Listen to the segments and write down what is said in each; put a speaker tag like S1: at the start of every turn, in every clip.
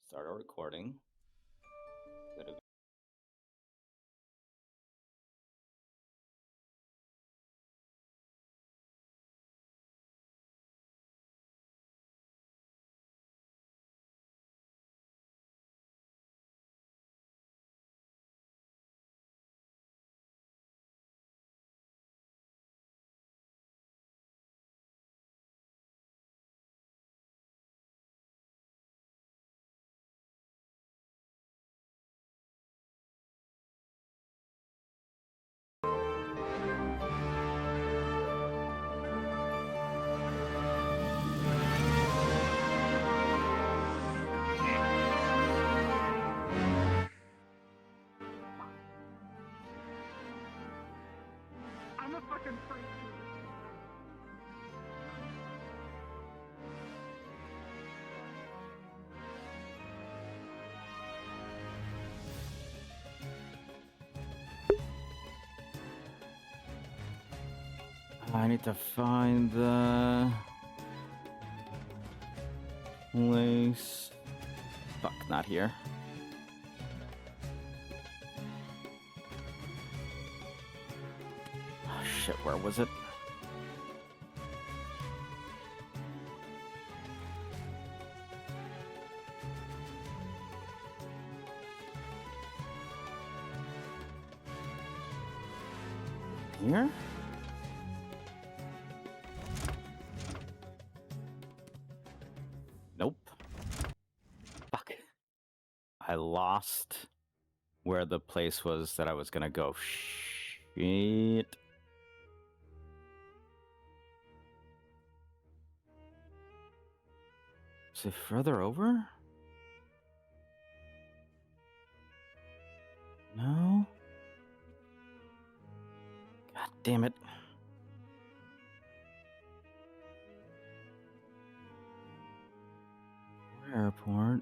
S1: Start a recording. Go to
S2: I'm a fucking freak.
S1: I need to find the place. Fuck, not here. Oh, shit, where was it? Here? Nope. Fuck. I lost where the place was that I was gonna go. Shit. Is it further over? No? God damn it. Airport.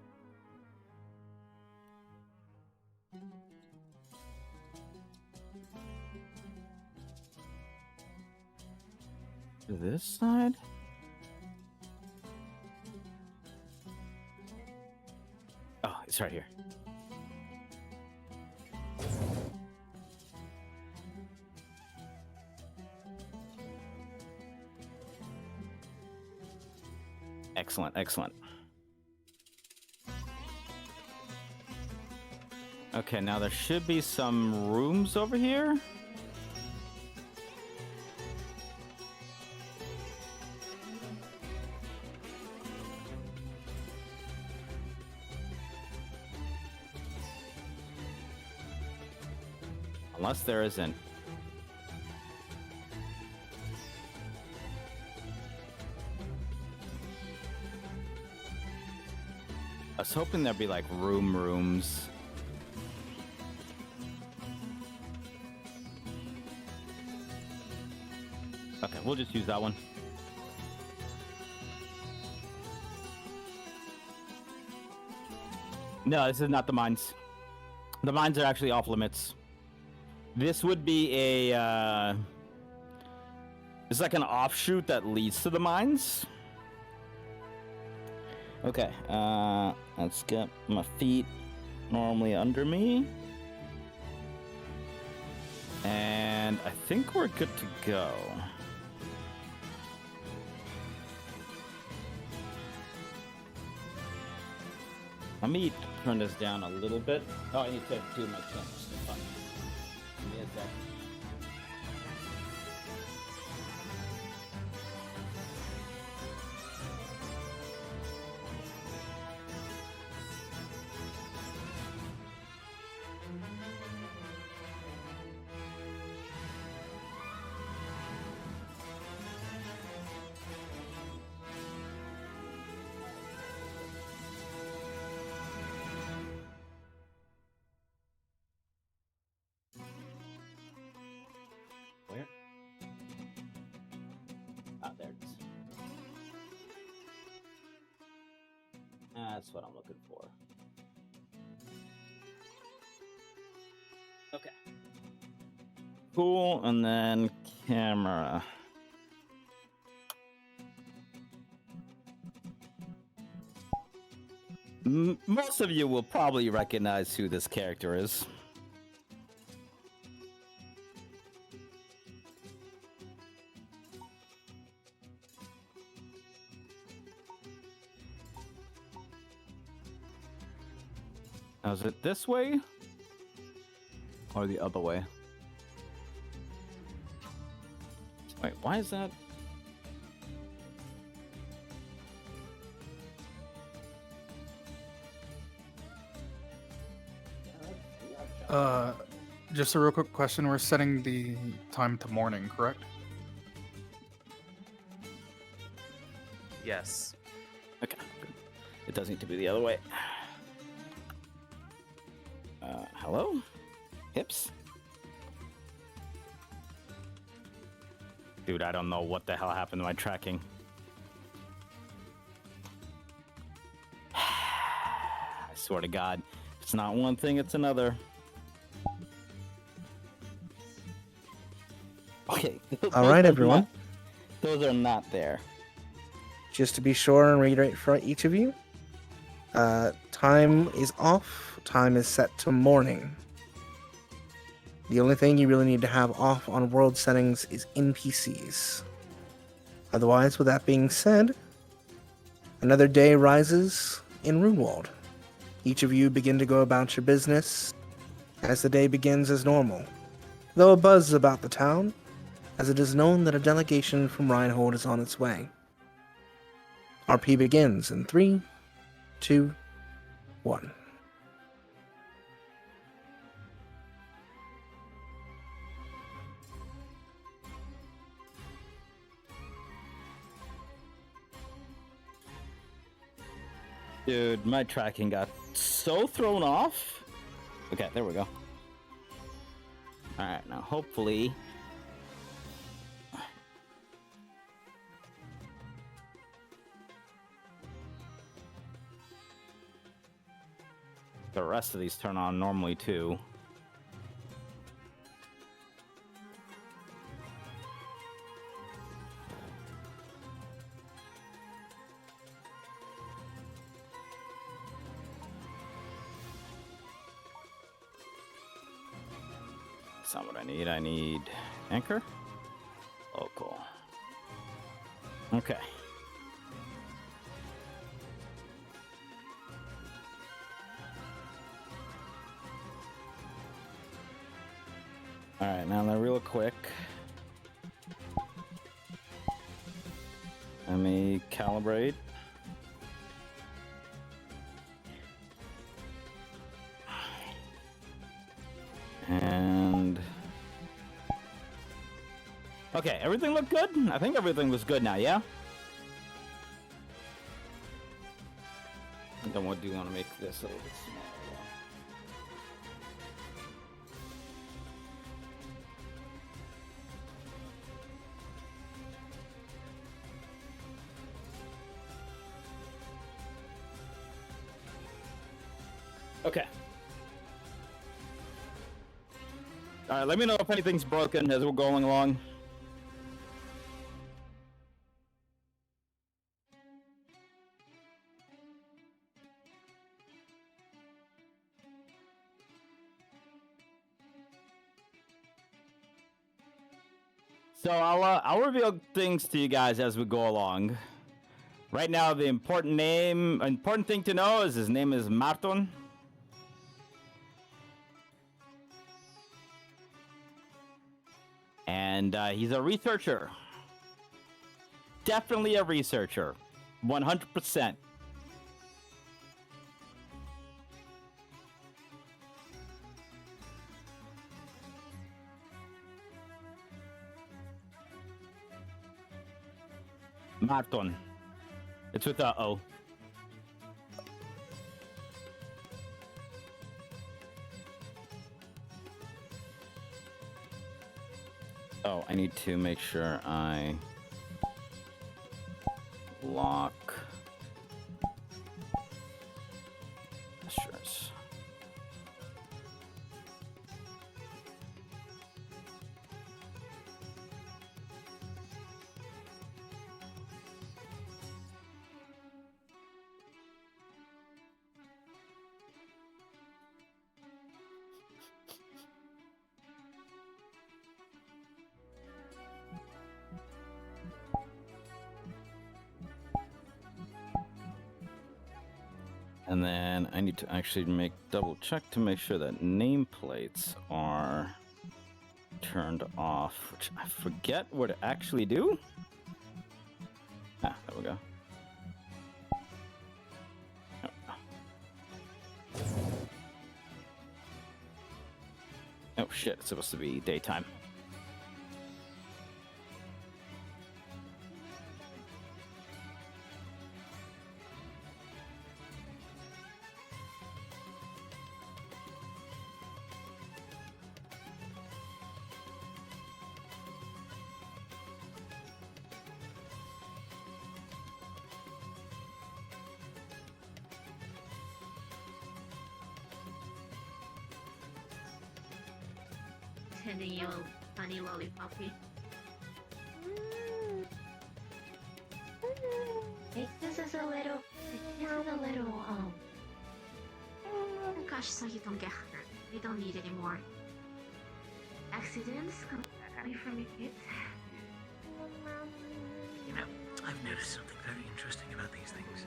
S1: To this side? Oh, it's right here. Excellent, excellent. Okay, now there should be some rooms over here. Unless there isn't. I was hoping there'd be like rooms. Okay, we'll just use that one. No, this is not the mines. The mines are actually off limits. This would be a, it's like an offshoot that leads to the mines. Okay, let's get my feet normally under me. And I think we're good to go. Let me turn this down a little bit. Oh, I need to do my channels. Fine. Give me a sec. Where? Ah, there it is. That's what I'm looking for. Okay. Cool, and then camera. Most of you will probably recognize who this character is. Now, is it this way or the other way? Wait, why is that?
S3: Just a real quick question. We're setting the time to morning, correct?
S4: Yes.
S1: Okay, good. It does need to be the other way. Hello? Hips? Dude, I don't know what the hell happened to my tracking. I swear to God, it's not one thing, it's another. Okay.
S5: All right, everyone.
S1: Those are not there.
S5: Just to be sure and reiterate for each of you, time is off. Time is set to morning. The only thing you really need to have off on world settings is NPCs. Otherwise, with that being said, another day rises in Runewald. Each of you begin to go about your business as the day begins as normal. Though a buzz is about the town, as it is known that a delegation from Reinhold is on its way. RP begins in 3, 2, 1.
S1: Dude, my tracking got so thrown off. Okay, there we go. Alright, now hopefully... the rest of these turn on normally too. That's not what I need. I need anchor. Local. Okay. All right, now real quick. Let me calibrate. And okay, everything looked good? I think everything was good now, yeah? I do want to make this a little bit smaller. Okay. All right, let me know if anything's broken as we're going along. So I'll reveal things to you guys as we go along. Right now, the important thing to know is his name is Marton. And he's a researcher. Definitely a researcher. 100%. Marton. It's with a O. Oh, I need to make sure I lock assurance. And then I need to actually double check to make sure that nameplates are turned off, which I forget what to actually do. Ah, there we go. Oh shit, it's supposed to be daytime.
S4: Sending you a funny lollipoppy. This is a little, gosh, so you don't get hurt. We don't need any more accidents coming from your kids.
S6: You know, I've noticed something very interesting about these things.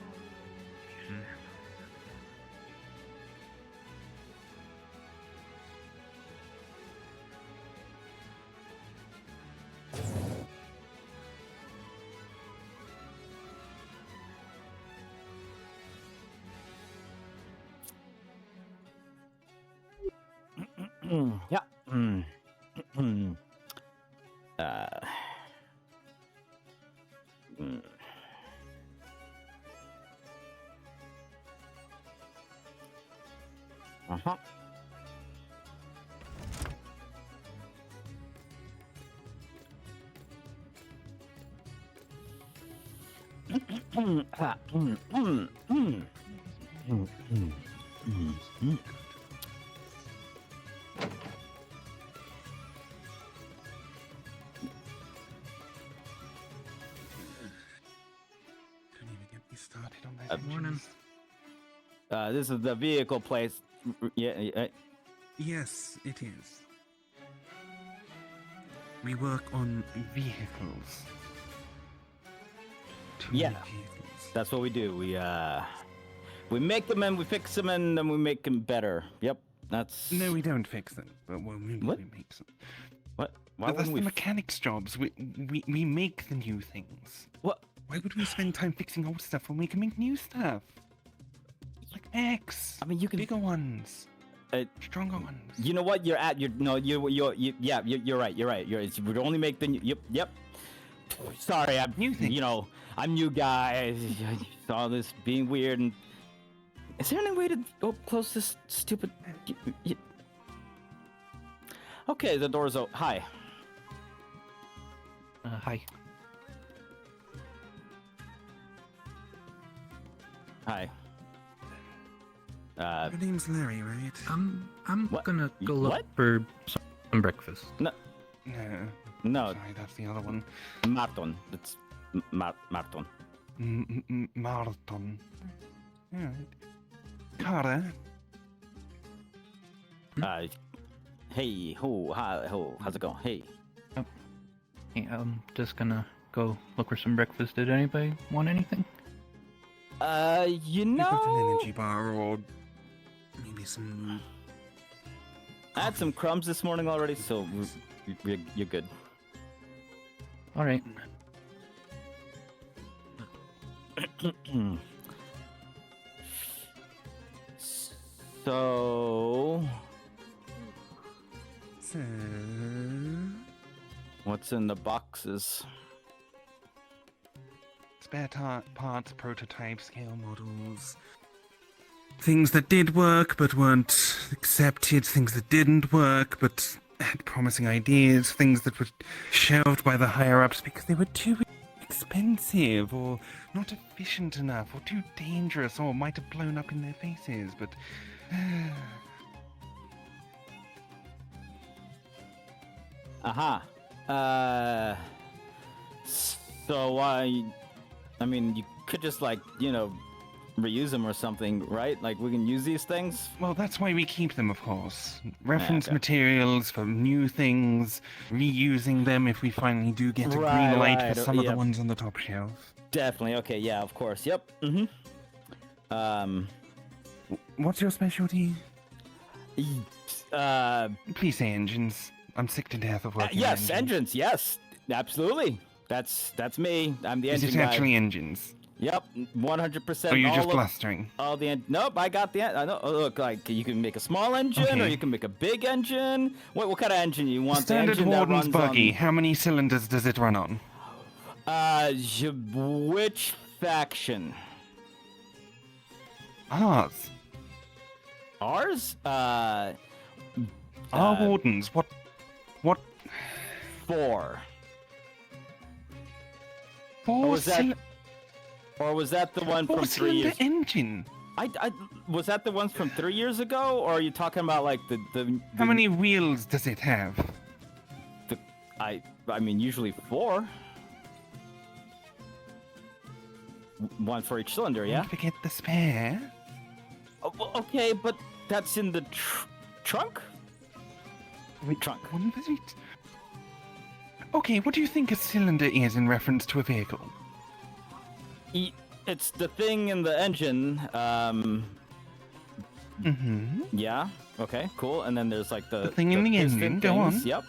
S1: Yeah. Uh-huh.
S6: Don't even get me started on those
S3: Morning.
S1: This is the vehicle place. Yeah.
S6: Yes, it is. We work on vehicles.
S1: Yeah.
S6: Vehicles.
S1: That's what we do. We make them and we fix them and then we make them better. Yep. That's
S6: No, we don't fix them, but well, maybe
S1: What?
S6: we make them.
S1: what? Why
S6: But that's
S1: wouldn't
S6: the
S1: we?
S6: mechanics' jobs. We make the new things.
S1: What?
S6: Why would we spend time fixing old stuff when we can make new stuff? Like X.
S1: I mean, you can.
S6: Bigger ones.
S1: Uh,
S6: Stronger ones.
S1: You know what? You're right. We'd only make the. Yep. Sorry, I'm
S6: New things.
S1: I'm new guy. I saw this being weird and. Is there any way to close this stupid? Okay, the door's open. Hi.
S7: Hi.
S1: Hi.
S6: Your name's Larry, right?
S7: I'm
S1: What?
S7: gonna go look
S1: What?
S7: for some breakfast.
S6: No.
S1: No,
S6: Sorry, that's the other one.
S1: Marton. It's Marton.
S6: Marton. Alright. Cara.
S1: Hey, how's it going? Hey.
S7: Hey, I'm just gonna go look for some breakfast. Did anybody want anything?
S6: You got an energy bar or maybe some.
S1: I had some crumbs this morning already, so you're good.
S7: All right.
S1: So,
S6: So.
S1: what's in the boxes?
S6: Spare parts, prototypes, scale models. Things that did work but weren't accepted, things that didn't work but had promising ideas, things that were shelved by the higher ups because they were too expensive or not efficient enough or too dangerous or might have blown up in their faces, but.
S1: Aha. So I mean, you could just reuse them or something, right? Like we can use these things.
S6: Well, that's why we keep them, of course. Reference
S1: Okay.
S6: materials for new things, reusing them if we finally do get a
S1: Right,
S6: green light
S1: right,
S6: for some of the
S1: yep.
S6: ones on the top shelf.
S1: Definitely. Okay. Yeah. Of course. Yep.
S6: What's your specialty?
S1: Uh,
S6: Please say engines. I'm sick to death of working
S1: yes,
S6: on engines.
S1: engines. Yes, absolutely. That's me. I'm the
S6: Is
S1: engine
S6: it
S1: guy.
S6: actually engines?
S1: Yep, 100%.
S6: Or are you just
S1: all of-
S6: blustering?
S1: All the nope, I got the. I know. Look, like you can make a small engine, or
S6: Okay.
S1: you can make a big engine. What kind of engine you want?
S6: Standard
S1: the engine
S6: Warden's
S1: that runs
S6: buggy. How many cylinders does it run on?
S1: Which faction?
S6: Ours.
S1: Ours?
S6: Our Wardens. What?
S1: 4.
S6: Four
S1: was that- Or was that the one from 3
S6: four-cylinder
S1: years?
S6: engine.
S1: I was that the ones from 3 years ago, or are you talking about like the
S6: How many wheels does it have?
S1: I mean usually 4. One for each cylinder, yeah.
S6: Don't forget the spare.
S1: Oh, well, okay, but that's in the trunk. Trunk.
S6: One for each. Okay, what do you think a cylinder is in reference to a vehicle?
S1: It's the thing in the engine.
S6: Mm-hmm.
S1: Yeah. Okay. Cool. And then there's like the
S6: thing in the
S1: piston
S6: engine, go
S1: things.
S6: on.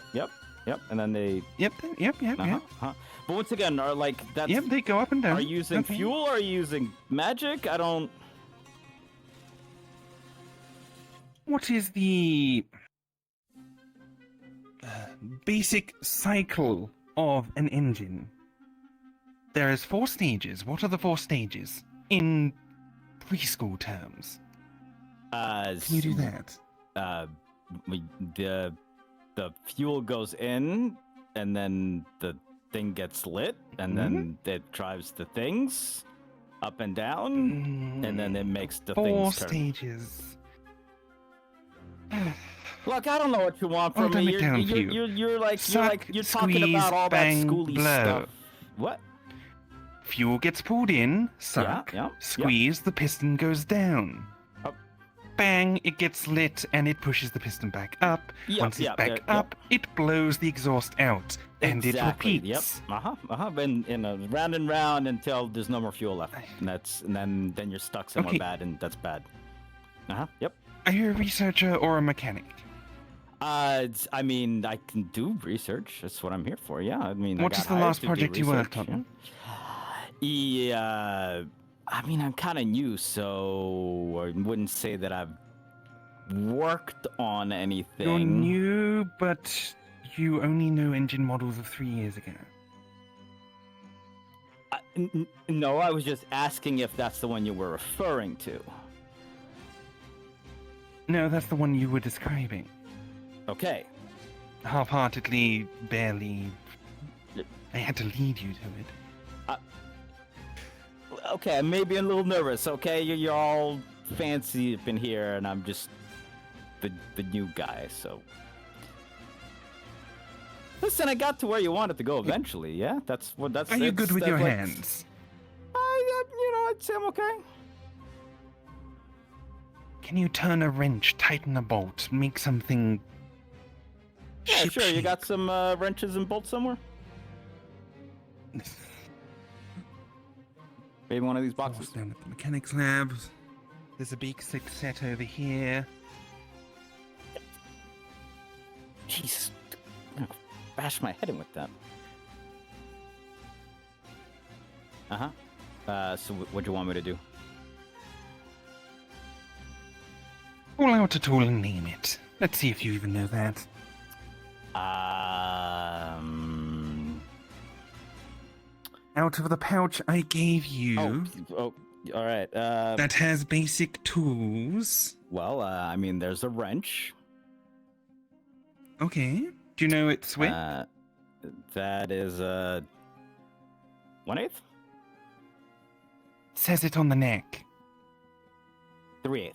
S1: Yep. And then they.
S6: Yep.
S1: Uh-huh. But once again, are like that's.
S6: Yep, they go up and down.
S1: Are you using
S6: Okay.
S1: fuel or are you using magic? I don't.
S6: What is the basic cycle of an engine? There is 4 stages. What are the 4 stages in preschool terms? Can you do that?
S1: The fuel goes in, and then the thing gets lit, and then it drives the things up and down, and then it makes the
S6: 4
S1: things turn.
S6: stages.
S1: Look, I don't know what you want
S6: I'll
S1: from
S6: dumb
S1: me.
S6: it down for you.
S1: You're like
S6: Suck,
S1: you're talking
S6: squeeze,
S1: about all
S6: bang,
S1: that schooly
S6: blow.
S1: stuff. What?
S6: Fuel gets pulled in, suck,
S1: yeah.
S6: squeeze, the piston goes down.
S1: Oh.
S6: Bang, it gets lit and it pushes the piston back up.
S1: Yep,
S6: Once it's
S1: yep,
S6: back
S1: yep.
S6: up, it blows the exhaust out. And
S1: Exactly.
S6: it repeats.
S1: Yep. And in a round and round until there's no more fuel left, and then you're stuck somewhere
S6: Okay.
S1: bad, and that's bad. Yep.
S6: Are you a researcher or a mechanic?
S1: I mean, I can do research. That's what I'm here for. Yeah. I mean,
S6: What
S1: I
S6: is
S1: got
S6: the
S1: hired
S6: last
S1: to do
S6: project you worked
S1: research,
S6: on?
S1: Yeah. I mean, I'm kind of new, so I wouldn't say that I've worked on anything.
S6: You're new, but you only know engine models of 3 years ago.
S1: No, I was just asking if that's the one you were referring to.
S6: No, that's the one you were describing.
S1: Okay.
S6: Half-heartedly, barely. I had to lead you to it.
S1: Okay, maybe a little nervous. Okay, you're all fancy up in here, and I'm just the new guy. So, listen, I got to where you wanted to go eventually. Yeah, that's what. That's.
S6: Are you good with
S1: that's
S6: your
S1: like-
S6: hands?
S1: I'd say I'm okay.
S6: Can you turn a wrench, tighten a bolt, make something?
S1: Yeah, sure. You
S6: ship-shape?
S1: got some wrenches and bolts somewhere? Maybe one of these boxes.
S6: Down at the mechanics lab. There's a big 6 set over here.
S1: Jesus, I'm gonna bash my head in with that. So what do you want me to do?
S6: Pull out a tool and name it. Let's see if you even know that. Out of the pouch I gave you
S1: Oh, all right.
S6: that has basic tools.
S1: Well, I mean, there's a wrench.
S6: Okay. Do you know its width?
S1: That is 1/8,
S6: Says it on the neck.
S1: 3/8.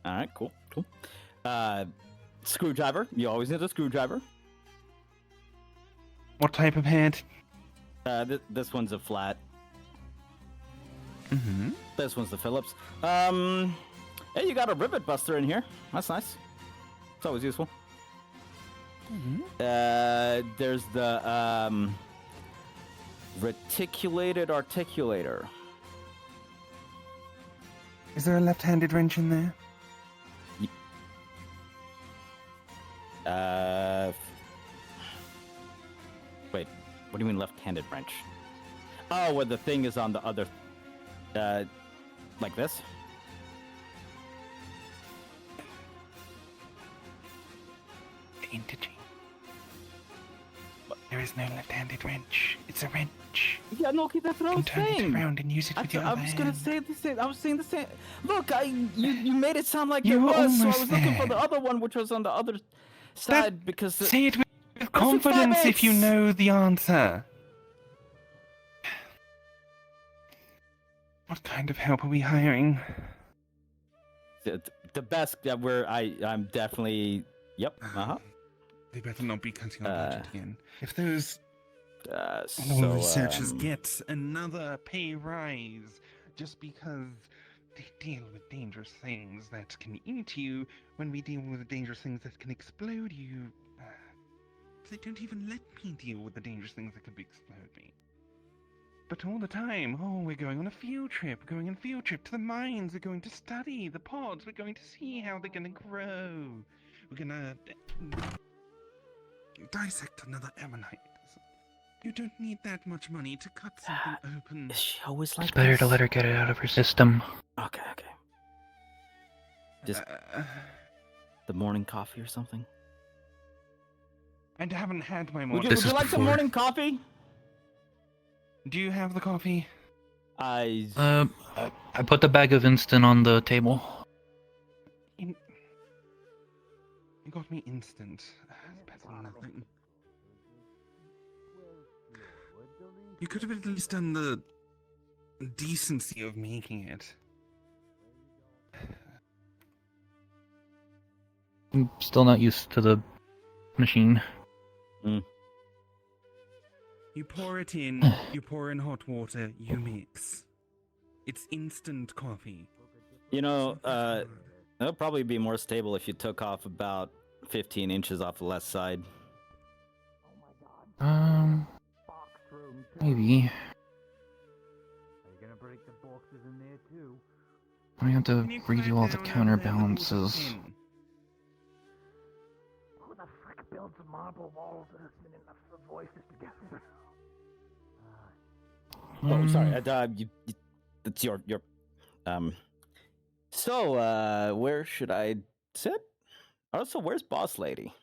S1: All right, cool. Screwdriver. You always need a screwdriver.
S6: What type of head?
S1: This one's a flat.
S6: Mm-hmm.
S1: This one's the Phillips. Hey, you got a rivet buster in here. That's nice. It's always useful.
S6: Mm-hmm.
S1: There's the reticulated articulator.
S6: Is there a left-handed wrench in there?
S1: Wait, what do you mean left-handed wrench? Oh, where the thing is on the other, like this?
S6: Interchange. There is no left-handed wrench. It's a wrench.
S1: Yeah, no, okay, that's what I
S6: You
S1: was
S6: can turn
S1: saying.
S6: it around and use it with your
S1: I
S6: other
S1: was gonna
S6: hand.
S1: say the same. I was saying the same. Look, you made it sound like
S6: You
S1: there
S6: were
S1: was, so I
S6: almost
S1: was looking for the
S6: there.
S1: other one, which was on the other side, because the,
S6: Say it with confidence if you know the answer. What kind of help are we hiring?
S1: the best that I'm definitely. Yep.
S6: They better not be cutting our budget again. If those
S1: So
S6: researchers get another pay rise just because they deal with dangerous things that can eat you, when we deal with dangerous things that can explode you, they don't even let me deal with the dangerous things that could explode me. But all the time, we're going on a field trip, to the mines, we're going to study the pods, we're going to see how they're going to grow. We're going to dissect another ammonite. You don't need that much money to cut something open.
S1: is she always like
S7: It's better
S1: this?
S7: to let her get it out of her system.
S1: Okay. Just the morning coffee or something.
S6: I haven't had my
S1: Would
S6: morning.
S1: you,
S7: This
S1: would you
S7: is
S1: like some
S7: before.
S1: morning coffee?
S6: Do you have the coffee?
S1: I
S7: I put the bag of instant on the table.
S6: You got me instant. Better than nothing. You could have at least done the decency of making it.
S7: I'm still not used to the machine.
S6: You pour it in, you pour in hot water, you mix. It's instant coffee.
S1: You know, it'll probably be more stable if you took off about 15 inches off the left side.
S7: Maybe. I have to
S6: Can you
S7: redo
S6: quiet
S7: all the
S6: down
S7: counterbalances.
S2: Who the frick builds marble walls that are thin enough for voices together?
S1: Oh, sorry. It's your. So, where should I sit? Also, where's Boss Lady?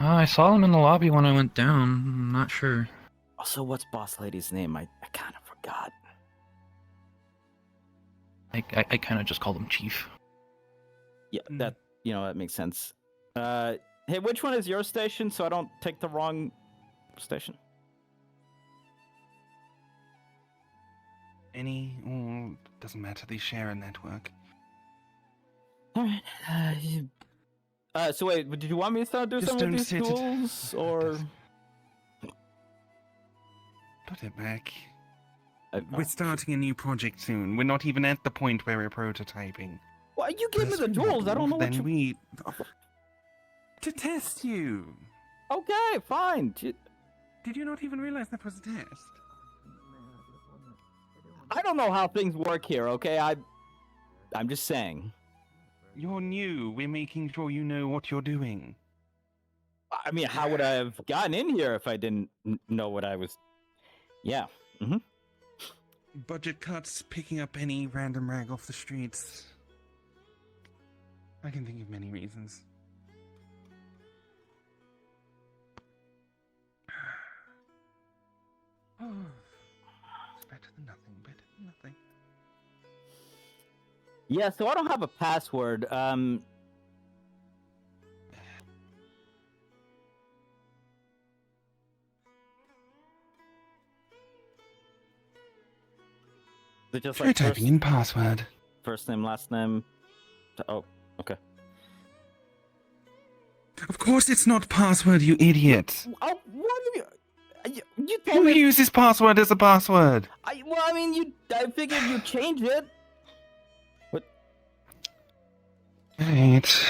S7: I saw him in the lobby when I went down. I'm not sure.
S1: Also, what's Boss Lady's name? I kind of forgot.
S7: I kind of just called him Chief.
S1: Yeah, that makes sense. Hey, which one is your station? So I don't take the wrong station.
S6: Any? Doesn't matter, they share a network.
S1: All right. So wait, did you want me to start doing
S6: Just
S1: some of
S6: don't
S1: these
S6: sit it.
S1: tools, or?
S6: Put it back. We're starting a new project soon. We're not even at the point where we're prototyping.
S1: Well, you gave me the tools. I don't know what
S6: Then
S1: you.
S6: to test you.
S1: Okay, fine.
S6: Did you not even realize that was a test?
S1: I don't know how things work here. Okay, I'm just saying.
S6: You're new. We're making sure you know what you're doing.
S1: I mean, how would I have gotten in here if I didn't know what I was? Yeah. Mm-hmm.
S6: Budget cuts, picking up any random rag off the streets. I can think of many reasons. Oh, it's better than nothing, better than nothing.
S1: Yeah. So I don't have a password. Is it just
S6: Try
S1: like
S6: typing in password.
S1: first name, last name? Oh, okay.
S6: Of course it's not password, you idiot!
S1: Oh, what are you
S6: Who
S1: told me.
S6: uses password as a password?
S1: I figured you change it. What?
S6: Right.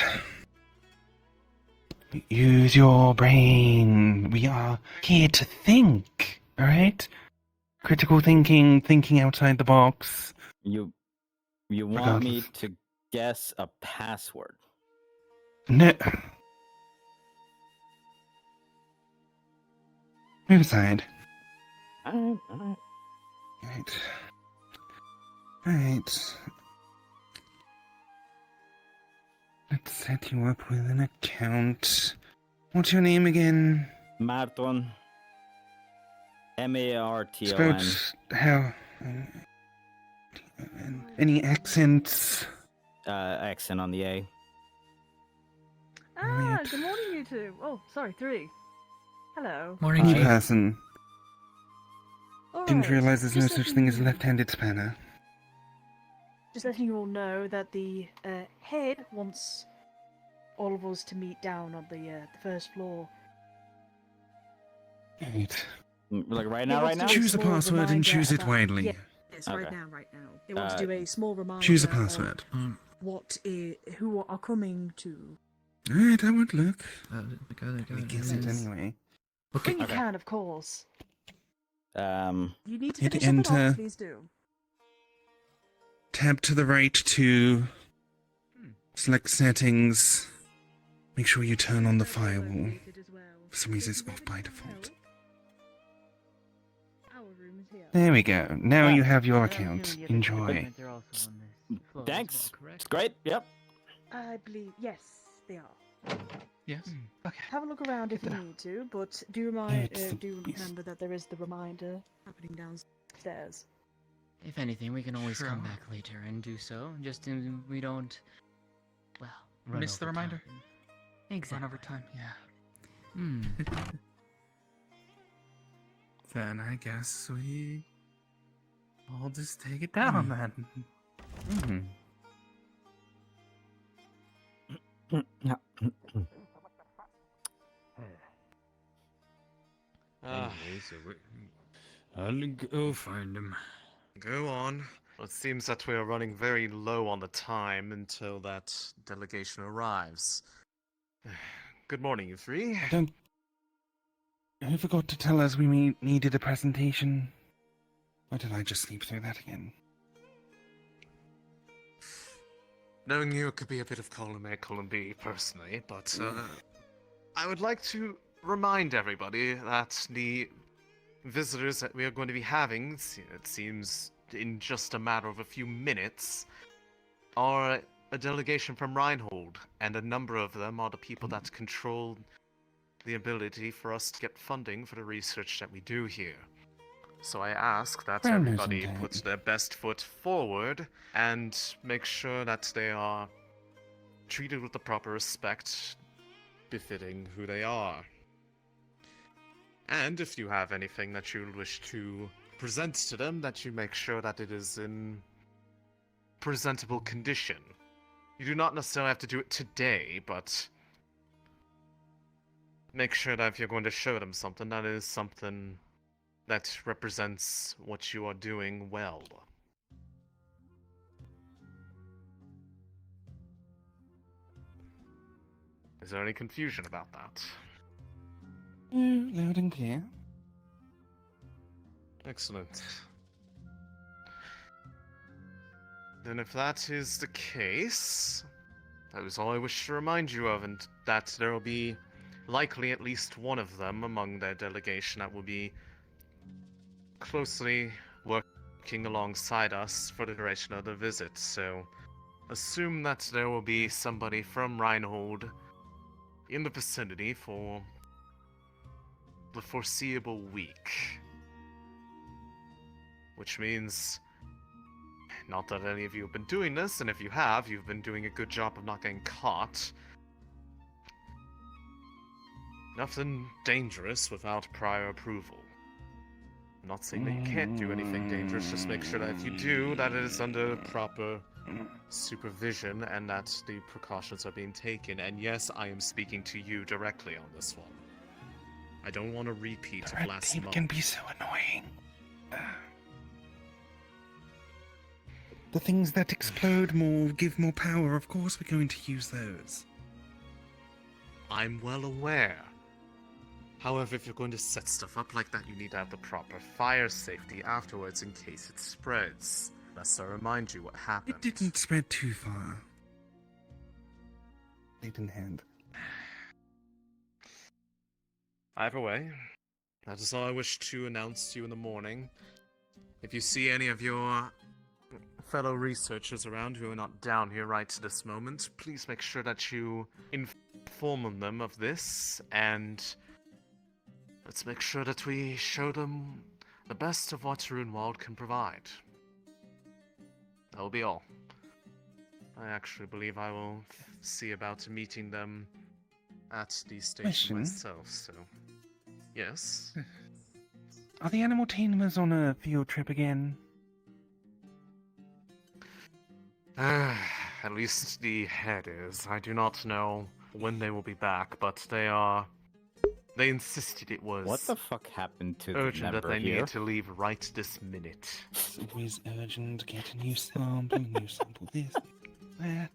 S6: Use your brain. We are here to think, alright? Critical thinking, thinking outside the box.
S1: You want me
S6: Regardless.
S1: to guess a password?
S6: No. Move aside.
S1: All right.
S6: Right. Let's set you up with an account. What's your name again?
S1: Marton. Marton.
S6: Spelled how? Any accents?
S1: Accent on the A.
S6: Right.
S8: Good morning, you two. Oh, sorry, three. Hello.
S7: Morning,
S6: New
S1: Hi.
S7: Chief.
S6: person. Didn't
S8: Alright,
S6: realize there's no
S8: just
S6: such
S8: letting
S6: thing as a
S8: you-
S6: left-handed spanner.
S8: Just letting you all know that the head wants all of us to meet down on the first floor.
S6: Right.
S1: Like right
S8: He
S1: now,
S8: wants
S1: right now?
S8: to do a
S6: Choose a
S8: small
S6: password and
S8: reminder
S6: choose it
S8: about-
S6: widely.
S8: Yeah, yes, right
S1: Okay.
S8: now, right now. They want to do a small reminder.
S6: Choose a
S8: of
S6: password.
S8: who are coming to.
S6: Alright, I won't look.
S7: Got it.
S6: We guess it anyway.
S8: When you
S1: Okay.
S8: can, of course.
S1: Um,
S8: You need to
S6: Hit
S8: finish up and
S6: enter.
S8: off, please do.
S6: Tab to the right to select settings. Make sure you turn on the firewall. For some reason, it's off by default.
S8: Our room is here.
S6: There we go. Now
S1: Ah.
S6: you have your account. Enjoy.
S1: thanks. It's great. Yep.
S8: I believe, yes, they are.
S7: Yes. Okay.
S8: Have a look around if you
S7: Good to know.
S8: need to, but do remind,
S6: It's the-
S8: do remember that there is the reminder happening downstairs.
S9: If anything, we can always come
S7: Sure.
S9: back later and do so, just so we don't, well, run
S7: Miss the
S9: over
S7: reminder?
S9: time. Exactly.
S7: Run over time. Yeah.
S9: Hmm.
S6: Then I guess we all just take it down then.
S9: Mm-hmm.
S10: I'll go find him.
S11: Go on. Well, it seems that we are running very low on the time until that delegation arrives. Good morning, you three.
S6: Don't. Who forgot to tell us we needed a presentation? Or did I just sleep through that again?
S11: Knowing you, it could be a bit of column A, column B, personally, but I would like to remind everybody that the visitors that we are going to be having, it seems in just a matter of a few minutes, are a delegation from Reinhold, and a number of them are the people that control the ability for us to get funding for the research that we do here. So I ask that
S6: Well,
S11: everybody
S6: isn't it?
S11: puts their best foot forward and make sure that they are treated with the proper respect befitting who they are. And if you have anything that you wish to present to them, that you make sure that it is in presentable condition. You do not necessarily have to do it today, but make sure that if you're going to show them something, that is something that represents what you are doing well. Is there any confusion about that?
S6: Loud and clear.
S11: Excellent. Then if that is the case, that was all I wish to remind you of, and that there will be likely at least one of them among their delegation that will be closely working alongside us for the duration of the visit, so assume that there will be somebody from Reinhold in the vicinity for the foreseeable week. Which means, not that any of you have been doing this, and if you have, you've been doing a good job of not getting caught. Nothing dangerous without prior approval. I'm not saying that you can't do anything dangerous, just make sure that if you do, that it is under proper supervision and that the precautions are being taken. And yes, I am speaking to you directly on this one. I don't want a repeat
S6: The
S11: of
S6: red
S11: last
S6: tape
S11: month.
S6: can be so annoying. The things that explode more, give more power, of course we're going to use those.
S11: I'm well aware. However, if you're going to set stuff up like that, you need to have the proper fire safety afterwards in case it spreads. Must I remind you what happened?
S6: It didn't spread too far. Plate in hand.
S11: Either way, that is all I wish to announce to you in the morning. If you see any of your fellow researchers around who are not down here right this moment, please make sure that you inform them of this, and let's make sure that we show them the best of what Runewald can provide. That will be all. I actually believe I will see about meeting them at the station
S6: Question?
S11: myself, so... Yes?
S6: Are the animal tamers on a field trip again?
S11: At least the head is. I do not know when they will be back, but they are... They insisted it was...
S1: What the fuck happened to the
S11: urgent that
S1: member
S11: they
S1: here?
S11: needed to leave right this minute.
S6: It's always urgent. Get a new sample, this, that.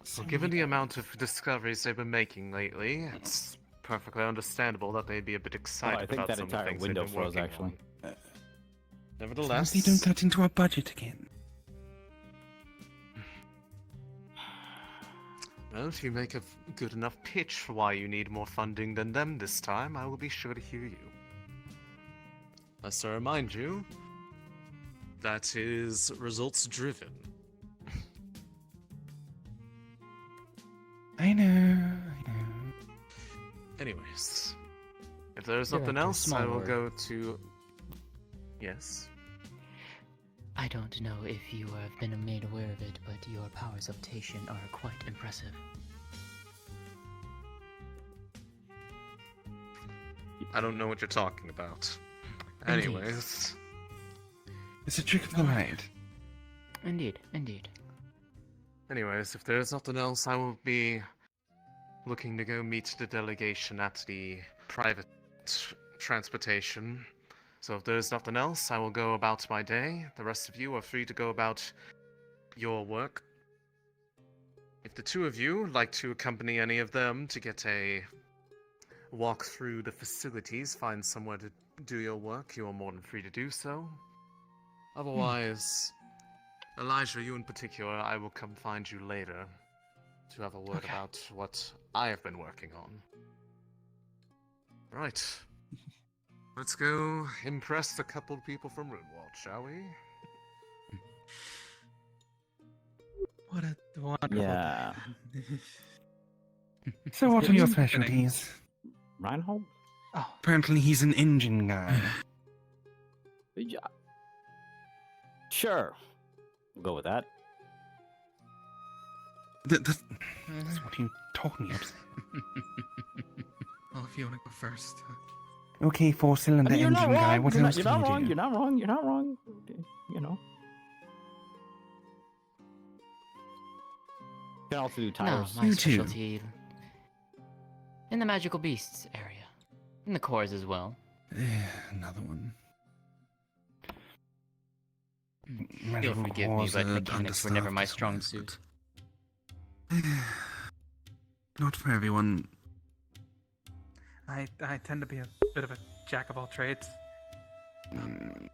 S11: So given the amount of discoveries they've been making lately, it's perfectly understandable that they'd be a bit excited
S1: I think
S11: about
S1: that
S11: some of the
S1: entire
S11: things they've
S1: window
S11: been
S1: froze,
S11: working
S1: actually.
S11: on.
S6: As
S11: Nevertheless,
S6: they don't cut into our budget again.
S11: well, if you make a good enough pitch for why you need more funding than them this time, I will be sure to hear you. Must I remind you, that is results driven.
S6: I know.
S11: Anyways, if there's
S9: You're
S11: nothing
S9: up to
S11: else, I will
S9: smaller.
S11: go to... Yes?
S9: I don't know if you have been made aware of it, but your powers of optation are quite impressive.
S11: I don't know what you're talking about.
S9: Indeed.
S11: Anyways,
S6: It's a trick of the light.
S9: Indeed, indeed.
S11: if there's nothing else, I will be looking to go meet the delegation at the private transportation. So if there's nothing else, I will go about my day. The rest of you are free to go about your work. If the two of you would like to accompany any of them to get a walk through the facilities, find somewhere to do your work, you are more than free to do so. Otherwise, Elijah, you in particular, I will come find you later to have a word
S3: Okay.
S11: about what I have been working on. Right. Let's go impress a couple people from Runewald, shall we?
S3: What a wonderful.
S1: Yeah.
S6: So what are your
S3: Happening.
S6: specialties?
S1: Reinhold?
S3: Oh,
S6: Apparently he's an engine guy.
S1: Yeah. Sure. We'll go with that.
S6: That's what you told me.
S3: well, if you want to go first.
S6: Okay, four-cylinder
S1: I mean, you're
S6: engine
S1: not
S6: guy.
S1: wrong.
S6: What
S1: You're not,
S6: else
S1: you're
S6: can
S1: not
S6: you
S1: wrong.
S6: do?
S1: You're not wrong. You're not wrong. You know. You can also do
S9: No,
S1: tires.
S9: my
S6: You too.
S9: specialty in the magical beasts area, in the cores as well.
S6: Another one.
S9: You'll
S6: Magical
S9: forgive me,
S6: cores
S9: but
S6: are
S9: mechanics were never my
S6: understaffed
S9: strong
S6: as well,
S9: suit.
S6: but- Not for everyone.
S3: I tend to be a bit of a jack of all trades.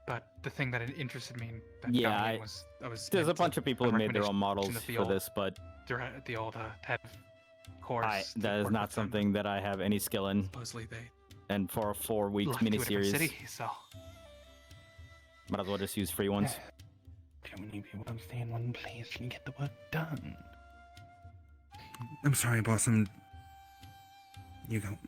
S3: But the thing that interested me in that
S1: Yeah,
S3: company
S1: I-
S3: was I was
S1: There's a
S3: meant to-
S1: bunch of people who
S3: my
S1: made their own models
S3: recommendation
S1: for
S3: of the
S1: this, but
S3: the old head course.
S1: that is not something that I have any skill in.
S3: Supposedly they
S1: And for a 4-week
S3: left to a different
S1: miniseries,
S3: city, so
S1: might as well just use free ones.
S6: Too many people don't stay in one place and get the work done. I'm sorry, boss. You go.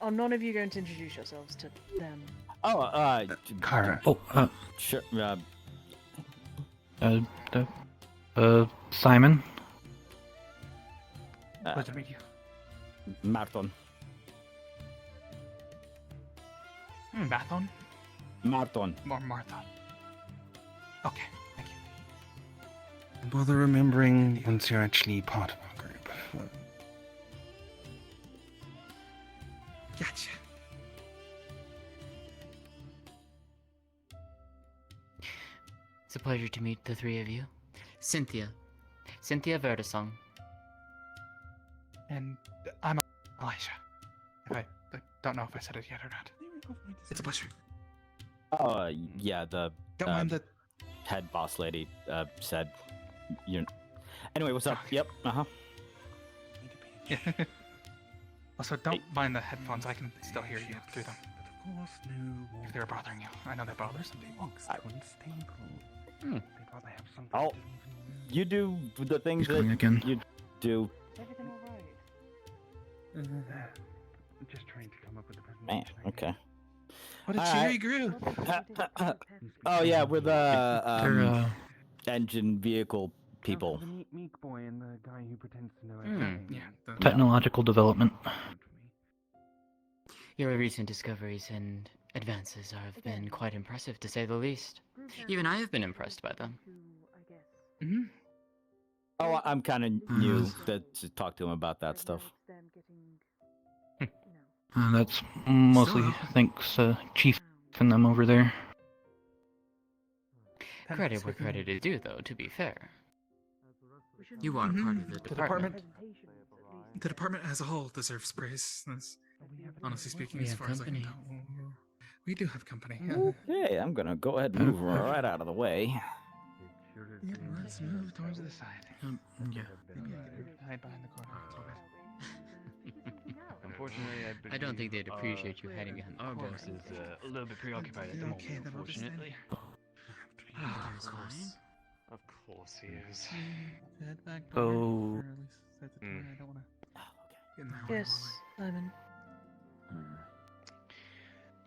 S8: Are none of you going to introduce yourselves to them?
S1: Oh,
S6: Kara.
S7: Oh,
S1: sure.
S7: Simon.
S3: pleasure to meet you.
S1: Marton.
S3: Mathon?
S1: Marton.
S3: Martha. Okay, thank you.
S6: Bother remembering once you're actually part of our group.
S3: Gotcha.
S9: It's a pleasure to meet the three of you. Cynthia Verdesong.
S3: And I'm Elijah. If I don't know if I said it yet or not.
S12: It's a pleasure.
S1: Oh, yeah, the
S12: Don't mind the.
S1: head boss lady said. You. Anyway, what's up? Yep.
S3: Yeah. Also, don't mind the headphones. I can still hear you through them. If they're bothering you, I know that bothers some people.
S1: Oh, you do the things
S7: He's
S1: that
S7: coming again.
S1: you do.
S8: Everything alright?
S6: Just trying to come up with a
S1: Man,
S6: presentation.
S1: okay.
S12: What a
S1: All
S12: cheery
S1: right.
S12: group.
S1: Oh yeah, we're the
S7: They're,
S1: engine vehicle people.
S6: The neat meek boy and the guy who pretends to know
S9: Hmm.
S6: everything.
S3: Yeah. The,
S7: technological development.
S9: Your recent discoveries and advances have been quite impressive, to say the least. Even I have been impressed by them.
S3: Mhm.
S1: Oh, I'm kind of new to talk to him about that stuff.
S7: That's mostly
S12: So-
S7: thanks Chief and them over there.
S9: Credit where credit is due, though, to be fair. You are
S12: Mhm.
S9: part of the
S12: The
S9: department.
S12: The department as a whole deserves praise. That's, honestly speaking,
S9: We
S12: as
S9: have
S12: far as I can
S9: company.
S12: tell. We do have company.
S1: Okay, I'm gonna go ahead and move right out of the way.
S12: Yeah, let's move towards the side.
S7: Yeah.
S12: Maybe I could
S3: Hide behind the corner a little bit.
S10: Unfortunately,
S9: I don't think they'd appreciate you hiding behind the
S10: Our
S9: corner.
S10: boss is a little bit preoccupied at the moment,
S12: Okay, then I'll just
S10: unfortunately.
S11: Of course. Of course he is.
S12: Head back
S7: Oh.
S12: or at least set the tone. I don't want to get in there.
S8: Yes, Simon.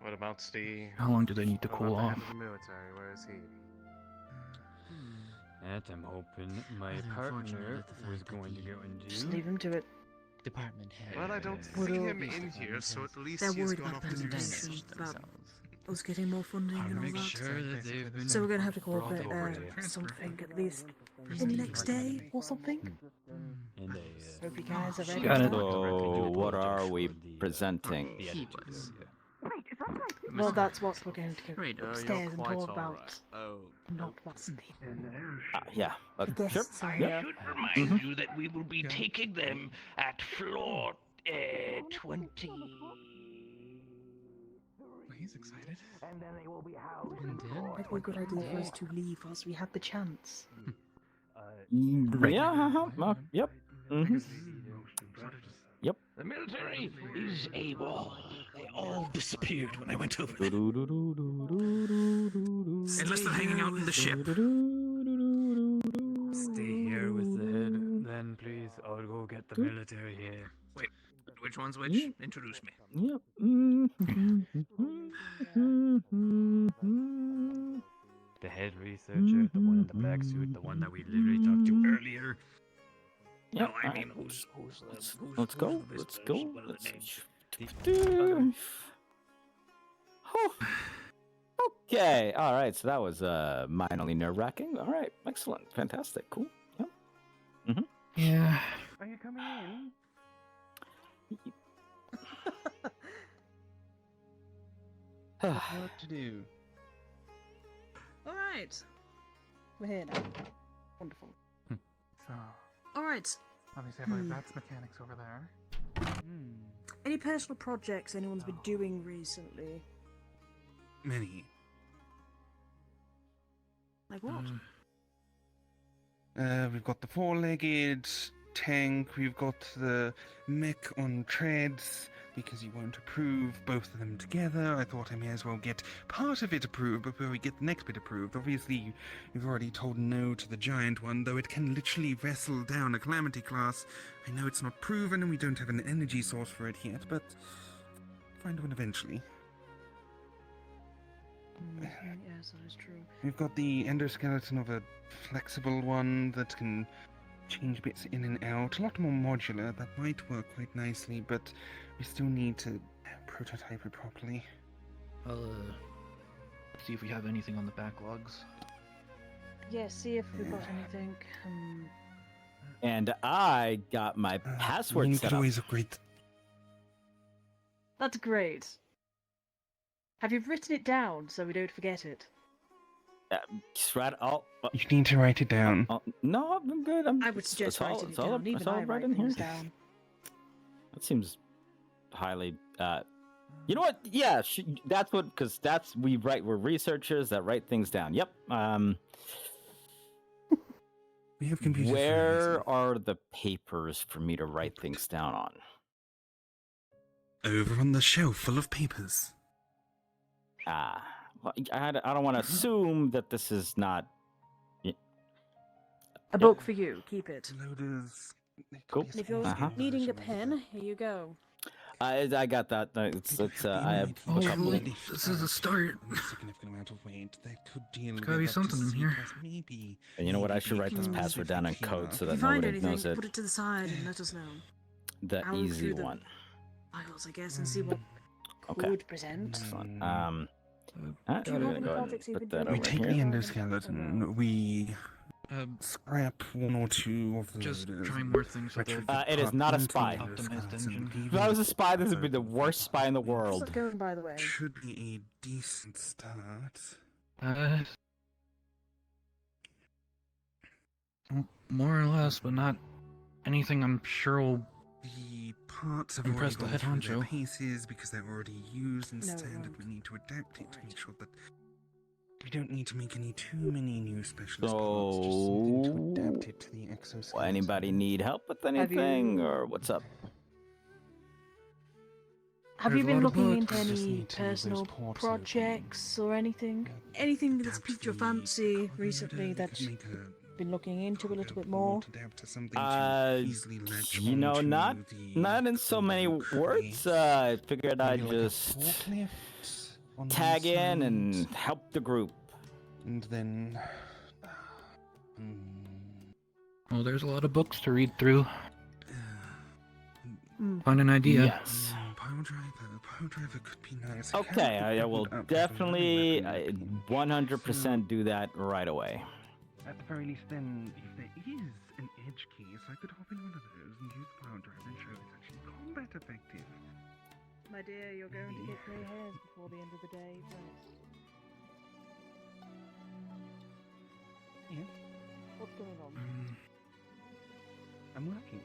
S11: What about the...
S7: How long do they need to
S11: what
S7: cool
S11: about the
S7: off?
S11: head of the military? Where is he?
S10: And I'm hoping my
S9: Rather
S10: partner
S9: unfortunate that the
S10: was
S9: fact that
S10: going to
S9: the
S10: go and
S8: Just
S10: do.
S8: leave him to it.
S9: Department head.
S11: Well, I don't
S10: Would
S11: see
S8: all
S11: him
S8: be
S11: in here, so at least
S8: They're
S11: he's
S8: worried
S11: gone
S8: about
S11: off to do
S8: presentation,
S11: something.
S8: about
S9: themselves.
S8: us getting more funding and all
S10: Make
S8: that.
S10: sure that they've been
S8: So we're gonna have to call
S10: brought
S8: it
S10: over to
S8: something at least the next day or something.
S10: and they,
S8: Hope you guys are ready.
S7: Got
S8: for
S7: it.
S8: that.
S1: So, what are we presenting?
S9: He was.
S8: Well, that's what we're going to go
S9: Right,
S8: upstairs and talk about.
S11: Oh.
S8: Not what's needed.
S1: Yeah,
S8: Guests
S1: sure.
S8: are
S1: Yep.
S8: here.
S2: Remind you that we will be taking them at floor 20.
S12: Well, he's excited.
S2: And then they will be housed
S9: And then?
S8: Might be a good idea for us to leave whilst we have the chance.
S1: Yeah, yep. Mhm. Yep.
S2: The military is AWOL. They all disappeared when I went over.
S12: Enlisted hanging out in the ship.
S10: stay here with the head. Then please, I'll go get the military here.
S12: Wait, which one's which? Introduce me.
S1: Yep.
S10: The head researcher, the one in the black suit, the one that we literally talked to earlier.
S1: Yep.
S2: No, I mean who's
S1: Let's go.
S2: the
S1: Let's
S2: business?
S1: go.
S2: What are the
S1: Let's
S2: names?
S1: Okay. All right. So that was minorly nerve-wracking. All right. Excellent. Fantastic. Cool. Yep.
S7: Yeah.
S6: Are you coming in? What to do?
S8: Alright. We're here now. Wonderful.
S3: So,
S8: Alright.
S3: obviously, I believe that's mechanics over there.
S8: Any personal projects anyone's been doing recently?
S12: Many.
S8: Like what?
S6: We've got the four-legged tank, we've got the mech on treads, because you won't approve both of them together. I thought I may as well get part of it approved before we get the next bit approved. Obviously, you've already told no to the giant one, though it can literally wrestle down a Calamity class. I know it's not proven and we don't have an energy source for it yet, but find one eventually.
S8: Yes, that is true.
S6: We've got the endoskeleton of a flexible one that can change bits in and out. A lot more modular. That might work quite nicely, but we still need to prototype it properly.
S7: I'll see if we have anything on the backlogs.
S8: Yeah, see if we've got anything.
S1: And I got my password
S6: You
S1: set
S6: could
S1: up.
S6: always upgrade.
S8: That's great. Have you written it down so we don't forget it?
S1: Just write it all.
S6: You need to write it down.
S1: No, I'm good.
S8: I would suggest writing it down. Even
S1: it's all
S8: I
S1: right
S8: write
S1: in here.
S8: things down.
S1: That seems highly You know what? Yeah, that's what, because we're researchers that write things down. Yep.
S6: We have computers.
S1: Where are the papers for me to write things down on?
S6: Over on the shelf full of papers.
S1: Well, I don't want to assume that this is not...
S8: A book for you. Keep it.
S6: Loaders.
S1: Cool.
S8: And if you're needing a pen, here you go.
S1: I got that. I have a couple of...
S12: This is a start.
S6: Significant amount of weight that could deal
S12: There's gotta be something in here.
S6: Maybe.
S1: And you know what? I should write this password down in code so
S4: If
S1: that
S4: you find
S1: nobody
S4: anything,
S1: knows it.
S4: put it to the side and let us know.
S1: The
S4: I'll look
S1: easy
S4: through the
S1: one.
S4: files, I guess, and see what
S1: Okay.
S8: Could present.
S1: Excellent.
S8: Do you have
S1: Go
S8: any
S1: ahead
S8: projects
S1: and
S8: you've
S1: put
S8: been
S1: that
S8: doing?
S6: We
S1: over
S6: take
S1: here.
S6: the endoskeleton. We scrap one or two of the
S12: Just
S6: loaders.
S12: try more things with it.
S1: It is not a spy. If I was a spy, this would be the worst spy in the
S8: How's
S1: world.
S8: that going, by the way?
S6: Should be a decent start.
S12: More or less, but not anything I'm sure will
S6: The parts have
S12: impress
S6: already
S12: the
S6: gone
S12: head
S6: through their
S12: honcho.
S6: paces because they're already used and
S8: No, it
S6: standard.
S8: won't.
S6: We need to adapt it to make sure that we don't need to make too many new specialist parts. Just something to adapt it to the exoskeleton.
S1: Anybody need help with
S8: Have
S1: anything,
S8: you-
S1: or what's up?
S8: Have
S12: There's
S8: you
S12: a
S8: been
S12: lot of
S8: looking
S12: books.
S8: into
S6: Just
S8: any
S6: need to move those
S8: personal
S6: ports
S8: projects or anything?
S4: Anything that's
S6: Adapt
S4: piqued your
S6: the
S4: fancy
S6: cover
S8: recently
S6: letter, we
S8: that's
S6: could make a
S8: been looking into a little bit
S6: cover
S8: more?
S6: port, adapt to something to easily latch
S1: You know,
S6: onto
S1: not
S6: the
S1: in so many
S6: cover
S1: words.
S6: crease.
S1: I figured I'd
S6: Maybe like a
S1: just
S6: forklift on one
S1: tag in
S6: side,
S1: and help the group.
S6: and then
S12: Well, there's a lot of books to read through.
S8: Mm.
S12: Find an idea.
S1: Yes.
S6: Pile driver could be nice.
S1: Okay, I will
S6: Up for
S1: definitely
S6: another weapon.
S1: 100% do that right away.
S6: At the very least, then, if there is an edge case, I could hop in one of those and use the pile driver and show it's actually combat effective.
S8: My dear, you're going to get grey hairs before the end of the day.
S6: Yeah.
S8: What's going on?
S6: I'm working.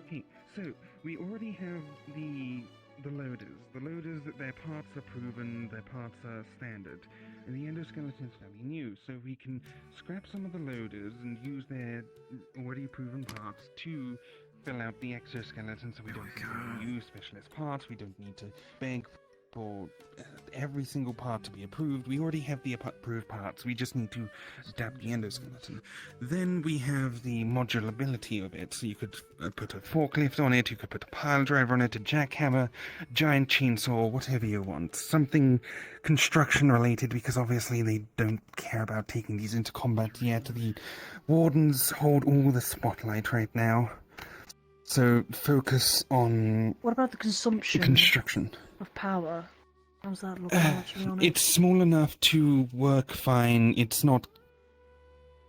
S6: Okay, so we already have the loaders. The loaders, their parts are proven, their parts are standard. And the endoskeleton is fairly new, so we can scrap some of the loaders and use their already proven parts to fill out the exoskeleton, so we don't need to use specialist parts, we don't need to beg for every single part to be approved. We already have the approved parts, we just need to adapt the endoskeleton. Then we have the modulability of it, so you could put a forklift on it, you could put a pile driver on it, a jackhammer, giant chainsaw, whatever you want. Something construction related, because obviously they don't care about taking these into combat yet. The wardens hold all the spotlight right now. So focus on
S8: What about the consumption
S6: construction.
S8: of power? How's that looking actually on it?
S6: It's small enough to work fine. It's not.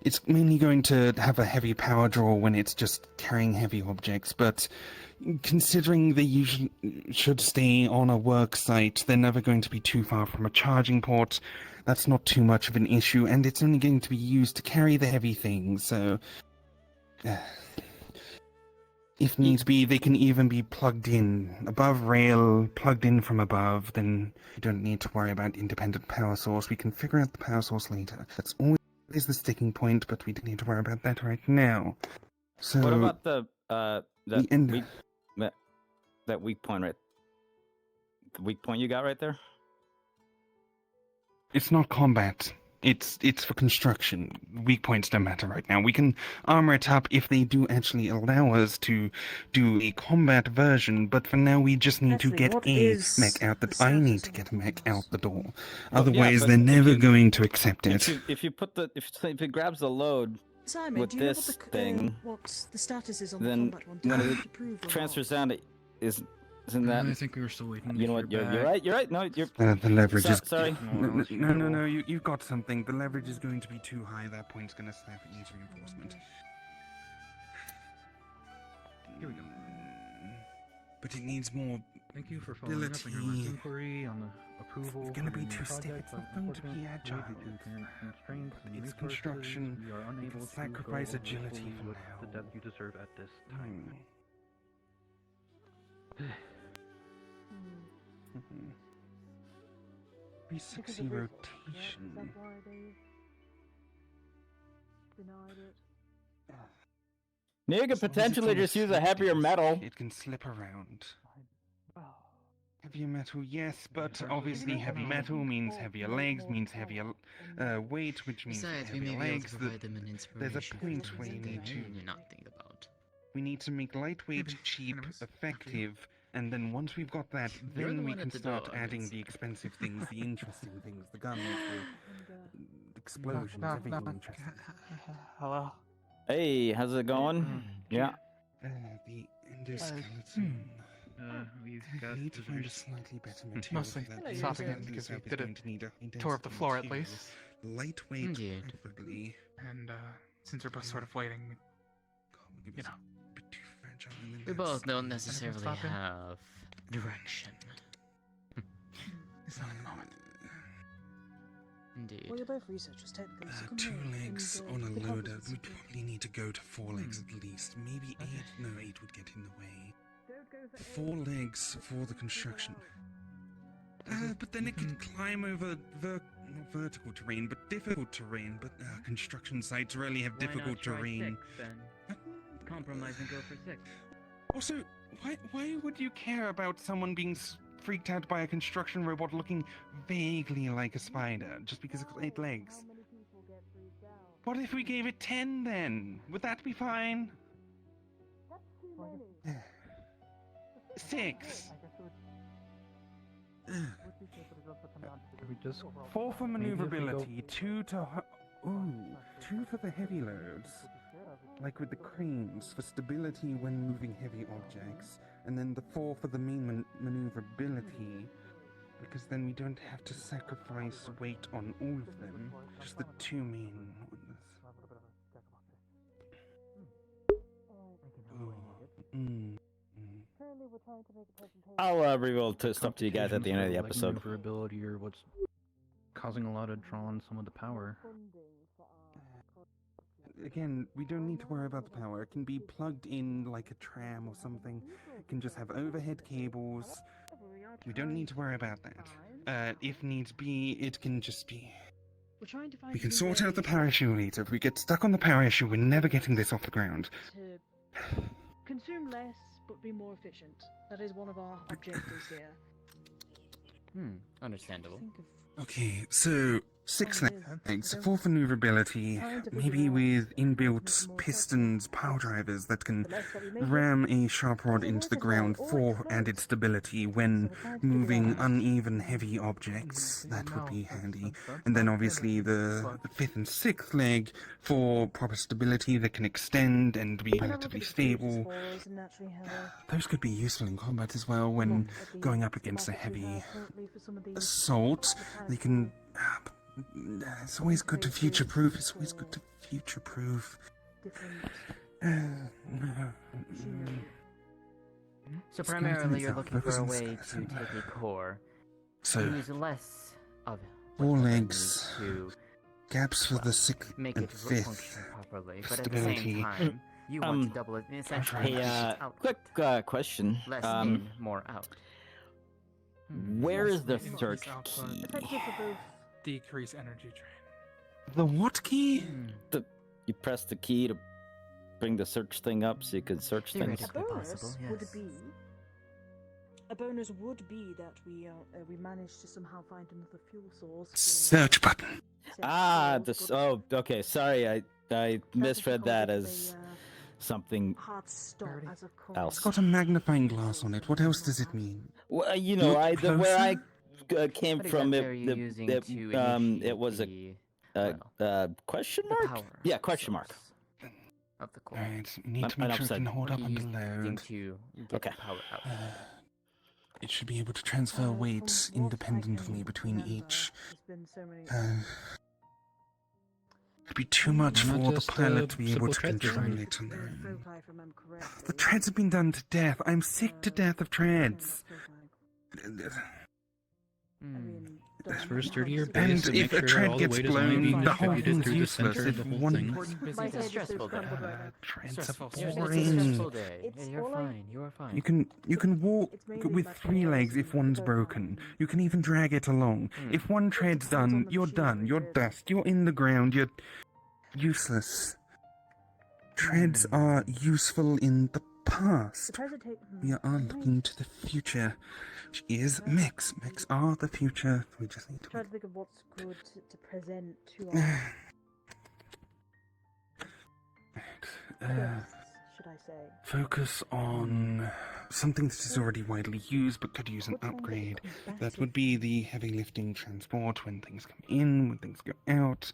S6: It's mainly going to have a heavy power draw when it's just carrying heavy objects, but considering they usually should stay on a work site, they're never going to be too far from a charging port. That's not too much of an issue, and it's only going to be used to carry the heavy things, so. If needs be, they can even be plugged in above rail, plugged in from above, then you don't need to worry about independent power source. We can figure out the power source later. That's always the sticking point, but we don't need to worry about that right now. So
S1: What about the
S6: end-
S1: that weak point right? The weak point you got right there?
S6: it's not combat. It's for construction. Weak points don't matter right now. We can armor it up if they do actually allow us to do a combat version, but for now we just need to
S8: Actually,
S6: get
S8: what
S6: a
S8: is
S6: mech out the
S8: the
S6: I need
S8: surface
S6: to
S8: of
S6: get
S8: the
S6: a mech
S8: walls?
S6: out the door.
S1: Well, yeah,
S6: Otherwise
S1: but
S6: they're
S1: if
S6: never
S1: you-
S6: going to accept it.
S1: If you put the if it grabs the load
S4: Simon,
S1: with
S4: do you know
S1: this
S4: what the,
S1: thing,
S4: what the status is on
S1: then
S4: the combat one?
S1: when
S4: Do you
S1: it
S4: have to prove or
S1: transfers
S4: not?
S1: down to isn't that?
S12: I think we were still waiting.
S1: You know what? You're right. You're right. No, you're.
S6: The leverage
S1: So-
S6: is
S1: sorry.
S6: No. You've got something. The leverage is going to be too high. That point's going to snap. It needs reinforcement. Here we go. But it needs more.
S12: Thank you for following up on your last
S6: ability.
S12: inquiry on the
S6: It's going to be too stiff. It's not going to be agile. It's construction. You can sacrifice agility for now.
S7: The death you deserve at this time.
S6: 360 rotation.
S8: That's why they denied it.
S1: You could potentially just use a heavier metal.
S6: It can slip around. Heavier metal, yes, but obviously heavy metal means heavier legs, means heavier weight, which means
S9: Besides, we
S6: heavier
S9: may be able
S6: legs.
S9: to provide them an
S6: There's a
S9: inspiration
S6: point
S9: for
S6: where you
S9: things that
S6: need
S9: they
S6: to.
S9: may not think about.
S6: We need to make lightweight, cheap, effective, and then once we've got that,
S9: You're
S6: then
S9: the
S6: we
S9: one
S6: can
S9: at the
S6: start
S9: door,
S6: adding
S9: Vince.
S6: the expensive things, the interesting things, the guns, the explosions, everything interesting.
S3: Hello.
S1: Hey, how's it going? Yeah.
S6: The endoskeleton.
S10: We've
S6: I
S10: got
S6: need to find a
S10: visitors.
S6: slightly better material.
S3: Mostly
S6: for that.
S3: stopping in
S6: This
S3: because we
S6: is
S3: did
S6: going
S3: a
S6: to need a
S3: tour of the
S6: dense
S3: floor at
S6: material.
S3: least.
S6: Lightweight,
S9: Indeed.
S6: preferably.
S3: And since we're both sort of waiting, you know.
S6: A bit too fragile, and then
S9: We
S6: that's-
S9: both don't necessarily
S3: stop in?
S9: have direction.
S3: It's not in the moment.
S9: Indeed.
S8: Well, you're both researchers, technically. So come
S6: 2
S8: here
S6: legs
S8: and,
S6: on a
S8: you can help
S6: loader.
S8: us
S6: We
S8: with
S6: probably need to go to 4 legs at least. Maybe 8. No, 8 would get in the way. 4 legs for the construction. But then it can climb over not vertical terrain, but difficult terrain. But construction sites rarely have difficult terrain.
S7: Compromise and go for 6.
S6: Also, why would you care about someone being freaked out by a construction robot looking vaguely like a spider just because it's 8 legs? What if we gave it 10 then? Would that be fine? 6.
S7: We just
S6: 4 for
S7: Maybe if we go-
S6: maneuverability, 2 to 2 for the heavy loads, like with the cranes for stability when moving heavy objects, and then the 4 for the main maneuverability, because then we don't have to sacrifice weight on all of them, just the 2 main ones.
S1: I'll reveal stuff to you guys at the end of the episode.
S7: Maneuverability or what's causing a lot of draw on some of the power.
S6: Again, we don't need to worry about the power. It can be plugged in like a tram or something. It can just have overhead cables. We don't need to worry about that. If needs be, it can just be...
S8: We're trying to find
S6: We can
S8: new
S6: sort out the
S8: ways
S6: power issue later. If we get stuck on the power issue, we're never getting this off the ground.
S8: to consume less but be more efficient. That is one of our objectives here.
S9: Understandable.
S6: Okay, so 6 legs, 4 for maneuverability, maybe with inbuilt pistons, power drivers that can ram a sharp rod into the ground for added stability when moving uneven heavy objects. That would be handy. And then obviously the 5th and 6th leg for proper stability that can extend and be relatively stable. Those could be useful in combat as well when going up against a heavy assault. They can... It's always good to future-proof. It's always good to future-proof.
S9: So primarily you're looking for a way to take a core,
S6: So,
S9: use less of it.
S6: 4 legs,
S9: to
S6: gaps for the 6th
S9: make
S6: and
S9: it function
S6: 5th.
S9: properly, but at the same
S6: Stability.
S9: time, you want to double it. Essentially,
S1: Hey,
S9: out.
S1: quick question.
S9: Less in, more out.
S1: Where is the
S3: Increase
S1: search
S3: output,
S1: key?
S8: Effective for both.
S3: Decrease energy drain.
S6: The what key?
S1: You press the key to bring the search thing up so you can search things.
S8: A bonus
S9: possible,
S8: would
S9: yes.
S8: be. A bonus would be that we managed to somehow find another fuel source. For
S6: Search button.
S1: Ah, okay. Sorry, I misread that as something
S8: hard stop as a core.
S1: else.
S6: It's got a magnifying glass on it. What else does it mean?
S1: Well, you know,
S6: Look
S1: where I
S6: closer?
S1: came
S9: What
S1: from,
S9: exactly are you using to
S1: it was
S9: initiate
S1: a question
S9: the
S1: mark.
S9: power
S1: Yeah, question mark.
S9: source of the core?
S6: Alright, we need to
S1: I'm
S6: make sure it can
S1: upset.
S6: hold
S9: What
S6: up
S9: are you
S6: under
S9: using
S6: load.
S9: to get
S1: Okay.
S9: the power out?
S6: It should be able to transfer weights independently between each. It'd be too much
S7: Why not
S6: for the
S7: just,
S6: pilot to be able
S7: simple
S6: to
S7: tread design?
S6: control it on their own. The treads have been done to death. I'm sick to death of treads.
S8: mean,
S7: It's for a sturdier
S8: And
S7: base
S6: And
S7: to
S6: if
S7: make
S6: a
S7: sure
S6: tread
S7: all the
S6: gets
S7: weight is only
S6: blown,
S7: being
S6: the whole
S7: distributed
S6: thing's
S7: through the
S6: useless.
S7: center
S6: If
S7: of the whole
S6: one
S7: thing.
S8: My head is
S10: stressful day.
S8: crumbled right now.
S6: treads
S12: Stressful.
S6: are
S10: It's a
S6: boring.
S10: stressful day.
S8: It's
S10: You're
S8: all I-
S10: fine. You are fine.
S6: You can walk
S8: It's mainly
S6: with
S8: my
S6: 3 legs if one's broken. You can even drag it along. If one tread's
S8: depends on
S6: done,
S8: the
S6: you're
S8: machinery,
S6: done. You're
S8: really.
S6: dust. You're in the ground. You're useless. Treads are useful in the past.
S8: The presentation.
S6: We are looking to the future, which is mechs. Mechs are the future. We just need
S8: Try
S6: to.
S8: to think of what's good to present to our guests, should I say?
S6: Focus on something that is already widely used but could use an upgrade. That would be the heavy lifting transport when things come in, when things go out.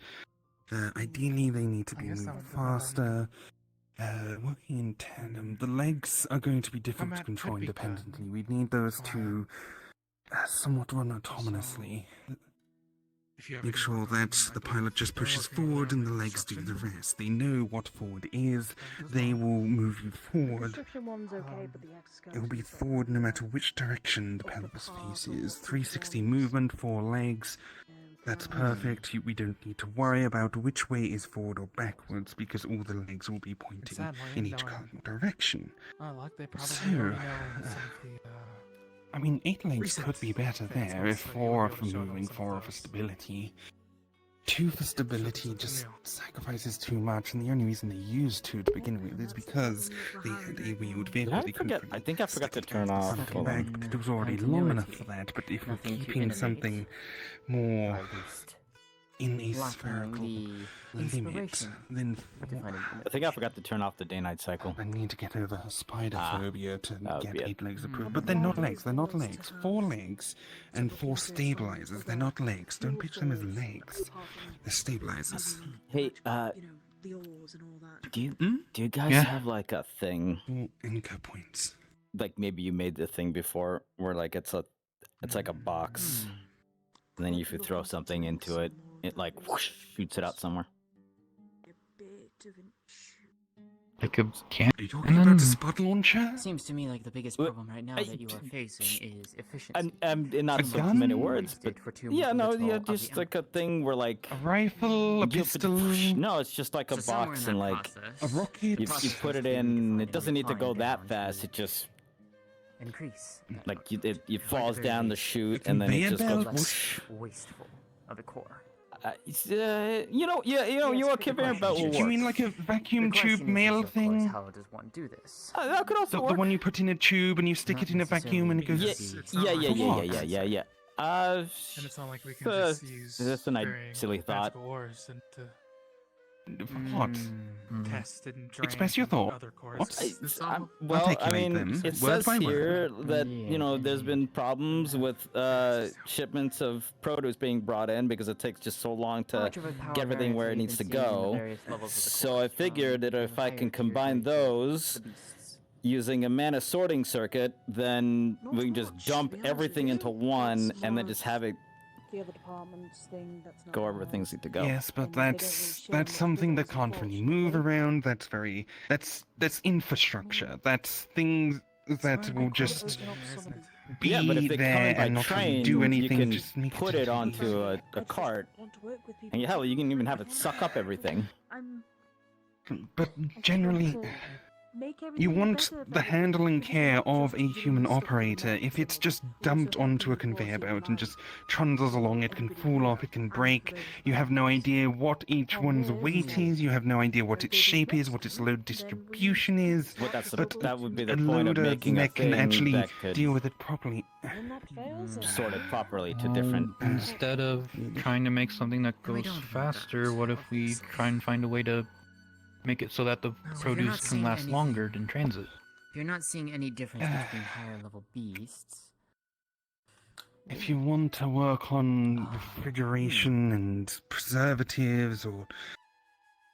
S6: Ideally, they need to be
S12: guess that
S6: moved
S12: would depend on-
S6: faster. Working in tandem. The legs are going to be difficult to
S12: Combat
S6: control
S12: could be
S6: independently. We'd need those to somewhat run autonomously.
S12: If you ever
S6: Make
S12: do
S6: sure
S12: work on
S6: that
S12: them,
S6: the
S12: I do
S6: pilot just pushes
S12: working on
S6: forward and the
S12: ground
S6: legs do the
S12: construction.
S6: rest. They know what forward is. They will move you forward.
S8: Construction one's okay, but the exoskeleton.
S6: It will be forward no matter which direction the pelvis faces. 360 movement, 4 legs. That's perfect. We don't need to worry about which way is forward or backwards because all the legs will be pointing in each cardinal direction.
S12: Like they probably
S6: So,
S12: already know some of the,
S6: I mean, 8 legs could be better
S12: Fans
S6: there
S12: will
S6: if
S12: say
S6: 4
S12: you'll
S6: for
S12: be able to show them
S6: moving,
S12: some of
S6: 4 for
S12: those.
S6: stability. 2 for stability just sacrifices too much, and the only reason they used 2 to begin with is because they had a wheeled vehicle.
S1: Did I
S6: They couldn't
S1: forget?
S6: really
S1: I think I forgot to
S6: stick it
S1: turn
S6: back
S1: off.
S6: front and
S1: Hold
S6: back
S1: on.
S6: because it was already long
S10: Continuity.
S6: enough for that. But if we're
S10: Nothing to
S6: keeping
S10: innovate.
S6: something more
S10: At least
S6: in a
S10: lacking
S6: spherical
S10: the
S6: limit,
S10: inspiration
S6: then
S10: to find
S1: I think I forgot to turn off the day-night cycle.
S6: I need to get over her spider phobia to
S1: that would
S6: get
S1: be it.
S6: 8 legs approved. But they're not legs. They're not legs. 4 legs and 4 stabilizers. They're not legs. Don't pitch them as legs. They're stabilizers.
S1: Hey,
S4: the oars and all that.
S1: do you guys
S7: Yeah.
S1: have like a thing?
S6: Anchor points.
S1: Like maybe you made the thing before where like it's like a box, and then if you throw something into it, it like whoosh, shoots it out somewhere.
S4: A bit of an
S7: Like a can.
S6: Are you talking about the spot launcher?
S9: Seems to me like the biggest problem right now that you are facing is efficiency.
S1: And in not
S6: A
S1: so
S6: gun?
S1: many words, but
S9: For too
S1: yeah, no,
S9: little
S1: yeah,
S9: of the
S1: just like a thing where like
S6: A rifle, a
S1: you-
S6: pistol,
S1: No, it's just like a
S9: So somewhere
S1: box
S9: in
S1: and
S9: that
S1: like
S9: process,
S6: a rocket.
S1: you put it in. It doesn't need to go that fast. It just
S9: increase
S1: like it falls down the chute
S6: A
S1: and then it
S6: conveyor
S1: just goes
S6: belt?
S1: whoosh.
S9: wasteful of the core.
S1: You know, a conveyor belt will
S6: Do you
S1: work.
S6: mean like a vacuum
S9: The question
S6: tube
S9: is,
S6: mail
S9: of course,
S6: thing?
S9: how does one do this?
S1: That could also
S6: The
S1: work.
S6: one you put in a tube and you stick
S9: Not
S6: it in a vacuum and it goes.
S1: Yeah,
S12: It's not
S1: yeah,
S12: like
S1: yeah,
S12: a
S1: yeah,
S6: box.
S1: yeah, yeah, yeah.
S12: and it's not like we can just use
S1: That's a
S12: very
S1: silly thought.
S12: magical ores and to
S6: What?
S12: test and drain
S6: Express your thought.
S12: other cores.
S6: What?
S1: Well, I
S6: Articulate
S1: mean,
S6: them,
S1: it
S6: word
S1: says
S6: by
S1: here
S6: word.
S1: that there's been problems with shipments of produce being brought in because it takes just so long
S9: How
S1: to
S9: much of a power
S1: get everything
S9: variance
S1: where
S9: have
S1: it
S9: you
S1: needs to
S9: been seeing in the
S1: go.
S9: various levels of the
S1: So I
S9: cores
S1: figured that
S9: from
S1: if I
S9: higher
S1: can
S9: tier
S1: combine
S9: to
S1: those
S9: the beasts?
S1: using a mana sorting circuit, then we can just
S4: much,
S1: dump
S4: to be honest
S1: everything
S4: with you.
S1: into one
S8: That's
S1: and then
S8: one
S1: just have it
S8: The other department's thing, that's not
S1: go wherever
S8: ours.
S1: things need to go.
S6: Yes, but
S8: And they don't really
S6: that's
S8: show much
S6: something that
S8: results,
S6: can't really move
S8: unfortunately.
S6: around. That's infrastructure. That's things that will just be
S1: Yeah, but if they come
S6: there
S1: in by
S6: and not really
S1: train,
S6: do
S1: you
S6: anything.
S1: can
S6: Just make
S1: put it onto a cart,
S8: Want to work with people.
S1: and hell, you can even have it suck up everything.
S8: I'm
S6: But generally,
S8: make
S6: you
S8: everything
S6: want
S8: better,
S6: the
S8: but
S6: handle and
S8: because
S6: care
S8: I'm
S6: of a
S8: doing
S6: human
S8: stuff with
S6: operator.
S8: the
S6: If it's just
S8: also
S6: dumped onto a
S8: helping
S6: conveyor
S8: people
S6: belt and
S8: see
S6: just trundles along, it can fall off, it can break. You have no idea what each one's weight is. You have no idea what its shape is, what its load distribution is.
S1: Well,
S6: But
S1: that would be the
S6: a
S1: point of
S6: loader
S1: making a
S6: that can
S1: thing
S6: actually
S1: that could
S6: deal with it properly.
S8: when that fails,
S1: sort it properly to different.
S7: Instead of trying to make something that
S9: No, we
S7: goes
S9: don't want
S7: faster,
S9: that.
S7: what if we try and find a way to make it so that the
S9: So you're not
S7: produce can
S9: seeing
S7: last
S9: anything-
S7: longer in transit?
S9: If you're not seeing any difference between higher level beasts,
S6: If you want to work on refrigeration and preservatives or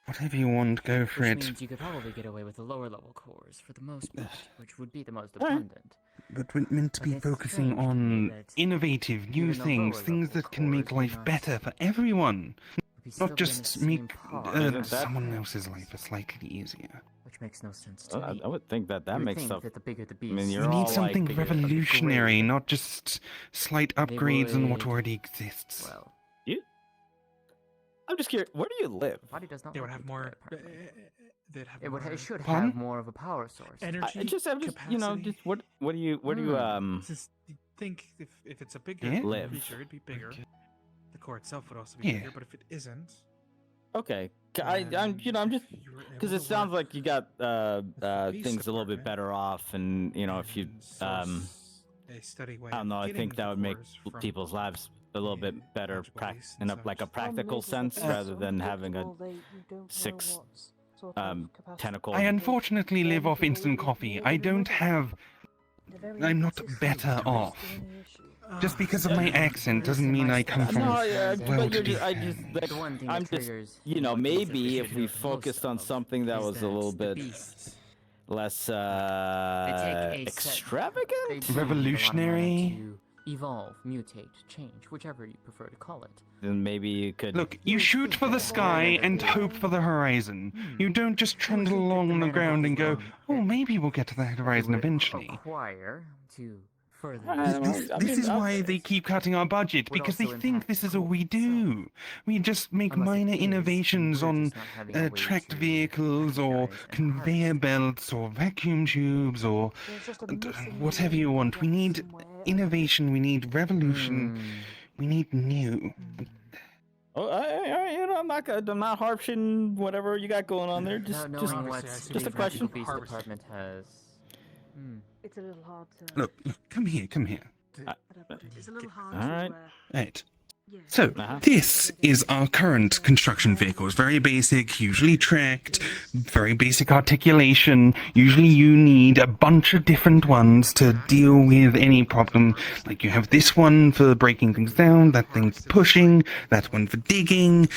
S6: whatever you want, go for
S9: which
S6: it.
S9: means you could probably get away with the lower level cores for the most part, which would be the most
S1: Alright.
S9: abundant.
S6: But we're meant to
S9: But
S6: be
S9: it's
S6: focusing
S9: strange to me
S6: on
S9: that
S6: innovative, new
S9: even the
S6: things,
S9: lower
S6: things
S9: level
S6: that can make
S9: cores will
S6: life
S9: not
S6: better for everyone.
S9: be still
S6: Not
S9: be in the
S6: just
S9: same
S6: make
S9: pod.
S1: Isn't that-
S6: someone else's life slightly easier.
S9: which makes no sense to
S1: Well,
S9: me.
S1: I would think that
S9: You would
S1: makes
S9: think
S1: stuff.
S9: that the bigger the
S1: I
S9: beast,
S1: mean,
S6: We
S1: you're
S6: need
S1: all
S6: something
S1: like,
S6: revolutionary, not just slight upgrades on what
S9: would-
S6: already exists.
S9: well,
S1: I'm just curious. Where do you live?
S9: body does not
S12: They would
S9: like
S12: have
S9: you
S12: more.
S9: today, apparently.
S12: They'd have
S9: It would.
S12: more
S9: It should
S6: Pardon?
S9: have more of a power source.
S12: energy.
S1: I'm just, you know,
S12: capacity.
S1: just what do you,
S12: Just think if it's a bigger
S6: Yeah?
S1: Live.
S12: creature, it'd be bigger.
S6: Okay.
S12: The core itself would also be
S6: Yeah.
S12: bigger, but if it isn't,
S1: Okay, I'm, you know, I'm just
S12: if you were able
S1: because
S12: to
S1: it sounds
S12: work
S1: like you got
S12: the beast
S1: things a little bit
S12: department
S1: better off, and you know, if you
S12: and source a steady way
S1: I don't
S12: of
S1: know, I
S12: getting
S1: think that
S12: the
S1: would make
S12: cores from
S1: people's lives a little bit better,
S12: magical beasts
S1: in
S12: and
S1: a like a
S12: such.
S1: practical sense, rather than having a 6 tentacle.
S6: I unfortunately live off instant coffee. I don't have. I'm not better off. Just because of my accent doesn't mean I come from
S1: No, yeah, but you're
S6: well-to-do
S1: just, I just,
S6: families.
S1: like,
S9: The one thing
S1: I'm
S9: that
S1: just,
S9: triggers
S1: you know,
S9: what makes it
S1: maybe if we
S9: most
S1: focused on
S9: of
S1: something that
S9: is
S1: was a
S9: that
S1: little
S9: the
S1: bit
S9: beasts,
S1: less
S9: they take a set-
S1: extravagant.
S9: they take a lot of
S6: Revolutionary?
S9: mana to evolve, mutate, change, whichever you prefer to call it.
S1: Then maybe you could
S6: Look, you shoot for the sky and hope for the horizon. You don't just trundle along on the ground and go, oh, maybe we'll get to that horizon eventually.
S9: Acquire to further.
S6: This is why they keep cutting our budget, because they think this is all we do. We just make minor innovations on tracked vehicles or conveyor belts or vacuum tubes or whatever you want. We need innovation, we need revolution, we need new.
S1: Oh, you know, I'm not harshing whatever you got going on there. Just
S9: knowing what
S1: just
S9: the
S1: a question.
S9: Magical Beast department has.
S8: It's a little hard to.
S6: Look, come here.
S8: It's a little hard
S1: All
S8: to.
S1: right.
S6: Right. So, this is our current construction vehicles. Very basic, usually tracked, very basic articulation. Usually you need a bunch of different ones to deal with any problem. Like you have this one for breaking things down, that thing for pushing, that one for digging.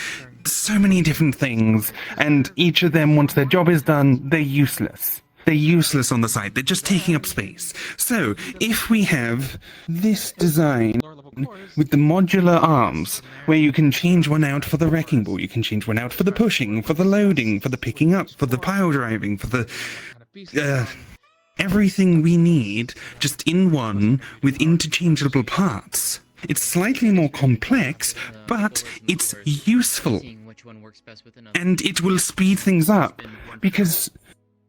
S6: So many different things. And each of them, once their job is done, they're useless. They're useless on the site. They're just taking up space. So, if we have this design with the modular arms, where you can change one out for the wrecking ball, you can change one out for the pushing, for the loading, for the picking up, for the pile driving, for the... everything we need just in one with interchangeable parts. It's slightly more complex, but it's useful. And it will speed things up, because...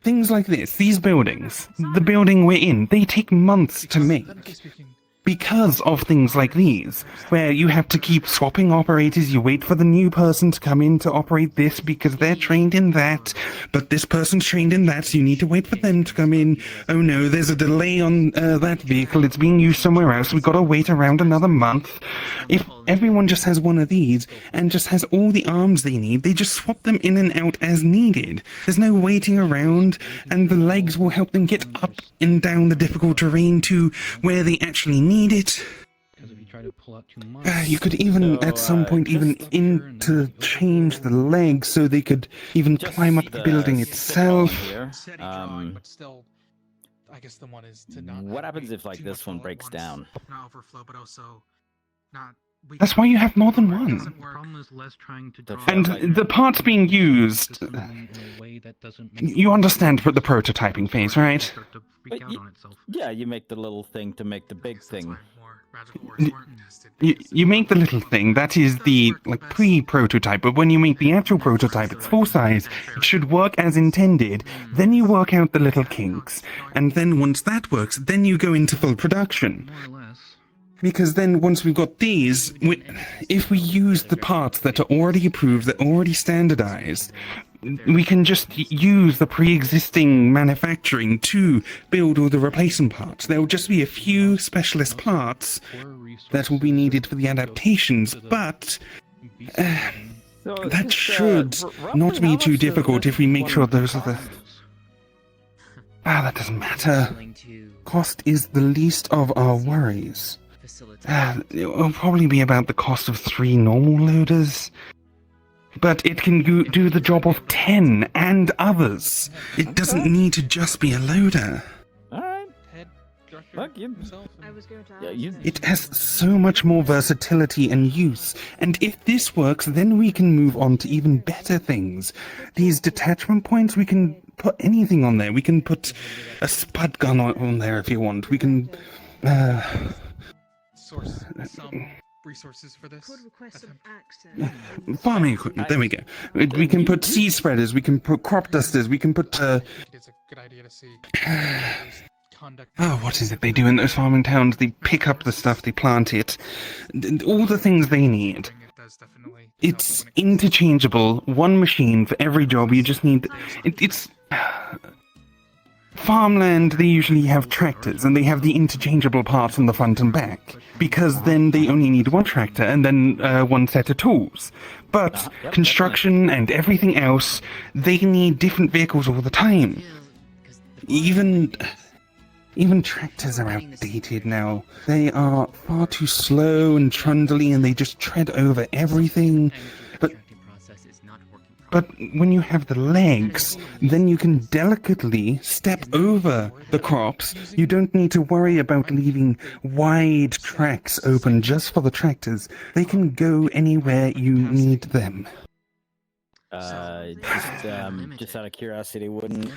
S6: things like this, these buildings, the building we're in, they take months to make. Because of things like these, where you have to keep swapping operators, you wait for the new person to come in to operate this because they're trained in that, but this person's trained in that, so you need to wait for them to come in. Oh no, there's a delay on that vehicle, it's being used somewhere else, we've got to wait around another month. If everyone just has one of these, and just has all the arms they need, they just swap them in and out as needed. There's no waiting around, and the legs will help them get up and down the difficult terrain to where they actually need it. You could even, at some point, even interchange the legs so they could even climb up the building itself.
S12: But still, I guess the one is to not.
S1: What happens if like this one breaks down?
S12: Not overflow, but also not.
S6: That's why you have more than one.
S7: The problem is less trying to draw
S6: And the parts being used,
S7: in a way that doesn't make
S6: you understand the prototyping phase, right?
S7: start to freak out on itself.
S1: Yeah, you make the little thing to make the big thing.
S6: You make the little thing, that is the pre-prototype, but when you make the actual prototype, it's full size, it should work as intended, then you work out the little kinks, and then once that works, then you go into full production. Because then once we've got these, if we use the parts that are already approved, that are already standardized, we can just use the pre-existing manufacturing to build all the replacement parts. There will just be a few specialist parts that will be needed for the adaptations, but that should not be too difficult if we make sure those are the... that doesn't matter. Cost is the least of our worries. It will probably be about the cost of 3 normal loaders. But it can do the job of 10 and others. It doesn't need to just be a loader.
S1: Alright. Look,
S6: It has so much more versatility and use. And if this works, then we can move on to even better things. These detachment points, we can put anything on there. We can put a spud gun on there if you want. We can
S12: Source some resources for this.
S8: Could request some
S6: farming equipment. There we go. We can put seed spreaders. We can put crop dusters. We can put.
S12: It's a good idea to see.
S6: Oh, what is it they do in those farming towns? They pick up the stuff, they plant it, all the things they need. It's interchangeable. One machine for every job. You just need. It's farmland. They usually have tractors, and they have the interchangeable parts on the front and back, because then they only need one tractor and then one set of tools. But construction and everything else, they need different vehicles all the time. Even tractors are outdated now. They are far too slow and trundly, and they just tread over everything. But when you have the legs, then you can delicately step over the crops. You don't need to worry about leaving wide tracks open just for the tractors. They can go anywhere you need them.
S1: Just out of curiosity, wouldn't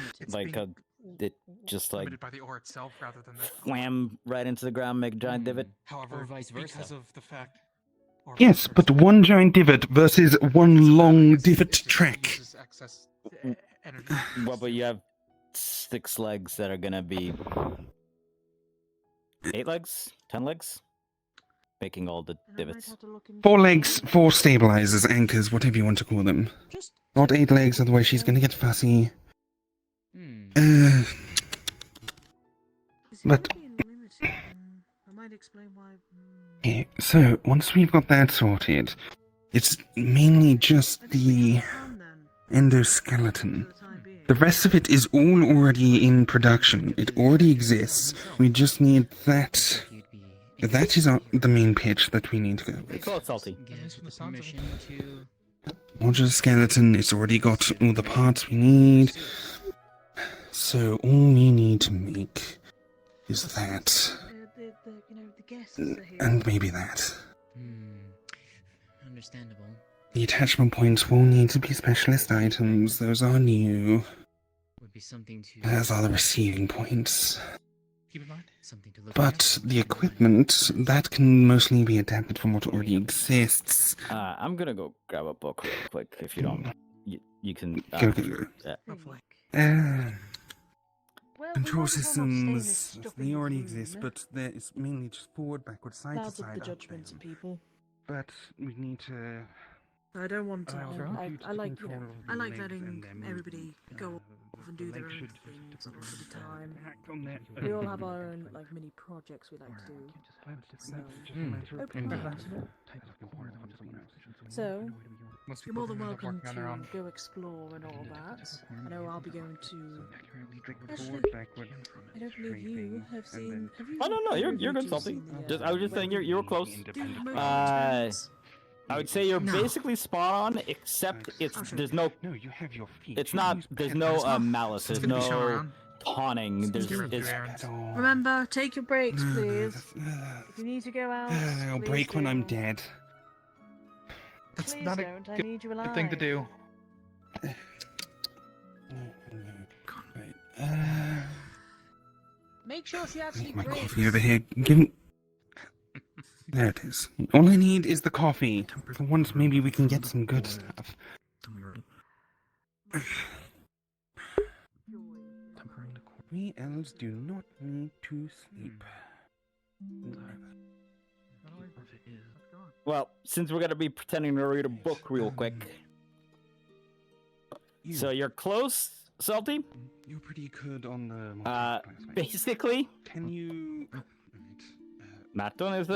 S1: it just like
S12: By the ore itself rather than the
S1: wham right into the ground, make a giant divot?
S12: However, because of the fact.
S6: Yes, but one giant divot versus one long divot track.
S1: Well, but you have 6 legs that are gonna be 8 legs, 10 legs, making all the divots.
S6: 4 legs, 4 stabilizers, anchors, whatever you want to call them. Not 8 legs, otherwise she's gonna get fussy. But okay, so once we've got that sorted, it's mainly just the endoskeleton. The rest of it is all already in production. It already exists. We just need that. That is the main pitch that we need to go with.
S1: Call it salty.
S6: Modular skeleton, it's already got all the parts we need. So all we need to make is that. And maybe that.
S9: Understandable.
S6: The attachment points will need to be specialist items. Those are new.
S9: Would be something to.
S6: As are the receiving points.
S12: Keep in mind.
S9: Something to look
S6: But the equipment, that can mostly be adapted from what already exists.
S1: I'm gonna go grab a book real quick if you don't. You can.
S6: Control systems, they already exist, but it's mainly just forward, backward, side to
S8: Clouds up
S6: side.
S8: the judgments of people.
S6: But we need to.
S8: I don't want to. I like,
S6: control of
S8: I
S6: the
S8: like
S6: legs
S8: letting
S6: and their
S8: everybody
S6: movement.
S8: go off and do their own
S6: legs should
S8: things a lot of the time.
S6: act on that.
S8: We all have our own like mini projects we like to do. So, you're more than welcome to go explore and all that. I know I'll be going to. Actually, I don't believe you have seen. Have you?
S1: Oh no, you're good, salty. I was just saying you were close. I would say you're basically spot on, except there's no.
S6: No, you have your feet.
S1: It's not. There's no malice. There's no taunting. There's.
S8: Remember, take your breaks, please. If you need to go out,
S6: I'll break when I'm dead.
S12: That's
S8: please
S12: not a
S8: don't. I
S12: good,
S8: need you
S12: good
S8: alive.
S12: thing to do.
S8: Make sure she actually
S6: My
S8: breaks.
S6: coffee over here. Give me. There it is. All I need is the coffee. For once, maybe we can get some good stuff. We elves do not need to sleep.
S1: Well, since we're gonna be pretending to read a book real quick. So you're close, Salty?
S6: You're pretty good on the.
S1: Basically.
S6: Can you?
S1: Marton is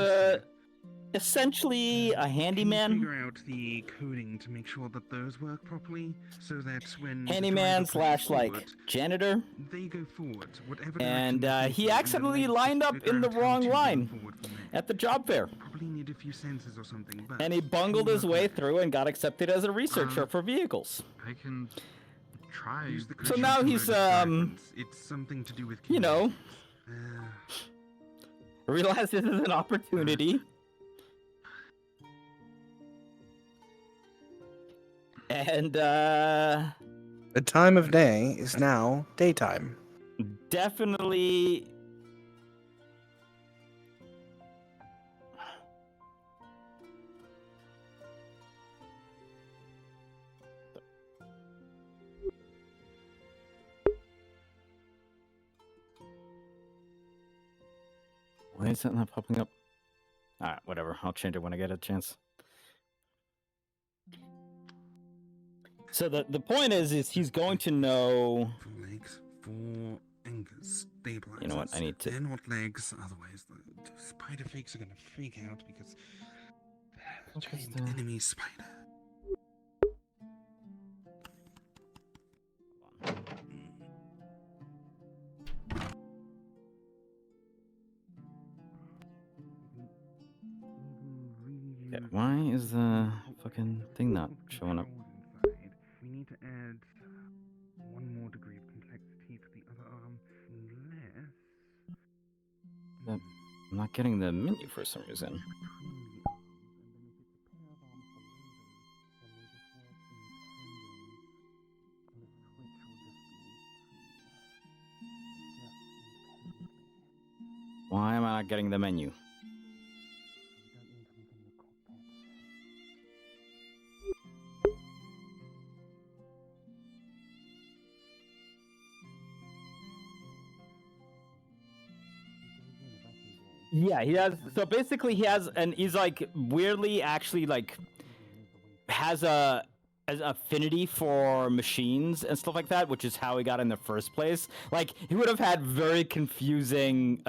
S1: essentially a handyman.
S6: Can you figure out the coding to make sure that those work properly, so that when
S1: Handyman slash like janitor.
S6: they go forward, whatever.
S1: And he accidentally lined up in the wrong line at the job fair.
S6: Probably need a few sensors or something. But
S1: And he bungled his way through and got accepted as a researcher for vehicles.
S10: I can try.
S1: So now he's
S6: it's something to do with
S1: you know, realize this is an opportunity. And
S5: The time of day is now daytime.
S1: Definitely. Why is that not popping up? Alright, whatever. I'll change it when I get a chance. So the point is he's going to know.
S6: 4 legs, 4 anchors, stabilizers.
S1: You know what? I need to.
S6: They're not legs, otherwise the spider fakes are gonna freak out because they're a giant enemy spider.
S1: Yeah, why is the fucking thing not showing up?
S6: We need to add 1 more degree of complexity to the other arm, unless...
S1: I'm not getting the menu for some reason. Why am I not getting the menu? Yeah, he has. So basically, he has, and he's like weirdly actually like has a an affinity for machines and stuff like that, which is how he got in the first place. Like he would have had very confusing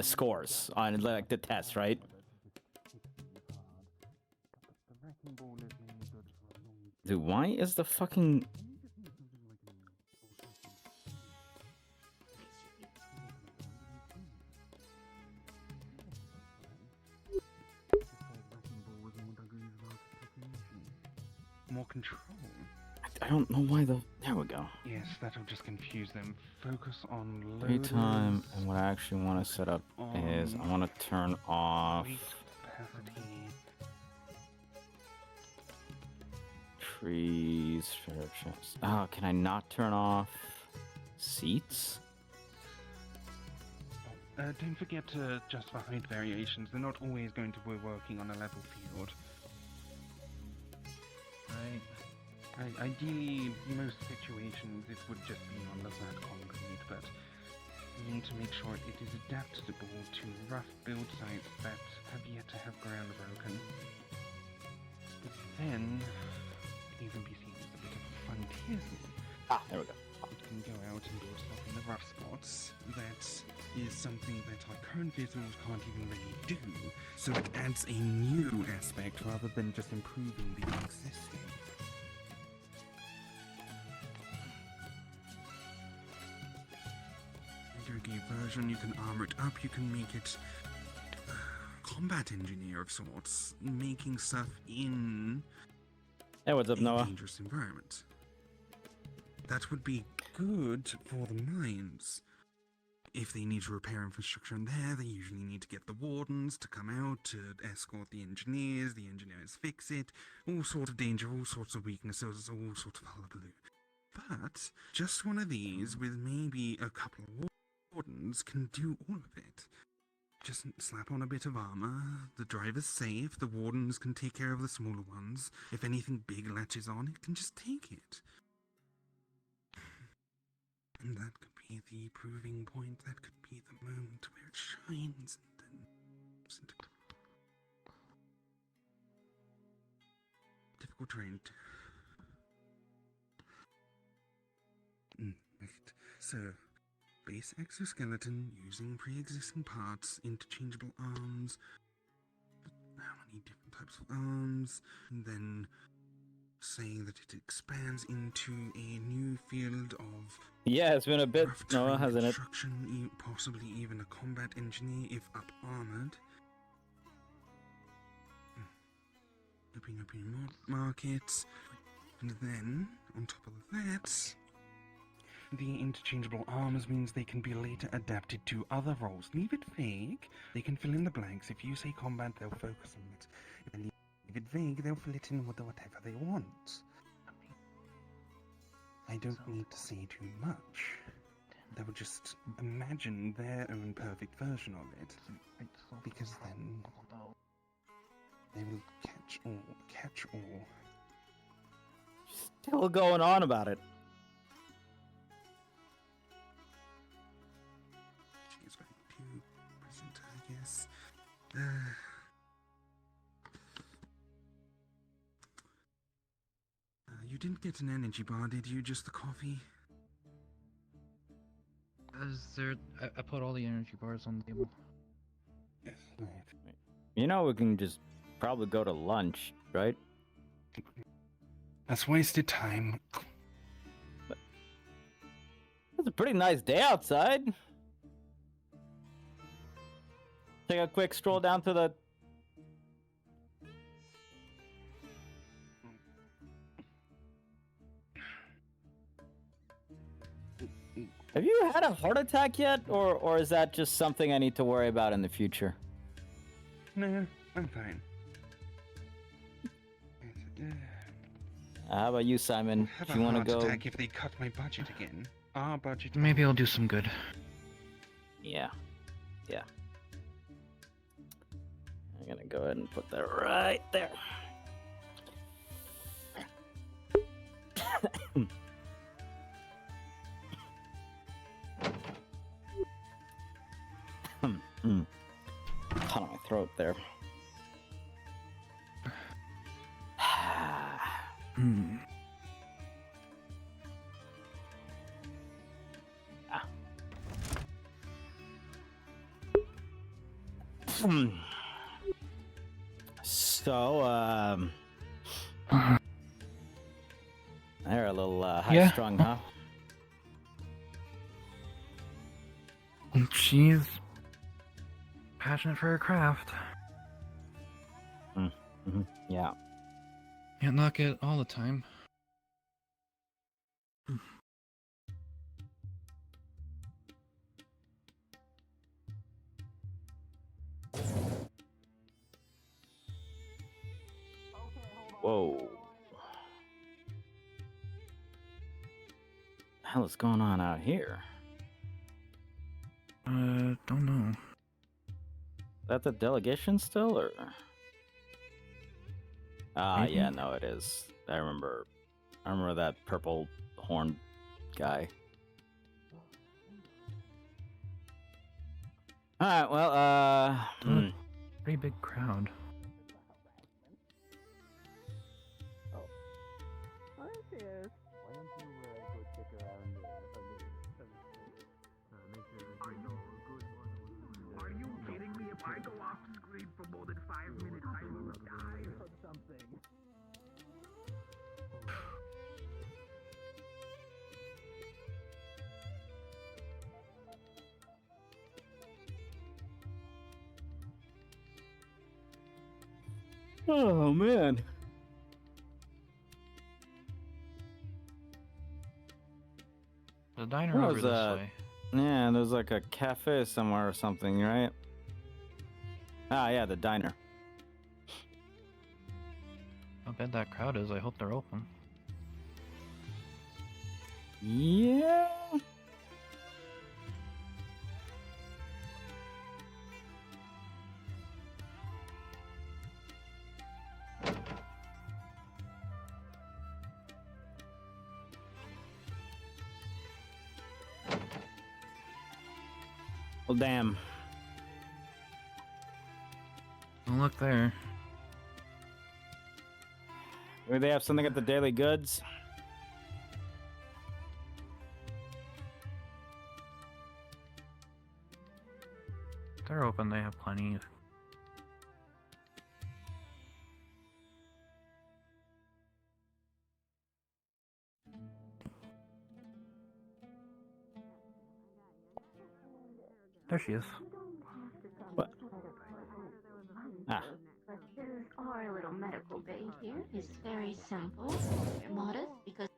S1: scores on like the test, right? Dude, why is the fucking
S6: more control?
S1: I don't know why the... There we go.
S6: Yes, that'll just confuse them. Focus on
S1: Free time, and what I actually want to set up is I want to turn off trees, fair chance. Oh, can I not turn off seats?
S6: Don't forget to adjust for height variations. They're not always going to be working on a level field. Ideally, in most situations, this would just be on the flat concrete, but we need to make sure it is adaptable to rough build sites that have yet to have ground broken. But then, it can even be seen as a bit of a frontier zone.
S1: Ah, there we go.
S6: It can go out and build stuff in the rough spots. That is something that our current visuals can't even really do, so it adds a new aspect rather than just improving the existing. Version, you can armor it up, you can make it combat engineer of sorts, making stuff in
S1: hey, what's up,
S6: a
S1: Noah?
S6: dangerous environment. That would be good for the mines. If they need to repair infrastructure in there, they usually need to get the wardens to come out to escort the engineers fix it, all sorts of danger, all sorts of weaknesses, all sorts of hullabaloo. But just one of these with maybe a couple of wardens can do all of it. Just slap on a bit of armor, the driver's safe, the wardens can take care of the smaller ones. If anything big latches on, it can just take it. And that could be the proving point, that could be the moment where it shines and then moves into difficult terrain. Right. So, base exoskeleton using pre-existing parts, interchangeable arms. How many different types of arms? And then saying that it expands into a new field of
S1: Yeah, it's been a bit, Noah, hasn't it?
S6: construction, possibly even a combat engineer if up armored. Opening up new markets, and then on top of that, the interchangeable arms means they can be later adapted to other roles. Leave it vague, they can fill in the blanks. If you say combat, they'll focus on it. If they leave it vague, they'll fill it in with whatever they want. I don't need to say too much. They will just imagine their own perfect version of it, because then they will catch all.
S1: Still going on about it.
S6: She's going to present, I guess. You didn't get an energy bar, did you? Just the coffee?
S7: I put all the energy bars on the table.
S6: Yes, right.
S1: You know, we can just probably go to lunch, right?
S6: That's wasted time.
S1: It's a pretty nice day outside. Take a quick stroll down to the... Have you had a heart attack yet, or is that just something I need to worry about in the future?
S6: No, I'm fine.
S1: How about you, Simon?
S6: Have
S1: Do you
S6: a
S1: want to
S6: heart
S1: go?
S6: attack if they cut my budget again. Our budget.
S7: Maybe I'll do some good.
S1: Yeah. Yeah. I'm gonna go ahead and put that right there. Caught on my throat there. So, they're a little high-strung, huh?
S7: She's passionate for her craft.
S1: Yeah.
S7: Can't knock it all the time.
S1: Whoa. The hell is going on out here?
S7: Don't know.
S1: Is that the delegation still, or? Ah,
S7: Maybe.
S1: yeah, no, it is. I remember that purple horn guy. All right, well,
S7: Pretty big crowd.
S2: Are you kidding me? If I go off screen for more than 5 minutes, I will die or something.
S1: Oh man.
S7: The diner
S1: What
S7: over
S1: was
S7: this
S1: that?
S7: way.
S1: Yeah, there's like a cafe somewhere or something, right? Ah, yeah, the diner.
S7: How bad that crowd is, I hope they're open.
S1: Yeah. Well, damn.
S7: Oh, look there.
S1: Maybe they have something at the Daily Goods.
S7: They're open, they have plenty. There she is.
S1: What? Ah.
S4: But here's our little medical bay here. It's very simple, very modest, because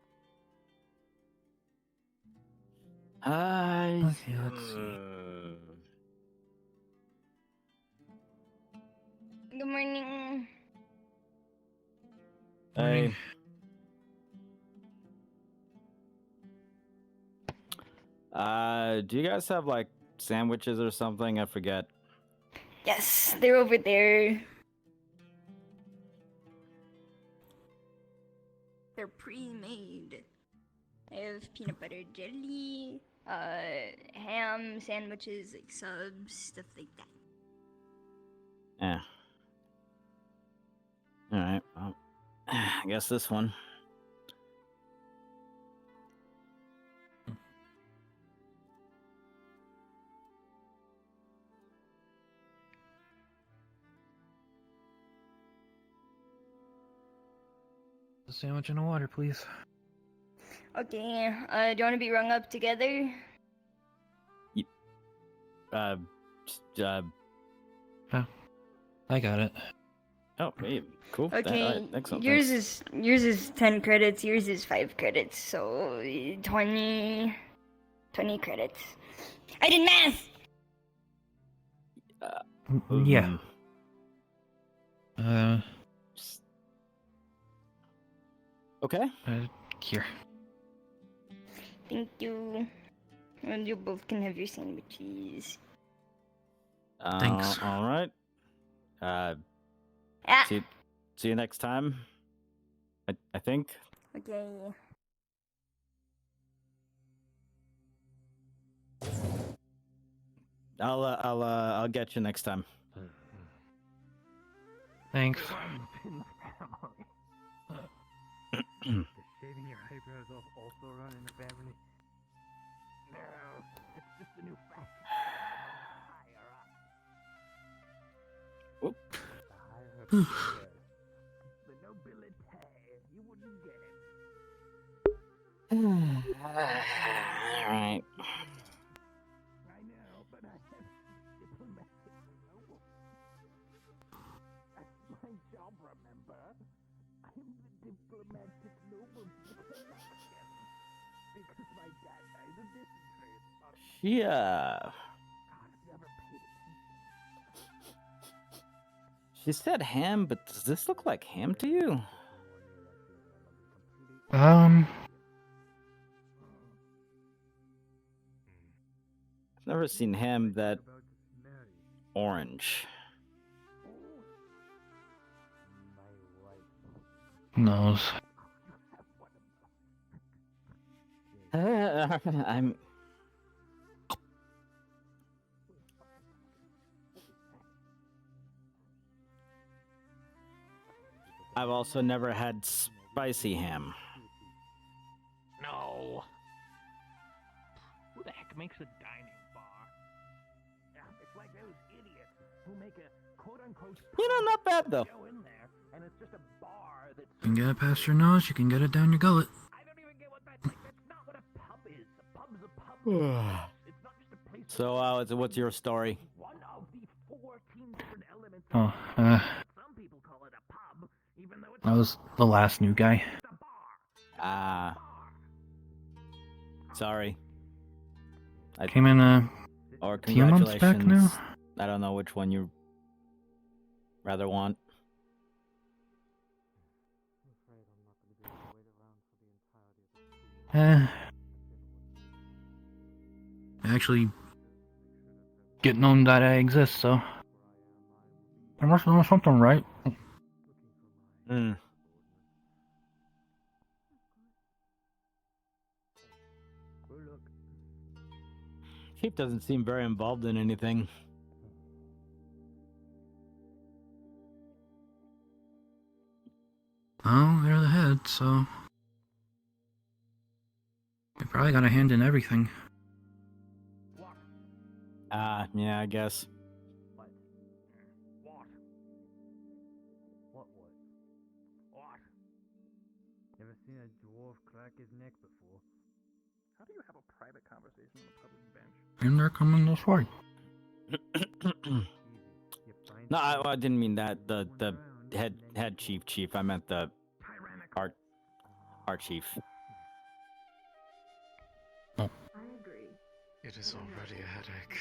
S7: Okay, let's see.
S13: Good morning.
S1: Hey. Do you guys have like sandwiches or something? I forget.
S13: Yes, they're over there. They're pre-made. I have peanut butter jelly, ham sandwiches, like subs, stuff like that.
S1: Yeah. All right. Well, I guess this one.
S7: A sandwich and a water, please.
S13: Okay, do you want to be rung up together?
S7: Oh, I got it.
S1: Oh, hey, cool.
S13: Okay,
S1: Excellent.
S13: yours
S1: Thanks.
S13: is 10 credits, yours is 5 credits, so 20 credits. I did math!
S7: Yeah.
S1: Okay.
S7: Here.
S13: Thank you. And you both can have your sandwiches.
S1: Thanks. All right. See you next time. I think.
S13: Okay.
S1: I'll get you next time.
S7: Thanks.
S10: Shaving your eyebrows off also run in the family? No, it's just a new fashion.
S1: Whoop.
S10: The nobility, you wouldn't get it.
S1: Alright.
S10: I know, but I have diplomatic noble. That's my job, remember? I'm the diplomatic noble connection. Because my dad died of dysentery.
S1: Yeah. She said ham, but does this look like ham to you?
S7: Um.
S1: I've never seen ham that orange.
S7: Who knows?
S1: I'm. I've also never had spicy ham.
S2: No. Who the heck makes a dining bar? Yeah, it's like those idiots who make a quote-unquote
S1: Not bad though.
S2: go in there, and it's just a bar that's...
S6: You can get it past your nose, you can get it down your gullet.
S2: I don't even get what that's like. That's not what a pub is. A pub's a pub. It's not just a place...
S1: So, what's your story?
S2: One of the 14 different elements...
S7: Oh,
S2: Some people call it a pub, even though it's...
S7: I was the last new guy.
S1: Sorry. I
S7: Came in
S1: or
S7: few months back now.
S1: I don't know which one you rather want.
S7: Actually, getting known that I exist, so I must have done something right.
S1: Hmm. Chief doesn't seem very involved in anything.
S6: Oh, they're the head, so they probably got a hand in everything.
S1: Yeah, I guess.
S10: What? Never seen a dwarf crack his neck before.
S3: How do you have a private conversation on a public bench?
S6: And they're coming this way.
S1: No, I didn't mean that. The head chief. I meant the art chief.
S4: I agree.
S11: It is already a headache.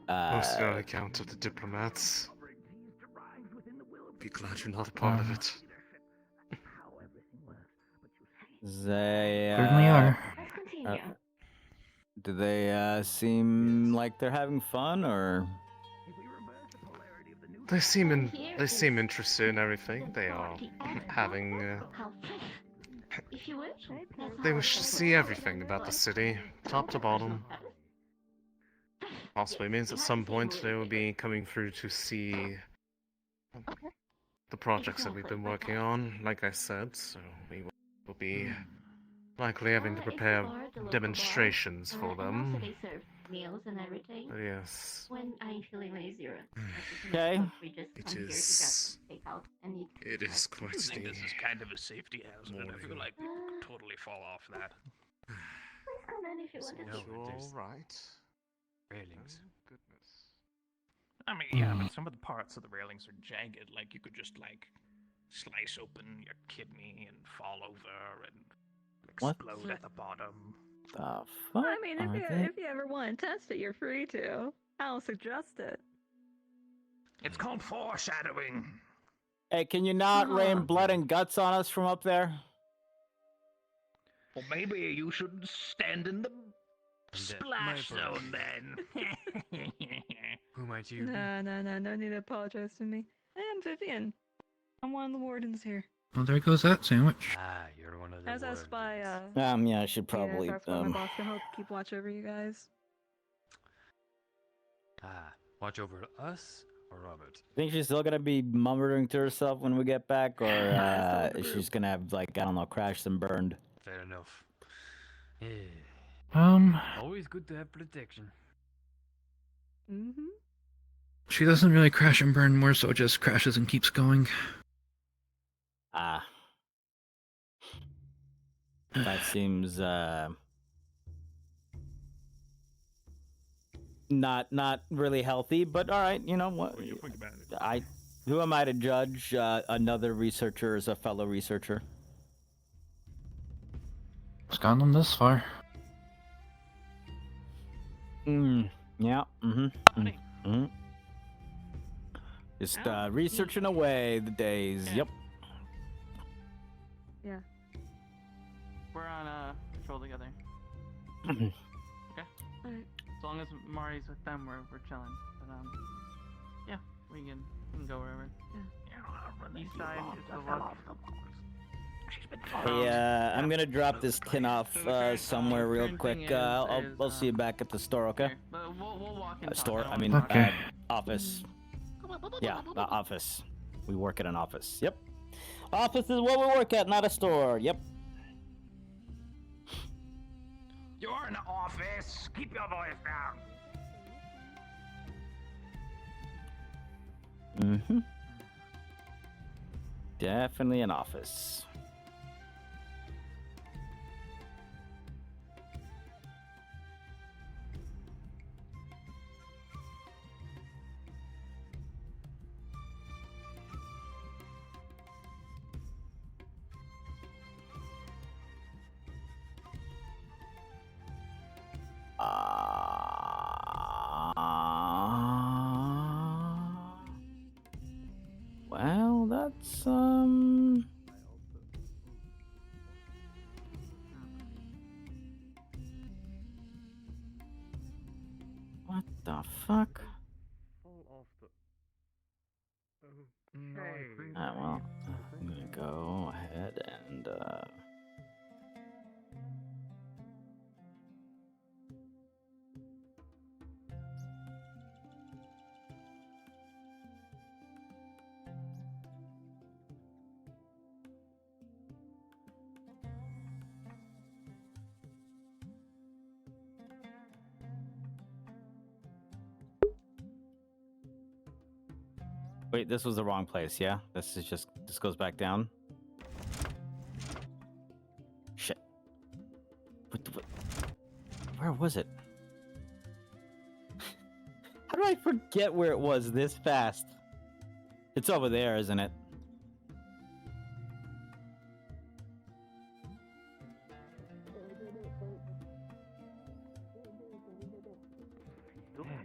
S1: Uh,
S11: Mostly on account of the diplomats. Be glad you're not a part of it.
S1: They
S7: Certainly are.
S4: Let's continue.
S1: Do they seem like they're having fun, or?
S11: They seem interested in everything. They are having. They wish to see everything about the city, top to bottom. Possibly means at some point they will be coming through to see the projects that we've been working on, like I said, so we will be likely having to prepare demonstrations for them.
S4: They serve meals and everything.
S11: Yes.
S4: When I'm feeling lazy,
S1: Okay.
S11: It is quite
S2: I think this is kind of a safety hazard, and I feel like people could totally fall off that.
S4: Please come in if you want to.
S11: You're all right.
S2: Railings. Goodness. I mean, yeah, but some of the parts of the railings are jagged. Like you could just like slice open your kidney and fall over and explode at the bottom.
S1: The fuck?
S14: I mean, if you ever want to test it, you're free to. I'll suggest it.
S2: It's called foreshadowing.
S1: Hey, can you not rain blood and guts on us from up there?
S2: Well, maybe you should stand in the splash zone then.
S15: Who might you?
S14: No need to apologize to me. I am Vivian. I'm one of the wardens here.
S7: Well, there goes that sandwich.
S15: Ah, you're one of the
S14: As asked by
S1: yeah, I should probably
S14: my boss to help keep watch over you guys.
S15: Ah, watch over us or Robert?
S1: Think she's still gonna be muttering to herself when we get back, or is she just gonna have, like, I don't know, crashed and burned?
S15: Fair enough. Always good to have protection.
S7: She doesn't really crash and burn, more so just crashes and keeps going.
S1: Ah. That seems, not really healthy, but alright, you know what? Who am I to judge? Another researcher is a fellow researcher.
S7: It's gotten them this far.
S1: Yeah, Just, researching away the days, yep.
S14: Yeah.
S16: We're on patrol together. Okay.
S14: Alright.
S16: As long as Mari's with them, we're chilling. But yeah, we can go wherever.
S14: Yeah.
S16: East side is the left.
S1: Hey, I'm gonna drop this tin off somewhere real quick. I'll see you back at the store, okay?
S16: We'll walk in.
S1: Store, I mean, office. Yeah, office. We work at an office. Yep. Office is what we work at, not a store. Yep.
S2: You're in the office. Keep your voice down.
S1: Definitely an office. Well, that's what the fuck? Well, I'm gonna go ahead and wait, this was the wrong place, yeah? This goes back down? Shit. What? Where was it? How do I forget where it was this fast? It's over there, isn't it?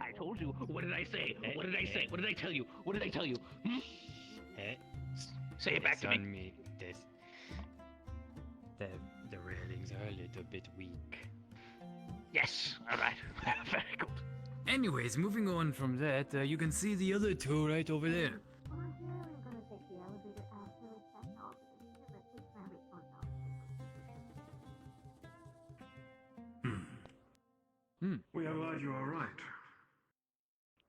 S2: I told you. What did I say? What did I say? What did I tell you? What did I tell you? Say it back to me.
S15: The railings are a little bit weak.
S2: Yes. All right. Very good.
S15: Anyways, moving on from that, you can see the other two right over there.
S10: We are glad you are right.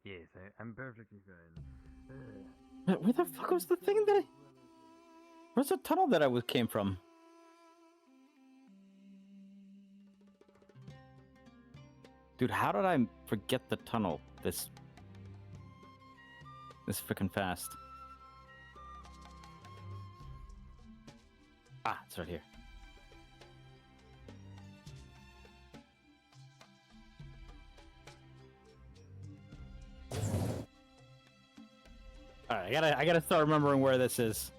S15: Yes, I'm perfectly fine.
S1: Where the fuck was the thing that Where's the tunnel that I came from? Dude, how did I forget the tunnel this freaking fast? Ah, it's right here. All right, I gotta start remembering where this is.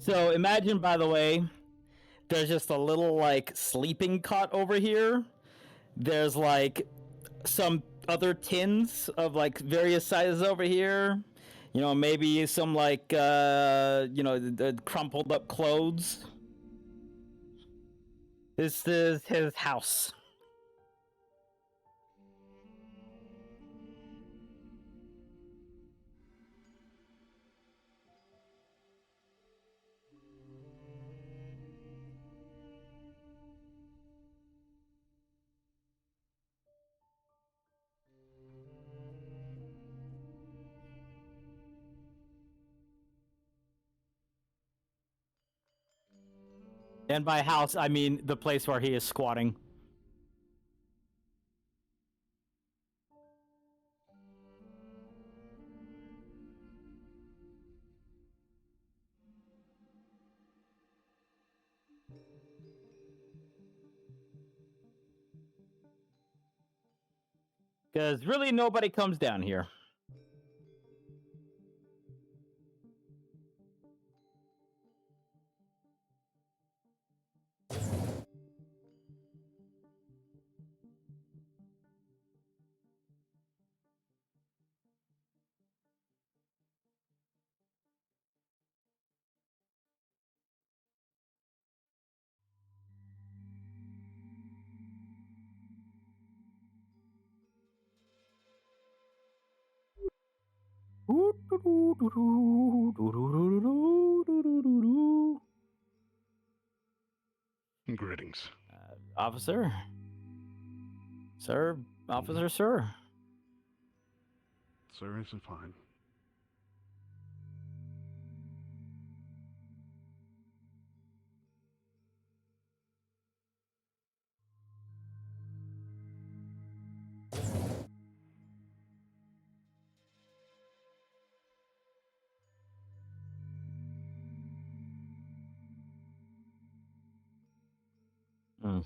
S1: So imagine, by the way, there's just a little like sleeping cot over here. There's like some other tins of like various sizes over here. You know, maybe some like the crumpled up clothes. This is his house. And by house, I mean the place where he is squatting. Because really nobody comes down here.
S10: Greetings.
S1: Officer? Sir? Officer, sir?
S10: Sir isn't fine.
S1: Mm.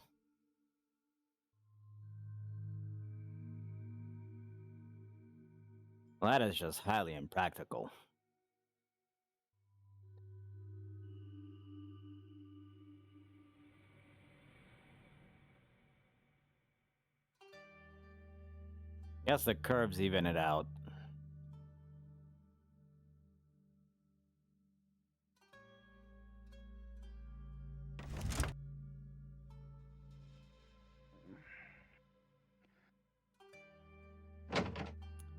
S1: Well, that is just highly impractical. Guess the curves even it out.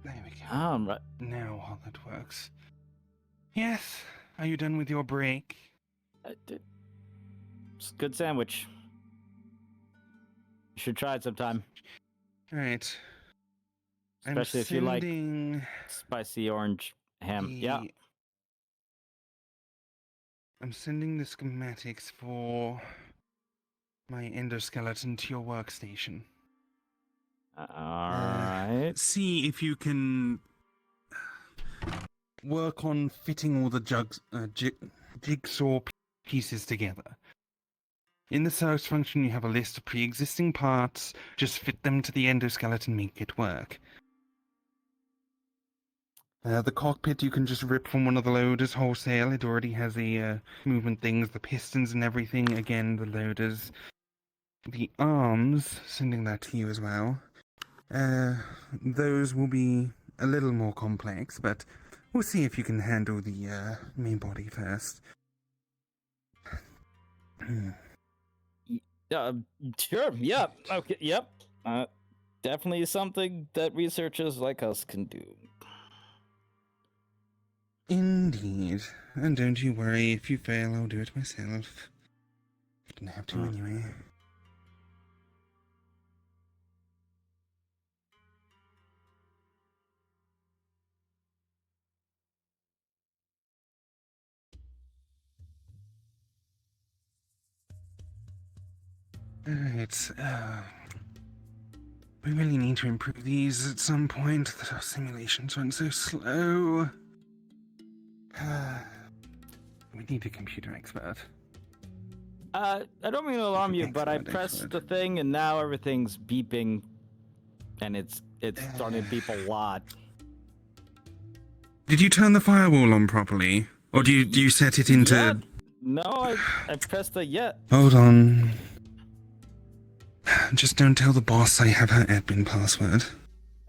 S6: There we go.
S1: Right.
S6: Now all that works. Yes. Are you done with your break?
S1: It's a good sandwich. You should try it sometime.
S6: Right.
S1: Especially if you like spicy orange ham. Yeah.
S6: I'm sending the schematics for my endoskeleton to your workstation.
S1: Alright.
S6: See if you can work on fitting all the jigsaw pieces together. In the search function, you have a list of pre-existing parts. Just fit them to the endoskeleton, make it work. The cockpit you can just rip from one of the loaders wholesale. It already has the movement things, the pistons and everything. Again, the loaders. The arms, sending that to you as well. Those will be a little more complex, but we'll see if you can handle the main body first.
S1: Sure, yeah, okay, yep. Definitely something that researchers like us can do.
S6: Indeed. And don't you worry, if you fail, I'll do it myself. I didn't have to anyway. Alright, we really need to improve these at some point, that our simulations run so slow. We need a computer expert.
S1: I don't mean to alarm you, but I pressed the thing and now everything's beeping, and it's starting to beep a lot.
S6: Did you turn the firewall on properly? Or do you set it into...
S1: Yeah. No, I pressed the yeah.
S6: Hold on. Just don't tell the boss I have her admin password.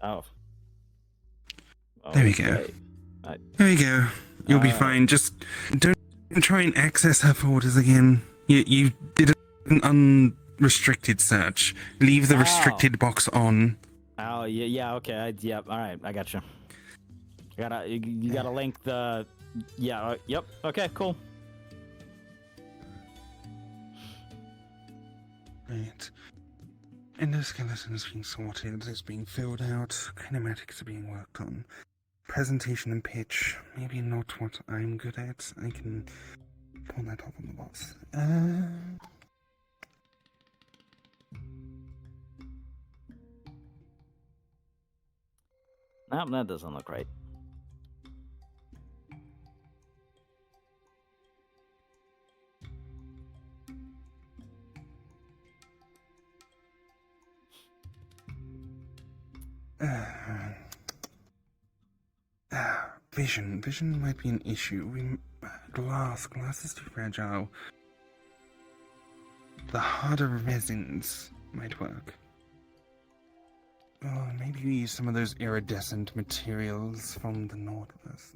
S1: Oh.
S6: There we go. There we go. You'll be fine. Just don't try and access her folders again. You did an unrestricted search. Leave the restricted box on.
S1: Oh, yeah, okay. Yeah, alright, I got you. You gotta link the... Yeah, yep, okay, cool.
S6: Right. Endoskeleton is being sorted, it's being filled out, kinematics are being worked on. Presentation and pitch, maybe not what I'm good at. I can pull that off on the boss.
S1: Nope, that doesn't look right.
S6: Vision might be an issue. Glass is too fragile. The harder resins might work. Oh, maybe we use some of those iridescent materials from the Nautilus.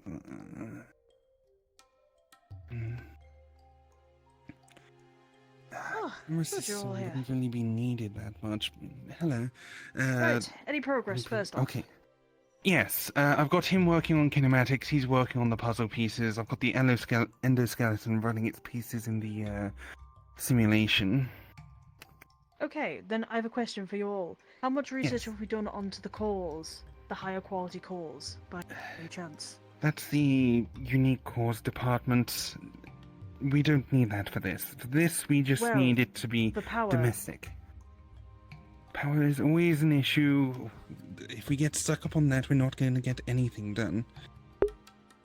S8: You're all here.
S6: Wouldn't really be needed that much. Hello.
S8: Right, any progress first off?
S6: Okay. Yes, I've got him working on kinematics, he's working on the puzzle pieces, I've got the endoskeleton running its pieces in the simulation.
S8: Okay, then I have a question for you all. How much research have we done onto the cores? The higher quality cores, by any chance?
S6: That's the unique cores department. We don't need that for this. For this, we just need it to be domestic. Power is always an issue. If we get stuck up on that, we're not going to get anything done.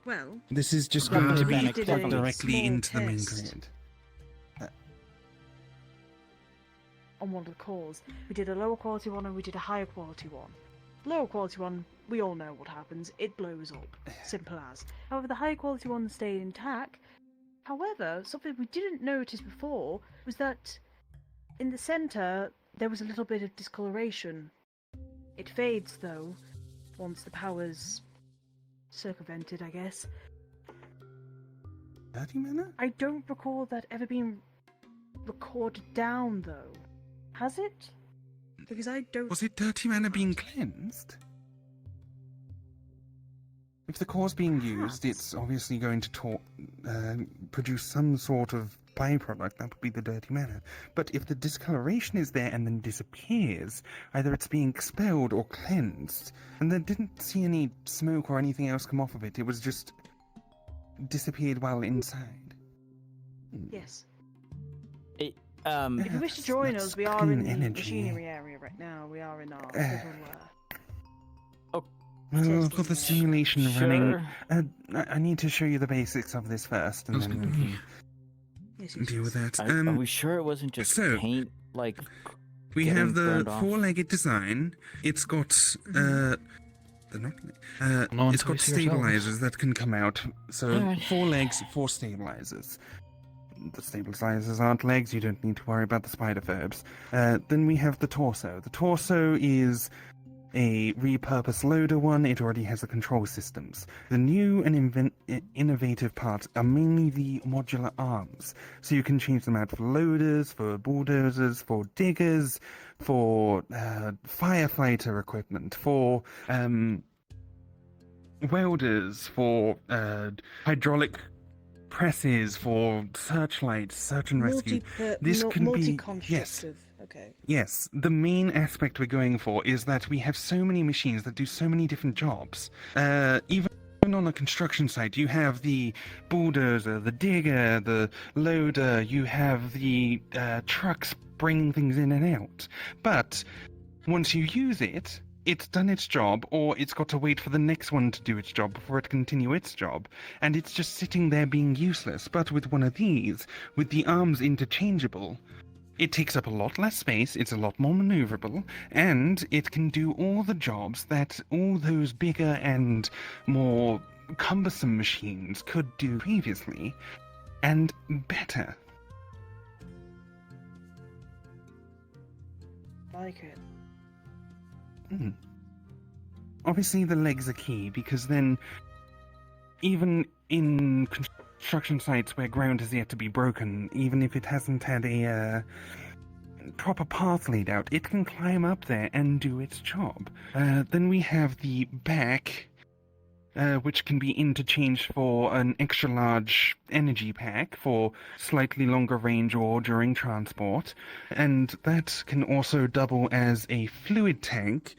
S8: Well,
S6: this is just going to be plugged directly into the main grid.
S8: On one of the cores, we did a lower quality one and we did a higher quality one. Lower quality one, we all know what happens. It blows up. Simple as. However, the higher quality one stayed intact. However, something we didn't notice before was that in the center there was a little bit of discoloration. It fades though, once the power's circumvented, I guess.
S6: 30 minutes?
S8: I don't recall that ever being recorded down though. Has it? Because I don't...
S6: Was it dirty mana being cleansed? If the core's being used, it's obviously going to produce some sort of byproduct. That would be the dirty mana. But if the discoloration is there and then disappears, either it's being expelled or cleansed. And they didn't see any smoke or anything else come off of it. It was just disappeared while inside.
S8: Yes. If you wish to join us, we are
S6: clean
S8: in the
S6: energy.
S8: machinery area right now. We are in our little
S6: Well, I've got the simulation running.
S1: Sure.
S6: I need to show you the basics of this first, and then we can deal with that.
S1: Are we sure it wasn't just paint, like,
S6: we
S1: getting
S6: have the
S1: burned off?
S6: four-legged design. It's got it's got stabilizers that can come out. So
S1: Alright.
S6: 4 legs, 4 stabilizers. The stabilizers aren't legs. You don't need to worry about the spider verbs. Then we have the torso. The torso is a repurposed loader one. It already has the control systems. The new and innovative parts are mainly the modular arms. So you can change them out for loaders, for bulldozers, for diggers, for firefighter equipment, for welders, for hydraulic presses, for searchlights, search and rescue. This can be
S8: Okay.
S6: Yes, the main aspect we're going for is that we have so many machines that do so many different jobs. Even on a construction site, you have the bulldozer, the digger, the loader, you have the trucks bringing things in and out. But once you use it, it's done its job, or it's got to wait for the next one to do its job before it can continue its job, and it's just sitting there being useless. But with one of these, with the arms interchangeable, it takes up a lot less space, it's a lot more maneuverable, and it can do all the jobs that all those bigger and more cumbersome machines could do previously, and better.
S8: Like it.
S6: Obviously the legs are key, because then even in construction sites where ground has yet to be broken, even if it hasn't had a proper path laid out, it can climb up there and do its job. Then we have the back, which can be interchanged for an extra large energy pack for slightly longer range or during transport, and that can also double as a fluid tank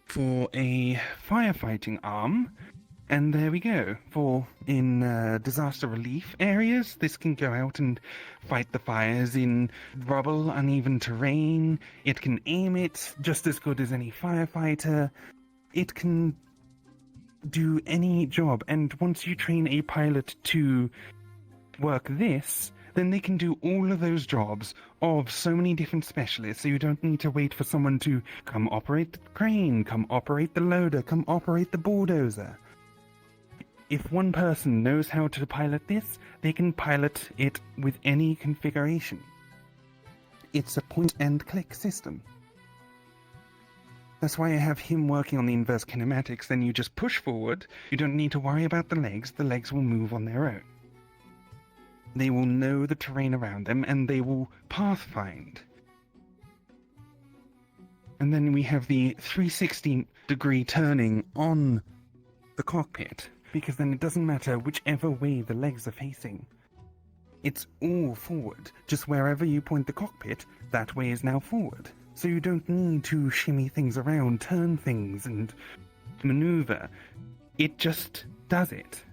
S6: for a firefighting arm. And there we go. For in disaster relief areas, this can go out and fight the fires in rubble, uneven terrain. It can aim it just as good as any firefighter. It can do any job. And once you train a pilot to work this, then they can do all of those jobs of so many different specialists, so you don't need to wait for someone to come operate the crane, come operate the loader, come operate the bulldozer. If one person knows how to pilot this, they can pilot it with any configuration. It's a point-and-click system. That's why I have him working on the inverse kinematics. Then you just push forward, you don't need to worry about the legs will move on their own. They will know the terrain around them, and they will pathfind. And then we have the 360-degree turning on the cockpit, because then it doesn't matter whichever way the legs are facing. It's all forward. Just wherever you point the cockpit, that way is now forward. So you don't need to shimmy things around, turn things, and maneuver. It just does it.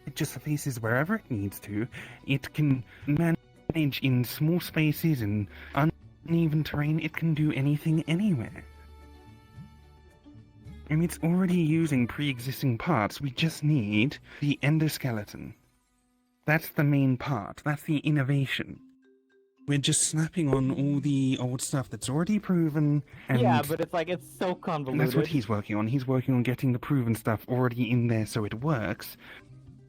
S6: It just faces wherever it needs to. It can manage in small spaces and uneven terrain. It can do anything anywhere. And it's already using pre-existing parts. We just need the endoskeleton. That's the main part. That's the innovation. We're just snapping on all the old stuff that's already proven. And
S1: Yeah, but it's like, it's so convoluted.
S6: that's what he's working on. He's working on getting the proven stuff already in there so it works.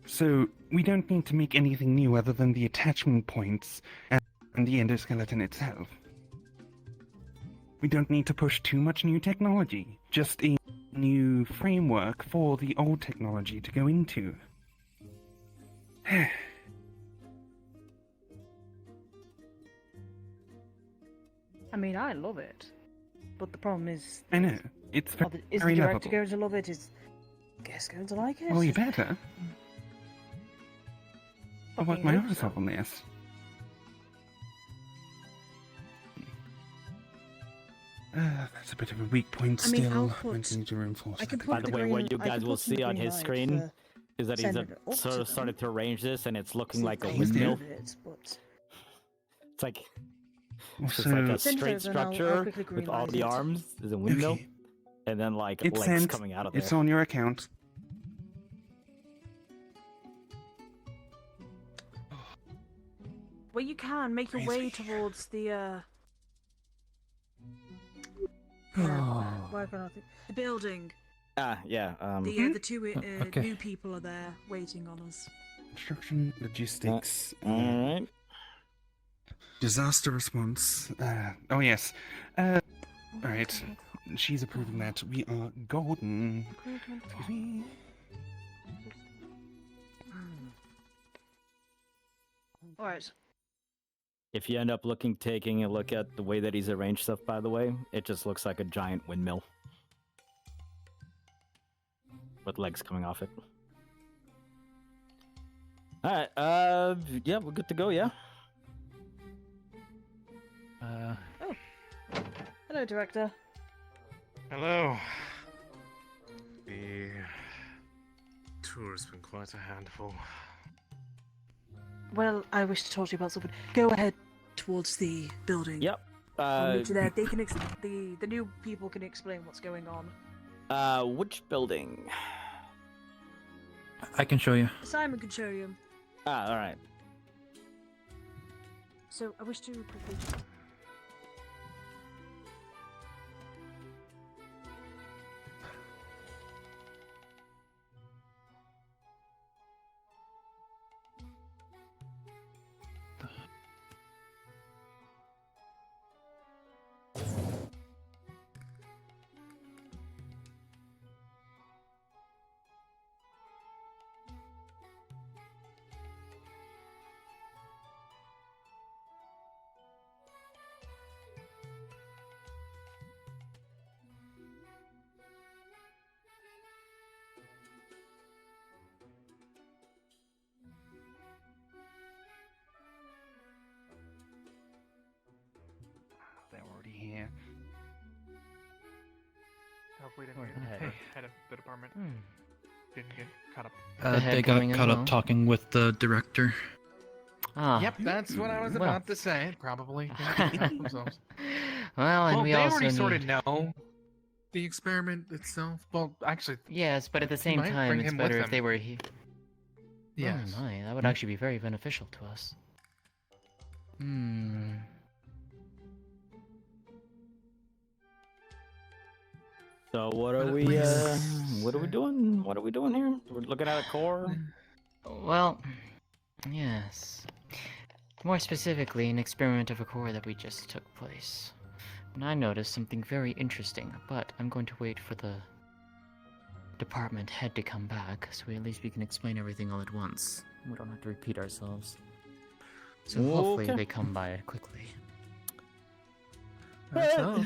S6: So we don't need to make anything new other than the attachment points and the endoskeleton itself. We don't need to push too much new technology. Just a new framework for the old technology to go into.
S8: I mean, I love it, but the problem is...
S6: I know, it's
S8: is
S6: very
S8: the
S6: lovable.
S8: director going to love it? Is guest going to like it?
S6: Well, you better. I'll work my
S8: hope
S6: arse
S8: so.
S6: off on this. That's a bit of a weak point
S8: I mean,
S6: still.
S8: I'll
S6: I'm
S8: put-
S6: going to need to reinforce
S8: I can
S6: that.
S8: put
S1: By the way,
S8: green-
S1: what you
S8: I can
S1: guys will
S8: put some
S1: see on
S8: green
S1: his
S8: light
S1: screen
S8: to
S1: is that he's
S8: send it up
S1: sort
S8: to
S1: of
S8: them.
S1: started to arrange this, and it's looking
S8: See
S1: like
S8: if
S1: a
S8: they
S1: windmill.
S8: do it, but
S1: It's like It's just like a
S6: So-
S8: Send it
S1: straight
S8: over and I'll
S1: structure
S8: quickly
S1: with all
S8: greenlight
S1: the
S8: it.
S1: arms. There's a windmill,
S6: Okay.
S1: and then like
S6: It's
S1: legs
S6: sent.
S1: coming out of there.
S6: It's on your account.
S8: Well, you can make your way towards the where can I think? The building.
S1: Yeah.
S8: The two
S1: okay.
S8: new people are there waiting on us.
S6: Construction, logistics.
S1: All right.
S6: Disaster response. Oh yes. All right. She's approving that. We are golden. Excuse me.
S8: All right.
S1: If you end up taking a look at the way that he's arranged stuff, by the way, it just looks like a giant windmill with legs coming off it. All right. Yeah, we're good to go. Yeah.
S8: Oh. Hello, director.
S11: Hello. The tour's been quite a handful.
S8: Well, I wish to talk to you about something. Go ahead towards the building.
S1: Yep.
S8: I'll meet you there. They can the new people can explain what's going on.
S1: Which building?
S7: I can show you.
S8: Simon can show you.
S1: All right.
S8: So I wish to quickly.
S6: They're already here.
S3: Hopefully
S1: Oh,
S3: didn't get head of the department. Didn't get caught up.
S7: They got caught up talking with the director.
S12: Yep, that's what I was about to say. Probably. themselves.
S9: And we
S12: they
S9: also
S12: already sort of
S9: need-
S12: know the experiment itself. Well, actually.
S9: Yes, but at the same
S12: might
S9: time,
S12: bring
S9: it's
S12: him with
S9: better if
S12: them.
S9: they were here.
S12: Yes.
S9: Oh my, that would actually be very beneficial to us.
S1: So what are we? What are we doing? What are we doing here? We're looking at a core.
S9: Well, yes. More specifically, an experiment of a core that we just took place. And I noticed something very interesting, but I'm going to wait for the department head to come back, so at least we can explain everything all at once. We don't have to repeat ourselves. So hopefully
S1: Okay.
S9: they come by quickly.
S12: That's all.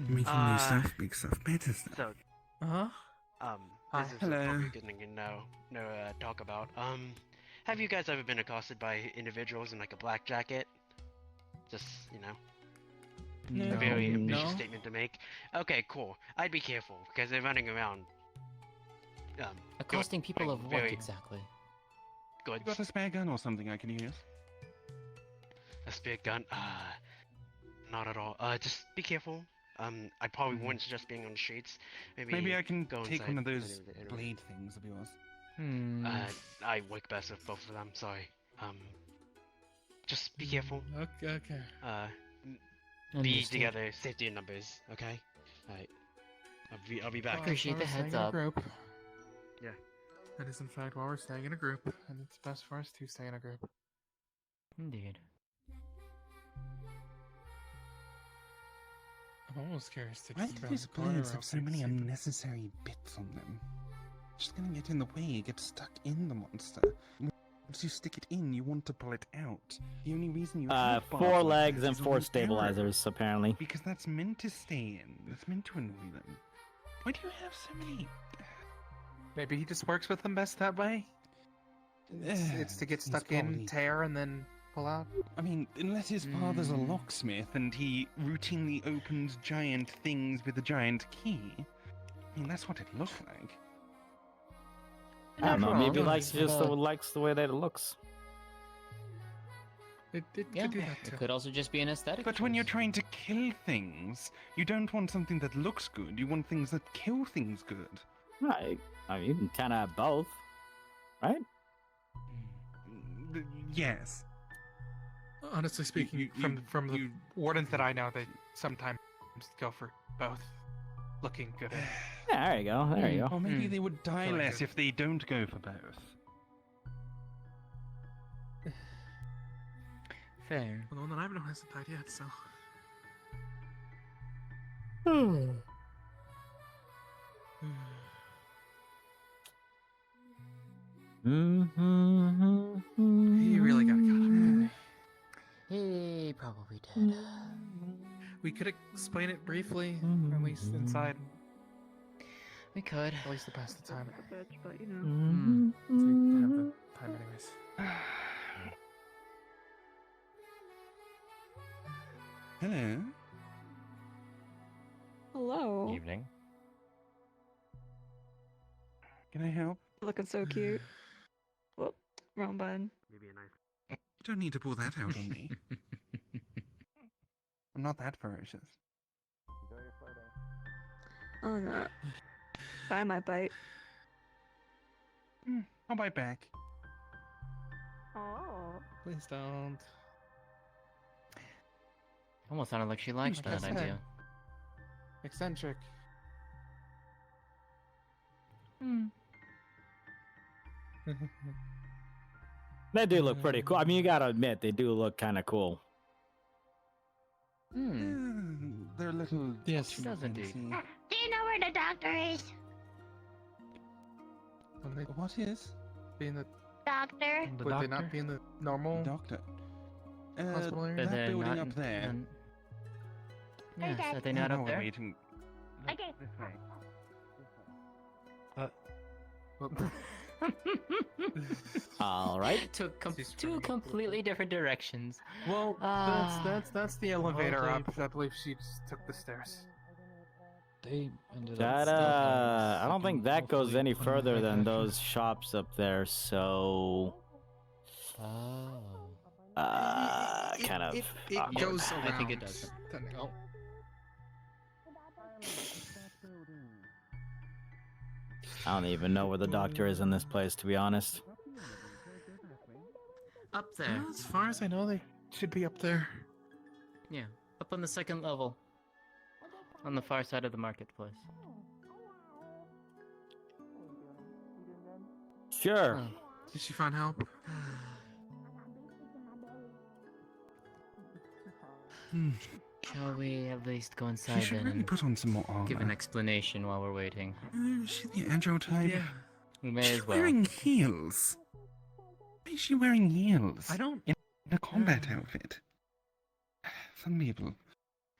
S6: Making new stuff, big stuff, better stuff.
S17: So,
S12: Hi.
S17: this is
S6: Hello.
S17: probably good thing to talk about. Have you guys ever been accosted by individuals in like a black jacket? Just, a very ambitious statement to make. Okay, cool. I'd be careful because they're running around.
S9: Accosting people of what
S17: very
S9: exactly?
S17: Good.
S6: You got a spare gun or something I can use?
S17: A spare gun? Not at all. Just be careful. I probably wouldn't suggest being on the streets.
S6: Maybe I can
S17: go
S6: take
S17: inside.
S6: one of those
S17: Anyway.
S6: blade things of yours.
S17: I work best with both of them. Sorry. Just be careful.
S12: Okay.
S17: Be
S9: Understood.
S17: together. Safety in numbers. Okay. Alright. I'll be back.
S9: Appreciate the heads up.
S12: Group.
S17: Yeah.
S12: That is in fact why we're staying in a group, and it's best for us to stay in a group.
S9: Indeed.
S12: I'm almost curious to
S6: Why
S12: just
S6: do
S12: around
S6: these
S12: the corner
S6: blades
S12: real
S6: have so
S12: quick,
S6: many
S12: see if-
S6: unnecessary bits on them? Just gonna get in the way, get stuck in the monster. Once you stick it in, you want to pull it out. The only reason you have bars
S1: 4
S6: like
S1: legs
S6: this
S1: and
S6: is
S1: 4
S6: on an arrow.
S1: stabilizers, apparently.
S6: Because that's meant to stay in. It's meant to annoy them. Why do you have so many?
S12: Maybe he just works with them best that way. It's to get
S6: He's
S12: stuck in,
S6: probably-
S12: tear, and then pull out.
S6: I mean, unless his father's a locksmith and he routinely opens giant things with a giant key. I mean, that's what it looked like.
S1: I don't know.
S9: After all,
S1: Maybe
S9: it's
S1: just
S9: not a-
S1: likes the way that it looks.
S3: It
S9: Yeah,
S3: could do that too.
S9: it could also just be an aesthetic.
S6: But when you're trying to kill things, you don't want something that looks good. You want things that kill things good.
S1: Right. I mean, you can kind of have both, right?
S6: Yes.
S3: Honestly speaking, from the wardens that I know, they sometimes go for both. Looking good.
S1: Yeah, there you go. There you go.
S6: Or maybe they would die less if they don't go for both.
S9: Fair.
S3: Well, the one that I've known hasn't died yet, so. He really got caught.
S9: He probably did.
S3: We could explain it briefly, at least inside.
S9: We could.
S3: At least to pass the time.
S14: Bitch, but you know.
S3: So we have the time anyways.
S6: Hello.
S14: Hello.
S18: Evening.
S6: Can I help?
S14: Looking so cute. Whoop, wrong button.
S11: Maybe a nice.
S6: You don't need to pull that out on me. I'm not that ferocious.
S14: Oh no. I might bite.
S6: I'll bite back.
S14: Oh.
S3: Please don't.
S9: Almost sounded like she liked
S3: Like I
S9: that
S3: said.
S9: idea.
S3: Eccentric.
S1: They do look pretty cool. I mean, you gotta admit, they do look kind of cool.
S6: They're little.
S3: Yes,
S9: she does indeed.
S4: Do you know where the doctor is?
S6: What is?
S3: Being the
S4: Doctor?
S3: would they not be in the normal
S6: doctor?
S3: hospital area?
S9: But
S6: That
S9: they're
S6: building
S9: not
S6: up there.
S9: Yes, are they not
S6: Oh,
S9: up there?
S6: waiting.
S4: Okay.
S6: This way.
S1: All right.
S9: Took two completely different directions.
S3: Well,
S9: Ah.
S3: that's the elevator
S15: Well,
S3: up. I believe she just took the stairs.
S15: They ended
S1: That
S15: up.
S1: I don't think that goes any further than those shops up there. So, kind of.
S3: It
S1: awkward.
S3: goes around.
S9: I think it does.
S3: Oh.
S1: I don't even know where the doctor is in this place, to be honest.
S9: Up there.
S3: As far as I know, they should be up there.
S9: Yeah, up on the second level. On the far side of the marketplace.
S1: Sure.
S3: Did she find help?
S9: Shall we at least go
S6: She
S9: inside
S6: should
S9: then
S6: really
S9: and
S6: put on some more armor.
S9: give an explanation while we're waiting?
S6: Is she the agile type?
S3: Yeah.
S9: We may
S6: She's
S9: as well.
S6: wearing heels. Why is she wearing heels?
S3: I don't.
S6: In a combat outfit. Some people.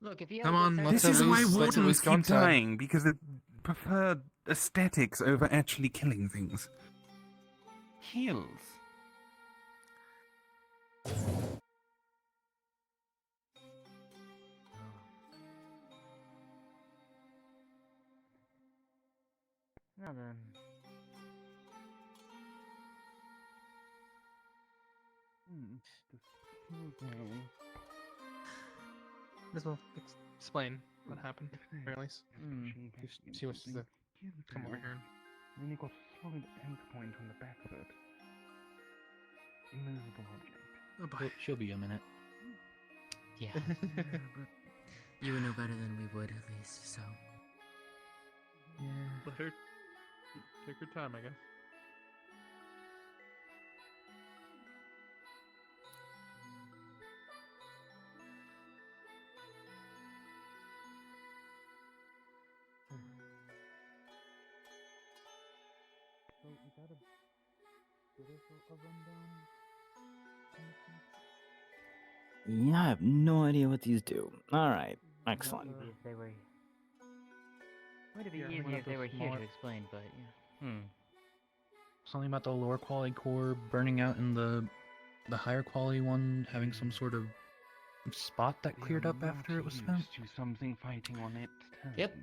S9: Look, if you
S3: Come on,
S6: This is why
S3: let's at
S6: wardens
S3: least go
S6: keep
S3: inside.
S6: dying, because they prefer aesthetics over actually killing things. Heels.
S9: Now then.
S3: This will explain what happened, or at least if she wishes to come over here.
S6: And then you've got a solid anchor point on the back foot. Immovable object.
S3: Oh, bye.
S15: She'll be a minute.
S9: Yeah. You would know better than we would, at least, so.
S3: Yeah. Let her take her time, I guess.
S15: So, is that a bit of a rundown?
S1: Yeah, I have no idea what these do. All right, excellent.
S9: If they were. Would it be
S15: Yeah,
S9: easier
S15: one of
S9: if they
S15: those
S9: were here
S15: smaller-
S9: to explain, but yeah.
S15: Something about the lower quality core burning out and the higher quality one having some sort of spot that cleared up after it was spent.
S6: To something fighting on its terms.
S9: Yep.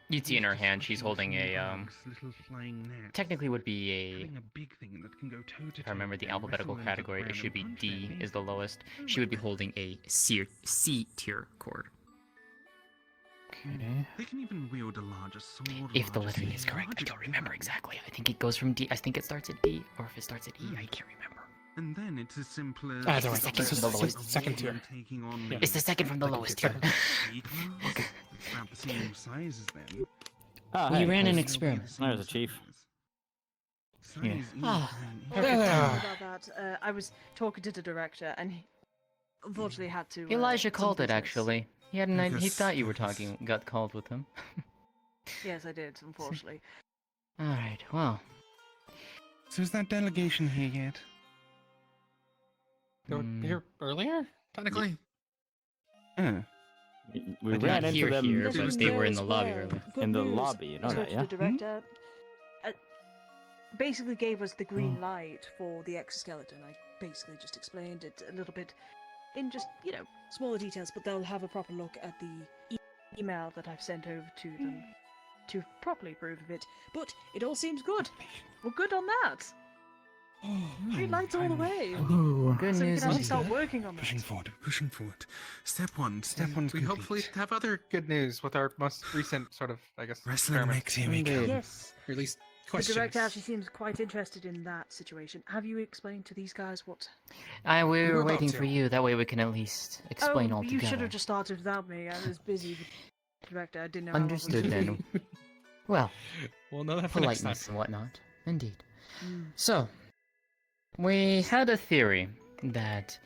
S9: you'd see in her hand she's holding a
S6: little flying net.
S9: technically would be a.
S6: Having a big thing that can go toe to
S9: If I remember the alphabetical category, it should be D is the lowest. She would be holding a C tier cord.
S7: Okay.
S6: They can even wield a larger sword.
S9: If the lettering is correct, I don't remember exactly. I think it goes from D. I think it starts at D, or if it starts at E, I can't remember.
S6: And then it's as simple as
S9: It's the second from the lowest.
S12: Second tier.
S9: It's the second from the lowest tier.
S6: Okay. It's about the same size as them.
S9: We ran an experiment.
S1: There's a chief.
S9: Yeah.
S8: About that, I was talking to the director, and he unfortunately had to.
S9: Elijah called it
S8: business.
S9: actually. He had an idea. He thought you were got called with him.
S8: Yes, I did. Unfortunately.
S9: All right. Well.
S6: So is that delegation here yet?
S12: They were here earlier, technically.
S1: We ran into them
S9: here, but they were in the lobby earlier.
S1: In the lobby, you know that, yeah?
S8: The director basically gave us the green light for the exoskeleton. I basically just explained it a little bit in just, smaller details, but they'll have a proper look at the email that I've sent over to them to properly approve of it. But it all seems good. We're good on that. Green lights all the way.
S7: Ooh.
S9: Good
S8: so we
S9: news.
S8: can actually start working on that.
S6: Pushing forward. Step one's
S12: We
S6: complete.
S12: hopefully have other good news with our most recent sort of, I guess,
S6: Wrestling
S12: experiment.
S6: mix, here we go.
S8: Yes.
S12: Or at least
S8: The
S12: questions.
S8: director actually seems quite interested in that situation. Have you explained to these guys what?
S9: We
S12: We're
S9: were
S12: about
S9: waiting
S12: to.
S9: for you. That way we can at least explain all
S8: you
S9: together.
S8: should have just started without me. I was busy with the director. I didn't know. how long it was
S9: Understood
S8: gonna
S9: then.
S8: be.
S9: Well,
S12: We'll know that for next time.
S9: politeness and whatnot. Indeed.
S8: Mm.
S9: So, we had a theory that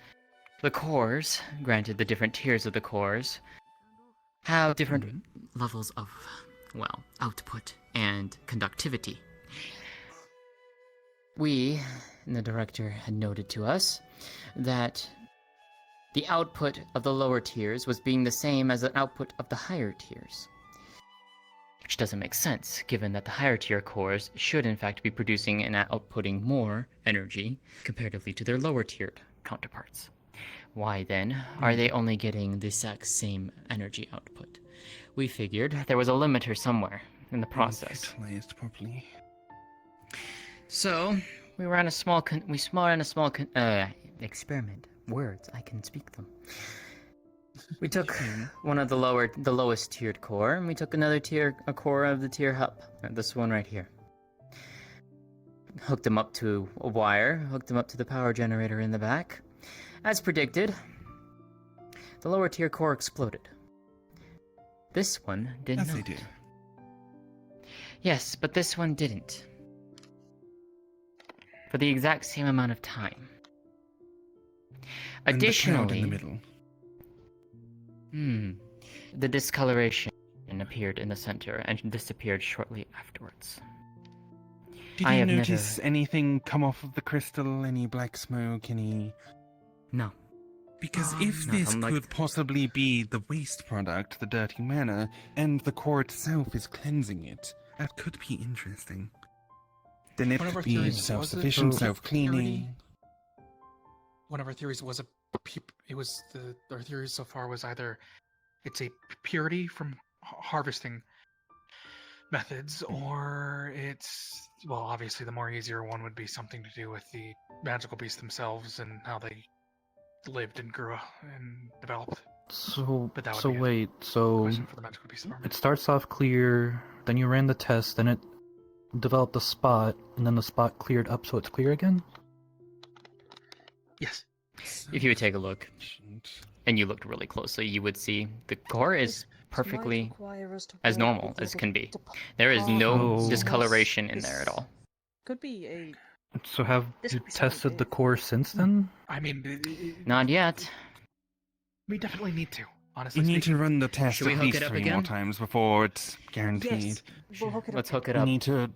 S9: the cores, granted the different tiers of the cores, have different levels of, output and conductivity. We, and the director had noted to us, that the output of the lower tiers was being the same as the output of the higher tiers. Which doesn't make sense, given that the higher tier cores should in fact be producing and outputting more energy comparatively to their lower tiered counterparts. Why then are they only getting the exact same energy output? We figured there was a limiter somewhere in the process.
S6: Utilized properly.
S9: So we ran a small experiment. Words, I can speak them. We took one of the lowest tiered core, and we took another core of the tier hub. This one right here. Hooked them up to a wire, hooked them up to the power generator in the back. As predicted, the lower tier core exploded. This one did not.
S6: As they do.
S9: Yes, but this one didn't. For the exact same amount of time.
S6: And the cloud
S9: Additionally,
S6: in the middle.
S9: the discoloration appeared in the center and disappeared shortly afterwards.
S6: Did
S9: I
S6: you
S9: have
S6: notice anything come off of the crystal? Any black smoke? Any?
S9: No.
S6: Because if
S9: No,
S6: this
S9: unlike-
S6: could possibly be the waste product, the dirty mana, and the core itself is cleansing it, that could be interesting. Then it
S12: One of
S6: could
S12: our
S6: be
S12: theories was
S6: self-sufficient,
S12: it
S6: self-cleaning.
S12: One of our theories was our theory so far was either it's a purity from harvesting methods, or it's, well, obviously the more easier one would be something to do with the magical beasts themselves and how they lived and grew and developed.
S7: So,
S12: But that would
S7: so
S12: be a
S7: wait, so
S12: question for the magical beast department.
S7: it starts off clear, then you ran the test, then it developed a spot, and then the spot cleared up so it's clear again?
S12: Yes.
S9: If you would take a look, and you looked really closely, you would see the core is perfectly as normal as can be. There is no
S7: Oh.
S9: discoloration in there at all.
S8: Could be a.
S7: So have
S8: This
S7: you
S8: could be something
S7: tested the
S8: big.
S7: core since then?
S12: I mean,
S9: Not yet.
S12: we definitely need to. Honestly,
S6: You need
S12: speaking.
S6: to run the test
S9: Should we
S6: at
S9: hook
S6: least
S9: it up
S6: 3 more
S9: again?
S6: times before it's guaranteed.
S8: Yes. We'll hook it
S9: Let's
S8: up.
S9: hook it
S6: We
S9: up.
S6: need to.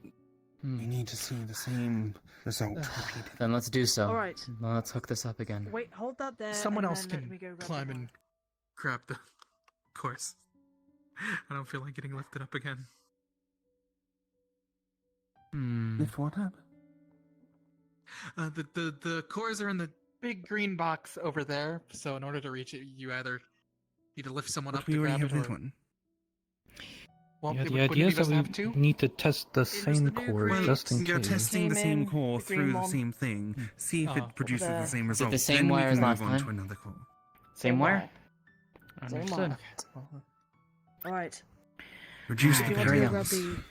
S6: We need to see the same result repeated.
S9: Then let's do so.
S8: All right.
S9: Let's hook this up again.
S8: Wait, hold that there.
S12: Someone
S8: and
S12: else
S8: then let
S12: can
S8: me go grab
S12: climb
S8: the
S12: and grab the course. I don't feel like getting lifted up again.
S6: If what happened?
S12: The cores are in the big green box over there. So in order to reach it, you either need to lift someone
S6: But
S12: up
S6: we
S12: to
S6: already
S12: grab
S6: have
S12: it,
S6: that
S12: or
S6: one.
S12: Well,
S7: Yeah,
S12: it
S7: the
S12: wouldn't
S7: idea
S12: you
S7: is that
S12: guys have two?
S7: we need to test the same core
S6: Well,
S7: just in
S6: you're
S7: case.
S6: testing the
S8: Came
S6: same
S8: in,
S6: core
S8: the green
S6: through the
S8: one.
S6: same thing. See if
S12: Oh.
S6: it produces the
S8: The-
S6: same
S9: Is it
S6: result.
S9: the same
S6: then we
S9: wire as
S6: can
S9: last
S6: move on to
S9: time?
S6: another core.
S9: Same wire?
S8: Same
S9: Understood.
S8: wire. Alright.
S6: Reduce
S8: Do
S6: the
S8: you want to go grab
S6: parallels.
S8: the...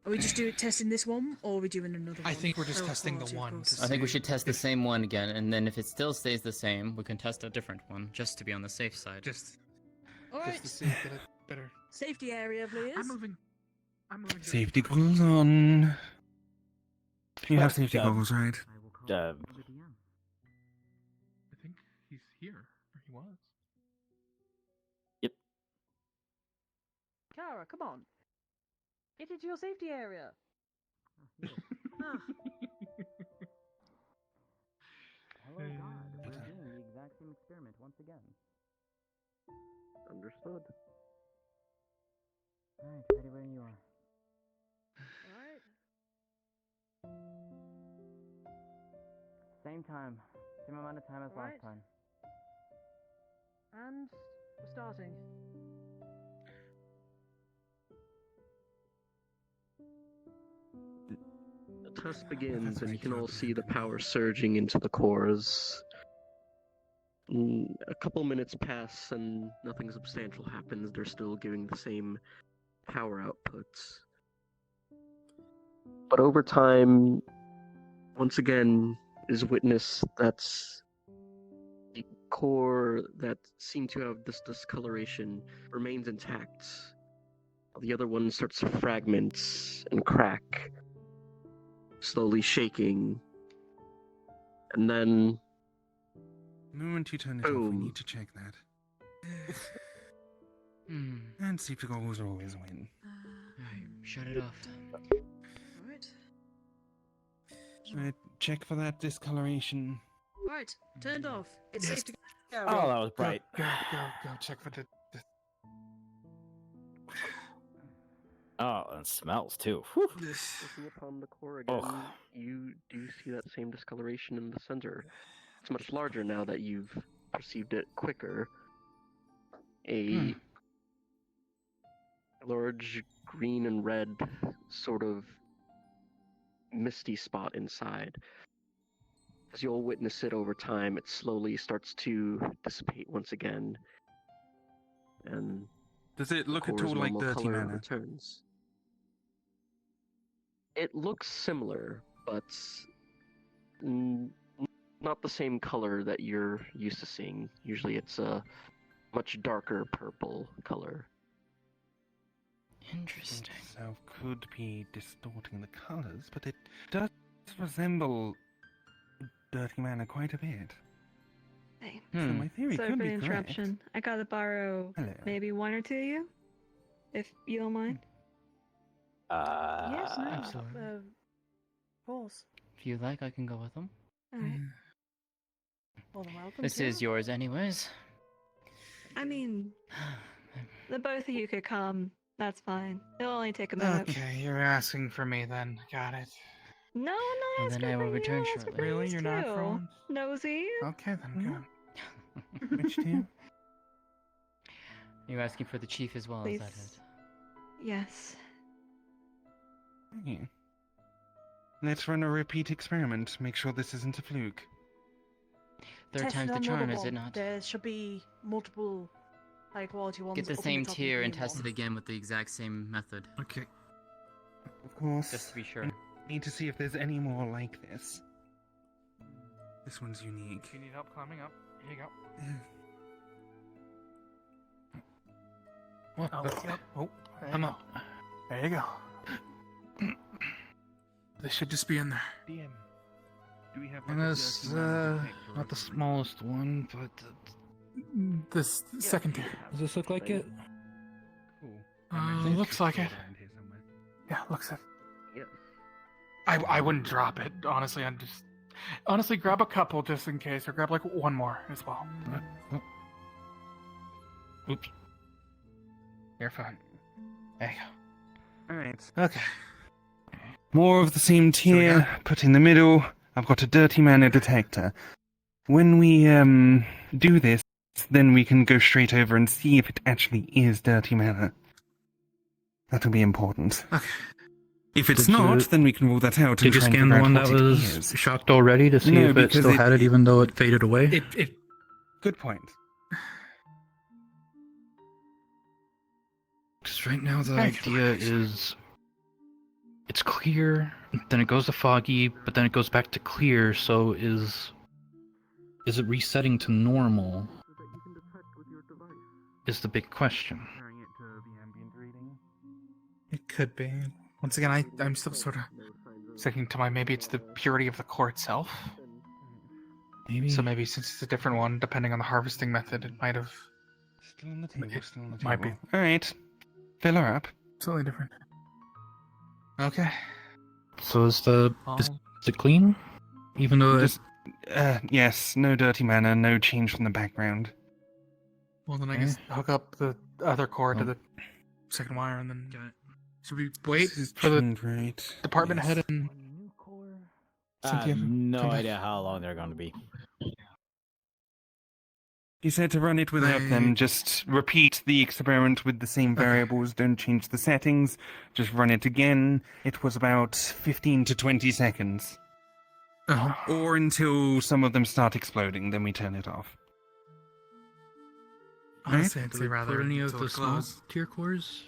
S8: Are we just testing this one, or are we doing another one?
S12: I think we're just
S8: Oh,
S12: testing the
S8: quality, of
S12: one.
S8: course.
S12: To
S9: I think we
S12: see
S9: should test the
S12: if-
S9: same one again, and then if it still stays the same, we can test a different one, just to be on the safe side.
S12: Just
S8: Alright.
S12: to see if it better.
S8: Safety area, please.
S12: I'm moving.
S6: Safety goggles on. You have safety
S1: Yeah.
S6: goggles, right?
S12: I think he's here. Or he was.
S8: Kara, come on. Get into your safety area.
S9: Hello, God. We're doing the exact same experiment once again.
S18: Understood.
S9: Alright, ready when you are.
S8: Alright.
S9: Same time. Same amount of time as
S8: Alright.
S9: last time.
S8: And we're starting.
S18: The test begins, and you can all see the power surging into the cores. A couple minutes pass, and nothing substantial happens. They're still giving the same power outputs. But over time, once again, is witnessed that's the core that seemed to have this discoloration remains intact. The other one starts to fragment and crack, slowly shaking, and then
S6: The moment you turn it off, we
S18: boom.
S6: need to check that. And safety goggles always win.
S9: Alright, shut it off.
S8: Alright.
S6: Right, check for that discoloration.
S8: Right, turned off. It's
S12: Yes.
S8: safe to go.
S1: Oh, that was bright.
S12: Go check for the.
S1: Oh, and smells too. Whew.
S18: Looking upon the core again, you do see that same discoloration in the center. It's much larger now that you've perceived it quicker. A large green and red sort of misty spot inside. As you'll witness it over time, it slowly starts to dissipate once again. And
S6: Does it look at
S18: core's
S6: all like
S18: normal
S6: dirty
S18: color
S6: mana?
S18: returns. It looks similar, but not the same color that you're used to seeing. Usually it's a much darker purple color.
S9: Interesting.
S6: So could be distorting the colors, but it does resemble dirty mana quite a bit.
S14: Hey.
S6: So my theory
S14: Sorry
S6: could
S14: for
S6: be
S14: the
S6: correct.
S14: interruption. I gotta borrow
S6: Hello.
S14: maybe one or two of you, if you don't mind.
S8: Yes, no,
S9: absolutely.
S8: of course.
S9: If you like, I can go with them.
S14: Alright.
S8: More than welcome.
S9: This
S8: to.
S9: is yours anyways.
S14: I mean, the both of you could come. That's fine. It'll only take a minute.
S12: Okay, you're asking for me then. Got it.
S14: No, I'm not
S9: Well,
S14: asking
S9: then I
S14: for
S9: will
S14: you.
S9: return
S14: Ask for
S9: shortly.
S12: Really?
S14: these
S12: You're not
S14: too.
S12: Franz?
S14: Nosy?
S12: Okay, then go.
S6: Which two?
S9: You're asking for the chief as well, is that
S14: Please.
S9: it?
S14: Yes.
S6: Okay. Let's run a repeat experiment. Make sure this isn't a fluke.
S9: Third
S8: Test
S9: time's the
S8: another
S9: charm, is
S8: one.
S9: it not?
S8: There should be multiple high quality ones.
S9: Get the
S8: up on
S9: same
S8: top of
S9: tier and
S8: green
S9: test
S8: one.
S9: it again with the exact same method.
S6: Okay. Of course.
S9: Just to be sure.
S6: I need to see if there's any more like this. This one's unique.
S12: If you need help climbing up, here you go.
S6: What?
S12: Oh, I'm up. There you go. This should just be in there.
S6: DM. Do we have
S7: And that's not the smallest one, but
S12: This second tier.
S7: does this look like it?
S6: Cool.
S12: Looks like it. Yeah, looks it.
S18: Yeah.
S12: I wouldn't drop it, honestly. Honestly, grab a couple just in case, or grab like one more as well.
S7: Oops.
S12: You're fine. There you go.
S6: Alright.
S12: Okay.
S6: More of the same tier, put in the middle. I've got a dirty mana detector. When we do this, then we can go straight over and see if it actually is dirty mana. That will be important.
S12: Okay.
S6: If it's
S15: Did
S6: not,
S15: you-
S6: then we can rule that out.
S15: Did you
S6: and try and
S15: scan the
S6: figure
S15: one
S6: out
S15: that
S6: what it
S15: was
S6: is.
S15: shocked already to see
S6: No,
S15: if it
S6: because
S15: still had it, even though it faded away?
S6: Good point.
S15: Because right now the idea is it's clear, then it goes to foggy, but then it goes back to clear. So is it resetting to normal? Is the big question.
S12: It could be. Once again, I'm still sort of sticking to maybe it's the purity of the core itself.
S15: Maybe.
S12: So maybe since it's a different one, depending on the harvesting method, it might have.
S6: Still on the table. Still on the
S12: Might be.
S6: table. All right. Fill her up.
S12: Totally different. Okay.
S15: So is it clean? Even though
S6: Just, yes, no dirty manner, no change from the background.
S12: Well, then I guess hook up the other core to the second wire, and then should we wait for the
S6: right.
S12: department head and
S1: I have
S12: Cynthia
S1: no
S12: come back?
S1: idea how long they're going to be.
S6: You said to run it without them. Just repeat the experiment with the same variables. Don't change the settings. Just run it again. It was about 15 to 20 seconds. Or until some of them start exploding, then we turn it off.
S12: Honestly, I'd
S15: Do
S12: say
S15: we
S12: rather
S15: clear any of
S12: until
S15: the
S12: it
S15: small
S12: closes.
S15: tier cores?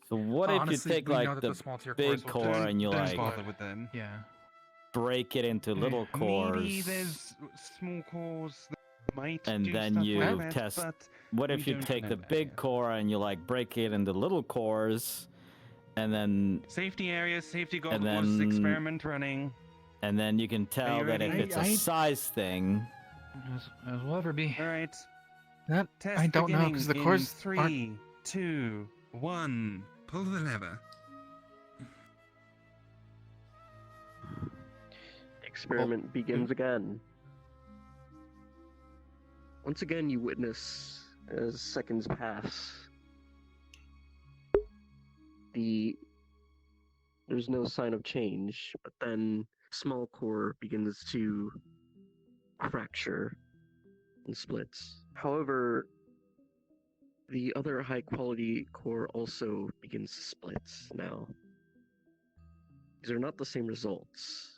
S1: So what if
S12: Honestly,
S1: you take
S12: we know
S1: like
S12: that
S1: the
S12: the small tier
S1: big
S12: cores will
S1: core
S12: do-
S1: and you
S6: Don't
S1: like
S6: bother with them.
S15: Yeah.
S1: break it into little cores,
S6: Maybe there's small cores that might
S1: and
S6: do
S1: then
S6: stuff
S1: you
S6: like that,
S1: test.
S6: but
S1: What
S6: we
S1: if you
S6: don't
S1: take
S6: know
S1: the
S6: that
S1: big
S6: yet.
S1: core and you like break it into little cores, and then
S6: Safety areas, safety
S1: and
S6: goggles,
S1: then
S6: experiment running.
S1: and then you can tell
S6: you
S1: that if
S6: ready?
S1: it's a size thing.
S15: As will ever be.
S6: All right.
S12: That
S6: Test
S12: I don't know because the
S6: beginning
S12: cores
S6: in 3, 2, 1. Pull the lever.
S18: Experiment begins again. Once again, you witness as seconds pass. There's no sign of change, but then small core begins to fracture and splits. However, the other high quality core also begins to split now. These are not the same results.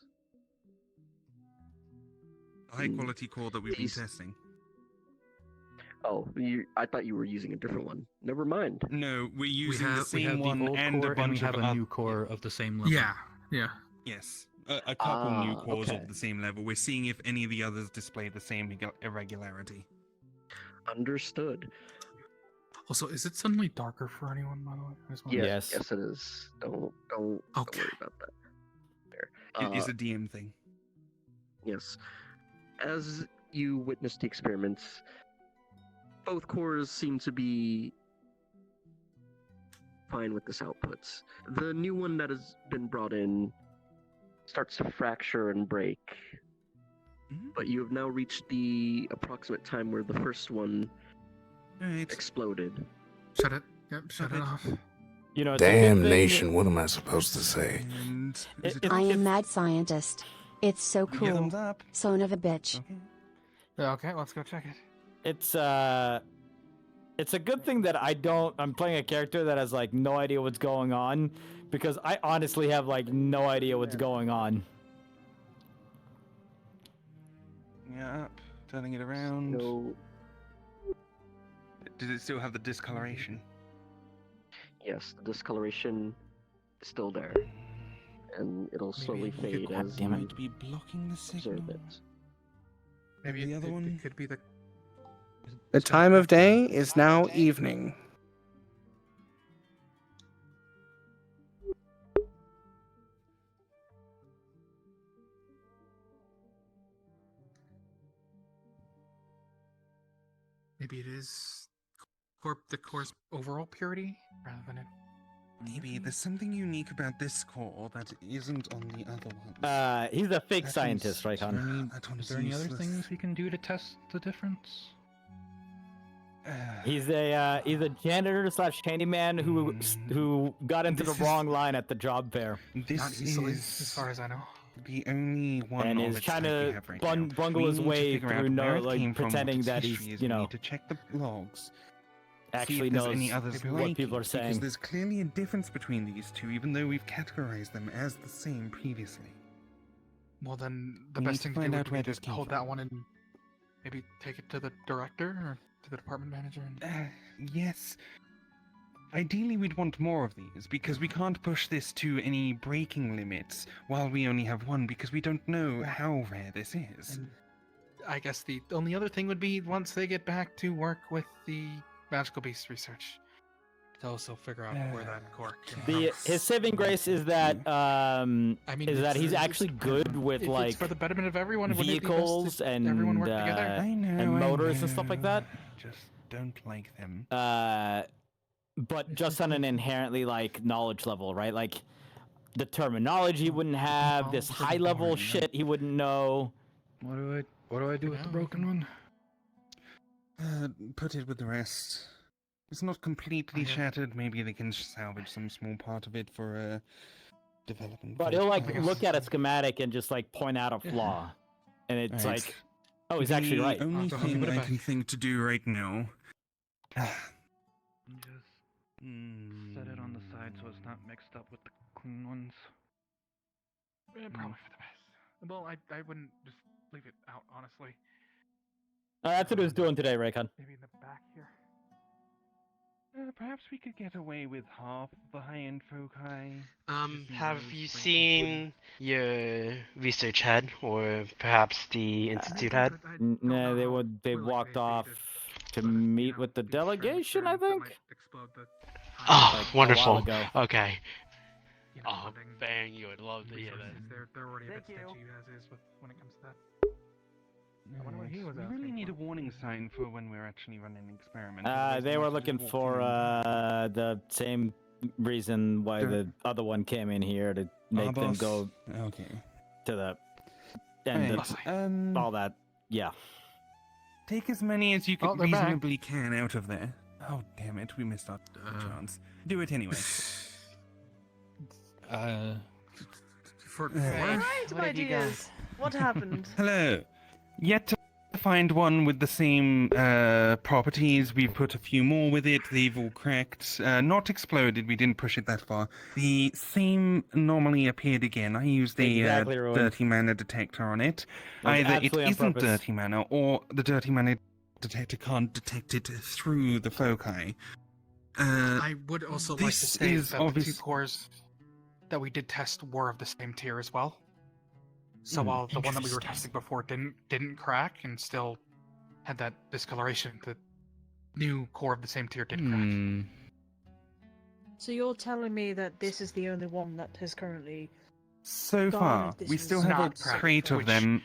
S6: The high quality core that we've been
S18: These-
S6: testing.
S18: Oh, I thought you were using a different one. Never mind.
S6: No, we're using
S15: we
S6: the
S15: have
S6: same
S15: the
S6: one
S15: old
S6: and
S15: core,
S6: a bunch
S15: we have
S6: of
S15: a new core of the same level.
S12: Yeah.
S6: Yes, a couple new cores
S18: okay.
S6: of the same level. We're seeing if any of the others display the same irregularity.
S18: Understood.
S12: Also, is it suddenly darker for anyone, by the way? I just wanna-
S18: Yes, it is. Don't worry about that. There.
S6: It is a DM thing.
S18: Yes. As you witness the experiments, both cores seem to be fine with this output. The new one that has been brought in starts to fracture and break. But you have now reached the approximate time where the first one exploded.
S12: Shut it. Yep, shut it off.
S1: You know, it's a good thing
S19: Damnation, what am I supposed to say?
S20: I am mad scientist. It's so
S6: You get
S20: cool.
S6: thumbs up.
S20: Son of a bitch.
S12: Okay, let's go check it.
S1: It's a good thing that I'm playing a character that has like no idea what's going on, because I honestly have like no idea what's going on.
S6: Yeah, turning it around.
S18: No.
S6: Does it still have the discoloration?
S18: Yes, the discoloration is still there. And it'll slowly fade as you
S6: might be blocking the signal.
S18: observe it.
S12: Maybe
S6: the other one?
S12: It could be the.
S5: The time of day is now evening.
S12: Maybe it is the core's overall purity rather than it.
S6: Maybe there's something unique about this core that isn't on the other ones.
S1: He's a fake
S6: That
S1: scientist, right,
S6: one's-
S1: hon?
S6: that
S15: Is
S6: one's
S15: there any other
S6: useless.
S15: things we can do to test the difference?
S1: He's a janitor / handyman who got into the
S6: This is-
S1: wrong line at the job fair.
S6: This
S12: Not easily,
S6: is
S12: as far as I know.
S6: the only one
S1: And
S6: of
S1: is
S6: its
S1: trying
S6: type we
S1: to
S6: have right
S1: bung-
S6: now.
S1: bungle
S6: We
S1: his
S6: need to
S1: way
S6: figure out
S1: through
S6: where
S1: no,
S6: it
S1: like,
S6: came from, what
S1: pretending
S6: its
S1: that he's,
S6: history is.
S1: you
S6: We
S1: know.
S6: need to check the logs.
S1: actually
S6: if there's
S1: knows
S6: any others
S1: what
S6: like
S1: people are
S6: it,
S1: saying.
S6: Because there's clearly a difference between these two, even though we've categorized them as the same previously.
S12: Well, then the
S6: We
S12: best
S6: need
S12: thing
S6: to
S12: to
S6: find
S12: do
S6: out
S12: would
S6: where
S12: be
S6: this
S12: to
S6: came
S12: hold
S6: from.
S12: that one and maybe take it to the director or to the department manager. And...
S6: Yes. Ideally, we'd want more of these, because we can't push this to any breaking limits while we only have one, because we don't know how rare this is.
S12: And I guess the only other thing would be once they get back to work with the magical beast research to also figure out where that core came from.
S1: His saving grace is that he's actually good with
S12: if
S1: like
S12: it's for the betterment of everyone, wouldn't it be best
S1: vehicles
S12: if
S1: and
S12: everyone worked together?
S1: and motors and stuff like that.
S6: Just don't like them.
S1: But just on an inherently like knowledge level, right? Like the terminology he wouldn't have, this high level shit he wouldn't know.
S15: What do I do with the broken one?
S6: Put it with the rest. It's not completely shattered. Maybe they can salvage some small part of it for development.
S1: But he'll like look at a schematic and just like point out a flaw, and it's
S6: Right.
S1: like, oh, he's actually right.
S6: The only thing I can think to do right now.
S15: Just set it on the side so it's not mixed up with the clean ones.
S12: Probably for the best. Well, I wouldn't just leave it out, honestly.
S1: That's what he was doing today, Raycon.
S12: Maybe in the back here.
S6: Perhaps we could get away with half the high-end foci.
S17: Have you seen your research head, or perhaps the institute head?
S1: No, they walked off to meet with the delegation, I think.
S17: Oh,
S1: Like, a
S17: wonderful.
S1: while ago.
S17: Okay. Oh, bang, you would love to hear that.
S12: They're already a bit sketchy as is when it comes to that. I wonder what he was
S6: We
S12: asking
S6: really need
S12: for.
S6: a warning sign for when we're actually running experiments.
S1: They were looking for the same reason why the other one came in here to make them
S6: boss.
S1: go
S6: Okay.
S1: to the end of all that. Yeah.
S6: Take as many as you
S12: Oh,
S6: could
S12: they're back.
S6: reasonably can out of there. Oh, damn it. We missed our chance. Do it anyway.
S8: Right, my dears. What happened?
S6: Hello. Yet to find one with the same properties. We've put a few more with it. They've all cracked. Not exploded. We didn't push it that far. The same anomaly appeared again. I used a
S1: Exactly, Rowan.
S6: dirty matter detector on it.
S1: That's
S6: Either it
S1: absolutely on
S6: isn't
S1: purpose.
S6: dirty matter, or the dirty matter detector can't detect it through the foci.
S12: I would also like to
S6: this
S12: say
S6: is
S12: that the two
S6: obvious-
S12: cores that we did test were of the same tier as well. So
S6: Hmm,
S12: while the one that we were
S6: interesting.
S12: testing before didn't crack and still had that discoloration, the new core of the same tier did crack.
S8: So you're telling me that this is the only one that has currently
S6: So
S8: gone
S6: far,
S8: if this
S6: we
S8: was
S6: still have a
S12: not cracked,
S6: crate of
S12: which
S6: them.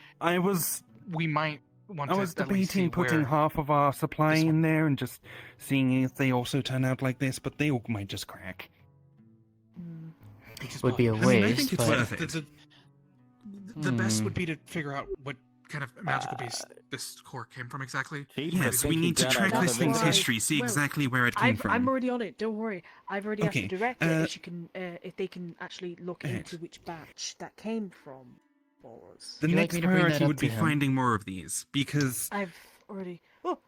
S12: we might want
S6: I
S12: to
S6: was
S12: at least see
S6: debating putting
S12: where-
S6: half of our supply in there and just seeing if they also turn out like this, but they all might just crack.
S12: which is
S9: Would be a
S12: possible. I mean, I
S9: waste,
S12: think it's
S9: but-
S6: worth it.
S12: The best would be to figure out what kind of magical beast this core came from exactly.
S6: Yes, we need to track this thing's history, see exactly where it came from.
S8: I'm already on it. Don't worry. I've already asked
S6: Okay,
S8: the director if she can, if they can actually look into which batch that came from for us.
S6: The next priority would be finding more of these, because
S8: I've already. Oh,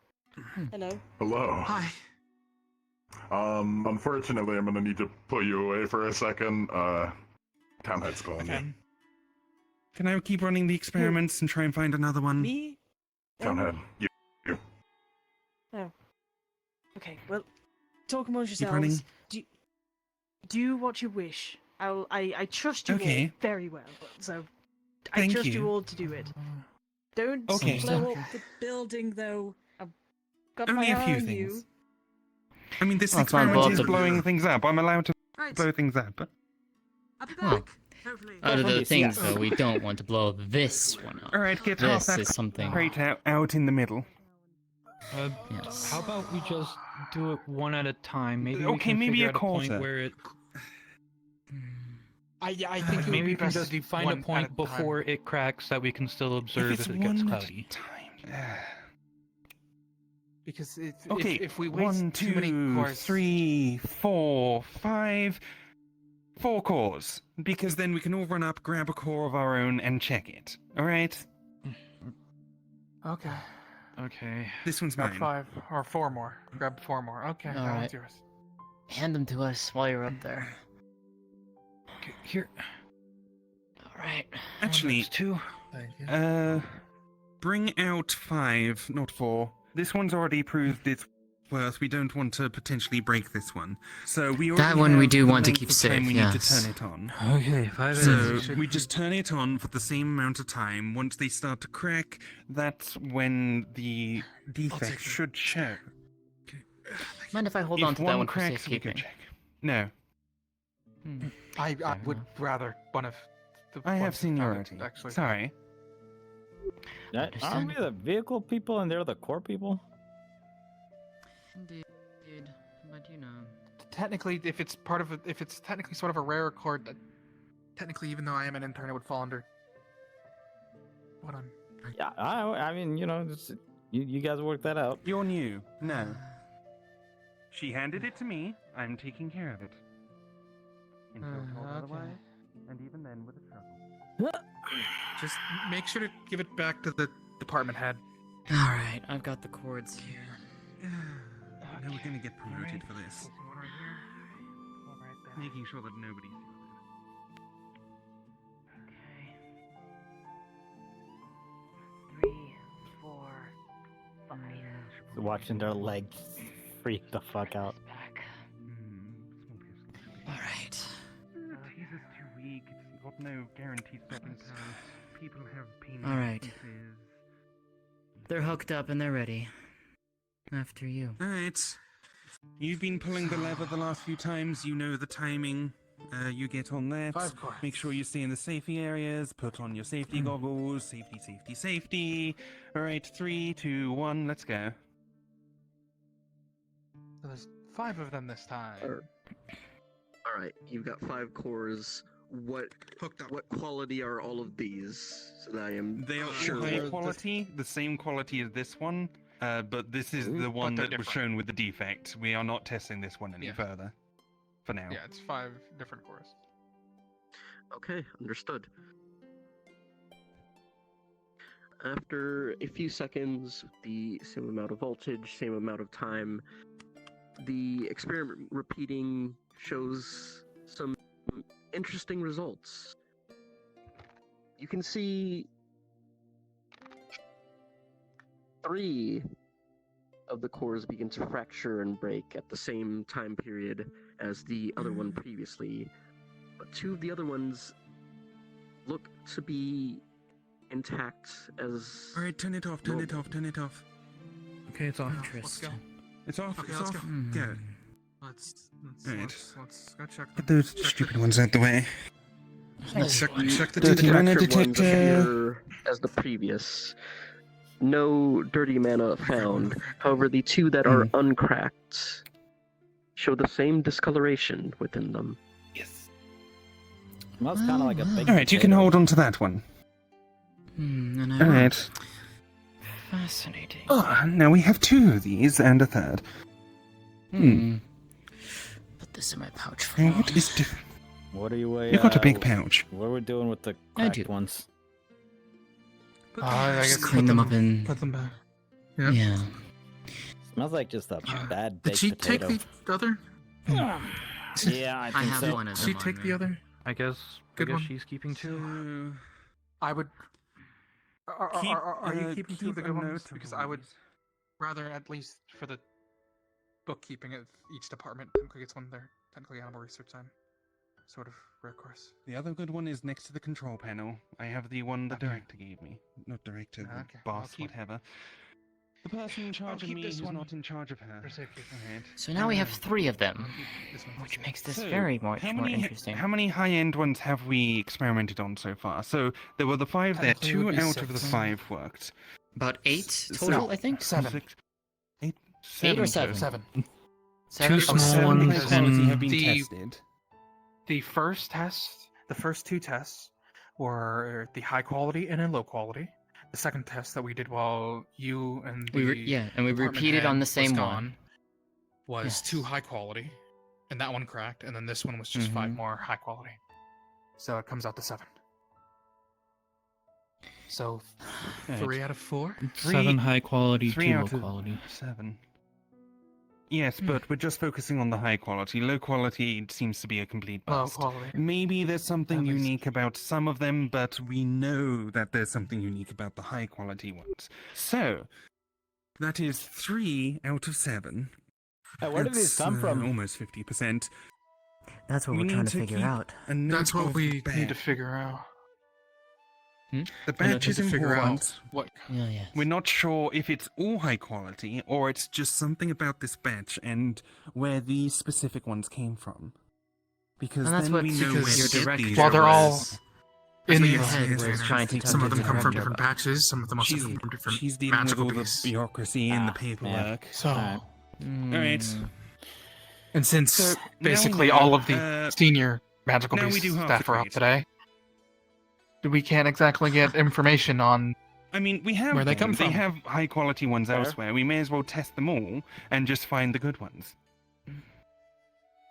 S8: hello.
S21: Hello.
S12: Hi.
S21: Unfortunately, I'm gonna need to pull you away for a second. Townhead's calling you.
S6: can I keep running the experiments and try and find another one?
S8: Me?
S21: Townhead, you.
S8: Oh. Okay. Well, talk amongst
S6: Keep running.
S8: yourselves. Do what you wish. I trust you
S6: Okay.
S8: all very well. So
S6: Thank
S8: I trust
S6: you.
S8: you all to do it. Don't
S6: Okay.
S8: blow up the building, though. I've got
S6: Only
S8: my
S6: a few
S8: eye on
S6: things.
S8: you.
S6: I mean, this
S9: Oh, it's fine,
S6: experiment
S9: blow
S6: is
S9: up the-
S6: blowing things up. I'm allowed to
S8: Right.
S6: blow things up.
S8: I'll be
S9: Huh.
S8: back. Hopefully.
S9: Out of the things,
S6: yes.
S9: though, we don't want to blow this one up.
S6: Alright, get half
S9: This
S6: that
S9: is something.
S6: crate out in the middle.
S9: Yes.
S15: How about we just do it one at a time? Maybe we
S6: Okay,
S15: can
S6: maybe
S15: figure
S6: a
S15: out a point
S6: quarter.
S15: where it.
S12: I think it would
S15: Maybe
S12: be
S15: we can
S12: best
S15: just
S12: to do
S15: find a
S12: one at
S15: point
S12: time.
S15: before it cracks that we can still observe
S6: it's
S15: if it gets
S6: one at a
S15: cloudy.
S12: Because
S6: Okay,
S12: if we waste
S6: 1,
S12: too many
S6: 2,
S12: cores,
S6: 3, 4, 5, 4 cores. Because then we can all run up, grab a core of our own, and check it. Alright?
S12: Okay.
S15: Okay.
S6: This one's
S12: Grab
S6: mine.
S12: 5 or 4 more. Grab 4 more. Okay, that
S9: Alright.
S12: one's yours.
S9: Hand them to us while you're up there.
S15: Okay, here.
S9: Alright.
S6: Actually,
S15: two.
S12: Thank you.
S6: Bring out 5, not 4. This one's already proved its worth. We don't want to potentially break this one. So we already
S9: That one we
S6: have
S9: do
S6: the
S9: want to
S6: length
S9: keep
S6: of time
S9: safe,
S6: we
S9: yes.
S6: need to turn it on.
S15: Okay, 5
S6: So
S15: minutes.
S6: we just turn it on for the same amount of time. Once they start to crack, that's when the defect should show.
S9: Mind if I hold
S6: If
S9: on to that one for
S6: cracks, we can
S9: safekeeping?
S6: check. No.
S12: I would rather one of the
S6: I have
S12: ones that found it,
S6: seniority.
S12: actually.
S6: Sorry.
S1: Aren't we the vehicle people and they're the core people?
S9: Indeed. But you know.
S12: Technically, if it's technically sort of a rare accord, that technically, even though I am an intern, it would fall under what I'm.
S1: Yeah, I mean, you know, you guys work that out.
S6: You're new. No. She handed it to me. I'm taking care of it. Until told
S12: okay.
S6: otherwise, and even then with a struggle.
S12: Just make sure to give it back to the department head.
S9: Alright, I've got the cords here.
S6: I know we're gonna get promoted for this.
S12: One right here. One right there.
S6: Making sure that nobody.
S9: Okay.
S16: 3, 4, 5.
S1: Watching their legs freak the fuck out.
S9: Alright.
S6: Teaser's too weak. It's got no guaranteed stopping power. People have pain.
S9: Alright.
S6: responses.
S9: They're hooked up and they're ready. After you.
S6: Alright. You've been pulling the lever the last few times. You know the timing. You get on that.
S12: 5 cords.
S6: Make sure you stay in the safety areas. Put on your safety goggles. Safety, safety, safety. Alright, 3, 2, 1, let's go.
S12: So there's 5 of them this time.
S18: All right, you've got 5 cores. What quality are all of these? So that I am
S6: They are
S18: sure.
S6: all high quality, the same quality as this one, but this is the one
S12: they're
S6: that was
S12: different.
S6: shown with the defect. We are not testing this one any further. For now.
S12: Yeah, it's 5 different cores.
S18: Okay, understood. After a few seconds, the same amount of voltage, same amount of time, the experiment repeating shows some interesting results. You can see 3 of the cores begin to fracture and break at the same time period as the other one previously, but 2 of the other ones look to be intact as...
S6: Alright, turn it off, turn it off, turn it off.
S15: Okay, it's off.
S12: Let's go.
S6: It's off,
S12: Okay,
S6: it's
S12: let's
S6: off.
S12: go.
S6: Go. Alright.
S12: Let's go check
S6: Get those stupid ones out the way.
S18: Check the
S6: Dirty
S18: two
S6: mana
S18: fractured ones
S6: detector.
S18: appear as the previous. No dirty mana found. However, the 2 that are uncracked show the same discoloration within them.
S1: Smells kind of like a big.
S6: Alright, you can hold on to that one. Alright.
S9: Fascinating.
S6: Oh, now we have 2 of these and a third.
S9: Put this in my pouch for now.
S6: What is different?
S1: What are you?
S6: You've got a big pouch.
S1: What are we doing with the
S9: I
S1: cracked
S9: do.
S1: ones?
S12: I guess
S9: Just clean them up and...
S12: Put them back.
S9: Yeah.
S1: Smells like just a bad
S12: Did
S1: baked
S12: she
S1: potato.
S12: take the other?
S1: Yeah, I think
S9: have
S1: so.
S9: one of
S12: Did she
S9: them
S12: take
S9: on
S12: the
S9: me.
S12: other?
S15: I guess
S12: Good one.
S15: she's keeping 2.
S12: I would. Are you keeping 2 of the
S6: keep
S12: good
S6: a
S12: ones?
S6: note of
S12: Because
S6: all
S12: I would
S6: these.
S12: rather, at least for the bookkeeping of each department, technically it's one of their technically animal research time. Sort of rare course.
S6: The other good one is next to the control panel. I have the one the director gave me. Not director, the
S12: Okay,
S6: boss,
S12: I'll keep-
S6: whatever. The person in charge of
S12: keep
S6: me
S12: this
S6: who's
S12: one
S6: not in charge of her.
S12: for safekeeping.
S6: Alright.
S9: So now we have 3 of them,
S12: This one.
S9: which makes this
S6: So,
S9: very much
S6: how
S9: more
S6: many,
S9: interesting.
S6: How many high-end ones have we experimented on so far? So there were the 5 there.
S12: Technically it would
S6: 2
S12: be
S6: out of the
S12: 6.
S6: 5 worked.
S9: About 8
S6: So-
S9: total, I think?
S12: 7.
S6: 6, 8,
S9: 8 or
S6: 7.
S9: 7?
S12: 7.
S15: 2 small
S6: Seven
S15: ones
S6: high quality
S15: and
S6: have been
S12: the-
S6: tested.
S12: The first 2 tests were the high quality and a low quality. The second test that we did while you and the
S9: And we
S12: department
S9: repeated on
S12: head
S9: the same
S12: was
S9: one.
S12: gone was
S9: Yes.
S12: 2 high quality, and that one cracked, and then this one was just 5 more high quality. So it comes out to 7. So,
S6: Right.
S12: 3 out of 4?
S15: 7 high quality,
S6: 3
S15: 2 low
S6: out of
S15: quality.
S6: 7. Yes, but we're just focusing on the high quality. Low quality seems to be a complete
S12: Low
S6: bust.
S12: quality.
S6: Maybe there's something
S12: At least.
S6: unique about some of them, but we know that there's something unique about the high quality ones. So, that is 3 out of 7.
S1: Where did these
S6: That's,
S1: come from?
S6: Almost 50%.
S13: That's what
S6: We
S13: we're trying
S6: need
S13: to figure
S6: keep
S13: out.
S6: a note
S12: That's what
S6: of
S12: we
S6: the
S12: need to
S6: badge.
S12: figure out.
S6: The
S12: I need
S6: badge is
S12: to figure
S6: important.
S12: out what.
S9: Yeah, yes.
S6: We're not sure if it's all high quality or it's just something about this batch and where these specific ones came from. Because
S9: And that's
S6: then
S9: what
S6: we know where
S9: your
S6: to get
S9: director
S6: these
S12: While they're all
S6: from.
S12: in
S9: what
S12: the
S9: your head was trying to tell
S12: some of
S9: the
S12: them come from
S9: director
S12: different
S9: about.
S12: batches, some of them also
S6: She's,
S12: come from different
S6: she's dealing with
S12: magical
S6: all the
S12: beasts.
S6: bureaucracy and the paperwork.
S12: So,
S6: Alright.
S12: and since
S6: So, now we
S12: basically
S6: know,
S12: all of the senior magical
S6: now we
S12: beast
S6: do half
S12: staff
S6: the
S12: are out
S6: crate.
S12: today, we can't exactly get information on.
S6: I mean, we have
S12: where they
S6: them.
S12: come from.
S6: They have high quality ones elsewhere. We may as well test them all and just find the good ones.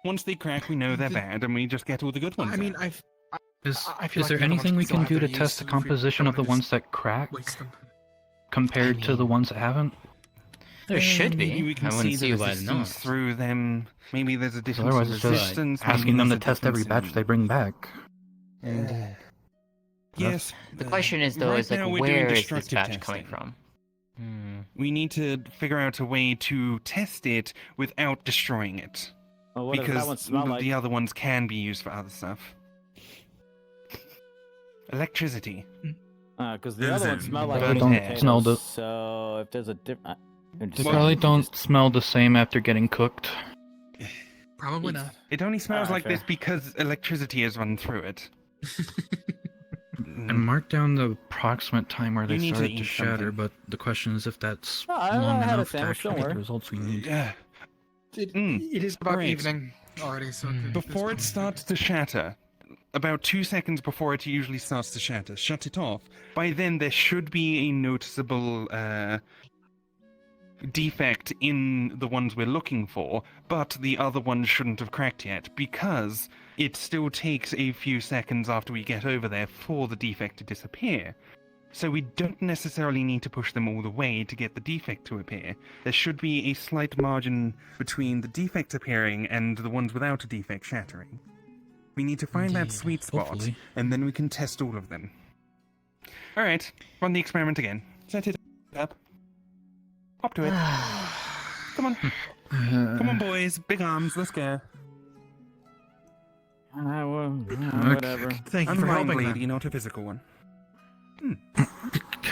S6: Once they crack, we know they're bad, and we just get all the good ones.
S12: I mean,
S6: out.
S15: Is
S12: I feel like
S15: there
S12: the other ones
S15: anything we
S12: still
S15: can
S12: have
S15: do
S12: their
S15: to test
S12: use,
S15: the
S12: and we
S15: composition
S12: don't
S15: of the
S12: wanna
S15: ones
S12: just
S15: that crack
S12: waste them.
S15: compared to the ones that haven't?
S9: There should
S6: Maybe
S9: be.
S6: we can
S9: I wouldn't
S6: see
S9: see
S6: the
S9: why
S6: resistance
S9: not.
S6: through them. Maybe there's a difference
S15: Otherwise,
S6: in
S15: it's just
S6: resistance. maybe
S15: asking them to
S6: there's a
S15: test every
S6: difference
S15: batch
S6: in-
S15: they bring back.
S6: And, yes.
S9: The question is, though,
S6: right
S9: is like,
S6: now we're doing
S9: where is this
S6: destructive
S9: batch coming
S6: testing.
S9: from?
S6: We need to figure out a way to test it without destroying it.
S1: Well, what does that
S6: because
S1: one smell like?
S6: the other ones can be used for other stuff. Electricity.
S1: Because the other ones smell like
S15: They
S1: baked
S15: don't
S1: potatoes,
S15: smell the-
S1: So if there's a different,
S15: They probably don't smell the same after getting cooked.
S12: Probably not.
S6: It only smells like
S15: fair.
S6: this because electricity has run through it.
S15: And mark down the approximate time where they
S6: You need to
S15: started
S6: eat
S15: to shatter,
S6: something.
S15: but the question is if that's
S1: Oh, I
S15: long
S1: had a
S15: enough to
S1: sandwich,
S15: actually
S1: don't
S15: get the
S1: worry.
S15: results we need.
S6: Yeah.
S12: It is about
S6: Alright.
S12: evening already, so
S6: Before it starts to shatter, about 2 seconds before it usually starts to shatter, shut it off. By then, there should be a noticeable defect in the ones we're looking for, but the other ones shouldn't have cracked yet, because it still takes a few seconds after we get over there for the defect to disappear. So we don't necessarily need to push them all the way to get the defect to appear. There should be a slight margin between the defect appearing and the ones without a defect shattering. We need to find that sweet spot,
S15: hopefully.
S6: and then we can test all of them. Alright, run the experiment again. Set it up. Hop to it. Come on. Come on, boys. Big arms. Let's go.
S1: Whatever.
S12: Thank you
S6: I'm
S12: for
S6: a mind
S12: helping
S6: lady,
S12: them.
S6: not a physical one.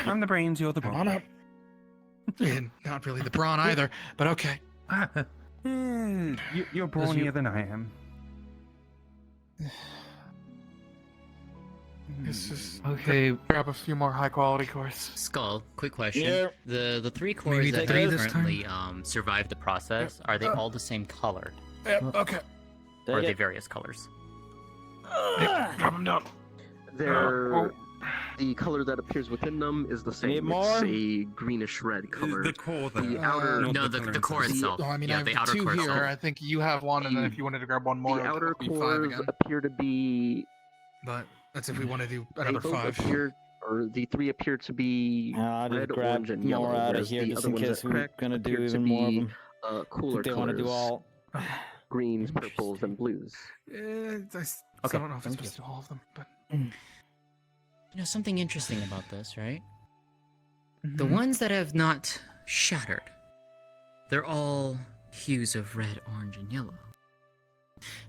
S6: I'm the brains, you're the
S12: Come
S6: brawn.
S12: on up. Not really the brawn either, but okay.
S6: You're brawnier than I am.
S12: This is
S15: Okay.
S12: grab a few more high quality cores.
S22: Skull, quick question.
S1: Yeah.
S22: The three
S12: Maybe
S22: cores that
S12: three
S22: have
S12: this time?
S22: currently survived the process, are they all the same color?
S12: Yep, okay.
S22: Or are they various colors?
S12: Drop them down.
S18: They're the color that appears within them is the same.
S1: Need
S18: It's
S1: more?
S18: a greenish red color.
S6: The core,
S18: The outer,
S22: No, the core itself.
S12: Oh, I mean,
S22: yeah,
S12: I have
S22: the outer
S12: two
S22: core
S12: here.
S22: itself.
S12: I think you have one, and then if you wanted to grab one more,
S18: the outer
S12: it would be 5
S18: cores
S12: again.
S18: appear to be.
S12: But that's if we want to do
S18: They
S12: another
S18: both
S12: 5.
S18: appear, or the 3 appear to be
S1: I'll just
S18: red,
S1: grab
S18: orange, and
S1: more
S18: yellow.
S1: out of
S18: whereas
S1: here
S18: the
S1: just
S18: other
S1: in
S18: ones
S1: case
S18: that
S1: we're
S18: crack
S1: gonna do
S18: appear to
S1: even more of
S18: be,
S1: them.
S18: cooler
S1: They want to do
S18: colors.
S1: all.
S18: Greens, purples, and blues.
S12: I
S22: Okay,
S12: don't know if it's
S22: thank you.
S12: supposed to do all of them, but
S22: You know, something interesting about this, right?
S12: Mm-hmm.
S22: The ones that have not shattered, they're all hues of red, orange, and yellow.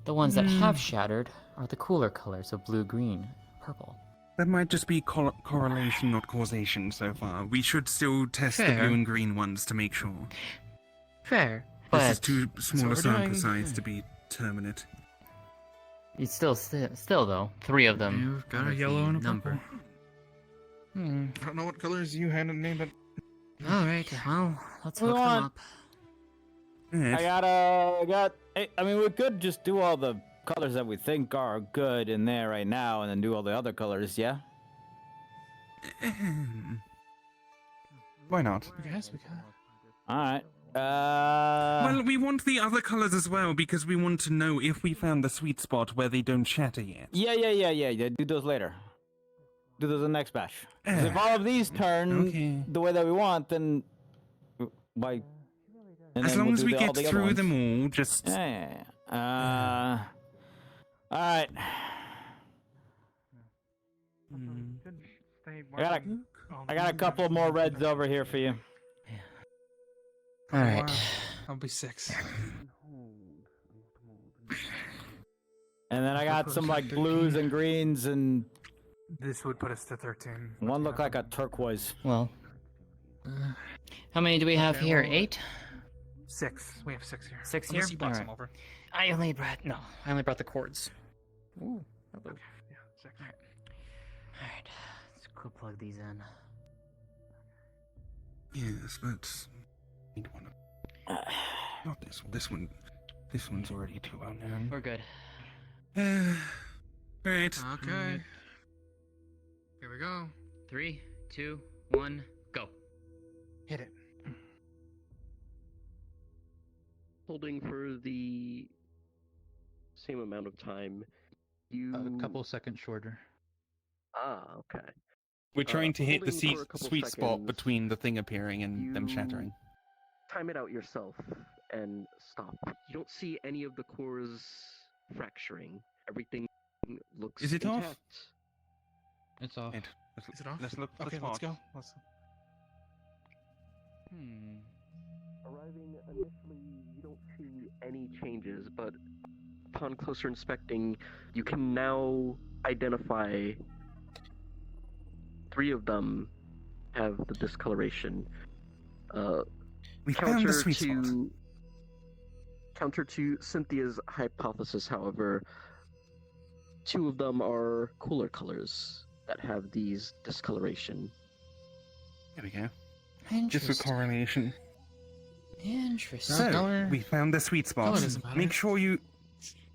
S9: The ones that have shattered are the cooler colors of blue, green, purple.
S6: That might just be correlation, not causation so far. We should still test the
S22: Fair.
S6: blue and green ones to make sure.
S22: Fair,
S6: This
S22: but
S6: is too small a
S12: we're
S6: sample
S12: doing.
S6: size to be determinate.
S9: It's still though, 3 of them.
S15: You've got
S9: are
S15: a yellow
S9: the
S15: and a
S9: number.
S22: Hmm.
S12: I don't know what colors you handed me, but
S22: Alright, well, let's
S1: Move
S22: hook them
S1: on.
S22: up.
S1: I mean, we could just do all the colors that we think are good in there right now, and then do all the other colors. Yeah.
S6: Why not?
S12: I guess we can.
S1: All right.
S6: Well, we want the other colors as well because we want to know if we found the sweet spot where they don't shatter yet.
S1: Yeah. Do those later. do the next batch. 'Cause if all of these turn the way that we want, then why?
S6: As long as we get through them all, just...
S1: Yeah. All right. I got a couple more reds over here for you.
S9: All right.
S12: I'll be 6.
S1: And then I got some like blues and greens, and
S3: This would put us to 13.
S1: one looked like a turquoise.
S9: Well, how many do we have here? 8?
S3: 6. We have 6 here.
S9: 6 here.
S12: Unless you brought some
S9: Alright.
S12: over.
S9: I only brought the cords. Ooh. Hello.
S3: Okay. Yeah, 6.
S9: Alright. Let's go plug these in.
S6: Yes, but... Need one of... Not this one. This one's already too well known.
S9: We're good.
S6: Right.
S12: Okay. Here we go.
S9: 3, 2, 1, go.
S12: Hit it.
S18: Holding for the same amount of time.
S15: A couple seconds shorter.
S18: Ah, okay.
S6: We're trying to hit the
S18: holding for a couple
S6: sweet spot
S18: seconds,
S6: between the thing appearing and them shattering.
S18: Time it out yourself and stop. You don't see any of the cores fracturing. Everything looks
S6: Is it
S18: intact.
S6: off?
S15: It's off.
S12: Is it off?
S6: Let's look.
S12: Okay, let's go. Let's...
S18: Arriving initially, you don't see any changes, but upon closer inspecting, you can now identify 3 of them have the discoloration.
S6: We found the sweet spot.
S18: Counter to Cynthia's hypothesis, however, 2 of them are cooler colors that have these discoloration.
S6: There we go. Just for
S9: Interesting.
S6: correlation.
S9: Interesting.
S6: So, we found the sweet spot.
S12: Color doesn't matter.
S6: Make sure you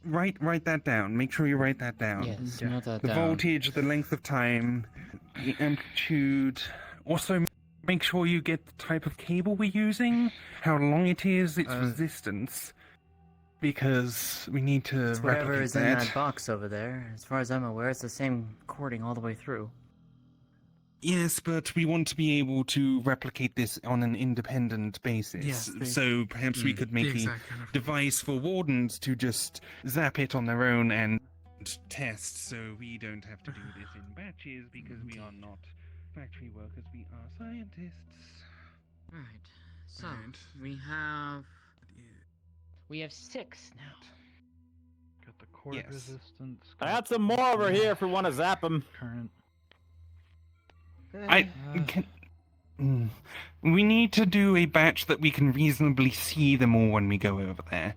S6: write that down. Make sure you write that down.
S9: Yes, note that
S6: The
S9: down.
S6: voltage, the length of time, the amplitude. Also, make sure you get the type of cable we're using, how long it is, its resistance, because we need to
S9: It's whatever
S6: replicate
S9: is in that box over there. As far as I'm aware, it's the same cording all the way through.
S6: Yes, but we want to be able to replicate this on an independent basis.
S12: Yes,
S6: so perhaps we could make
S12: the
S6: a
S12: exact kind of-
S6: device for wardens to just zap it on their own and test, so we don't have to do this in batches because we are not factory workers, we are scientists.
S9: Alright. So,
S6: Right.
S9: we have 6 now.
S15: Got the cord
S6: Yes.
S15: resistance.
S1: I got some more over here if we want to zap them.
S15: Current.
S6: We need to do a batch that we can reasonably see them all when we go over there.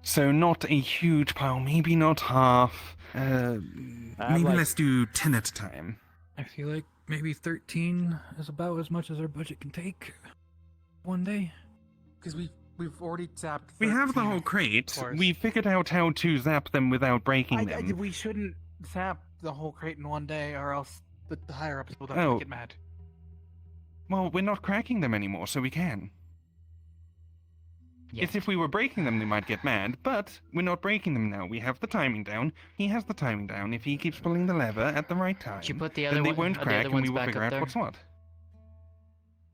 S6: So not a huge pile, maybe not half. Maybe
S1: like-
S6: let's do 10 at a time.
S15: I feel like maybe 13 is about as much as our budget can take. One day.
S12: Because we've already zapped.
S6: We have the
S12: 13
S6: whole crate.
S12: cores.
S6: We figured out how to zap them without breaking them.
S12: We shouldn't zap the whole crate in one day, or else the higher ups will
S6: Oh.
S12: definitely get mad.
S6: Well, we're not cracking them anymore, so we can.
S9: Yeah.
S6: It's if we were breaking them, they might get mad, but we're not breaking them now. We have the timing down. He has the timing down. If he keeps pulling the lever at the right time,
S9: Did you put the
S6: then
S9: other
S6: they
S9: one-
S6: won't
S9: are the
S6: crack
S9: other
S6: and we
S9: ones
S6: will
S9: back
S6: figure
S9: up
S6: out
S9: there?
S6: what's what.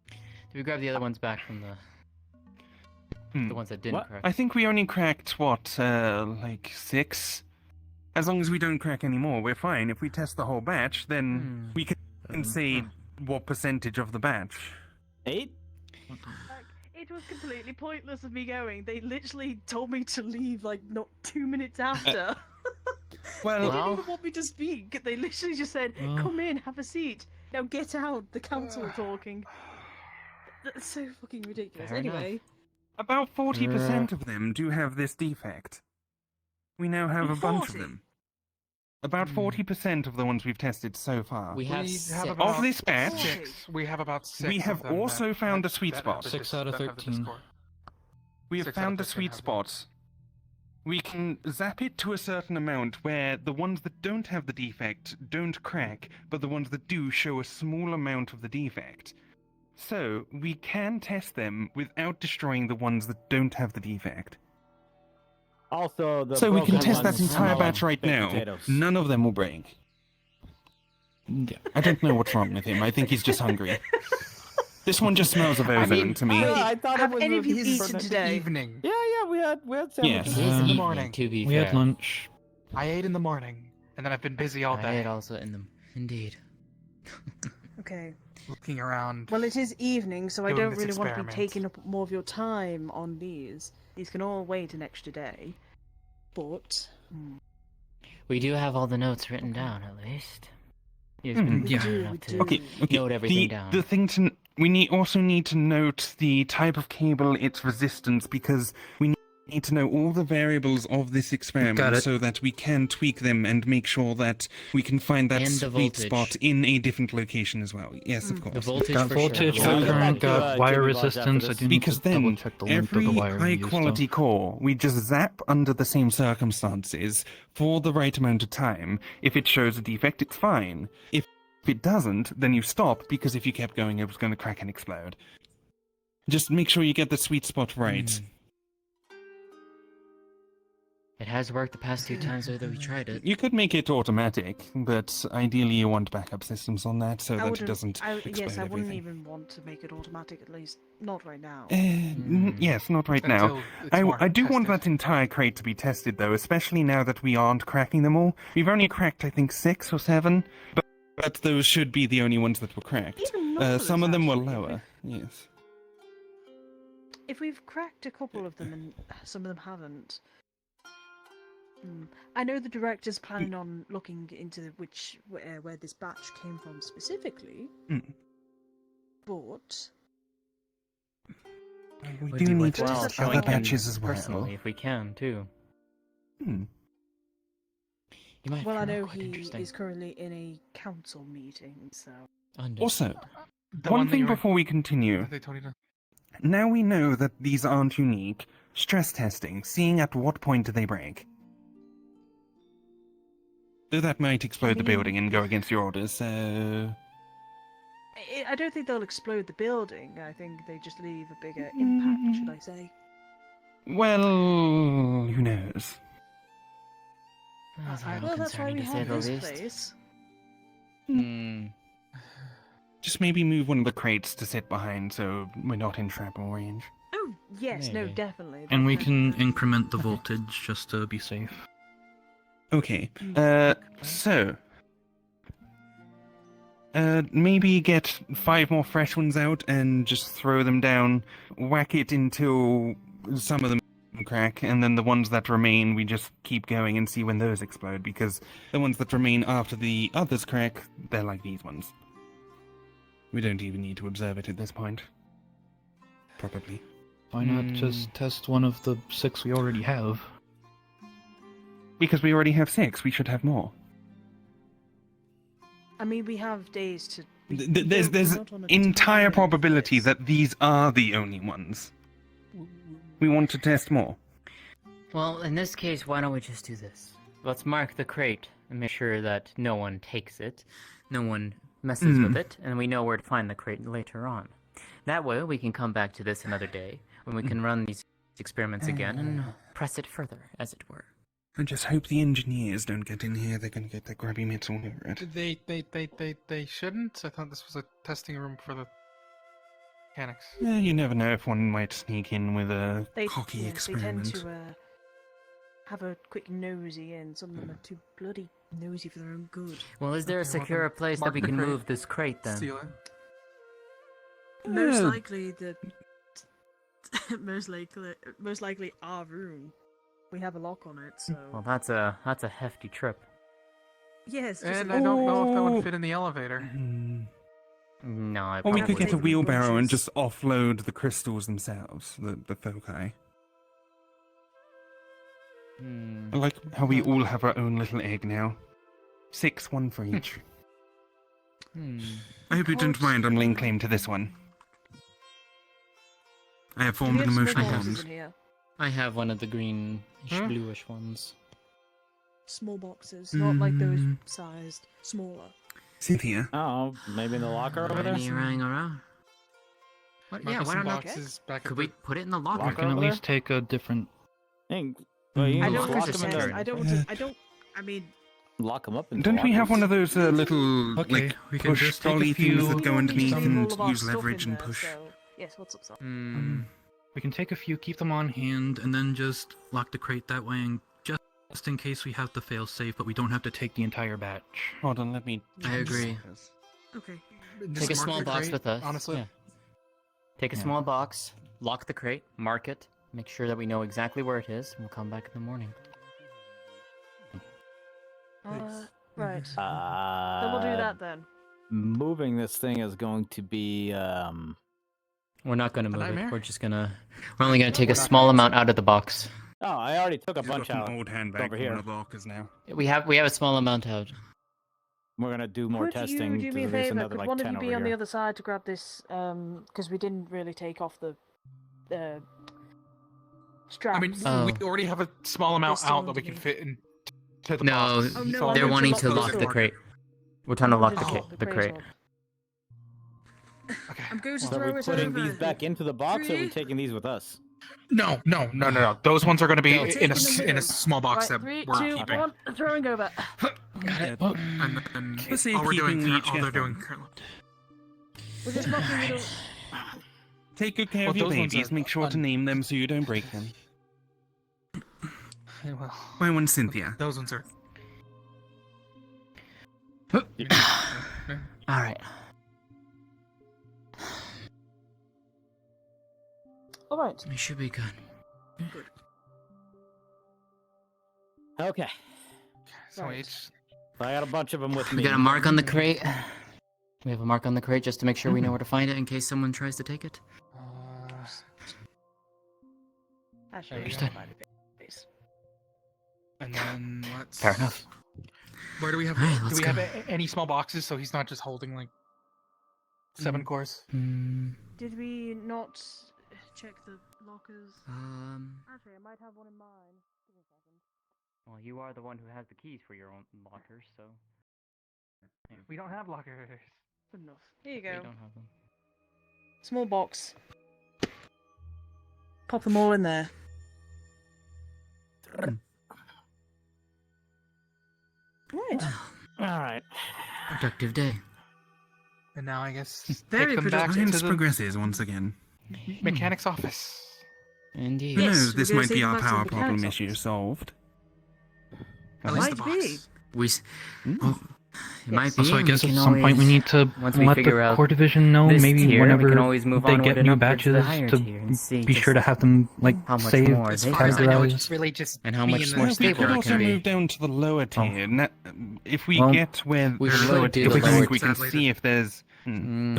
S9: Did we grab the other ones back from the ones that didn't crack?
S6: I think we only cracked, like 6? As long as we don't crack any more, we're fine. If we test the whole batch, then we can say what percentage of the batch.
S1: 8?
S8: It was completely pointless of me going. They literally told me to leave like not 2 minutes after.
S6: Well,
S8: they didn't even want me to speak. They literally just said, "Come in, have a seat. Now get out." The council are talking. That's so fucking ridiculous.
S6: Fair
S8: Anyway,
S6: enough. About 40% of them do have this defect. We now have a bunch of
S8: 40?
S6: them. About 40% of the ones we've tested so far.
S9: We have
S6: Of this batch,
S12: 6. We have about 6.
S6: we
S12: of
S6: have
S12: them
S6: also
S12: that-
S6: found
S12: that-
S6: a sweet
S12: that
S6: spot.
S12: have the
S15: 6 out of
S12: that have the
S15: 13.
S12: Discord.
S6: We have
S12: 6 out of
S6: found the
S12: 13
S6: sweet
S12: have them.
S6: spot. We can zap it to a certain amount where the ones that don't have the defect don't crack, but the ones that do show a small amount of the defect. So, we can test them without destroying the ones that don't have the defect.
S1: Also, the
S6: So we can
S1: broken
S6: test that
S1: ones
S6: entire
S1: smell
S6: batch
S1: like
S6: right
S1: baked
S6: now.
S1: potatoes.
S6: None of them will break. Yeah, I don't know what's wrong with him. I think he's just hungry. This one just smells of ozone to me.
S1: I thought
S8: Have
S1: it was
S8: any of you
S1: his
S8: eaten
S1: birthday.
S8: today?
S12: Evening.
S1: Yeah, we had sandwiches.
S12: I ate in the
S9: Evening,
S12: morning.
S9: to be
S15: We
S9: fair.
S15: had lunch.
S12: I ate in the morning, and then I've been busy all
S9: I
S12: day.
S9: ate also in them. Indeed.
S8: Okay.
S12: Looking around.
S8: Well, it is evening, so I
S12: Doing
S8: don't
S12: this
S8: really want to be
S12: experiment.
S8: taking up more of your time on these. These can all wait an extra day. But...
S9: We do have all the notes written down, at least. He's
S6: Mhm,
S9: been
S6: yeah.
S9: kind enough to
S6: Okay.
S9: note everything down.
S6: The thing to we also need to note the type of cable, its resistance, because we need to know all the variables of this
S15: Got
S6: experiment
S15: it.
S6: so that we can tweak them and make sure that we can find that
S9: And the
S6: sweet
S9: voltage.
S6: spot in a different location as well. Yes, of course.
S9: The voltage
S15: Got
S9: for
S15: voltage,
S9: sure.
S15: got
S1: Yeah.
S15: current,
S1: Back to,
S15: got wire
S1: Jimmy Boss after
S15: resistance. I
S1: this.
S15: do need
S6: Because
S15: to double
S6: then
S15: check the length of
S6: every
S15: the wire we
S6: high
S15: used,
S6: quality
S15: though.
S6: core, we just zap under the same circumstances for the right amount of time. If it shows a defect, it's fine. If it doesn't, then you stop, because if you kept going, it was going to crack and explode. Just make sure you get the sweet spot right.
S9: It has worked the past 2 times that we tried it.
S6: You could make it automatic, but ideally you want backup systems on that so
S8: I
S6: that it
S8: wouldn't-
S6: doesn't explode
S8: yes, I wouldn't
S6: everything.
S8: even want to make it automatic, at least not right now.
S6: Yes, not right now.
S12: Until it's more
S6: I do want
S12: tested.
S6: that entire crate to be tested, though, especially now that we aren't cracking them all. We've only cracked, I think, 6 or 7, but those should be the only ones that were cracked. Some of them were lower, yes.
S8: If we've cracked a couple of them and some of them haven't... I know the director's planning on looking into where this batch came from specifically, but...
S6: We
S9: Would
S6: do
S9: be
S6: need
S9: worth
S6: to
S9: well
S6: test
S9: showing
S6: other
S9: him
S6: batches as well.
S9: personally, if we can, too.
S6: Hmm.
S9: You might
S8: Well, I
S9: find that
S8: know
S9: quite
S8: he
S9: interesting.
S8: is currently in a council meeting, so...
S6: Also,
S12: The
S6: one
S12: that
S6: thing
S12: you were-
S6: before we continue.
S12: that they told you to-
S6: Now we know that these aren't unique. Stress testing, seeing at what point do they break. Though that might explode the building and go against your orders, so...
S8: I don't think they'll explode the building. I think they just leave a bigger impact, should I say.
S6: Well, who knows?
S9: That's a little
S8: Well, that's why
S9: concerning
S8: we
S9: to say
S8: have
S9: the
S8: this
S9: least.
S8: place.
S6: Just maybe move one of the crates to sit behind so we're not in shrapnel range.
S8: Oh, yes, no,
S9: Maybe.
S8: definitely.
S15: And we
S8: That-
S15: can increment the voltage just to be safe.
S6: Okay, so... maybe get 5 more fresh ones out and just throw them down, whack it until some of them crack, and then the ones that remain, we just keep going and see when those explode, because the ones that remain after the others crack, they're like these ones. We don't even need to observe it at this point. Probably.
S15: Why not just test one of the 6 we already have?
S6: Because we already have 6, we should have more.
S8: I mean, we have days to...
S6: There's entire probability that these are the only ones. We want to test more.
S9: Well, in this case, why don't we just do this? Let's mark the crate and make sure that no one takes it, no one messes with it, and we know where to find the crate later on. That way, we can come back to this another day, when we can run these experiments again and press it further, as it were.
S6: I just hope the engineers don't get in here, they're gonna get their grubby mitts all over it.
S12: They shouldn't. I thought this was a testing room for the mechanics.
S6: Yeah, you never know if one might sneak in with a
S8: They,
S6: cocky
S8: yes, they tend
S6: experiment.
S8: to have a quick nosy in. Some of them are too bloody nosy for their own good.
S9: Well, is there a secure place that we can move this crate, then?
S12: Steal it.
S8: Most
S6: Yeah.
S8: likely the... most likely our room. We have a lock on it, so...
S9: Well, that's a hefty trip.
S8: Yes, just
S12: And
S8: a
S12: I don't know if that
S6: Oh.
S12: would fit in the elevator.
S9: No, I
S6: Or we
S9: probably
S6: could get a
S9: wouldn't.
S6: wheelbarrow and just offload the crystals themselves, the foci. I like how we all have our own little egg now. 6, 1 for each. I hope you don't mind I'm laying claim to this one. I have formed an emotional bond.
S9: I have one of the greenish,
S12: Huh?
S9: bluish ones.
S8: Small boxes, not like those sized, smaller.
S6: Cynthia.
S1: Oh, maybe in the locker over there?
S9: What?
S12: Might
S9: Yeah,
S12: be
S9: why
S12: some
S9: not?
S12: boxes back
S9: Could
S12: at
S9: we
S12: the-
S9: put it in the locker?
S15: We can at least take a different...
S1: Hey, well, you
S8: I
S1: can
S8: don't
S1: just lock
S8: want to
S1: them in
S8: test.
S1: there.
S8: I don't want to. I don't. I mean,
S1: lock them up.
S6: Don't we have one of those little
S15: Okay,
S6: like
S15: we can
S6: push
S15: just take a
S6: trolley things
S15: few-
S6: that go underneath
S8: All
S6: and
S8: of our
S6: use
S8: stuff in
S6: leverage and
S8: there,
S6: push?
S8: so- Yes, what's up, sir?
S15: We can take a few, keep them on hand, and then just lock the crate that way, and just in case we have to fail safe, but we don't have to take the entire batch.
S6: Hold on, let me.
S9: I agree.
S8: Okay.
S9: Take a small box with us.
S12: Honestly.
S9: Yeah. Take a small box, lock the crate, mark it, make sure that we know exactly where it is, and we'll come back in the morning.
S8: Right. Then we'll do that then.
S1: Moving this thing is going to be.
S9: We're not gonna move
S1: nightmare?
S9: it. We're only gonna take a small amount out of the box.
S1: Oh, I already took a
S6: He's
S1: bunch
S6: got an
S1: out.
S6: old handbag
S1: over
S6: full
S1: here.
S6: of lockers now.
S9: We have a small amount out.
S1: We're gonna do more
S8: Could
S1: testing.
S8: you do me a
S1: There's
S8: favor?
S1: another
S8: Could
S1: like
S8: one of
S1: 10
S8: you be
S1: over
S8: on the
S1: here.
S8: other side to grab this? Because we didn't really take off the straps.
S12: I mean, we already have a small amount
S8: They're still
S12: out that we can
S8: underneath.
S12: fit into the
S9: No,
S12: box.
S9: they're wanting to lock the crate. We're trying to lock the crate.
S8: I'm going to
S1: So are
S8: throw
S1: we
S8: it
S1: putting
S8: over.
S1: these back into the box, or are we
S8: Three.
S1: taking these with us?
S12: No. Those ones are going to be
S8: No.
S12: in
S8: Taking
S12: a
S8: them
S12: in a
S8: with
S12: small box
S8: Right,
S12: that
S8: 3,
S12: we're
S8: 2,
S12: keeping.
S8: 1, throwing over.
S12: And then
S6: For
S12: all we're doing,
S6: safekeeping each
S12: all they're
S6: other.
S12: doing currently.
S8: We're just knocking it over.
S6: Take good care
S12: Well,
S6: of your
S12: those ones
S6: babies.
S12: are
S6: Make sure to name them so you don't break them.
S12: Well,
S6: My one's Cynthia.
S12: those ones are.
S9: All right.
S8: All right.
S9: We should be good.
S1: Okay.
S12: So each.
S1: I got a bunch of them with me.
S9: We got a mark on the crate. We have a mark on the crate just to make sure we know where to find it in case someone tries to take it.
S8: Actually,
S9: Understood.
S12: And then let's.
S9: Fair enough.
S12: Where do we have?
S9: Alright,
S12: do
S9: let's
S12: we have
S9: go.
S12: any small boxes so he's not just holding like 7 cores?
S8: Did we not check the lockers? Actually, I might have one in mine. Give me a second.
S9: Well, you are the one who has the keys for your own lockers, so.
S12: We don't have lockers.
S8: Good enough. Here you
S9: We
S8: go.
S9: don't have them.
S8: Small box. Pop them all in there. Right.
S1: All right.
S9: Productive day.
S12: And now I guess
S8: Very
S12: take them back
S6: Science
S12: to the
S6: progresses once again.
S12: mechanic's office.
S9: Indeed.
S6: Who
S8: Yes,
S6: knows? This
S8: we're gonna
S6: might be
S8: take
S6: our
S8: them back to
S6: power
S8: the
S6: problem
S8: mechanic's
S6: issue solved.
S12: At least the
S8: Might be.
S12: box.
S9: We. Well, it might be.
S15: Also, I
S9: and
S15: guess
S9: we
S15: at
S9: can
S15: some point we
S9: always-
S15: need to
S9: once we
S15: let
S9: figure
S15: the
S9: out
S15: core division know,
S9: this
S15: maybe
S9: tier, we
S15: whenever
S9: can always move
S15: they
S9: onward
S15: get
S9: and
S15: new
S9: upwards to the
S15: batches
S9: higher
S15: to
S9: tier and see
S15: be sure to
S9: just
S15: have them like
S9: how much
S15: saved,
S9: more
S12: As
S9: they
S12: far as I know, it's
S15: categorized.
S12: really just
S9: and how
S12: me
S9: much
S12: and
S9: more
S12: the
S6: We
S9: stable
S6: could
S9: it
S6: also
S9: can be.
S6: move down to the lower tier. If we
S9: Well,
S6: get where
S9: we
S6: the
S9: should
S6: lower
S9: do
S6: tier
S9: the
S6: is,
S9: lower
S6: we can
S12: tier.
S6: see if there's.
S15: If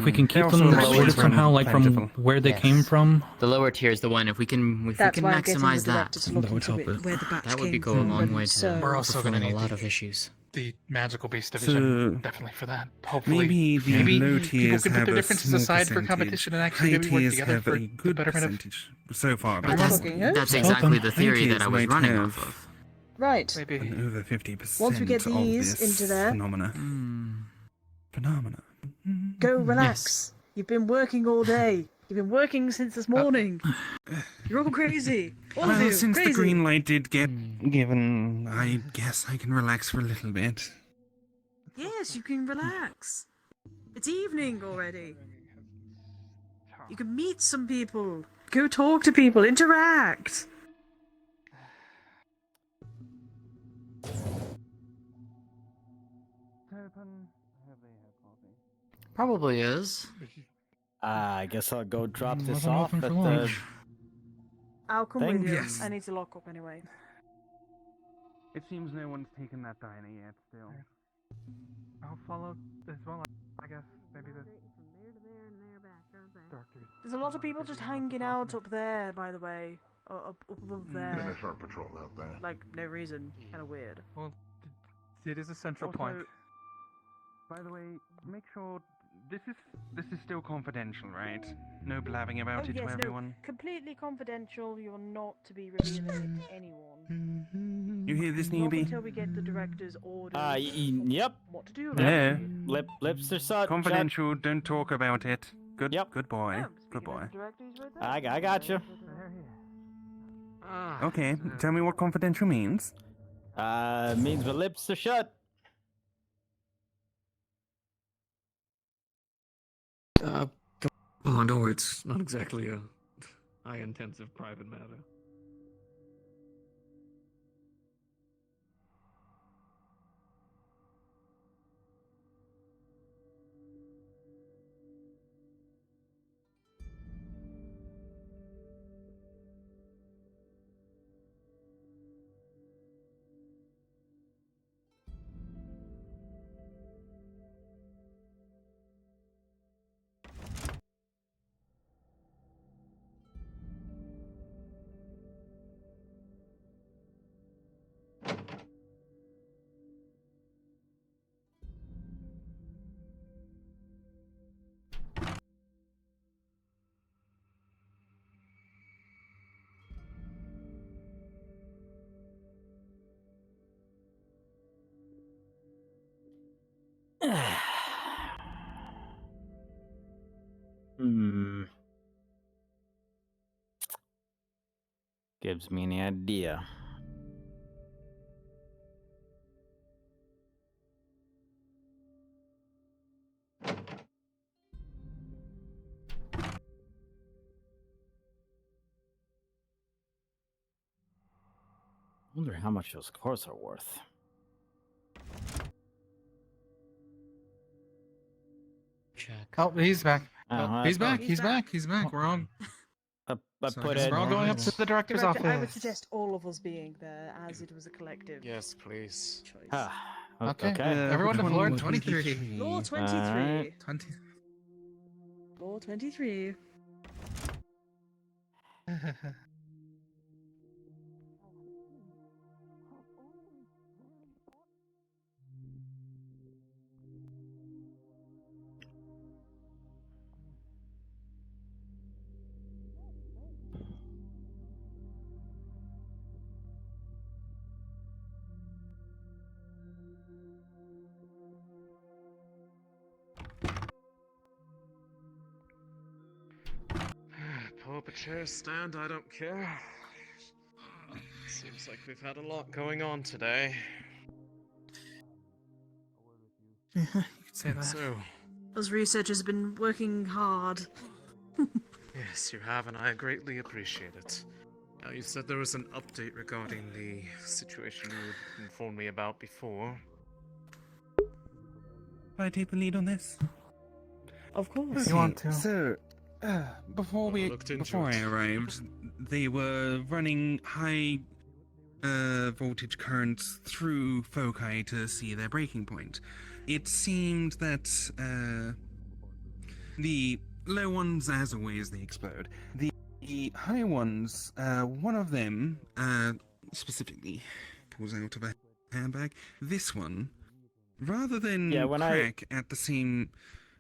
S15: we can
S6: They're
S15: keep
S6: also
S15: them
S6: lower
S15: sorted
S6: tier
S15: somehow, like from
S6: plentiful.
S15: where they
S9: Yes.
S15: came from.
S9: The lower tier is the one. If we can
S8: That's why I'm getting
S9: maximize
S8: the
S9: that,
S8: director to look
S15: That would
S8: into
S15: help
S8: it,
S15: it.
S8: where the batch
S9: that would
S8: came
S9: go a
S8: from.
S9: long way to
S8: So
S12: We're also gonna
S9: fulfilling a
S12: need
S9: lot
S12: the-
S9: of issues.
S12: the magical base division.
S6: So,
S12: Definitely for that. Hopefully,
S6: maybe the low
S12: people
S6: tiers
S12: can put
S6: have
S12: their
S6: a
S12: differences
S6: small
S12: aside for
S6: percentage.
S12: competition and actually
S6: High
S12: maybe work
S6: tiers
S12: together
S6: have
S12: for
S6: a
S12: the
S6: good
S12: betterment of
S6: percentage so far.
S9: But that's
S8: Fucking hell.
S9: exactly the
S6: High
S9: theory that
S6: tiers
S9: I was
S6: might
S9: running
S6: have
S9: off of.
S8: Right.
S12: maybe.
S6: an over 50%
S8: Once we get
S6: of
S8: these
S6: this
S8: into there-
S6: phenomena. Phenomena.
S8: Go relax. You've been working all day. You've been working since this morning. You're all crazy. All of
S6: Well,
S8: you.
S6: since
S8: crazy.
S6: the green light did get given, I guess I can relax for a little bit.
S8: Yes, you can relax. It's evening already. You can meet some people. Go talk to people. Interact.
S9: Probably is.
S1: I guess I'll go drop this
S15: Wasn't
S1: off
S15: open
S1: at
S15: for
S1: the.
S15: lunch.
S8: I'll come
S1: Thing?
S8: with you.
S6: Yes.
S8: I need to lock up anyway.
S6: It seems no one's taken that diner yet, still.
S12: I'll follow as well. I guess maybe the doctors.
S8: There's a lot of people just hanging out up there, by the way. Up above there.
S21: Finish our patrol out there.
S8: Like, no reason. Kind of weird.
S12: Well, it is a central
S6: Also,
S12: point.
S6: By the way, make sure this is still confidential, right? No blabbing about it to everyone.
S8: Completely confidential. You're not to be revealing it to anyone.
S6: You hear this,
S8: Not
S6: newbie?
S8: until we get the director's orders.
S1: Yep.
S8: What to do?
S6: Hello.
S1: Lips are shut.
S6: Confidential. Don't talk about it. Good.
S1: Yep.
S6: Good boy. Good boy.
S1: I got you.
S6: Okay. Tell me what confidential means.
S1: Means my lips are shut.
S18: Come on, don't worry. It's not exactly a high-intensive private matter.
S1: Hmm. Gives me an idea. Wonder how much those cores are worth.
S9: Check.
S12: Oh, he's back.
S1: Oh,
S12: He's
S1: that's
S12: back.
S1: fine.
S12: He's back. He's back. We're on.
S1: I
S12: So I
S1: put
S12: guess
S1: in.
S12: we're all going up to the director's
S8: Director,
S12: office.
S8: I would suggest all of us being there, as it was a collective
S11: Yes, please.
S8: choice.
S1: Ah,
S12: Okay.
S1: okay.
S12: Everyone to
S6: which
S12: floor
S6: one?
S12: 23.
S8: Floor 23.
S1: Alright.
S12: 20.
S8: Floor 23.
S11: Pull up a chair, stand, I don't care. Seems like we've had a lot going on today.
S12: Yeah, you could say that.
S11: So,
S8: Those researchers have been working hard.
S11: yes, you have, and I greatly appreciate it. Now, you said there was an update regarding the situation you informed me about before.
S6: Can I take the lead on this?
S8: Of course.
S12: If you want to.
S6: So, before I arrived, they were running high voltage currents through foci to see their breaking point. It seemed that the low ones, as always, they explode. The high ones, one of them specifically pulls out of a handbag. This one, rather than crack at the same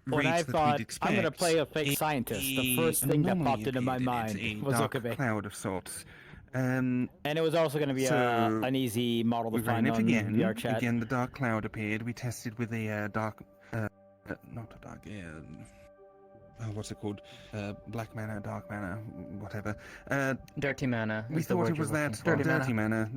S1: When I
S6: rate that
S1: thought
S6: we'd expect,
S1: I'm gonna play a fake scientist, the first thing that
S6: anomaly
S1: popped into my
S6: appeared. It's
S1: mind
S6: a
S1: was
S6: dark
S1: Okabe.
S6: cloud of sorts.
S1: And it was also going to be an easy model to
S6: we ran
S1: find
S6: it
S1: on
S6: again.
S1: VR chat.
S6: Again, the dark cloud appeared. We tested with a not a dark, what's it called? Black mana, dark mana, whatever.
S9: Dirty mana.
S6: We
S9: is the
S6: thought
S9: word
S6: it was
S9: you're
S6: that
S9: looking for.
S6: dirty mana.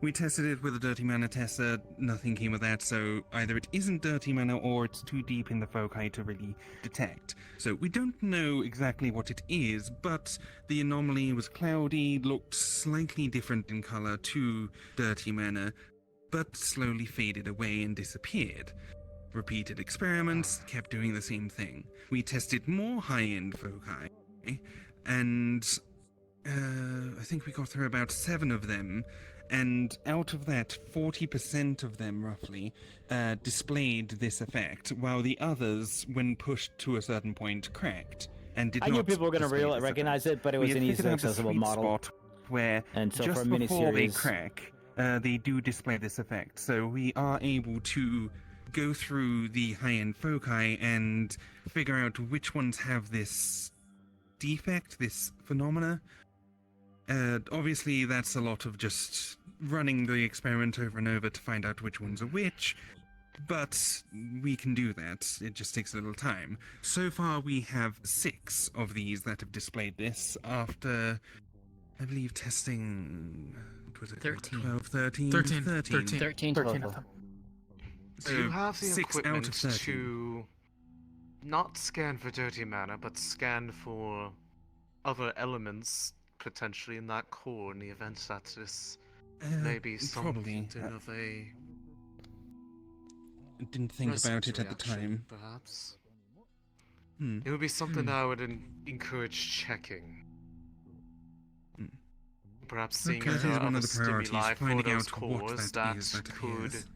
S6: We tested it with a dirty mana tester. Nothing came of that. So either it isn't dirty mana or it's too deep in the foci to really detect. So we don't know exactly what it is, but the anomaly was cloudy, looked slightly different in color to dirty mana, but slowly faded away and disappeared. Repeated experiments, kept doing the same thing. We tested more high-end foci, and I think we got through about 7 of them, and out of that, 40% of them, roughly, displayed this effect, while the others, when pushed to a certain point, cracked, and did
S1: I
S6: not
S1: knew people were going
S6: display
S1: to
S6: this
S1: recognize it, but it
S6: We
S1: was
S6: had
S1: an
S6: figured
S1: easily
S6: out the
S1: accessible
S6: sweet
S1: model.
S6: spot where
S1: And so
S6: just
S1: for a
S6: before they
S1: miniseries,
S6: crack, they do display this effect. So we are able to go through the high-end foci and figure out which ones have this defect, this phenomena. Obviously, that's a lot of just running the experiment over and over to find out which ones are which, but we can do that. It just takes a little time. So far, we have 6 of these that have displayed this after, I believe, testing... What was it?
S9: 13.
S6: 12, 13?
S12: 13.
S6: 13.
S9: 13 total.
S11: Do you have the
S6: 6 out
S11: equipment
S6: of 13.
S11: to not scan for dirty matter, but scan for other elements potentially in that core in the event that this may be
S6: Probably.
S11: something of a
S6: Didn't think about it at the
S11: reaction,
S6: time.
S11: perhaps.
S6: Hmm.
S11: It would be something that I would encourage checking. Perhaps seeing
S6: Okay,
S11: if
S6: that is
S11: there are
S6: one
S11: other
S6: of the priorities,
S11: stimuli for
S6: finding
S11: those
S6: out what
S11: cores
S6: that is that
S11: could
S6: appears.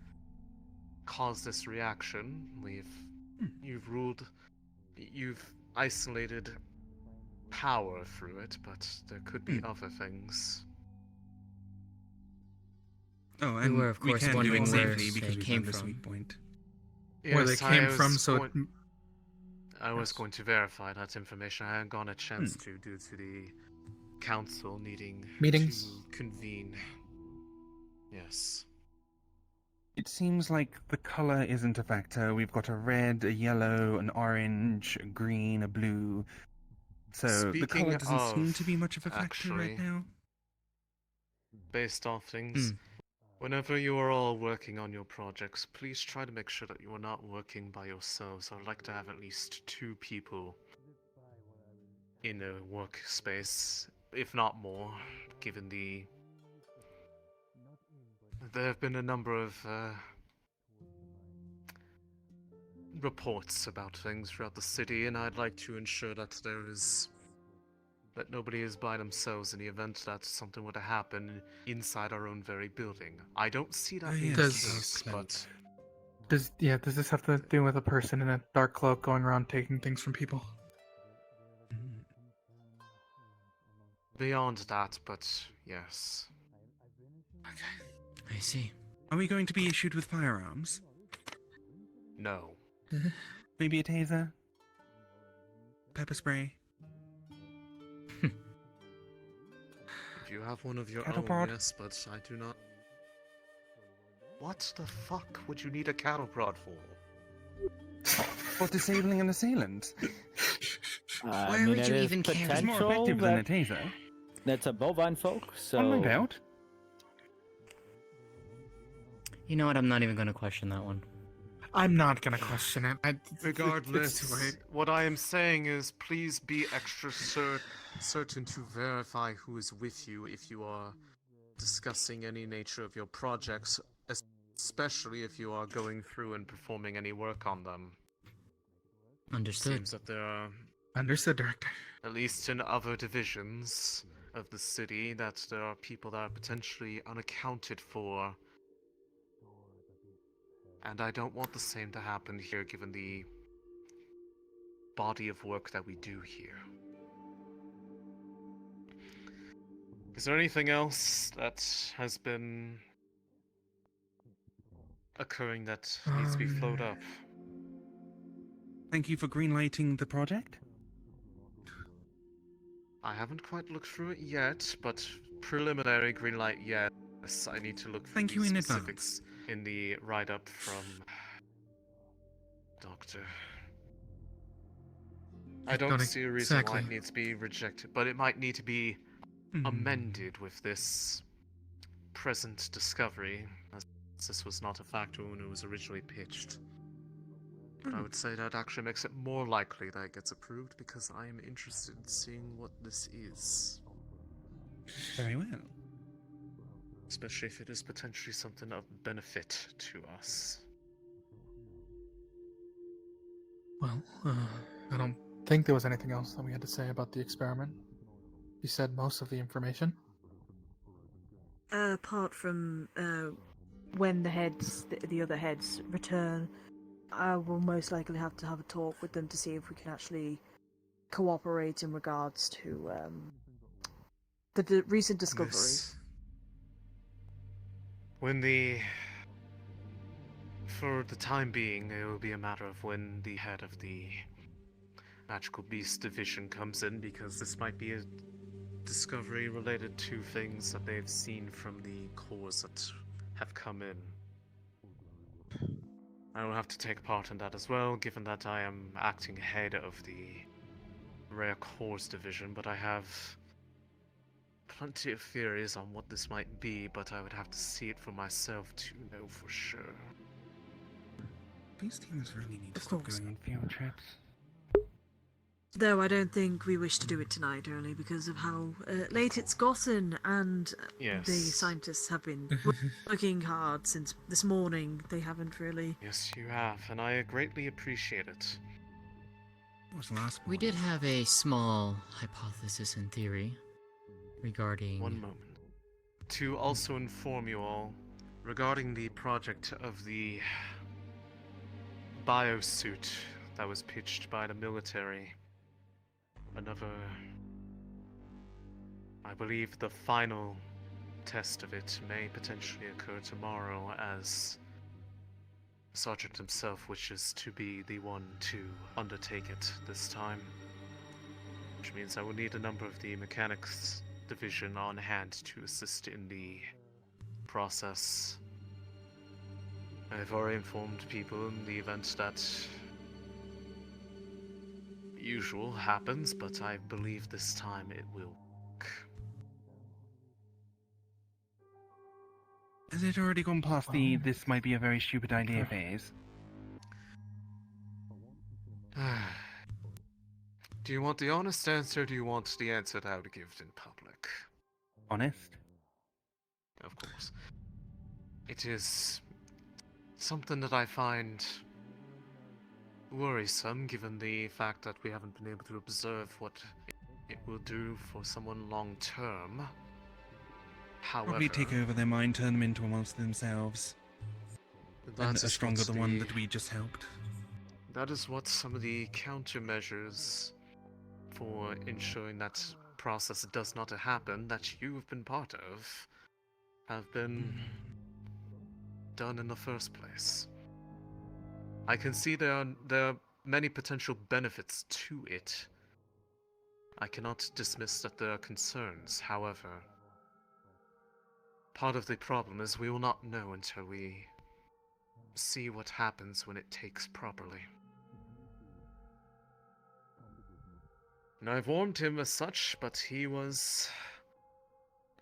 S11: cause this reaction. You've ruled, you've isolated power through it, but there could be other things.
S6: Oh,
S9: We
S6: and
S9: were, of
S6: we
S9: course,
S6: can't do
S9: wondering
S6: it
S9: where
S6: safely because
S9: they
S6: we
S9: came
S6: found the
S9: from.
S6: sweet point.
S12: Where they
S11: Yes,
S12: came from, so
S11: I was going to verify that information. I hadn't gotten a chance to due to the council needing
S12: Meetings?
S11: to convene. Yes.
S6: It seems like the color isn't a factor. We've got a red, a yellow, an orange, a green, a blue. So the color
S11: Speaking
S6: doesn't seem
S11: of,
S6: to be much of a factor
S11: actually,
S6: right now.
S11: Based off things, whenever you are all working on your projects, please try to make sure that you are not working by yourselves. I'd like to have at least 2 people in a workspace, if not more, given there have been a number of reports about things throughout the city, and I'd like to ensure that that nobody is by themselves in the event that something were to happen inside our own very building. I don't see that being the case, but
S12: Does this have to do with a person in a dark cloak going around taking things from people?
S11: beyond that, but yes.
S22: I see.
S6: Are we going to be issued with firearms?
S11: No.
S6: Maybe a taser? Pepper spray?
S11: If you have one of your
S6: Cattle
S11: own,
S6: prod?
S11: yes, but I do not. What the fuck would you need a cattle prod for?
S6: For disabling an assailant?
S1: I mean, it is
S6: It's more
S1: potential
S6: effective than a
S1: that
S6: taser.
S1: that's a bovine folk, so...
S6: No doubt.
S9: You know what? I'm not even going to question that one.
S12: I'm not gonna question it.
S11: Regardless,
S12: it's too late.
S11: what I am saying is please be extra certain to verify who is with you if you are discussing any nature of your projects, especially if you are going through and performing any work on them.
S22: Understood.
S11: Seems that there are,
S12: Understood, Director.
S11: at least in other divisions of the city, that there are people that are potentially unaccounted for. And I don't want the same to happen here, given the body of work that we do here. Is there anything else that has been occurring that needs to be flowed up?
S6: Thank you for greenlighting the project.
S11: I haven't quite looked through it yet, but preliminary green light, yes. I need to look through
S6: Thank you
S11: the
S6: in
S11: specifics in the write-up from Doctor. I don't see a reason why it needs to be rejected, but it might need to be amended with this present discovery, as this was not a factor when it was originally pitched. But I would say that actually makes it more likely that it gets approved, because I am interested in seeing what this is.
S6: Very well.
S11: Especially if it is potentially something of benefit to us.
S12: Well, I don't think there was anything else that we had to say about the experiment. You said most of the information.
S8: Apart from when the other heads return, I will most likely have to have a talk with them to see if we can actually cooperate in regards to the recent discovery.
S11: Yes. For the time being, it will be a matter of when the head of the Magical Beast Division comes in, because this might be a discovery related to things that they've seen from the cores that have come in. I will have to take part in that as well, given that I am acting head of the Rare Cores Division, but I have plenty of theories on what this might be, but I would have to see it for myself to know for sure.
S6: These teams really need to stop going on field trips.
S2: Though I don't think we wish to do it tonight, only because of how late it's gotten, and the
S11: Yes.
S2: scientists have been working hard since this morning. They haven't really.
S11: Yes, you have, and I greatly appreciate it.
S6: What was the last
S9: We did have a small hypothesis in theory regarding.
S11: One moment. To also inform you all regarding the project of the biosuit that was pitched by the military. I believe the final test of it may potentially occur tomorrow, as the Sergeant himself wishes to be the one to undertake it this time. Which means I will need a number of the mechanics division on hand to assist in the process. I've already informed people in the event that usual happens, but I believe this time it will work.
S6: Has it already gone past the "this might be a very stupid idea" phase?
S11: Do you want the honest answer, or do you want the answer that I would give in public?
S6: Honest?
S11: Of course. It is something that I find worrisome, given the fact that we haven't been able to observe what it will do for someone long term. However,
S6: Probably take over their mind, turn them into a monster themselves. And a stronger the one that we just helped.
S11: That is what some of the countermeasures for ensuring that process does not happen, that you've been part of, have been done in the first place. I can see there are many potential benefits to it. I cannot dismiss that there are concerns, however. Part of the problem is we will not know until we see what happens when it takes properly. And I've warned him as such, but he was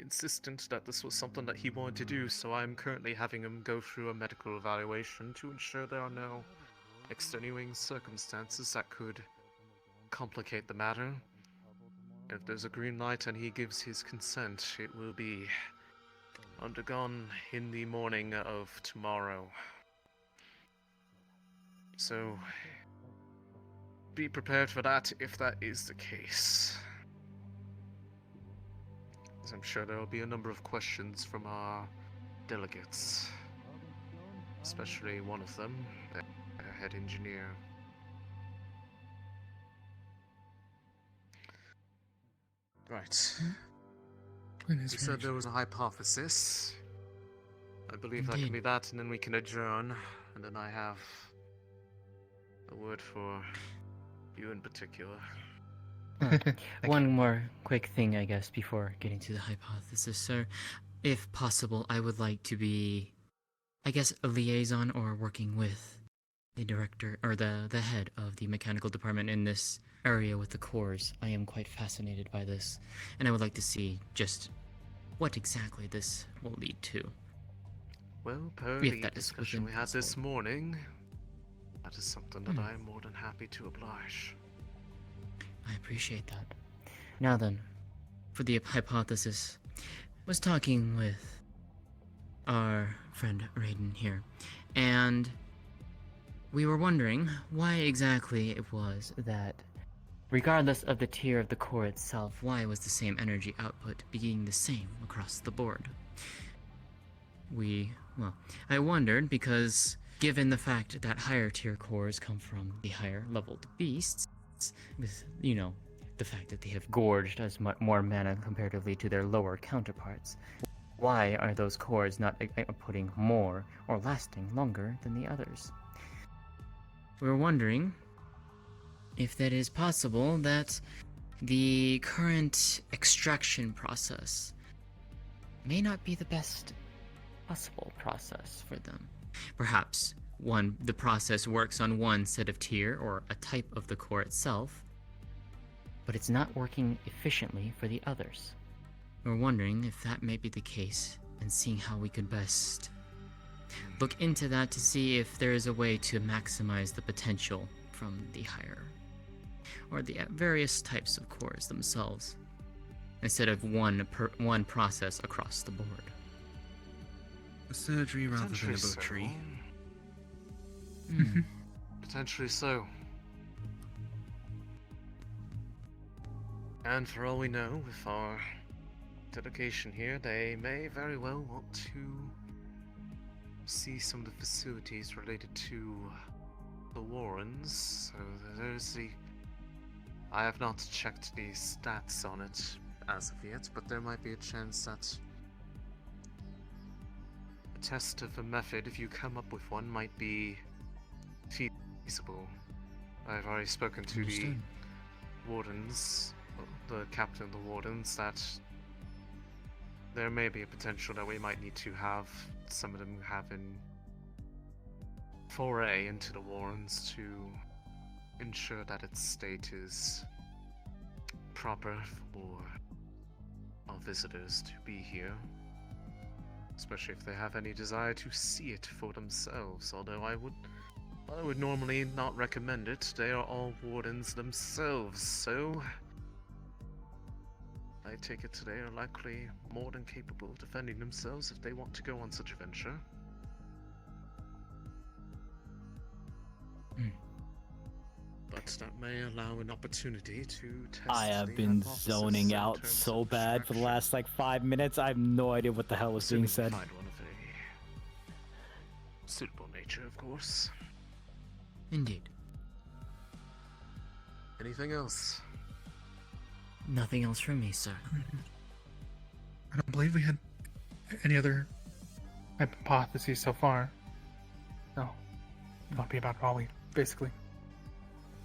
S11: insistent that this was something that he wanted to do, so I'm currently having him go through a medical evaluation to ensure there are no extenuating circumstances that could complicate the matter. If there's a green light and he gives his consent, it will be undergone in the morning of tomorrow. So, be prepared for that if that is the case. As I'm sure there will be a number of questions from our delegates, especially one of them, their head engineer. Right. You said there was a hypothesis. I believe that can be that, and then we can adjourn, and then I have a word for you in particular.
S9: One more quick thing, I guess, before getting to the hypothesis, sir. If possible, I would like to be, I guess, a liaison or working with the director or the head of the mechanical department in this area with the cores. I am quite fascinated by this, and I would like to see just what exactly this will lead to.
S11: Well, per
S9: If
S11: the
S9: that is
S11: discussion we
S9: within
S11: had this
S9: possible.
S11: morning, that is something that I am more than happy to oblige.
S9: I appreciate that. Now then, for the hypothesis, was talking with our friend Raiden here, and we were wondering why exactly it was that, regardless of the tier of the core itself, why was the same energy output being the same across the board? I wondered because, given the fact that higher tier cores come from the higher leveled beasts, with, the fact that they have gorged as much more mana comparatively to their lower counterparts, why are those cores not outputting more or lasting longer than the others? We were wondering if that is possible that the current extraction process may not be the best possible process for them. Perhaps the process works on one set of tier or a type of the core itself, but it's not working efficiently for the others. We're wondering if that may be the case, and seeing how we could best look into that to see if there is a way to maximize the potential from the higher
S22: or the various types of cores themselves, instead of one process across the board.
S6: A surgery rather than a butchery.
S11: Potentially so. And for all we know, with our dedication here, they may very well want to see some of the facilities related to the Warrens. So there's the... I have not checked the stats on it as of yet, but there might be a chance that a test of a method, if you come up with one, might be feasible. I've already spoken to the Wardens, the captain of the Wardens, that there may be a potential that we might need to have some of them have an foray into the Warrens to ensure that its state is proper for our visitors to be here, especially if they have any desire to see it for themselves, although I would normally not recommend it. They are all Wardens themselves, so I take it they are likely more than capable of defending themselves if they want to go on such a venture. But that may allow an opportunity to test
S1: I have
S11: the
S1: been
S11: hypothesis
S1: zoning
S11: in
S1: out
S11: terms
S1: so
S11: of
S1: bad for the last like 5 minutes. I have no idea what the hell was being
S11: assuming
S1: said.
S11: we find one of a suitable nature, of course.
S22: Indeed.
S11: Anything else?
S22: Nothing else from me, sir.
S12: I don't believe we had any other hypotheses so far. No. That'll be about all we basically.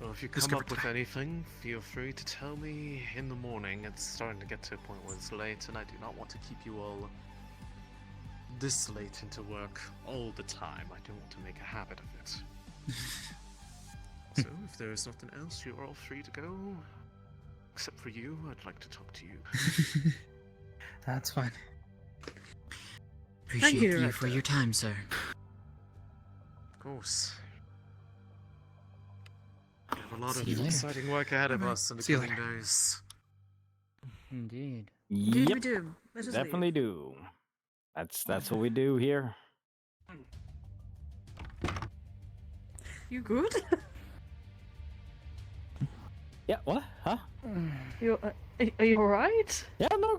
S11: Well, if you come up with anything, feel free to tell me in the morning. It's starting to get to a point where it's late, and I do not want to keep you all this late into work all the time. I don't want to make a habit of it. So, if there is nothing else, you're all free to go. Except for you, I'd like to talk to you.
S12: That's fine.
S22: Appreciate you for your time, sir.
S11: Of course. We have a lot
S22: See
S11: of
S22: you later.
S11: exciting work ahead of us in the
S12: See you
S11: coming
S12: later.
S11: days.
S9: Indeed.
S2: Indeed
S1: Yep,
S2: we do. Let us
S1: definitely
S2: leave.
S1: do. That's what we do here.
S2: You good?
S1: Yeah, what? Huh?
S2: Are you alright?
S1: Yeah, no,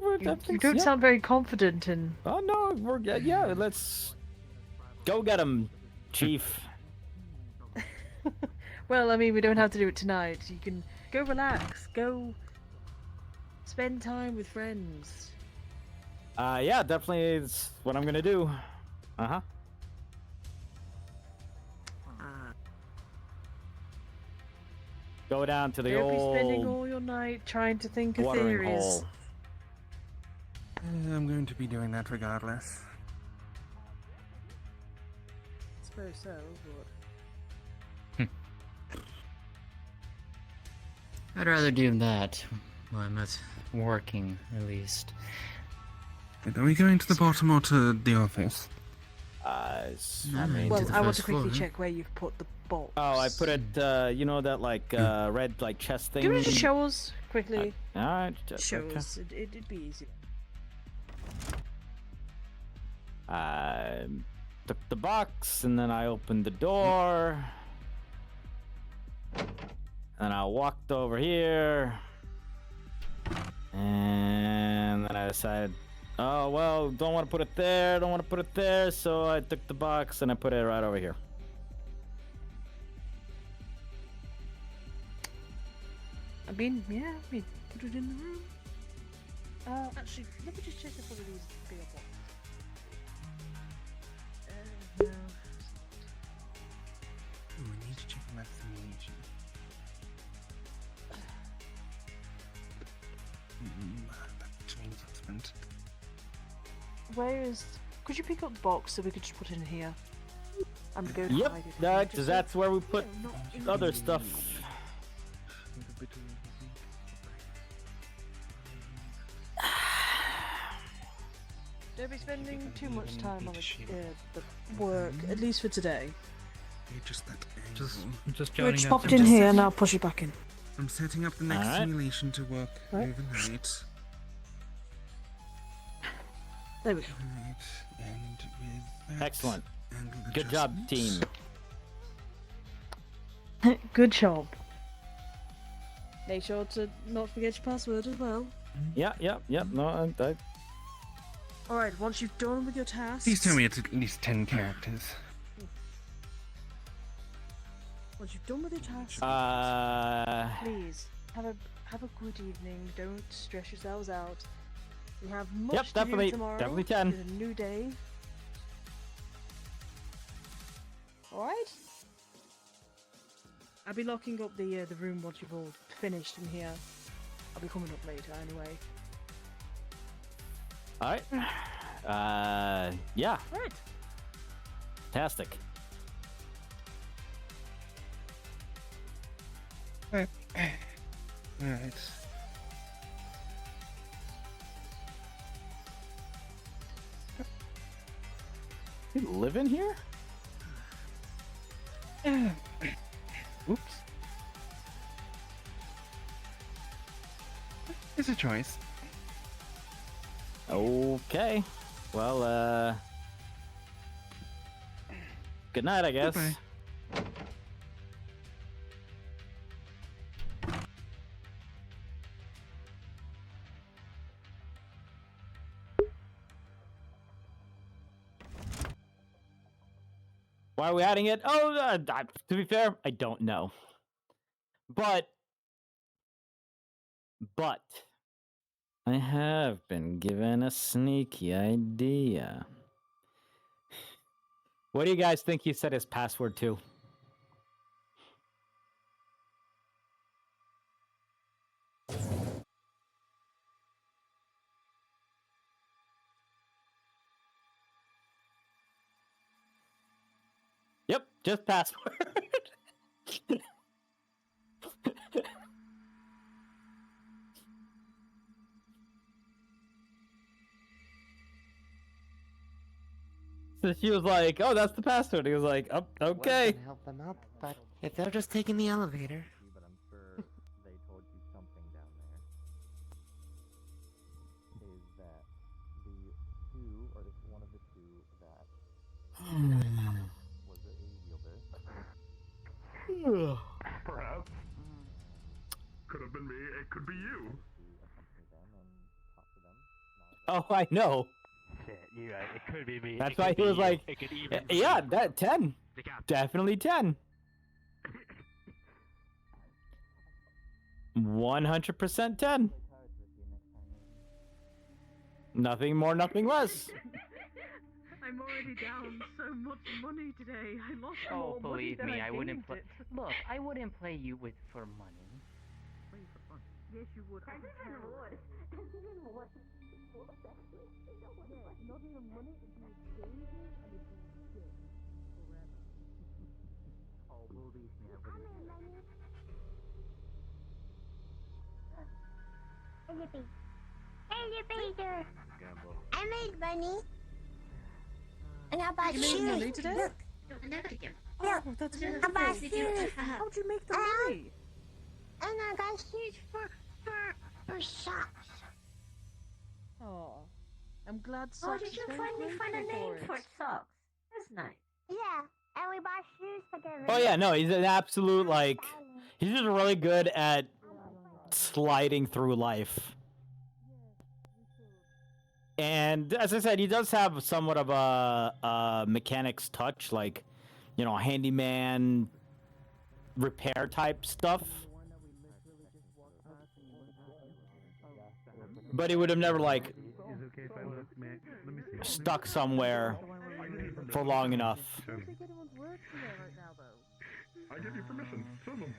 S2: You don't sound very confident in...
S1: Oh, no, yeah, let's go get him, Chief.
S2: Well, I mean, we don't have to do it tonight. You can go relax. Go spend time with friends.
S1: Yeah, definitely is what I'm gonna do. Uh-huh. Go down to the
S2: Don't be spending
S1: old
S2: all your night trying to think of
S1: watering
S2: theories.
S1: hole.
S6: I'm going to be doing that regardless.
S2: I suppose so, but...
S22: I'd rather do that while I'm not working, at least.
S6: Are we going to the bottom or to the office?
S1: I
S22: No,
S1: mean,
S2: Well,
S22: the
S2: I want
S22: first
S2: to quickly
S22: floor, huh?
S2: check where you've put the box.
S1: oh, I put it, you know that like red like chest thing.
S2: Do you want to just show us quickly?
S1: All right,
S2: Show
S1: okay.
S2: us. It'd be easy.
S1: I took the box and then I opened the door. And I walked over here. And then I decided, oh, well, don't want to put it there, so I took the box and I put it right over here.
S2: I mean, yeah, we put it in the room. Actually, let me just check if one of these bigger boxes. No.
S6: We need to check on that simulation. That dream assessment.
S2: Where is... Could you pick up the box so we could just put it in here? I'm going to
S1: Yep,
S2: hide it.
S1: because that's where we put other stuff.
S2: Don't be spending too much time on the work, at least for today.
S6: Just that
S15: Just
S2: Rich
S15: jotting
S2: popped
S15: down
S2: in
S15: some-
S2: here and I'll push it back in.
S6: I'm setting up the next
S1: Alright.
S6: simulation to work
S8: Right.
S6: overnight.
S8: There we go.
S6: Right, and with that
S1: Excellent.
S6: angle
S1: Good job, team.
S8: Good job. Make sure to not forget your password as well.
S1: Yeah. No, I
S8: Alright, once you've done with your tasks...
S6: Please tell me it's at least 10 characters.
S8: Once you've done with your tasks... Please, have a good evening. Don't stress yourselves out. We have much
S1: Yep,
S8: to
S1: definitely-
S8: do tomorrow.
S1: definitely can.
S8: It's a new day. Alright? I'll be locking up the room once you've all finished in here. I'll be coming up later anyway.
S1: Alright. Yeah.
S8: Right.
S1: Fantastic.
S6: Alright.
S1: You live in here?
S6: Oops. It's a choice.
S1: Okay. Well, good night, I guess.
S6: Goodbye.
S1: Why are we adding it? Oh, to be fair, I don't know. But I have been given a sneaky idea. What do you guys think he set his password to? Yep, just password. So she was like, "Oh, that's the password." He was like, "Oh, okay."
S10: Was gonna help them out, but if they're just taking the elevator.
S13: But I'm sure they told you something down there. Is that the two, or the one of the two that was a wielder?
S21: Perhaps. Could have been me. It could be you.
S1: Oh, I know.
S13: Shit, you're right. It could be me.
S1: That's
S13: It
S1: why
S13: could
S1: he
S13: be
S1: was
S13: you.
S1: like,
S13: It could even be
S1: "Yeah,
S13: you.
S1: that 10,
S13: The captain.
S1: definitely 10, 100% 10. Nothing more, nothing less."
S2: I'm already down so much money today. I lost
S22: Oh,
S2: more money
S22: believe
S2: than
S22: me,
S2: I
S22: I wouldn't
S2: gained
S22: play.
S2: it.
S22: Look, I wouldn't play you with for money.
S2: Yes, you would. I can tell. Not even money, it'd be danger and it'd be shit forever.
S13: Oh, believe me, I wouldn't.
S23: Hey, Yippee. Hey, Yippee there.
S13: Gamble.
S23: I made money. And I bought
S8: You made
S23: shoes.
S8: money today?
S23: Look.
S8: Oh, that's
S23: I
S8: wonderful.
S23: bought shoes.
S8: How'd you make the money?
S23: And I got shoes for socks.
S8: Oh, I'm glad
S23: Oh,
S8: Socks
S23: did
S8: is
S23: you
S8: very
S23: finally find a
S8: grateful
S23: name
S8: for
S23: for
S8: it.
S23: socks? That's nice. Yeah, and we bought shoes together.
S1: Oh yeah, no, he's an absolute like. He's just really good at sliding through life. And as I said, he does have somewhat of a mechanic's touch, like, you know, handyman repair type stuff. But he would have never like stuck somewhere for long enough.
S21: I give you permission. Show them.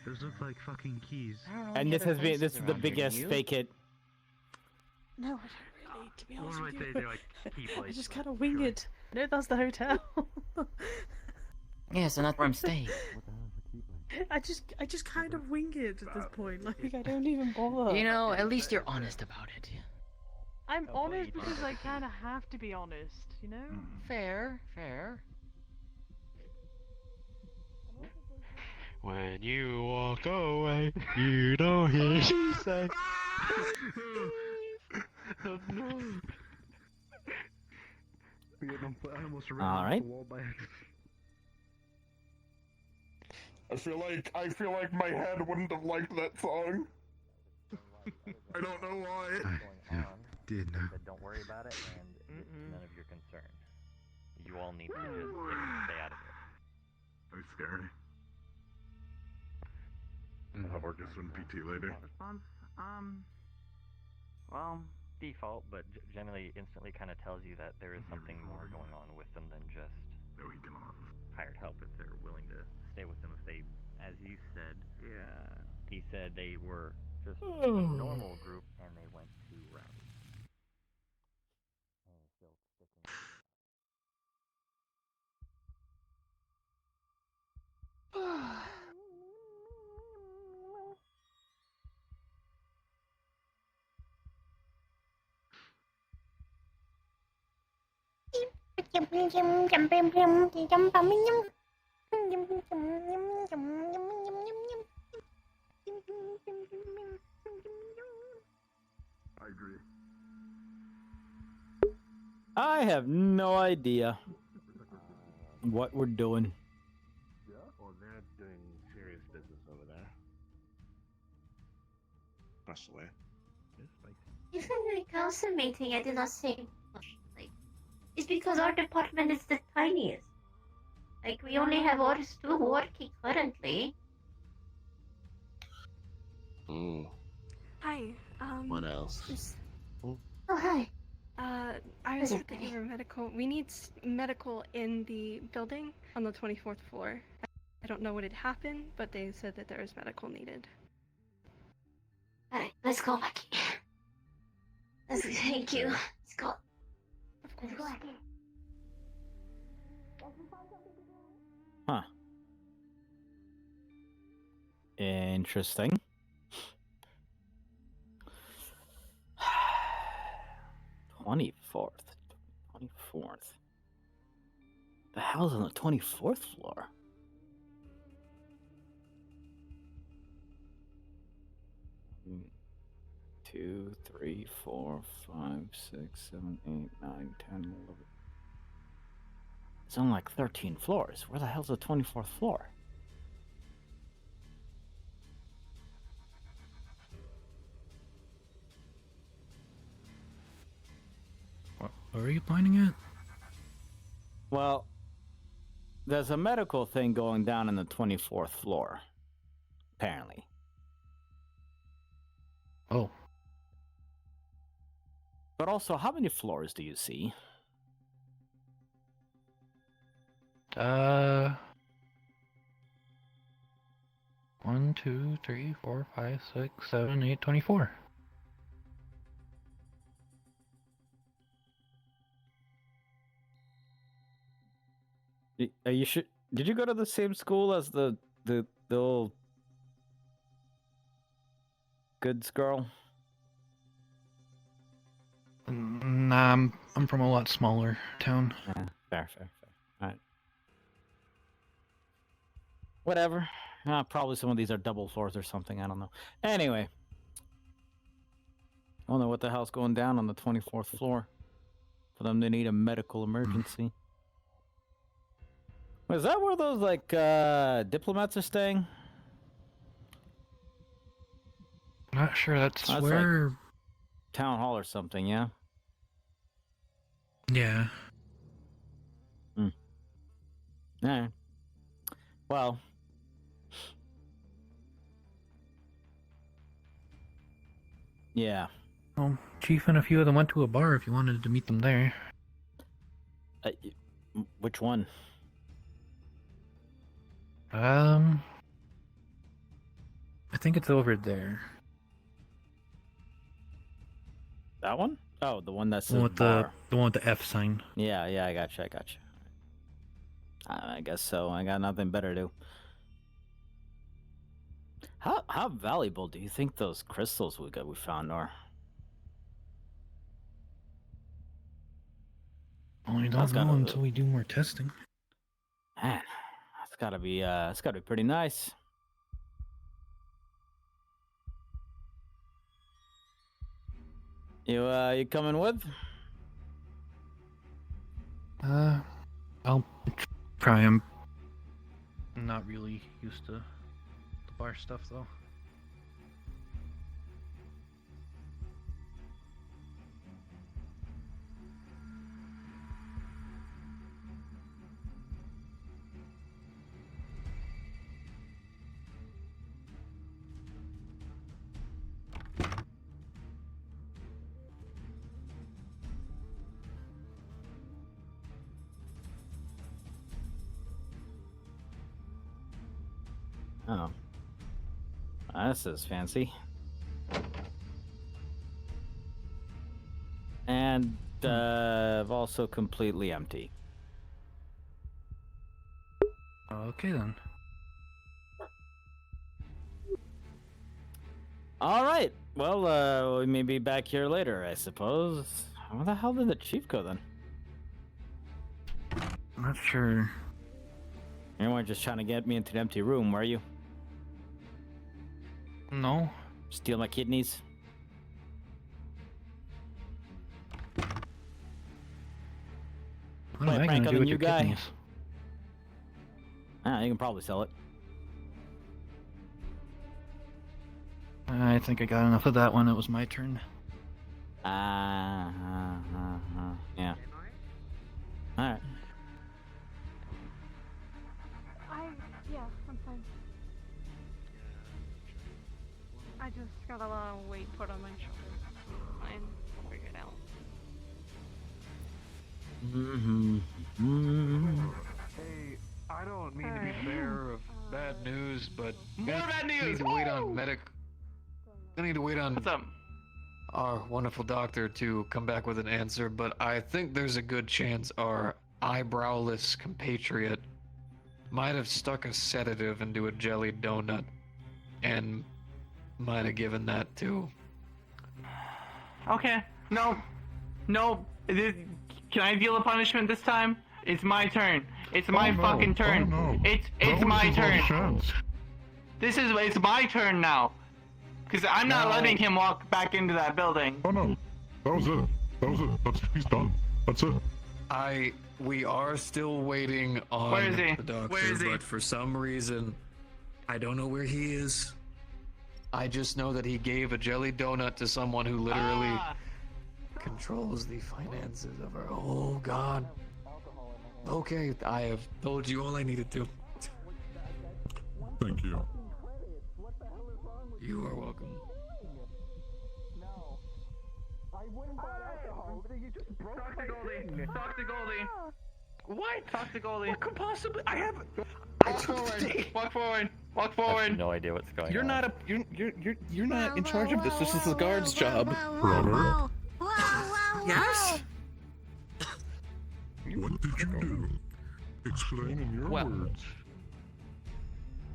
S13: Those look like fucking keys.
S1: And this has been this is the biggest fake it.
S8: No, I don't really, to be honest
S13: One
S8: with
S13: might say
S8: you.
S13: they're like key
S8: I
S13: plates.
S8: just kind of wing it. No, that's the hotel.
S22: Yeah, so that's where I'm staying.
S8: I just kind of wing it at this point. Like, I don't even bother.
S22: You know, at least you're honest about it.
S2: I'm honest because I kind of have to be honest, you know?
S22: Fair, fair.
S17: When you walk away, you don't hear me say. Oh, no.
S21: I almost ran
S1: All
S21: off
S1: right.
S21: the wall by I feel like my head wouldn't have liked that song. I don't know why.
S13: Did said don't worry about it, and it's none of your concern. You all need to just stay out of it.
S21: That's scary. I'll work this one PT later.
S16: Response?
S13: Well, default, but generally instantly kind of tells you that there is something more going on with them than just hired help if they're willing to stay with them. If they, as you said, he said they were just a normal group and they went too rowdy. And still sticking.
S21: I agree.
S1: I have no idea what we're doing.
S11: Yeah? Well, they're doing serious business over there. Across the way.
S23: Even in the council meeting, I did not say much. Like, it's because our department is the tiniest. Like, we only have ours two working currently.
S4: Hi.
S11: What else?
S23: Oh, hi.
S4: I was
S23: Is it
S4: looking
S23: okay?
S4: for medical. We need medical in the building on the 24th floor. I don't know what had happened, but they said that there is medical needed.
S23: Alright, let's go, Becky. Thank you. Let's go.
S4: Of course.
S23: Let's go, Becky.
S1: Huh. Interesting. '24th. The hell's on the 24th floor? Two, three, 4, 5, 6, 7, 8, 9, 10, 11. It's on like 13 floors. Where the hell's the 24th floor?
S15: Where are you pointing at?
S1: Well, there's a medical thing going down on the 24th floor. Apparently.
S15: Oh.
S1: But also, how many floors do you see?
S15: 1, 2, 3, 4, 5, 6, 7, 8, 24.
S1: Are you sure? Did you go to the same school as the old goods girl?
S15: Nah, I'm from a lot smaller town.
S1: Yeah, fair. Alright. Whatever. Probably some of these are double floors or something, I don't know. Anyway. I don't know what the hell's going down on the 24th floor. For them to need a medical emergency. Is that where those, like, diplomats are staying?
S15: Not sure, that's
S1: Like
S15: where...
S1: town hall or something, yeah?
S15: Yeah.
S1: Alright. Well. Yeah.
S15: Well, Chief and a few of them went to a bar if you wanted to meet them there.
S1: Which one?
S15: I think it's over there.
S1: That one? Oh, the one that
S15: The one
S1: says
S15: with
S1: bar.
S15: the one with the F sign.
S1: Yeah, I gotcha. I guess so. I got nothing better to do. How valuable do you think those crystals we found are?
S15: Only don't know until we do more testing.
S1: Man, it's gotta be pretty nice. You coming with?
S15: I'll try. I'm not really used to the bar stuff, though.
S1: Oh. This is fancy. And also completely empty.
S15: Okay then.
S1: All right. Well, we may be back here later, I suppose. Where the hell did the chief go then?
S15: I'm not sure.
S1: You weren't just trying to get me into the empty room, were you?
S15: No.
S1: Steal my kidneys?
S15: What am I gonna do with your kidneys?
S1: You can probably sell it.
S15: I think I got enough of that one. It was my turn.
S1: Yeah. Alright.
S4: Yeah, I'm fine. I just got a lot of weight put on my shoulders. Fine, I'll figure it out.
S7: Hey, I don't mean to be bearer of bad news, but
S16: More bad news!
S7: Need to wait on I need to wait on
S16: What's up?
S7: our wonderful doctor to come back with an answer, but I think there's a good chance our eyebrowless compatriot might have stuck a sedative into a jelly donut and might have given that too.
S16: Okay. No. Can I deal a punishment this time? It's my turn. It's my fucking turn.
S21: Oh, no.
S16: It's my turn. It's my turn now. Because I'm not letting him walk back into that building.
S21: Oh no. That was it. He's done. That's it.
S7: We are still waiting on
S16: Where is he?
S7: the doctor,
S16: Where is he?
S7: but for some reason, I don't know where he is. I just know that he gave a jelly donut to someone who literally controls the finances of our. Oh God. Okay, I have told you all I needed to.
S21: Thank you.
S7: You are welcome.
S16: Talk to Goldie. Talk to Goldie. What? Talk to Goldie. What could possibly? I have. Walk forward. Walk forward. Walk
S13: I
S16: forward.
S13: have no idea what's going
S15: You're
S13: on.
S15: not you're not in charge of this. This is the guard's job.
S21: Brother?
S15: Yes.
S21: What did you do? Explain in your words.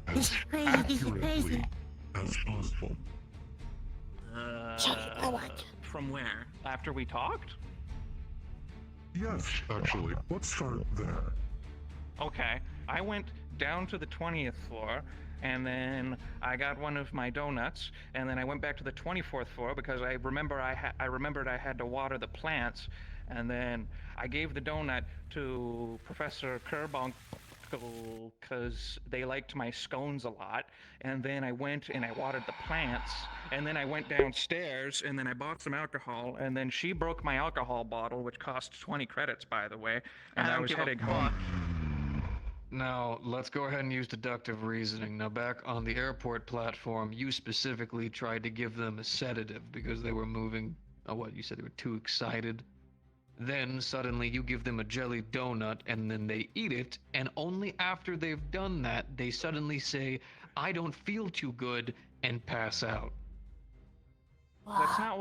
S21: As accurately as possible.
S15: From where? After we talked?
S21: Yes, actually. Let's start there.
S15: Okay. I went down to the 20th floor, and then I got one of my donuts, and then I went back to the 24th floor because I remembered I had to water the plants, and then I gave the donut to Professor Kerbonk because they liked my scones a lot, and then I went and I watered the plants, and then I went downstairs and then I bought some alcohol, and then she broke my alcohol bottle, which cost 20 credits, by the way, and I was heading home.
S7: Now, let's go ahead and use deductive reasoning. Now, back on the airport platform, you specifically tried to give them a sedative because they were moving. What, you said they were too excited? Then, suddenly, you give them a jelly donut, and then they eat it, and only after they've done that, they suddenly say, I don't feel too good, and pass out.
S15: That's not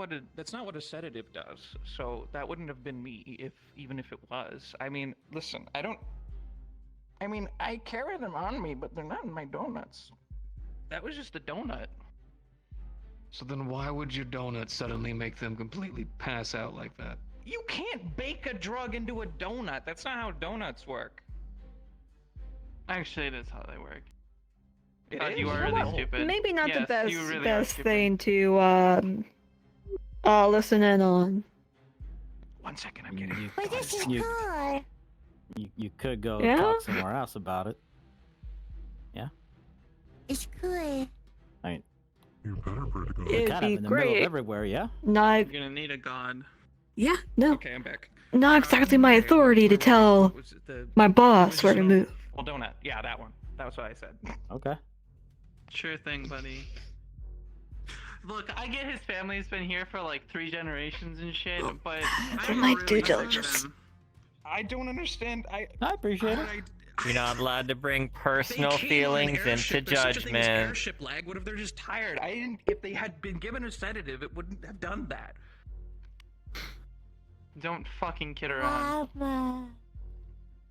S15: what a sedative does. So that wouldn't have been me even if it was. I mean, listen, I carry them on me, but they're not in my donuts. That was just a donut.
S7: So then why would your donut suddenly make them completely pass out like that?
S15: You can't bake a drug into a donut. That's not how donuts work.
S16: Actually, it is how they work.
S15: It is?
S16: You are really stupid.
S4: Maybe not
S16: Yes,
S4: the best
S16: you really are
S4: best
S16: stupid.
S4: thing to listen in on.
S12: 1 second, I'm getting.
S23: But this is
S1: You-
S23: cool.
S1: You could go
S4: Yeah?
S1: talk somewhere else about it. Yeah?
S23: It's cool.
S1: I mean,
S23: You better
S1: you're
S4: It'd
S1: kind of
S4: be
S1: in the middle of
S4: great.
S1: everywhere, yeah?
S4: Not,
S15: You're gonna need a god.
S4: yeah, no,
S15: Okay, I'm back.
S4: not exactly my authority to tell
S15: Was it the
S4: my boss where to
S15: original-
S4: move.
S15: Well, donut. Yeah, that one. That was what I said.
S1: Okay.
S16: Sure thing, buddy. Look, I get his family's been here for like 3 generations and shit, but
S4: Do my due diligence.
S15: I don't understand. I
S1: appreciate it.
S13: You're not allowed to bring personal
S15: They came on an
S13: feelings into
S15: airship. There's such a thing as
S13: judgment.
S15: airship lag. What if they're just tired? I didn't. If they had been given a sedative, it wouldn't have done that.
S16: don't fucking kid around.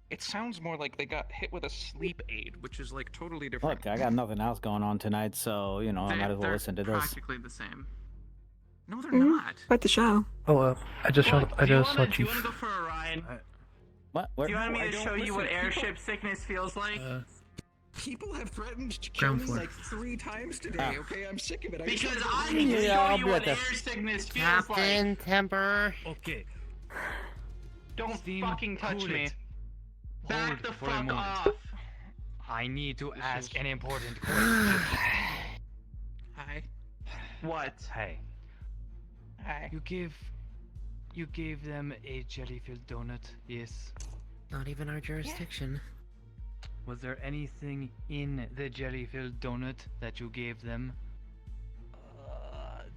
S15: It sounds more like they got hit with a sleep aid, which is like totally different.
S1: Look, I got nothing else going on tonight, so, you know, I might as well
S16: They're
S1: listen to this.
S16: practically the same.
S15: No, they're
S4: not. Quite the show.
S3: Oh, I just
S16: What?
S3: I
S16: Do you
S3: just
S16: wanna-
S3: saw
S16: do you
S3: Chief.
S16: wanna go for a ride?
S1: What?
S16: Do you want
S15: No,
S16: me
S15: I
S16: to
S15: don't
S16: show you what
S15: listen.
S16: airship sickness feels like?
S15: People have threatened to kill
S3: Ground
S15: me
S3: floor.
S15: like 3 times today. Okay, I'm sick of it. I just
S16: Because
S15: wanna go
S16: I
S15: ride.
S16: can
S1: Yeah,
S16: show
S1: I'll
S16: you
S1: be
S16: what
S1: at
S16: air
S1: that.
S16: sickness feels
S10: Captain,
S16: like.
S10: temper.
S12: Okay.
S16: Don't
S12: Steam,
S16: fucking touch
S12: cool
S16: me.
S12: it.
S16: Back
S12: Hold
S16: the
S12: for a
S16: fuck
S12: moment.
S16: off.
S12: I need to ask an important question.
S15: Hi.
S16: What?
S12: Hey,
S16: Hi.
S12: you gave them a jelly-filled donut, yes?
S10: Not even our jurisdiction.
S12: Was there anything in the jelly-filled donut that you gave them?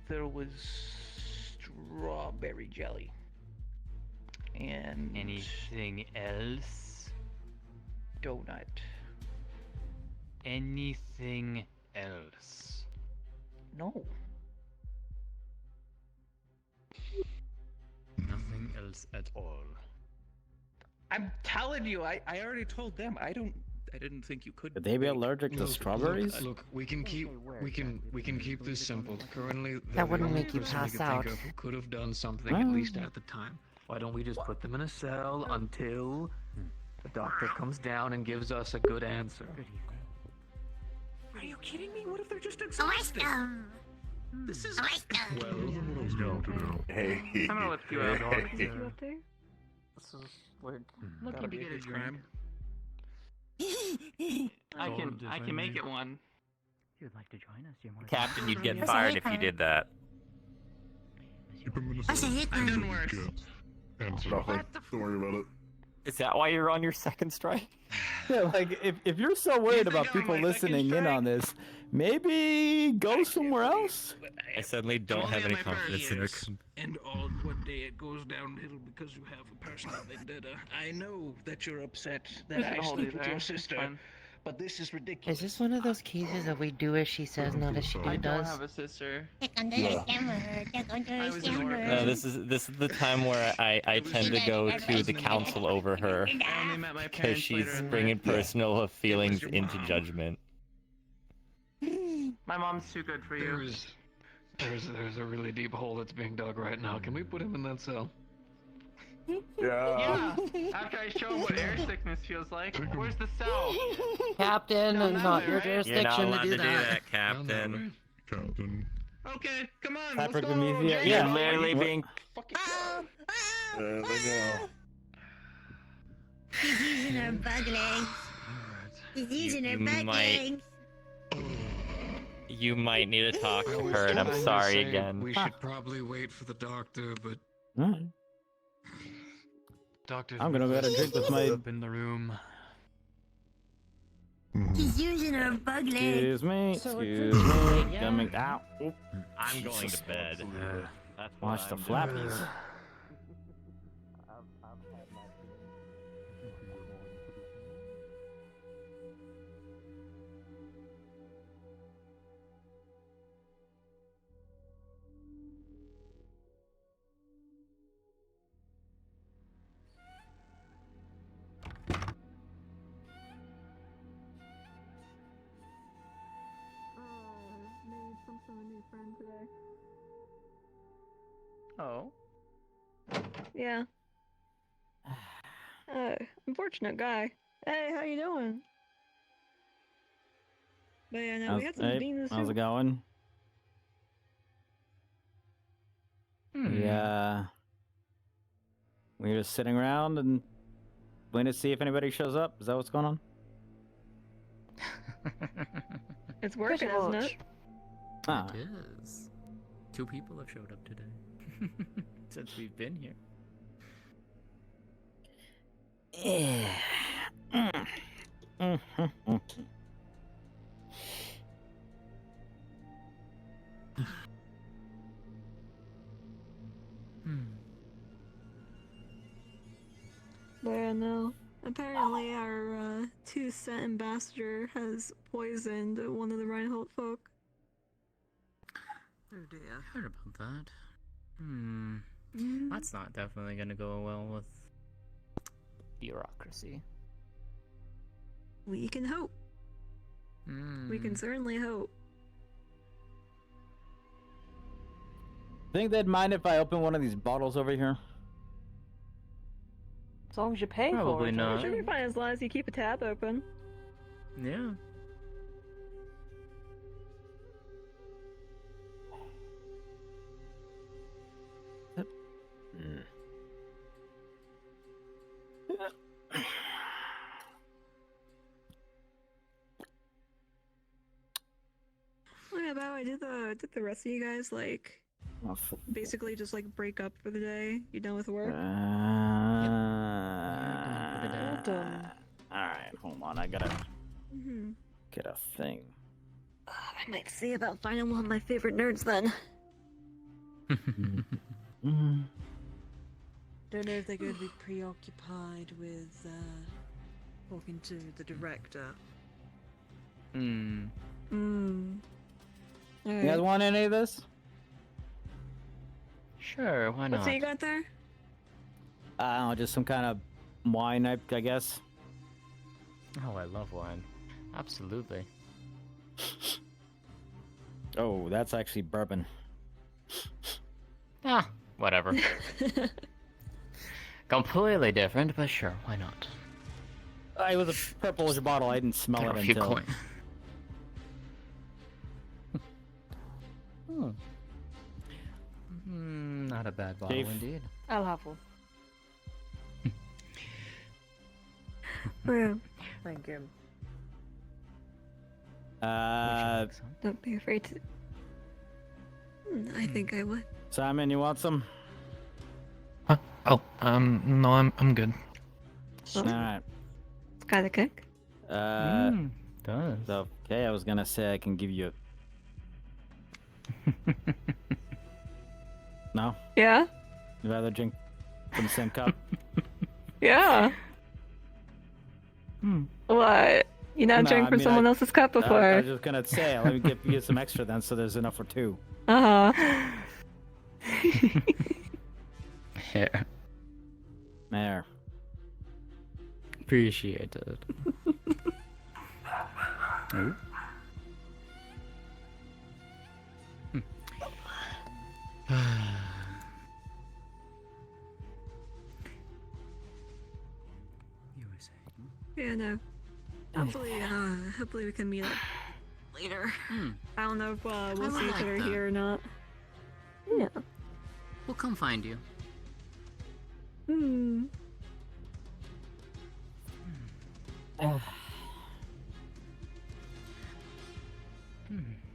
S15: There was strawberry jelly. And
S12: Anything else?
S15: donut.
S12: Anything else?
S15: No.
S12: Nothing else at all.
S15: I'm telling you, I already told them. I didn't think you could.
S1: Could they be allergic to
S7: Look,
S1: strawberries?
S7: Look, we can keep this simple. Currently,
S10: That
S7: the
S10: wouldn't
S7: only
S10: make you
S7: person we
S10: pass
S7: could
S10: out.
S7: think of who could have done something at least at the time. Why don't we just put them in a cell until the doctor comes down and gives us a good answer?
S15: Are you kidding me? What if they're just exhausted? This is.
S21: Hey.
S16: I'm gonna lift you up.
S15: This is weird.
S16: Looking
S15: Gotta
S16: to
S15: be a
S16: get a
S15: good
S16: drink.
S15: crime.
S16: I can make it one.
S13: If you'd like to join us, you're more
S14: Captain, you'd get
S23: That's a
S14: fired
S23: hate
S14: if you
S23: crime.
S14: did that.
S23: That's a hate
S16: I've done
S23: crime.
S16: worse.
S21: Nothing. Don't worry about it.
S14: Is that why you're on your second strike?
S1: Yeah, like, if you're so worried
S16: think
S1: about
S16: I'm
S1: people
S16: my second
S1: listening in
S16: strike?
S1: on this, maybe go somewhere else?
S13: I suddenly don't
S15: only
S13: have
S15: in
S13: any
S15: my first
S13: confidence in her.
S15: years. And all one day it goes downhill because you have a personal vendetta. I know that you're upset that
S16: Just
S15: I
S16: hold you
S15: sleep with
S16: there.
S15: your
S16: It's
S15: sister,
S16: fine.
S15: but this is ridiculous.
S10: Is this one of those cases that we do as she says, not as she
S16: I don't
S10: does?
S16: have a sister.
S23: Check under the camera. Check under
S16: I
S23: the
S16: was in
S23: camera.
S13: No, this is the time where I tend to go to the council over her
S16: I only met my
S13: because
S16: parents
S13: she's
S16: later in
S13: bringing
S16: life.
S13: personal feelings
S15: your
S13: into
S15: mom.
S13: judgment.
S16: My mom's too good for you.
S7: There's a really deep hole that's being dug right now. Can we put him in that cell?
S16: Yeah. After I show him what air sickness feels like. Where's the cell?
S10: Captain,
S16: No,
S10: not
S16: there,
S10: your
S16: right?
S14: You're not
S10: jurisdiction
S14: allowed
S10: to do
S14: to do
S10: that.
S14: that, Captain.
S21: Captain.
S16: Okay, come on. Let's
S1: Patrick
S16: go.
S1: Lemizia,
S16: Jerry,
S1: yeah.
S14: You're literally
S1: What-
S14: being.
S21: There they go.
S23: She's using her bug legs. She's using her
S14: you
S23: bug
S14: might-
S23: legs.
S13: You might need to talk
S7: I
S13: to
S7: was
S13: her, and I'm
S7: trying to
S13: sorry
S7: say
S13: again.
S7: We should probably wait for the doctor, but
S1: Alright.
S12: Doctor,
S1: I'm gonna go get a drink with my-
S12: up in the room.
S23: She's using her bug legs.
S1: Excuse me,
S23: So
S1: excuse
S23: it's-
S1: me.
S23: Yeah.
S1: Coming out. Oop.
S14: I'm going
S1: Jesus.
S14: to bed. That's what
S1: Watch the
S14: I'm
S1: flappies.
S14: doing.
S4: Oh. Yeah. Unfortunate guy. Hey, how you doing? But yeah, no, we had some
S1: Hey,
S4: beans
S1: how's
S4: too.
S1: it going? We're just sitting around and waiting to see if anybody shows up. Is that what's going on?
S4: It's working, isn't it?
S1: Ah.
S22: It is. 2 people have showed up today since we've been here.
S5: There, no. Apparently, our 2-cent ambassador has poisoned one of the Reinhold folk.
S22: Oh dear. I heard about that. That's not definitely gonna go well with bureaucracy.
S5: We can hope. We can certainly hope.
S1: Think they'd mind if I open one of these bottles over here?
S2: As long as you pay
S22: Probably
S2: for it.
S22: not.
S4: It should be fine as long as you keep a tab open.
S22: Yeah.
S5: What about did the rest of you guys like basically just like break up for the day? You done with work?
S1: Alright, hold on. I gotta get a thing.
S5: I might see about finding one of my favorite nerds then.
S8: Don't know if they're going to be preoccupied with talking to the director.
S1: You guys want any of this?
S22: Sure, why
S5: What's
S22: not?
S5: it you got there?
S1: I don't know, just some kind of wine, I guess.
S22: Oh, I love wine. Absolutely.
S1: Oh, that's actually bourbon.
S22: Ah, whatever. Completely different, but sure, why not?
S1: It was a purplish bottle. I didn't smell
S22: There
S1: it
S22: are a few
S1: until.
S22: coin. Not a bad bottle
S1: Chief.
S22: indeed.
S2: I'll have one.
S5: Yeah.
S2: Thank you.
S5: Don't be afraid to. I think I would.
S1: Simon, you want some?
S12: Oh, no, I'm good.
S1: All right.
S5: It's got a kick.
S22: Does.
S1: Okay, I was gonna say I can give you. No.
S4: Yeah.
S1: You'd rather drink from the same cup?
S4: Yeah. What? You not
S1: No,
S4: drank
S1: I
S4: from
S1: mean,
S4: someone else's cup
S1: I
S4: before?
S1: was just gonna say, let me give you some extra then, so there's enough for 2.
S4: Uh-huh.
S22: Here.
S1: There.
S22: Appreciate it. Ooh.
S5: Yeah, no. Hopefully we can meet up later. I don't know if we'll
S22: would
S5: see each
S22: like
S5: other
S22: that.
S5: here or not. Yeah.
S22: We'll come find you.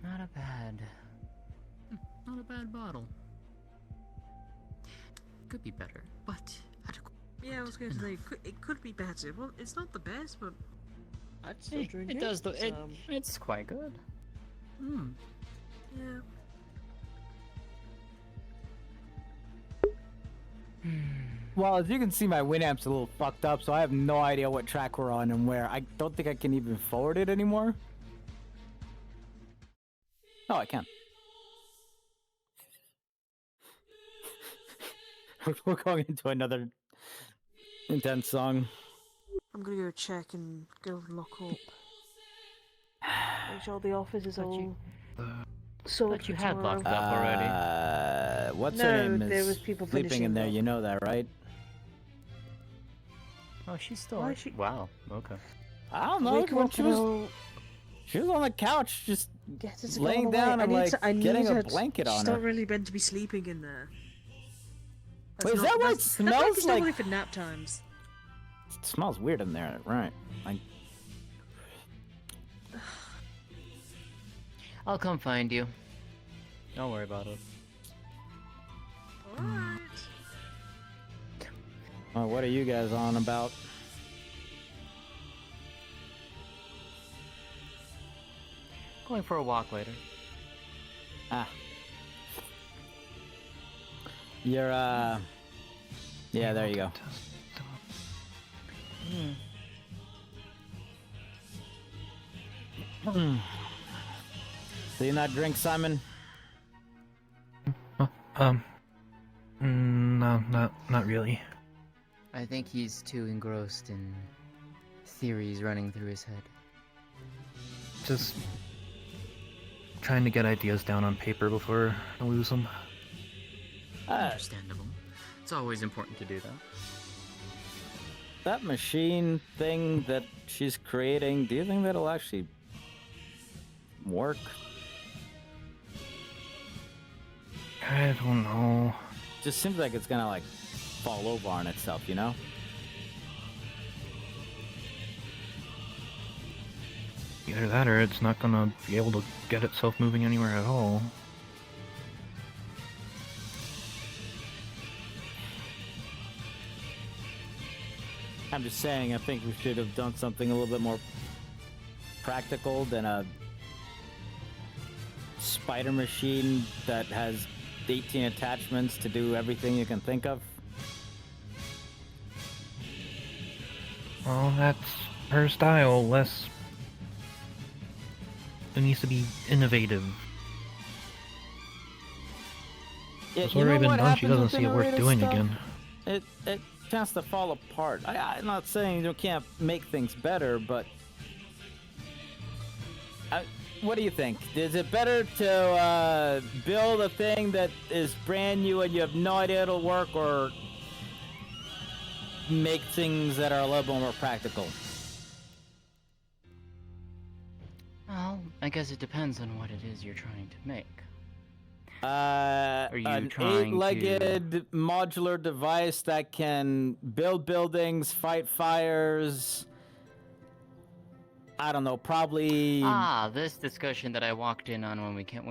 S22: Not a bad. Not a bad bottle. Could be better, but
S8: Yeah, I was going to say it could be better. Well, it's not the best, but I'd still
S22: it,
S8: drink
S22: it
S8: it.
S22: does the
S8: so,
S22: it's quite good.
S8: yeah.
S1: Well, as you can see, my Winamp's a little fucked up, so I have no idea what track we're on and where. I don't think I can even forward it anymore. Oh, I can. We're going into another intense song.
S8: I'm gonna go check and go lock up. Make sure the office is all sorted
S22: But you
S8: for
S22: had
S8: tomorrow.
S22: locked up already.
S1: What's
S8: No,
S1: her name
S8: there
S1: is
S8: was people
S1: sleeping
S8: finishing
S1: in there,
S8: up.
S1: you know that, right?
S22: Oh, she's still.
S8: Why is she-
S22: Wow. Okay.
S1: I don't know.
S8: Wake her
S1: when
S8: up
S1: she
S8: and
S1: was,
S8: I'll
S1: she was on the couch just
S8: get her to go
S1: laying
S8: away.
S1: down
S8: I
S1: and
S8: need
S1: like
S8: to- I
S1: getting
S8: need
S1: a
S8: her
S1: blanket
S8: She's
S1: on
S8: not
S1: her.
S8: really meant to be sleeping in there.
S1: Wait, is that why it
S8: That's
S1: smells
S8: it's
S1: like?
S8: normally for nap times.
S1: It smells weird in there, right?
S9: I'll come find you. Don't worry about it.
S8: Alright.
S1: Well, what are you guys on about?
S9: Going for a walk later.
S1: Ah. You're, yeah, there you go. Do you not drink, Simon?
S12: No, not really.
S9: I think he's too engrossed in theories running through his head.
S12: Just trying to get ideas down on paper before I lose them.
S9: Understandable. It's always important to do that.
S1: That machine thing that she's creating, do you think that'll actually work?
S12: I don't know.
S1: Just seems like it's gonna like fall over on itself, you know?
S12: Either that or it's not gonna be able to get itself moving anywhere at all.
S1: I'm just saying, I think we should have done something a little bit more practical than a spider machine that has 18 attachments to do everything you can think of.
S12: Well, that's her style. Less. It needs to be innovative.
S1: Yeah,
S12: It's already been done. She doesn't see it worth doing again.
S1: It tends to fall apart. I'm not saying you can't make things better, but what do you think? Is it better to build a thing that is brand new and you have no idea it'll work, or make things that are a little bit more practical?
S9: Well, I guess it depends on what it is you're trying to make.
S1: Are
S9: you
S1: an
S9: trying
S1: eight-legged modular device that can build buildings, fight fires. I don't know, probably.
S9: This discussion that I walked in on when we came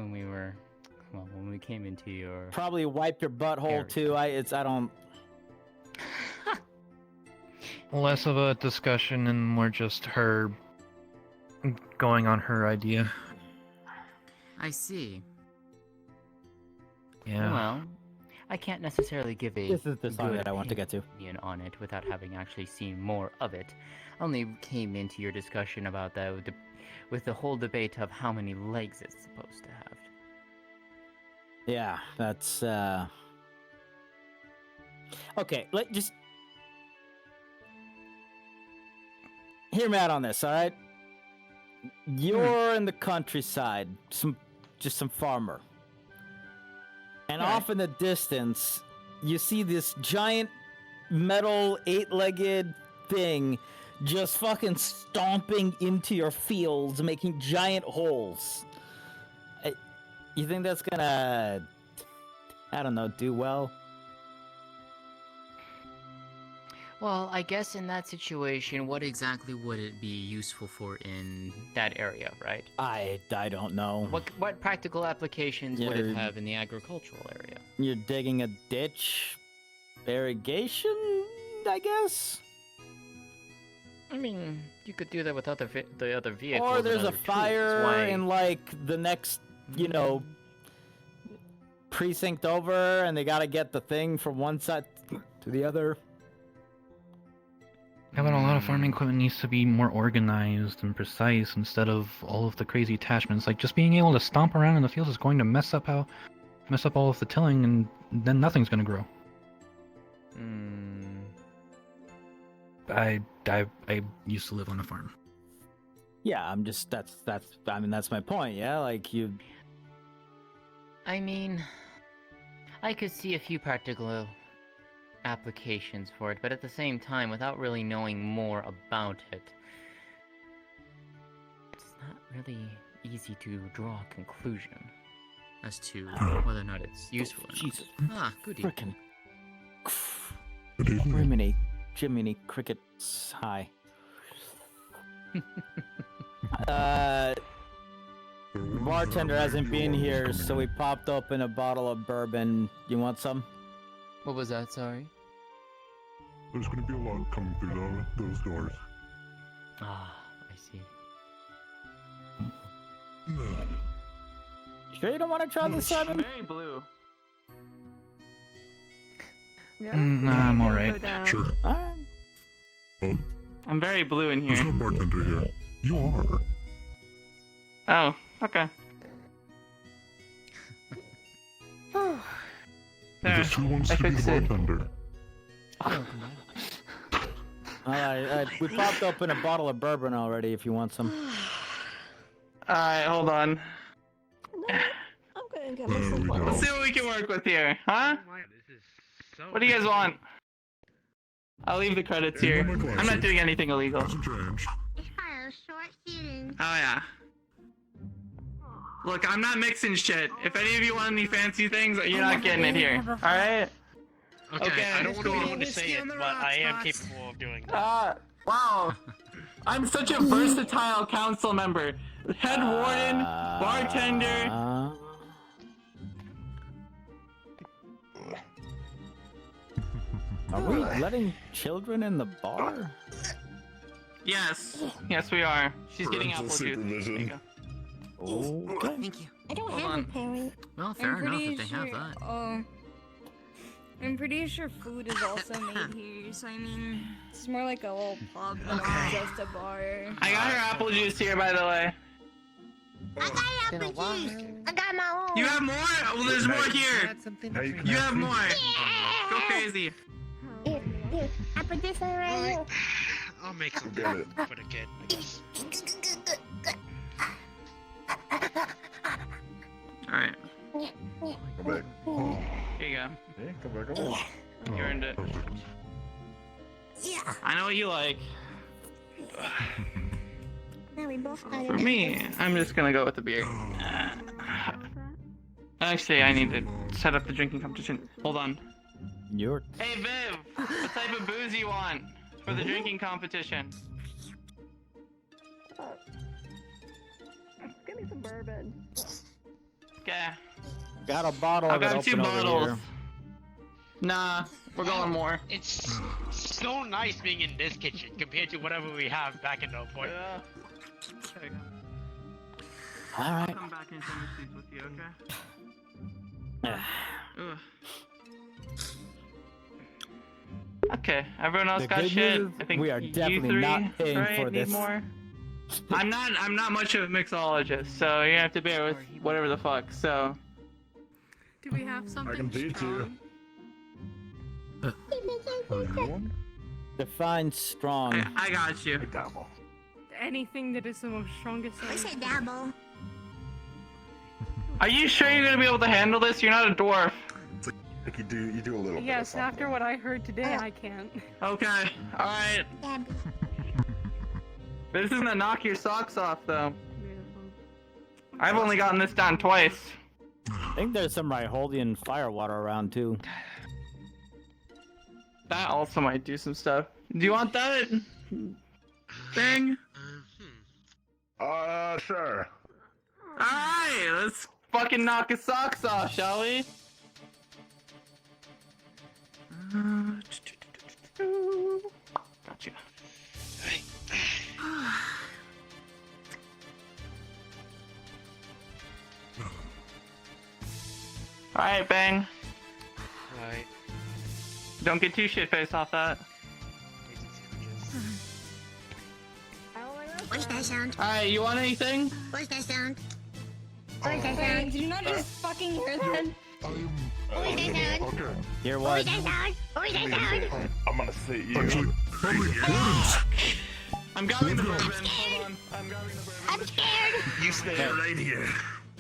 S9: into your.
S1: Probably wipe your butthole too. I don't.
S12: Less of a discussion and more just her going on her idea.
S9: I see.
S12: Yeah.
S9: Well, I can't necessarily give a
S1: This is the song
S9: good
S1: that I want to get to.
S9: opinion on it without having actually seen more of it. I only came into your discussion about that with the whole debate of how many legs it's supposed to have.
S1: Yeah, that's okay. Just hear me out on this, all right? You're in the countryside, just some farmer. And off in the distance, you see this giant metal 8-legged thing just fucking stomping into your fields, making giant holes. You think that's gonna, I don't know, do well?
S9: Well, I guess in that situation, what exactly would it be useful for in that area, right?
S1: I don't know.
S9: What practical applications would it have in the agricultural area?
S1: You're digging a ditch, irrigation, I guess.
S9: I mean, you could do that with the other vehicles.
S1: Or
S9: and
S1: there's a
S9: other tools.
S1: fire
S9: Why-
S1: in like the next, precinct over, and they gotta get the thing from one side to the other.
S12: Yeah, but a lot of farming equipment needs to be more organized and precise instead of all of the crazy attachments. Like, just being able to stomp around in the fields is going to mess up all of the tilling, and then nothing's going to grow. I used to live on a farm.
S1: Yeah, I'm just that's my point. Yeah, like you.
S9: I mean, I could see a few practical applications for it, but at the same time, without really knowing more about it, it's not really easy to draw a conclusion as to whether or not it's useful.
S1: Jesus.
S9: Good evening.
S1: Jiminy Crickets. Hi. Bartender hasn't been here, so we popped open a bottle of bourbon. You want some?
S22: What was that? Sorry.
S21: There's gonna be a lot coming through those doors.
S22: Ah, I see.
S1: Sure you don't want to try this, Simon?
S16: Very blue.
S12: Nah, I'm alright.
S21: Sure.
S16: I'm very blue in here.
S21: There's no bartender here. You are.
S16: Oh, okay.
S21: Because who wants to be the bartender?
S1: Alright, we popped open a bottle of bourbon already if you want some.
S16: Alright, hold on.
S5: I'm gonna get myself one.
S16: Let's see what we can work with here, huh? What do you guys want? I'll leave the credits here. I'm not doing anything illegal. Oh yeah. Look, I'm not mixing shit. If any of you want any fancy things, you're not getting it here. Alright?
S17: Okay, I don't want to be the one to say it, but I am capable of doing that.
S16: Wow. I'm such a versatile council member. Head warden, bartender.
S1: Are we letting children in the bar?
S16: Yes. Yes, we are. She's getting apple juice. There you go.
S1: Okay.
S22: Thank you.
S18: I don't
S16: Hold
S18: have
S16: on.
S18: a parent.
S22: Well, fair enough if they have that.
S18: I'm pretty sure food is also made here, so I mean, it's more like a little pub than just a bar.
S16: I got her apple juice here, by the way.
S18: I got apple juice. I got my own.
S16: You have more? Well, there's more here. You have more. Go crazy.
S18: Here, apple juice right here.
S17: I'll make some for the kid.
S16: Alright.
S21: Come back.
S16: Here you go.
S21: Hey, come back on.
S16: You earned it.
S18: Yeah.
S16: I know what you like.
S18: Now we both got it.
S16: For me, I'm just gonna go with the beer. Actually, I need to set up the drinking competition. Hold on. Hey Viv, what type of booze you want for the drinking competition?
S5: Give me some bourbon.
S16: Okay.
S1: Got a bottle
S16: I've
S1: of it
S16: got 2
S1: open over
S16: bottles.
S1: here.
S16: Nah, we're going more.
S17: It's so nice being in this kitchen compared to whatever we have back in the point.
S16: Yeah. There you go.
S1: Alright.
S16: I'll come back and send the seats with you, okay? Ugh. Okay, everyone else
S1: The
S16: got
S1: good
S16: shit.
S1: news is
S16: I think
S1: we are
S16: you
S1: definitely
S16: three,
S1: not paying
S16: right,
S1: for
S16: need
S1: this.
S16: More? I'm not much of a mixologist, so you have to bear with whatever the fuck. So.
S2: Do we have something?
S21: I can beat you.
S1: Define strong.
S16: I got you.
S2: Anything that is the most strongest.
S18: I said dabble.
S16: Are you sure you're gonna be able to handle this? You're not a dwarf.
S21: It's like you do a little bit.
S2: Yes, after what I heard today, I can't.
S16: Okay, alright. This isn't gonna knock your socks off, though. I've only gotten this down twice.
S1: I think there's some Ryholdian firewater around too.
S16: That also might do some stuff. Do you want that thing?
S21: Sure.
S16: Alright, let's fucking knock his socks off, shall we? Gotcha. Alright, Bang.
S17: Alright.
S16: Don't get too shit-faced off that.
S18: What's that sound?
S16: Alright, you want anything?
S18: What's that sound? What's that sound? Did you not just fucking hear that? What's that sound?
S21: Okay.
S1: Hear
S18: What's
S1: what?
S18: that sound? What's that sound?
S21: I'm gonna say you.
S16: I'm grabbing the bourbon. Hold on. I'm grabbing the bourbon.
S18: I'm scared.
S21: You stay right here.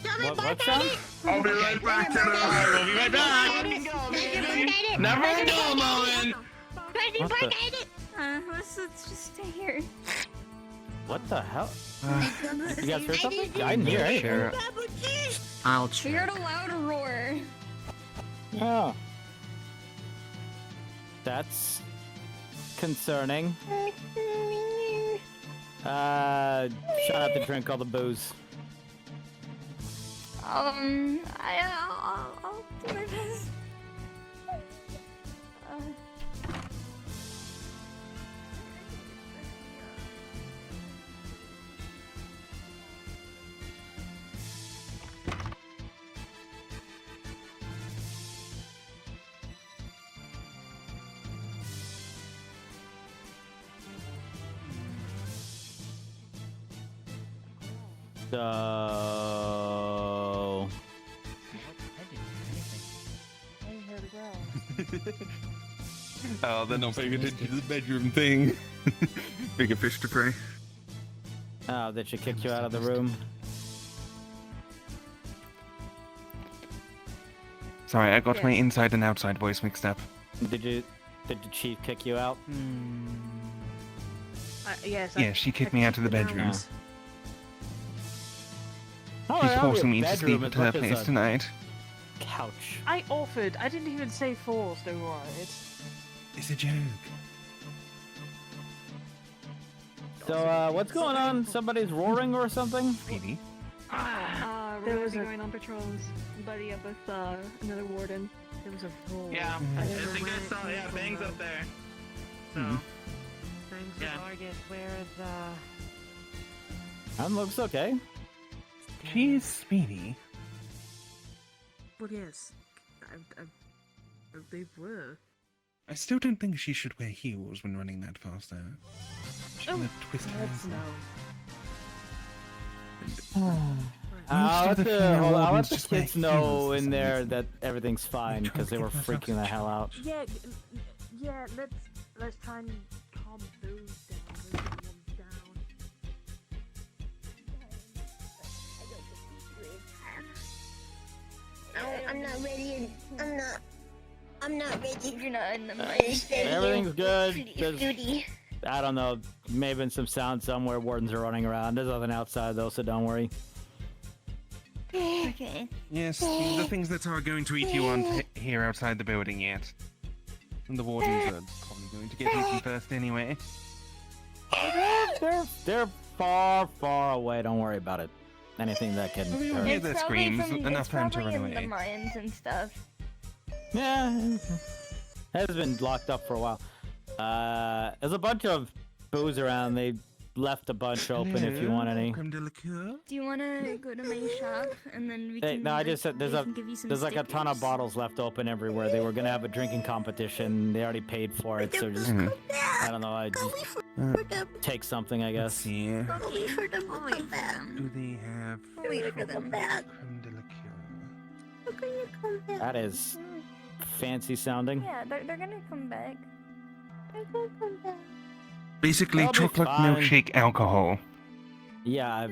S1: What sound?
S21: I'll be right back to
S16: Alright, we'll be right back. Never a dull moment.
S1: What the-
S18: Let's just stay here.
S1: What the hell? You guys heard something? I didn't hear anything.
S22: Sure. I'll
S18: We
S22: check.
S18: heard a loud roar.
S1: Yeah. That's concerning. Try not to drink all the booze.
S18: I'll do my best.
S1: So...
S6: Oh, they're not paying attention to the bedroom thing. Bigger fish to fry.
S1: Oh, did she kick you out of the room?
S6: Sorry, I got my inside and outside voice mixed up.
S1: Did the chief kick you out?
S8: Yes.
S6: Yeah, she kicked me out of the bedrooms.
S1: Oh,
S6: She's
S1: I don't
S6: forcing
S1: need
S6: me
S1: a
S6: to sleep
S1: bedroom
S6: at
S1: as
S6: her
S1: much as
S6: place
S1: a
S6: tonight.
S1: Couch.
S8: I offered. I didn't even say forced, alright?
S6: It's a joke.
S1: So, what's going on? Somebody's roaring or something?
S6: Petey.
S4: We're gonna be going on patrols, buddy up with another warden.
S8: There was a roar.
S16: Yeah, I think I saw. Yeah, Bang's up there. So.
S10: Thanks
S16: Yeah.
S10: Target. Where the?
S1: Looks okay.
S6: She's speedy.
S8: Well, yes. They were.
S6: I still don't think she should wear heels when running that fast there. Shouldn't have twisted her ankle.
S1: I'll let
S6: the
S1: the,
S6: female
S1: I'll let
S6: wardens
S1: the
S6: just wear
S1: kids know
S6: heels for
S1: in
S6: some
S1: there
S6: reason.
S1: that everything's fine because they were freaking the hell out.
S8: Yeah, let's try and calm those down.
S23: I'm not ready. I'm not ready. You're not in the
S1: Everything's good. There's- I don't know. May have been some sound somewhere. Wardens are running around. There's nothing outside though, so don't worry.
S23: Okay.
S6: Yes, the things that are going to eat you aren't here outside the building yet. And the wardens are probably going to get eaten first anyway.
S1: They're far, far away. Don't worry about it. Anything that can hurt.
S6: hear their screams, enough time to run
S23: in
S6: away.
S23: the mines and stuff.
S1: Yeah, has been locked up for a while. There's a bunch of booze around. They left a bunch open if you want any.
S23: Do you want to go to my shop and then we
S1: Hey,
S23: can?
S1: no, I just said
S23: we can give you some
S1: there's like a ton of
S23: stickers?
S1: bottles left open everywhere. They were gonna have a drinking competition. They already paid for it, so just I don't know. I just take something, I guess.
S6: Yeah.
S23: Go wait for them. Go wait for them.
S6: Do they have
S23: Go wait for them back.
S6: creme de la cure?
S23: They're gonna come back.
S1: That is fancy sounding.
S23: Yeah, they're gonna come back. They're gonna come back.
S6: Basically,
S1: That'll be
S6: chocolate
S1: fine.
S6: milkshake alcohol.
S1: Yeah,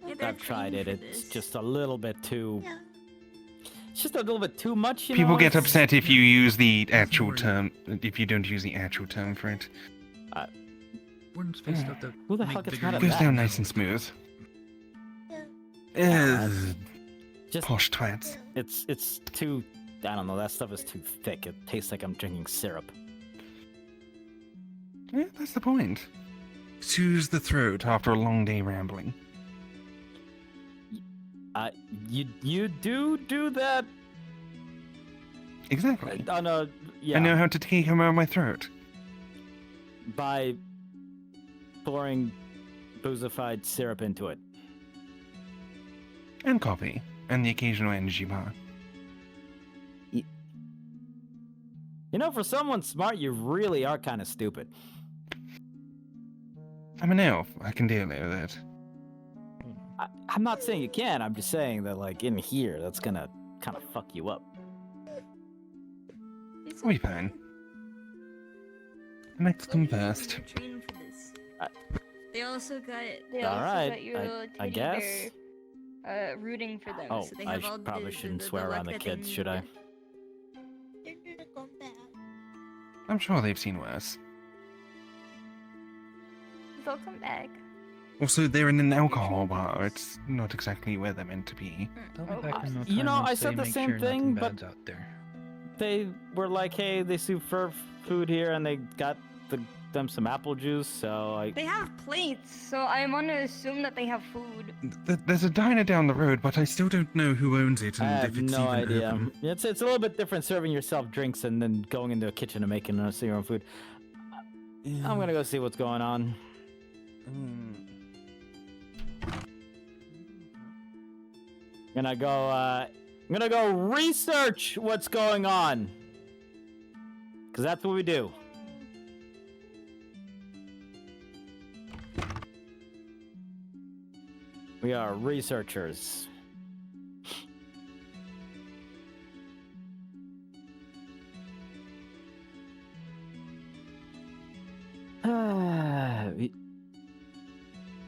S23: they're
S1: I've tried it.
S23: trained for
S1: It's
S23: this.
S1: just a little bit too. It's just a little bit too much. You
S6: People
S1: know?
S6: get
S1: It's-
S6: upset if you use the actual term, if you don't use the actual term for it.
S3: Warden's supposed to have to
S1: Who the
S3: make
S1: hell gets
S3: bigger
S1: mad at
S6: Goes
S1: that?
S6: down nice and smooth.
S1: Just
S6: posh twats.
S1: It's too. I don't know. That stuff is too thick. It tastes like I'm drinking syrup.
S6: Yeah, that's the point. Soothes the throat after a long day rambling.
S1: You do that.
S6: Exactly.
S1: Oh no. Yeah.
S6: I know how to take him out of my throat.
S1: By pouring boozified syrup into it.
S6: And coffee. And the occasional energy bar.
S1: You know, for someone smart, you really are kind of stupid.
S6: I'm an elf. I can deal with it.
S1: I'm not saying you can. I'm just saying that, like, in here, that's gonna kind of fuck you up.
S6: We'll be fine. Next come first.
S23: Trained for this. They also got. They
S1: All
S23: also
S1: right,
S23: got your little
S1: I
S23: teddy
S1: guess.
S23: bear, rooting for them.
S1: Oh,
S23: so they
S1: I
S23: have all
S1: probably
S23: the,
S1: shouldn't
S23: the
S1: swear
S23: luck
S1: around the
S23: that
S1: kids,
S23: they
S1: should I?
S23: They're gonna come back.
S6: I'm sure they've seen worse.
S23: They'll come back.
S6: Also, they're in an alcohol bar. It's not exactly where they're meant to be.
S3: They'll be back in no
S1: You
S3: time
S1: know,
S3: once
S1: I said
S3: they
S1: the
S3: make
S1: same
S3: sure
S1: thing,
S3: nothing
S1: but
S3: bad's out there.
S1: they were like, hey, they serve food here, and they got them some apple juice. So
S18: They have plates, so I'm gonna assume that they have food.
S6: There's a diner down the road, but I still don't know who owns it
S1: I
S6: and
S1: have
S6: if it's
S1: no
S6: even
S1: idea.
S6: open.
S1: It's a little bit different serving yourself drinks and then going into a kitchen and making your own food. I'm gonna go see what's going on. I'm gonna go research what's going on. Cause that's what we do. We are researchers.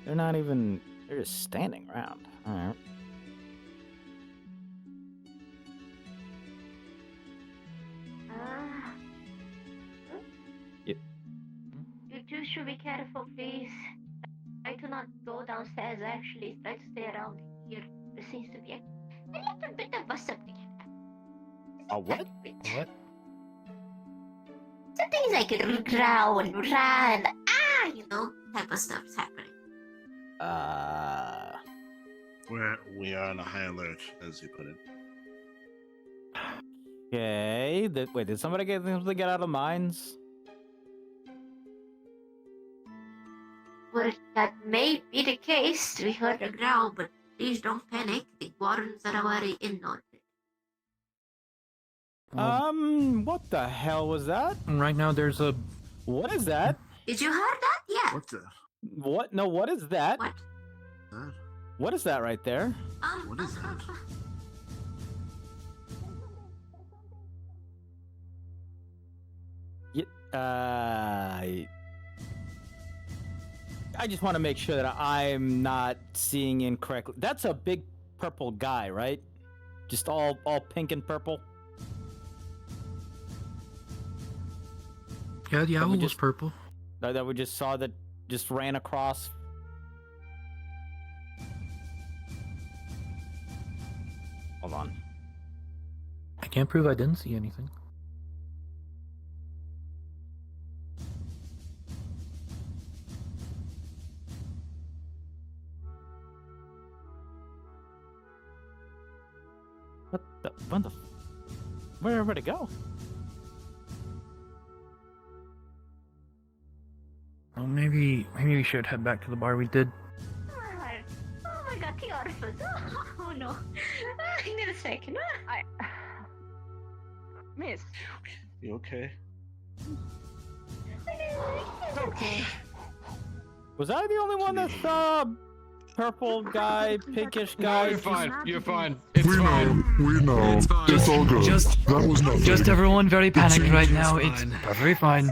S1: They're not even, they're just standing around. Alright.
S23: You two should be careful, please. Try to not go downstairs, actually. Try to stay around here. There seems to be a little bit of something.
S1: A what?
S23: What? Something's like round, you know, type of stuff's happening.
S11: We are on a high alert, as you put it.
S1: Okay. Wait, did somebody get out of the mines?
S23: Well, that may be the case. We heard a growl, but please don't panic. The Warrens are already in on it.
S1: What the hell was that?
S12: Right now there's a...
S1: What is that?
S23: Did you hear that? Yeah.
S11: What the?
S1: What? No, what is that?
S23: What?
S11: Huh?
S1: What is that right there?
S11: What is that?
S1: I just want to make sure that I'm not seeing incorrectly. That's a big purple guy, right? Just all pink and purple.
S12: Yeah, the owl was
S1: just
S12: purple.
S1: That we just saw that just ran across. Hold on.
S12: I can't prove I didn't see anything.
S1: Where'd it go?
S12: Well, maybe we should head back to the bar we did.
S23: Oh my god, the orphans. Oh no. I need a second.
S4: Miss.
S11: You okay?
S1: Was I the only one that saw purple guy, pinkish guy?
S7: No, you're fine. You're fine. It's
S21: We
S7: fine.
S21: know.
S7: It's fine.
S21: It's all good. That was nothing.
S12: Just everyone very panicked
S21: It's
S12: right now.
S21: fine.
S12: It's perfectly fine.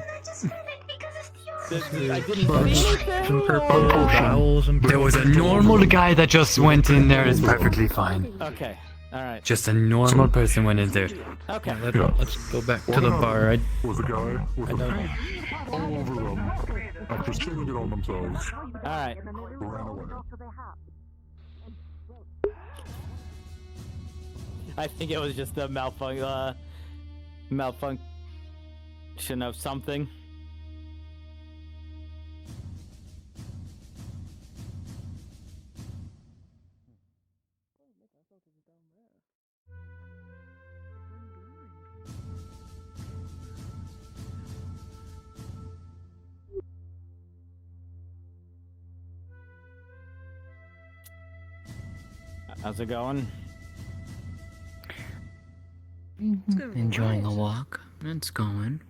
S1: I didn't see anything.
S12: There was a normal guy that just went in there. It's perfectly fine.
S1: Okay. All right.
S12: Just a normal person went in there.
S1: Okay.
S12: Let's go back to the bar.
S21: Was a guy with a pen all over them after spilling it on themselves.
S1: All right.
S21: Ran away.
S1: I think it was just a malfunction of something. How's it going?
S22: Enjoying the walk. It's going.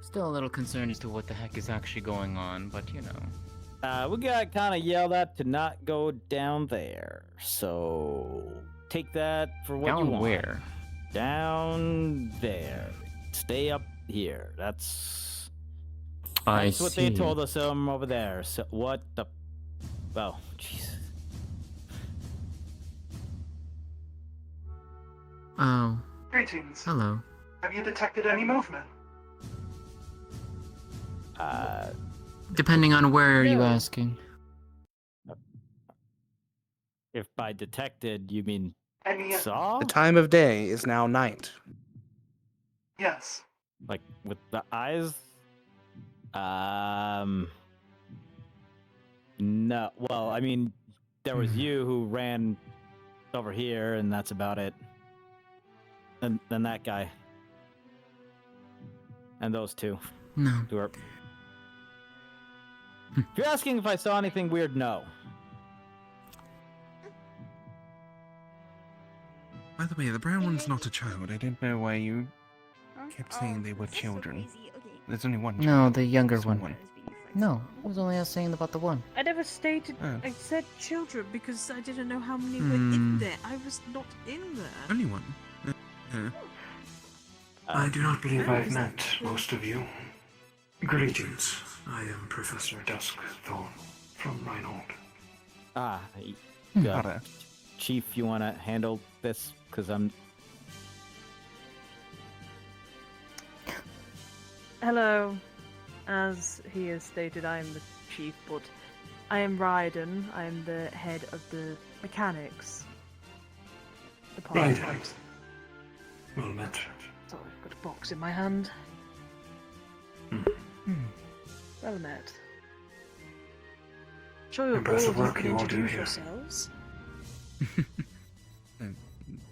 S22: Still a little concerned as to what the heck is actually going on, but you know.
S1: We got kind of yelled at to not go down there. So take that for what you
S22: Down
S1: want.
S22: where?
S1: Down there. Stay up here. That's
S22: I
S1: what they
S22: see.
S1: told us over there. So what the? Oh, Jesus.
S22: Oh.
S12: Greetings.
S22: Hello.
S12: Have you detected any movement?
S22: Depending on where are you asking?
S1: If by detected you mean Saw?
S15: The time of day is now night.
S12: Yes.
S1: Like with the eyes? No. Well, I mean, there was you who ran over here, and that's about it. And then that guy. And those two.
S22: No.
S1: Who are... If you're asking if I saw anything weird, no.
S6: By the way, the brown one's not a child. I don't know why you kept saying they were children. There's only one child.
S22: No, the younger
S6: Small
S22: one. No, it was only us saying about the one.
S8: I never stated.
S6: Oh.
S8: I said children because I didn't know how many were in there. I was not in there.
S6: Only one.
S19: I do not believe I've met most of you. Greetings. I am Professor Duskthorn from Reinhold.
S1: Chief, you want to handle this? Because I'm...
S8: Hello. As he has stated, I am the chief, but I am Raiden. I am the head of the mechanics department.
S19: Right. Well met.
S8: Sorry, I've got a box in my hand. Well met. Sure, you're all
S19: Impressive
S8: of you
S19: work
S8: can
S19: you all do
S8: introduce
S19: here.
S8: yourselves.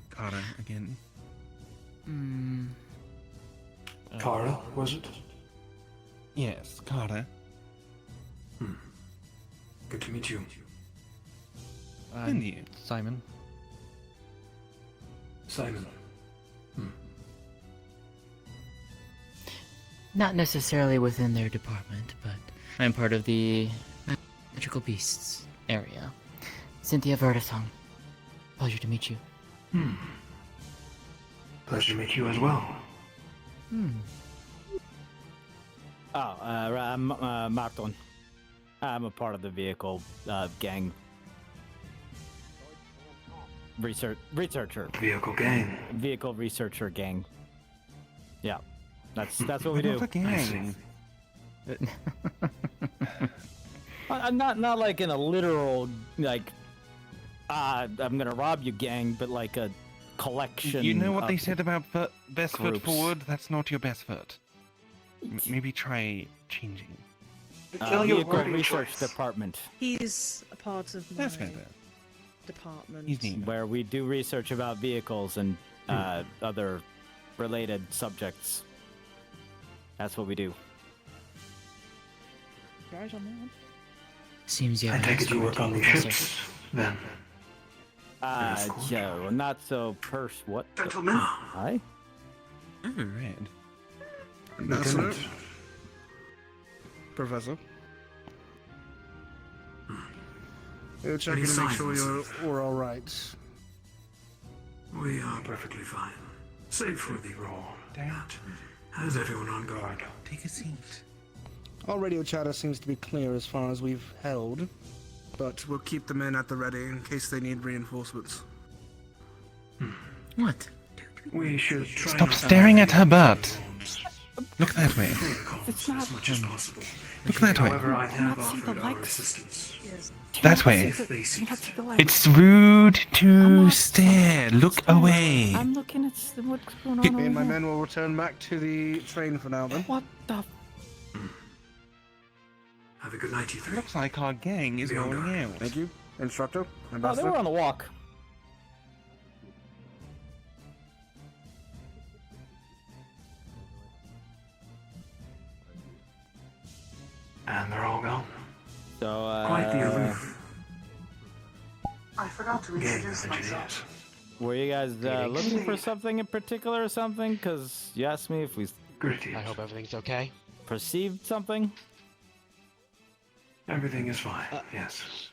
S6: Carter again.
S19: Kara, was it?
S6: Yes, Carter.
S19: Good to meet you.
S6: And you, Simon.
S19: Simon.
S22: Not necessarily within their department, but I'm part of the magical beasts area. Cynthia Vertisong. Pleasure to meet you.
S19: Pleasure to meet you as well.
S1: I'm Marton. I'm a part of the vehicle gang. Researcher.
S19: Vehicle gang.
S1: Vehicle researcher gang. Yeah, that's what we do.
S6: Not a gang.
S1: Not like in a literal like I'm gonna rob you gang, but like a collection.
S6: You know what they
S1: of
S6: said about best foot
S1: groups.
S6: forward? That's not your best foot. Maybe try changing.
S1: Vehicle research department.
S8: He's a part of my
S6: That's better.
S8: department.
S1: Where we do research about vehicles and other related subjects. That's what we do.
S8: Right on that one.
S22: Seems you
S19: I
S22: have
S19: take it you work on these ships, then.
S1: Joe, not so what?
S19: Gentlemen.
S1: Hi?
S6: Oh, red.
S19: Lieutenant.
S15: Professor. We're checking to make sure we're all right.
S19: We are perfectly fine. Save for the roar. That has everyone on guard.
S6: Take a seat.
S15: All radio chatter seems to be clear as far as we've held, but we'll keep the men at the ready in case they need reinforcements.
S22: What?
S19: We should try
S6: Stop
S19: not
S6: staring
S19: to
S6: at her butt. Look that way.
S19: It's not as much as possible.
S6: Look that way.
S19: However, I have offered our assistance.
S6: That way.
S19: If they see fit.
S6: It's rude to stare. Look away.
S1: I'm looking at what's going on.
S15: Me and my men will return back to the train for now then.
S1: What the?
S19: Have a good night, you three.
S6: Looks like our gang is going out.
S15: Thank you. Instructor,
S1: Oh, they
S15: Ambassador.
S1: were on the walk.
S19: And they're all gone.
S1: So,
S19: Quite the aloof.
S12: I forgot to
S19: Gang
S12: introduce
S19: of
S12: myself.
S19: engineers.
S1: Were you guys looking for something in particular or something? Because you asked me if we
S17: I hope everything's okay.
S1: perceived something.
S19: Everything is fine. Yes.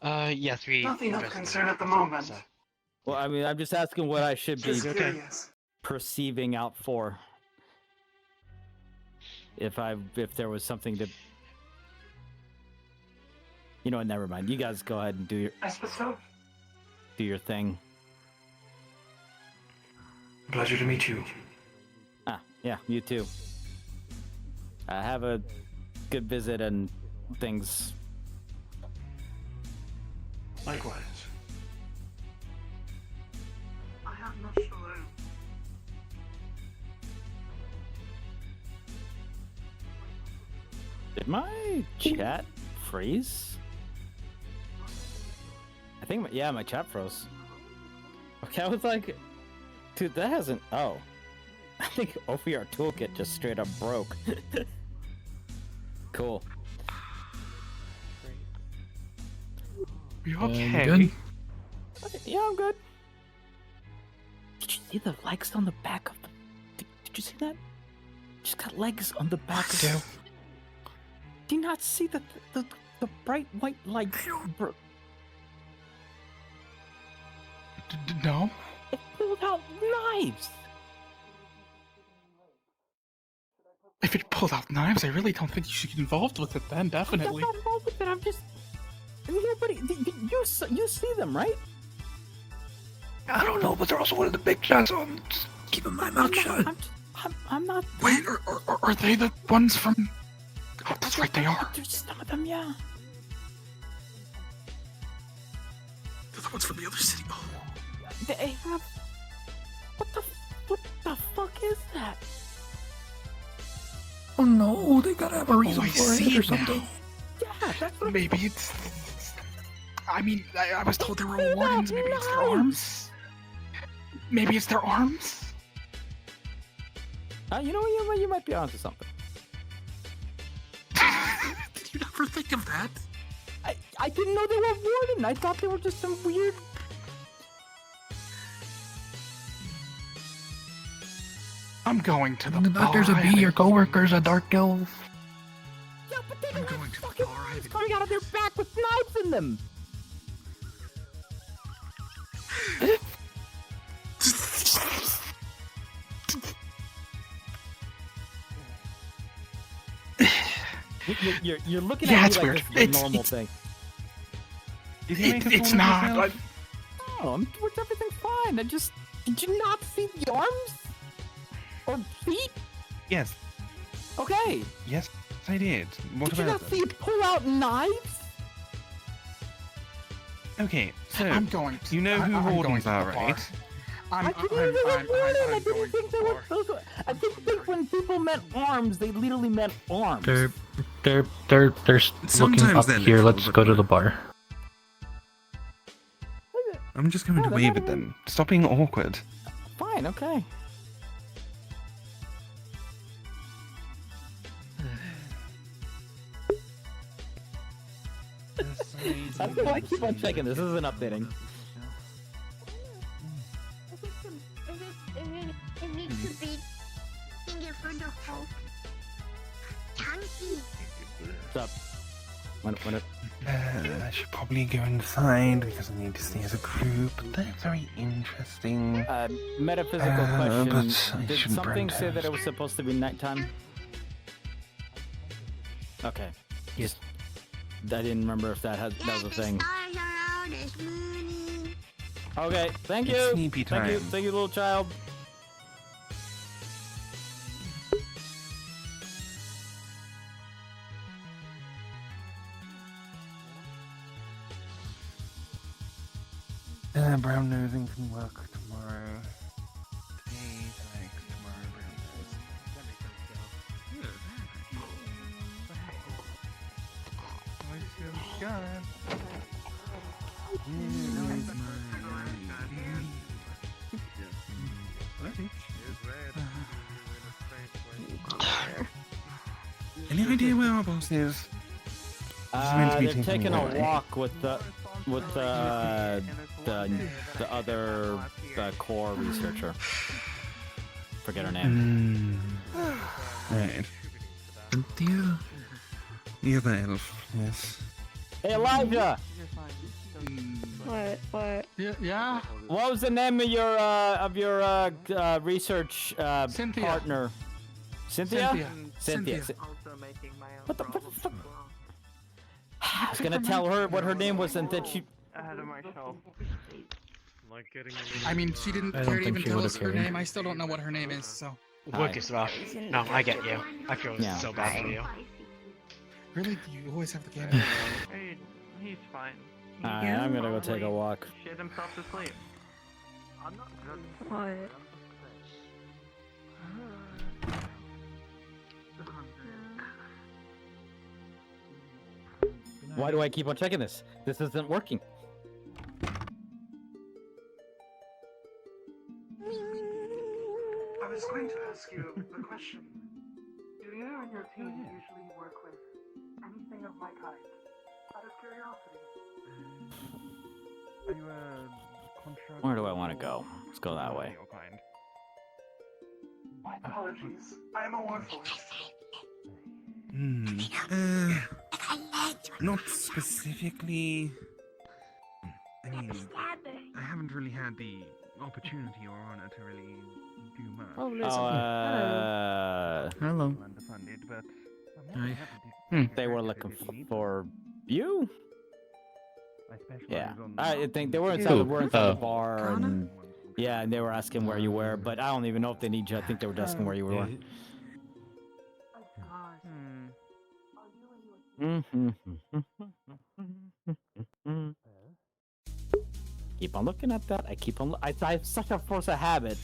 S17: Yes, we.
S12: Nothing of
S17: investigated
S12: concern at the
S17: this,
S12: moment.
S17: so-
S1: Well, I mean, I'm just asking what I should be
S12: Just curious.
S1: perceiving out for. If there was something to, you know what? Never mind. You guys go ahead and do
S12: I suppose so.
S1: your thing.
S19: Pleasure to meet you.
S1: Yeah, you too. Have a good visit and things.
S19: Likewise.
S1: Did my chat freeze? I think, yeah, my chat froze. Okay, I was like, dude, that hasn't. Oh, I think OVR Toolkit just straight up broke. Cool.
S12: You
S1: okay?
S12: okay?
S1: Yeah, I'm good. Did you see the legs on the back of the? Did you see that? Just got legs on the back of. Do you not see the bright white light?
S12: No.
S1: It pulled out knives.
S12: If it pulled out knives, I really don't think you should get involved with it then, definitely.
S1: I'm not involved with it. I'm just. Nobody. You see them, right?
S19: I don't know, but they're also one of the big shots, so I'm just keeping my mouth shut.
S1: I'm not.
S12: Wait, are they the ones from? Oh, that's right, they are.
S1: There's some of them, yeah.
S12: They're the ones from the other city. Oh.
S1: They have. What the fuck is that?
S19: Oh no, they gotta have a reason
S12: I
S19: for
S12: see
S19: it or
S12: it now.
S19: something.
S1: Yeah, that's what.
S12: Maybe it's. I mean, I was told they were all wardens. Maybe it's their arms. Maybe it's their arms.
S1: You know, you might be onto something.
S12: Did you never think of that?
S1: I didn't know they were warden. I thought they were just some weird.
S12: I'm going to the
S19: The
S12: bar.
S19: doctor's a bee, your coworker's a dark elf.
S1: Yeah, but they
S12: I'm going to the bar.
S1: knives coming out of their back with knives in them. You're looking
S12: Yeah,
S1: at
S12: it's
S1: me like
S12: weird.
S1: this is a normal thing.
S12: It's not.
S1: No, everything's fine. Did you not see the arms? Or feet?
S6: Yes.
S1: Okay.
S6: Yes, I did. What
S1: Did you
S6: about
S1: not
S6: them?
S1: see it pull out knives?
S6: Okay, so
S12: I'm going.
S6: you know who
S12: I'm going
S6: wardens
S12: to the
S6: are,
S12: bar.
S6: right?
S1: I didn't think they were. I didn't think when people meant arms, they literally meant arms.
S19: They're looking
S6: Sometimes
S19: up
S6: they're
S19: here.
S6: literal,
S19: Let's
S6: but
S19: go to
S6: not.
S19: the bar.
S6: I'm just going to wave at them. Stop being awkward.
S1: Fine, okay. I don't know why I keep on checking. This isn't updating.
S23: It needs to be finger for the whole chunky.
S1: What's up? When it...
S6: I should probably go inside because I need to stay as a group. They're very interesting.
S1: Metaphysical question.
S6: But I
S1: Did
S6: shouldn't
S1: something
S6: brand
S1: say that it was supposed to be nighttime? Okay.
S19: Yes.
S1: I didn't remember if that was a thing. Okay, thank you.
S6: It's sleepy
S1: Thank you,
S6: time.
S1: little child.
S6: Brown nosing can work tomorrow. Today, thanks, tomorrow, brown nose. Any idea where our boss is?
S1: They're taking a walk with the other core researcher. Forget her name.
S6: Right. The other elf, yes.
S1: Hey Elijah!
S5: What?
S12: Yeah.
S1: What was the name of your research
S12: Cynthia.
S1: partner? Cynthia.
S12: Cynthia.
S1: What the fuck? I was gonna tell her what her name was, and then she.
S16: Ahead of myself. Like getting.
S12: I mean, she didn't
S19: I don't
S12: care to
S19: think
S12: even
S19: she
S12: tell
S19: would've
S12: us her
S19: cared.
S12: name. I still don't know what her name is, so.
S17: Work is rough. No, I get you. I feel
S1: Yeah.
S17: so bad for you.
S12: Really? Do you always have the game?
S16: Hey, he's fine.
S1: Alright, I'm gonna go take a walk.
S16: Shit himself to sleep.
S5: What?
S1: Why do I keep on checking this? This isn't working.
S19: I was going to ask you a question. Do you and your team usually work with anything of my kind? Out of curiosity.
S6: Are you a contract?
S1: Where do I want to go? Let's go that way.
S19: My apologies. I am a warforged.
S6: Not specifically. I mean, I haven't really had the opportunity or honor to really do much.
S8: Oh, listen.
S22: Hello.
S6: Underfunded, but
S22: Hi.
S1: They were looking for you?
S6: I specialize
S1: Yeah.
S6: on
S1: I think they were inside, the bar, and yeah, and they were asking where you were, but I don't even know if they need you. I think they were just asking where you were. Keep on looking at that. I keep on. I have such a force of habit.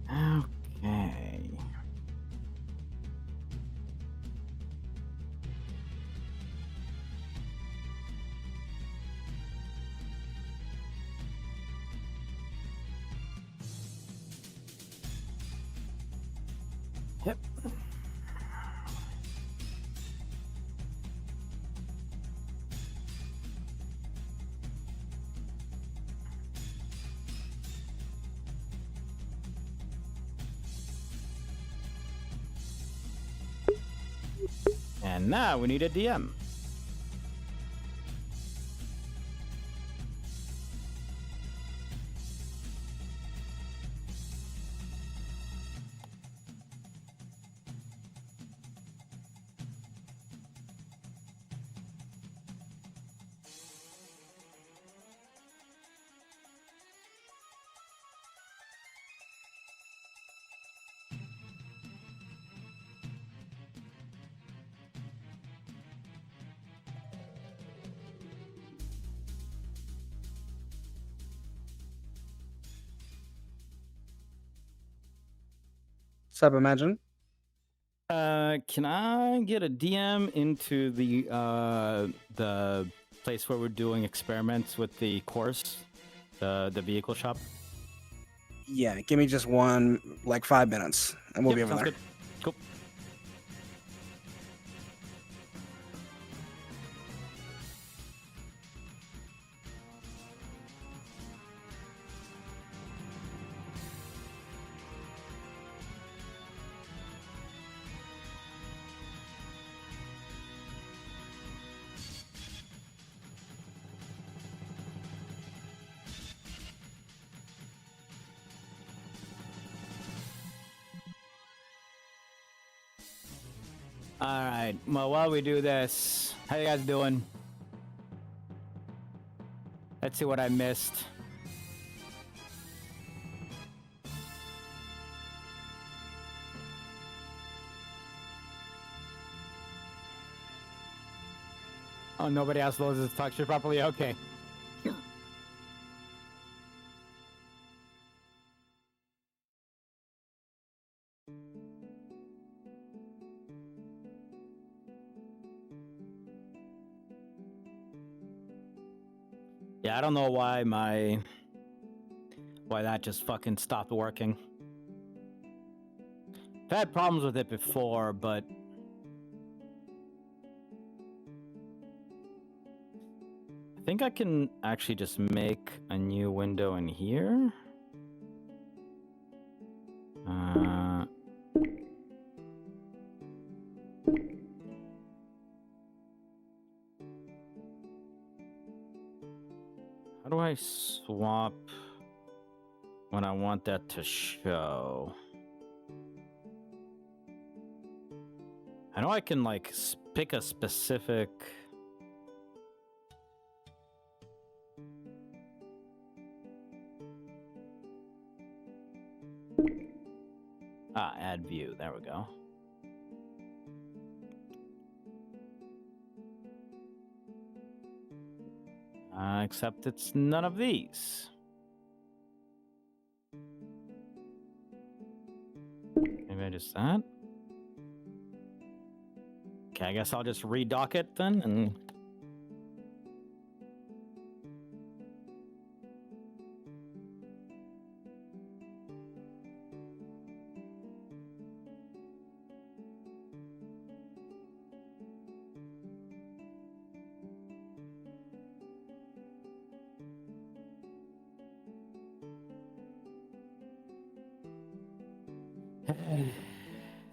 S1: Okay. Yep. And now we need a DM.
S15: Sup, Imagine?
S1: Can I get a DM into the place where we're doing experiments with the course, the vehicle shop?
S15: Yeah, give me just 5 minutes, and we'll be over
S1: sounds
S15: there.
S1: good. Cool. Alright, well, while we do this, how you guys doing? Let's see what I missed. Oh, nobody else loads this texture properly? Okay. Yeah, I don't know why that just fucking stopped working. I've had problems with it before, but I think I can actually just make a new window in here. How do I swap when I want that to show? I know I can like pick a specific. Add view. There we go. Except it's none of these. Maybe I just that. Okay, I guess I'll just redock it then and.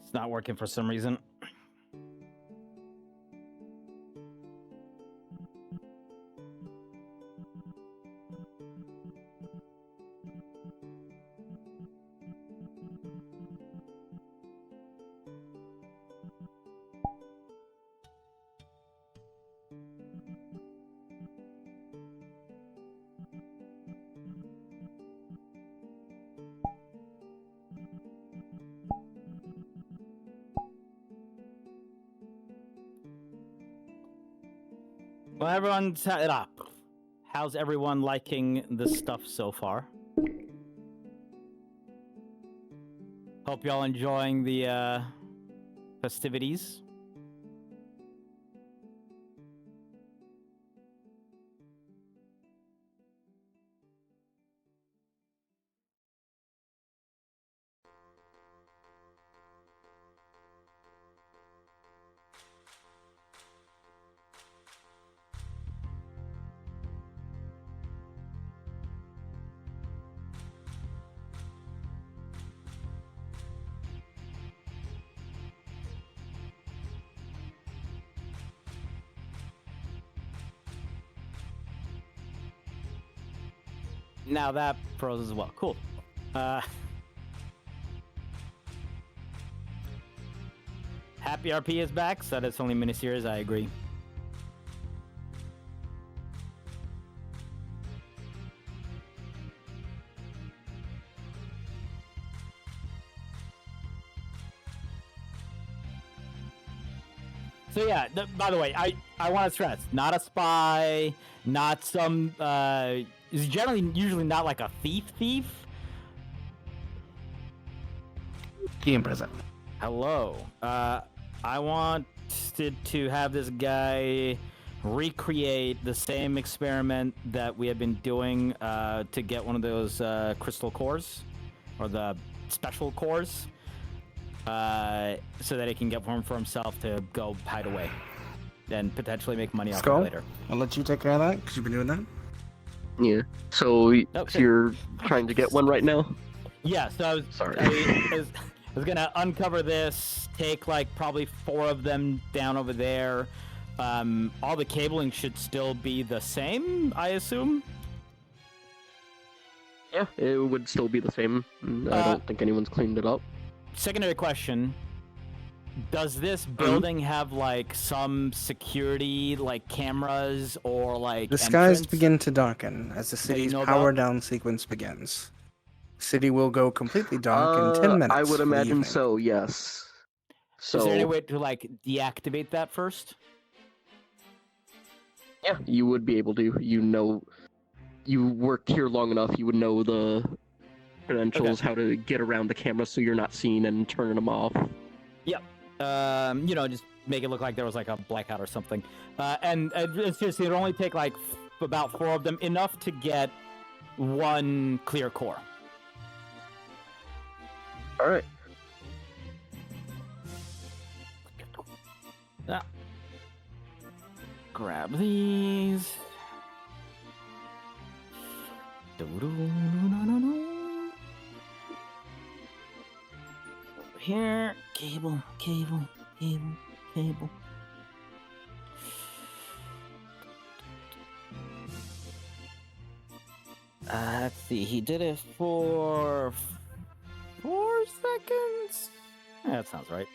S1: It's not working for some reason. Well, everyone's set it up. How's everyone liking this stuff so far? Hope y'all enjoying the festivities. Now that froze as well. Cool. Happy RP is back, so that's only miniseries, I agree. So yeah, by the way, I want to stress, not a spy, not some, is usually not like a thief.
S15: Game present.
S1: Hello. I wanted to have this guy recreate the same experiment that we have been doing to get one of those crystal cores, or the special cores, so that he can get one for himself to go hide away and potentially make money off it later.
S15: I'll let you take care of that because you've been doing that.
S13: Yeah. So you're trying to get one right now?
S1: Yeah. So I was
S13: sorry.
S1: I was gonna uncover this, take like probably 4 of them down over there. All the cabling should still be the same, I assume.
S13: Yeah, it would still be the same. I don't think anyone's cleaned it up.
S1: Secondary question. Does this building have like some security, like cameras or like
S15: The skies
S1: entrance?
S15: begin to darken as the city's
S1: know
S15: power
S1: about?
S15: down sequence begins. City will go completely dark in 10 minutes.
S13: I would
S15: for the
S13: imagine
S15: evening.
S13: so. Yes. So.
S1: Is there any way to like deactivate that first?
S13: Yeah, you would be able to. You know, you worked here long enough. You would know the credentials, how to get around the camera so you're not seen and turning them off.
S1: Yep. You know, just make it look like there was like a blackout or something. And seriously, it'd only take like about 4 of them, enough to get 1 clear core.
S13: All right.
S1: Yeah. Grab these. Here, cable. Let's see, he did it for 4 seconds? Yeah, that sounds right.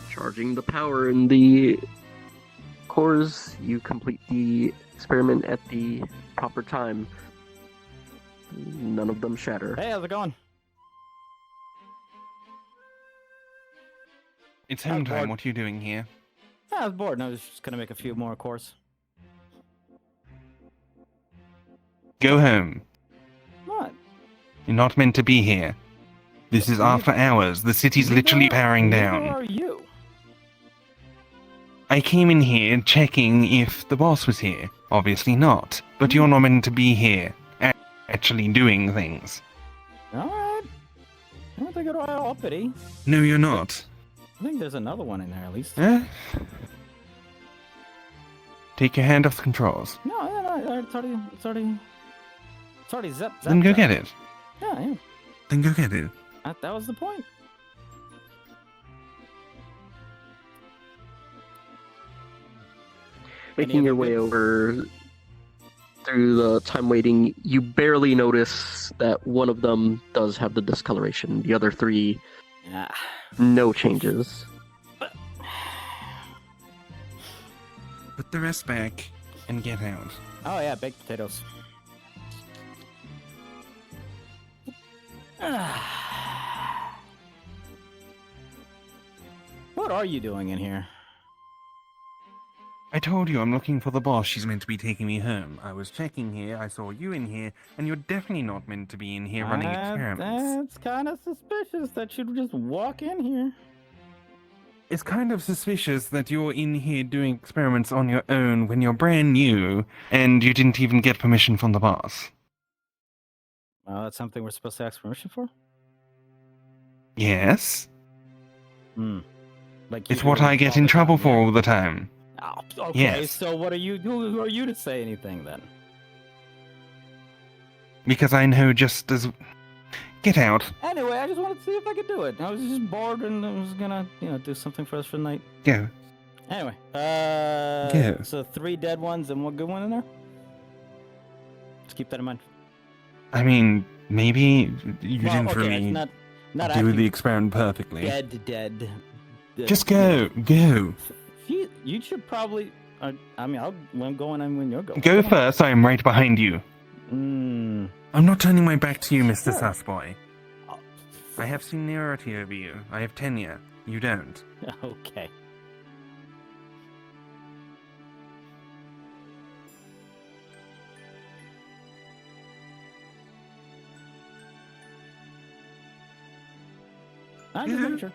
S13: Charging the power in the cores, you complete the experiment at the proper time. None of them shatter.
S1: Hey, how's it going?
S6: It's home time. What are you doing here?
S1: I was bored and I was just gonna make a few more cores.
S6: Go home.
S1: What?
S6: You're not meant to be here. This is after hours. The city's literally powering down.
S1: Who are you?
S6: I came in here checking if the boss was here. Obviously not. But you're not meant to be here, actually doing things.
S1: Alright. I don't think it'll uppity.
S6: No, you're not.
S1: I think there's another one in there at least.
S6: Eh? Take your hand off the controls.
S1: No, it's already zapped.
S6: Then go get it.
S1: Yeah.
S6: Then go get it.
S1: That was the point.
S13: Making your way over through the time waiting, you barely notice that one of them does have the discoloration. The other 3, no changes.
S6: Put the rest back and get out.
S1: Oh yeah, baked potatoes. What are you doing in here?
S6: I told you I'm looking for the boss. She's meant to be taking me home. I was checking here, I saw you in here, and you're definitely not meant to be in here running experiments.
S1: That's kind of suspicious that you'd just walk in here.
S6: It's kind of suspicious that you're in here doing experiments on your own when you're brand new, and you didn't even get permission from the boss.
S1: Well, that's something we're supposed to ask permission for?
S6: Yes?
S1: Like
S6: it's what I get in trouble for all the time.
S1: Oh, okay,
S6: yes.
S1: So what are you? Who are you to say anything then?
S6: Because I know just as... Get out.
S1: Anyway, I just wanted to see if I could do it. I was just bored and I was gonna, do something for us for the night.
S6: Go.
S1: Anyway,
S6: Go.
S1: So 3 dead ones and 1 good one in there? Just keep that in mind.
S6: I mean, maybe you
S1: Well,
S6: didn't
S1: okay,
S6: really
S1: it's not
S6: do
S1: actually
S6: the experiment perfectly.
S1: Dead.
S6: Just go. Go.
S1: You should probably... I'm going on when you're going.
S6: Go first, I am right behind you.
S1: Mm.
S6: I'm not turning my back to you, Mr. Sussboy. I have seniority over you. I have tenure. You don't.
S1: Okay. I'm just making sure.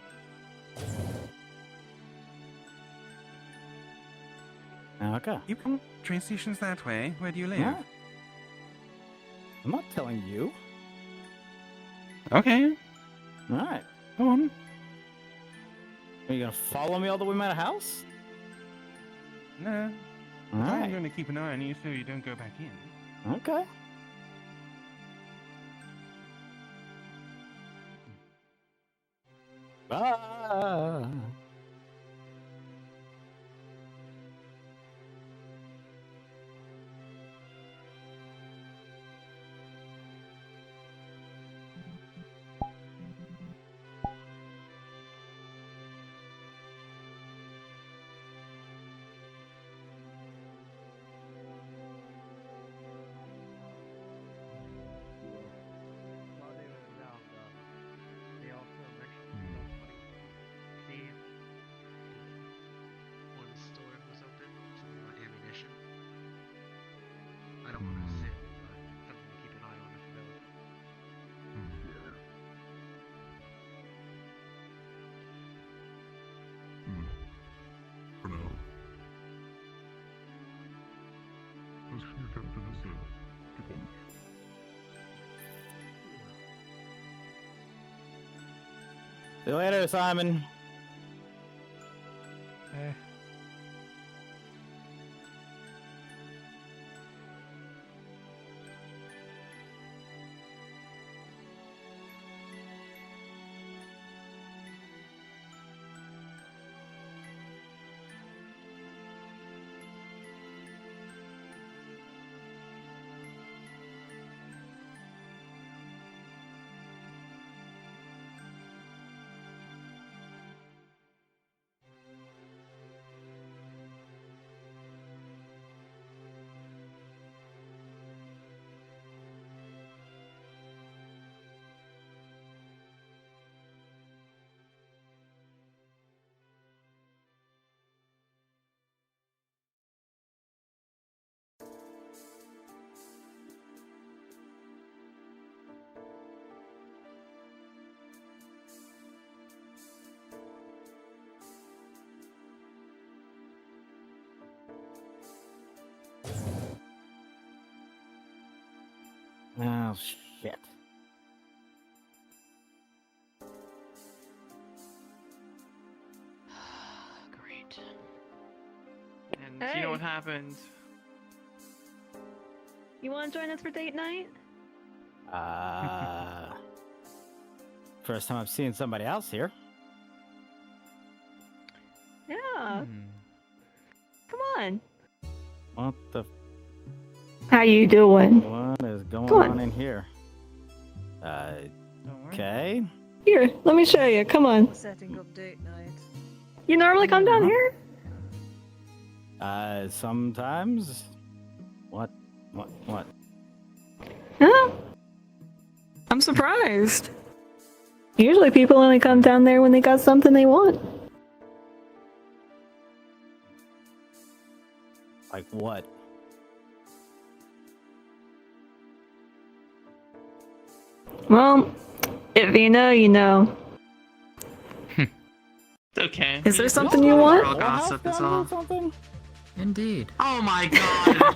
S1: Okay.
S6: You can train stations that way. Where do you live?
S1: Yeah. I'm not telling you.
S6: Okay.
S1: Alright.
S6: Go on.
S1: Are you gonna follow me all the way to my house?
S6: No.
S1: Alright.
S6: I'm going to keep an eye on you so you don't go back in.
S1: Okay. Ah. See you later, Simon. Oh, shit.
S16: Great. And you know what happened?
S5: You want to join us for date night?
S1: First time I've seen somebody else here.
S5: Yeah. Come on.
S1: What the?
S5: How you doing?
S1: What is going
S5: Come on.
S1: on in here? Okay.
S5: Here, let me show you. Come on.
S8: Setting up date night.
S5: You normally come down here?
S1: Sometimes. What?
S5: Huh? I'm surprised. Usually people only come down there when they got something they want.
S1: Like what?
S5: Well, if you know, you know.
S16: Okay.
S5: Is there something you want?
S16: Girl gossip is all.
S22: Indeed.
S16: Oh my god.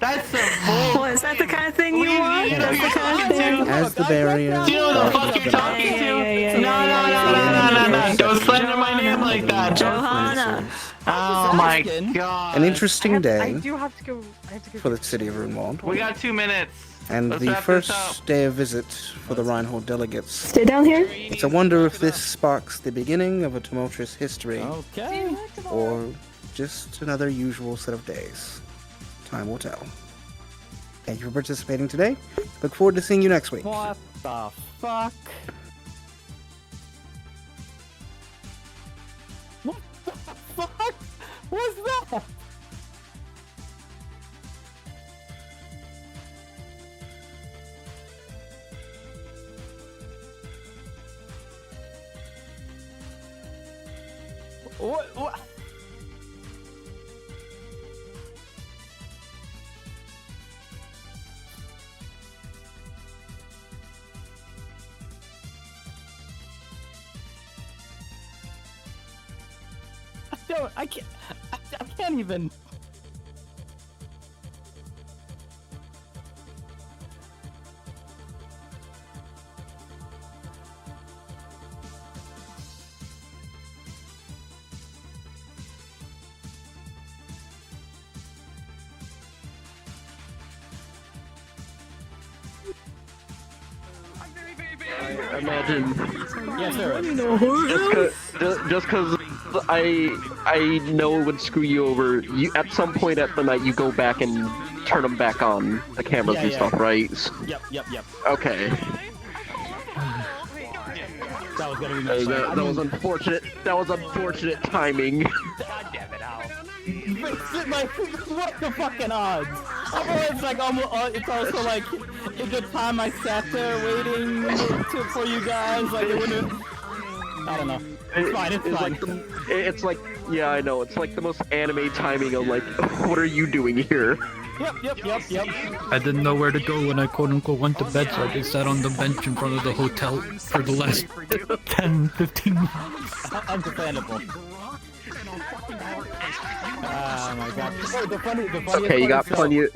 S16: That's some bull.
S5: Well, is that the kind of thing you want? That's the kind of thing.
S15: As the barrier.
S16: Do you know who the fuck you're talking to? No. Don't slander my name like that.
S5: Johanna.
S16: Oh my god.
S15: An interesting
S8: I
S15: day
S8: do have to go. I have to go.
S15: for the city of Runewald,
S16: We got 2 minutes.
S15: and
S16: Let's
S15: the
S16: wrap this up.
S15: first day of visit for the Reinhold delegates.
S5: Stay down here?
S15: It's a wonder if this sparks the beginning of a tumultuous history,
S1: Okay.
S15: or just another usual set of days. Time will tell. Thank you for participating today. Look forward to seeing you next week.
S1: What the fuck? What the fuck was that? What? I can't even.
S13: Imagine.
S1: Yes, sir.
S13: Just because I know it would screw you over. You at some point at the night you go back and turn them back on the cameras and stuff, right?
S1: Yep.
S13: Okay.
S1: That was gonna be
S13: That was unfortunate. That was unfortunate timing.
S16: God damn it, Al.
S1: Like, what the fucking odds? It's like almost. It's also like a good time I sat there waiting for you guys. Like it wouldn't. I don't know. It's fine. It's fine.
S13: It's like, yeah, I know. It's like the most anime timing of like, what are you doing here?
S1: Yep.
S22: I didn't know where to go when I quote-unquote went to bed, so I just sat on the bench in front of the hotel for the last 10, 15 minutes.
S1: Understandable. Oh my god. The funniest
S13: Okay, you got
S1: part is,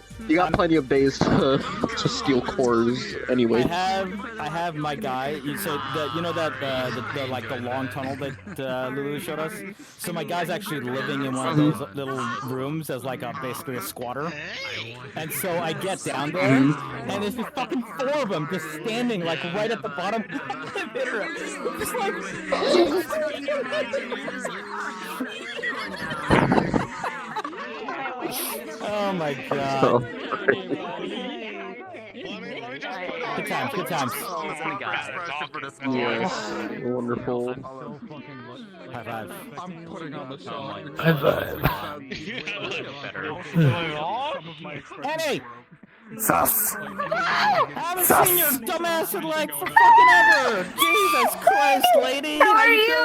S13: plenty of days to steal cores anyway.
S1: I have my guy. So you know that the like the long tunnel that Lulu showed us. So my guy's actually living in one of those little rooms as like basically a squatter. And so I get down there, and there's just fucking 4 of them just standing like right at the bottom. Just like. Oh my god.
S13: Oh.
S1: Good times, good times.
S13: Yes, wonderful.
S1: High five.
S21: I'm putting on the song.
S22: High five.
S1: Henny!
S21: Sus!
S1: I haven't seen your dumbass in like for fucking ever! Jesus Christ, lady!
S23: How are you?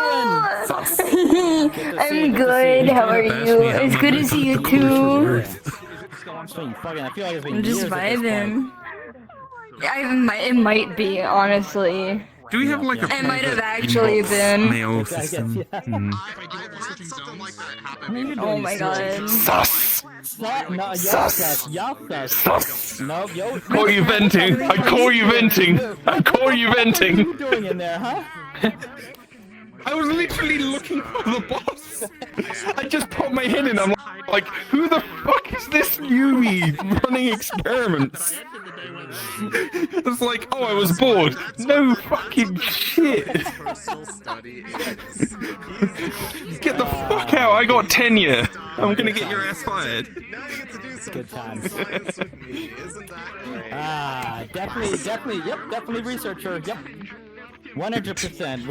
S23: I'm good. How are you? It's good to see you too. I'm just vibing. It might be, honestly.
S6: Do we have like a
S23: It might have actually been.
S6: mail system?
S23: Oh my god.
S6: Sus!
S1: Sus!
S6: Sus!
S1: No, yo.
S6: Call you venting! I call you venting! I call you venting!
S1: What are you doing in there, huh?
S6: I was literally looking for the boss! I just popped my head in, I'm like, who the fuck is this newbie running experiments? It's like, oh, I was bored. No fucking shit! Get the fuck out, I got tenure! I'm gonna get your ass fired.
S1: Good times. Definitely researcher, yep. 100%.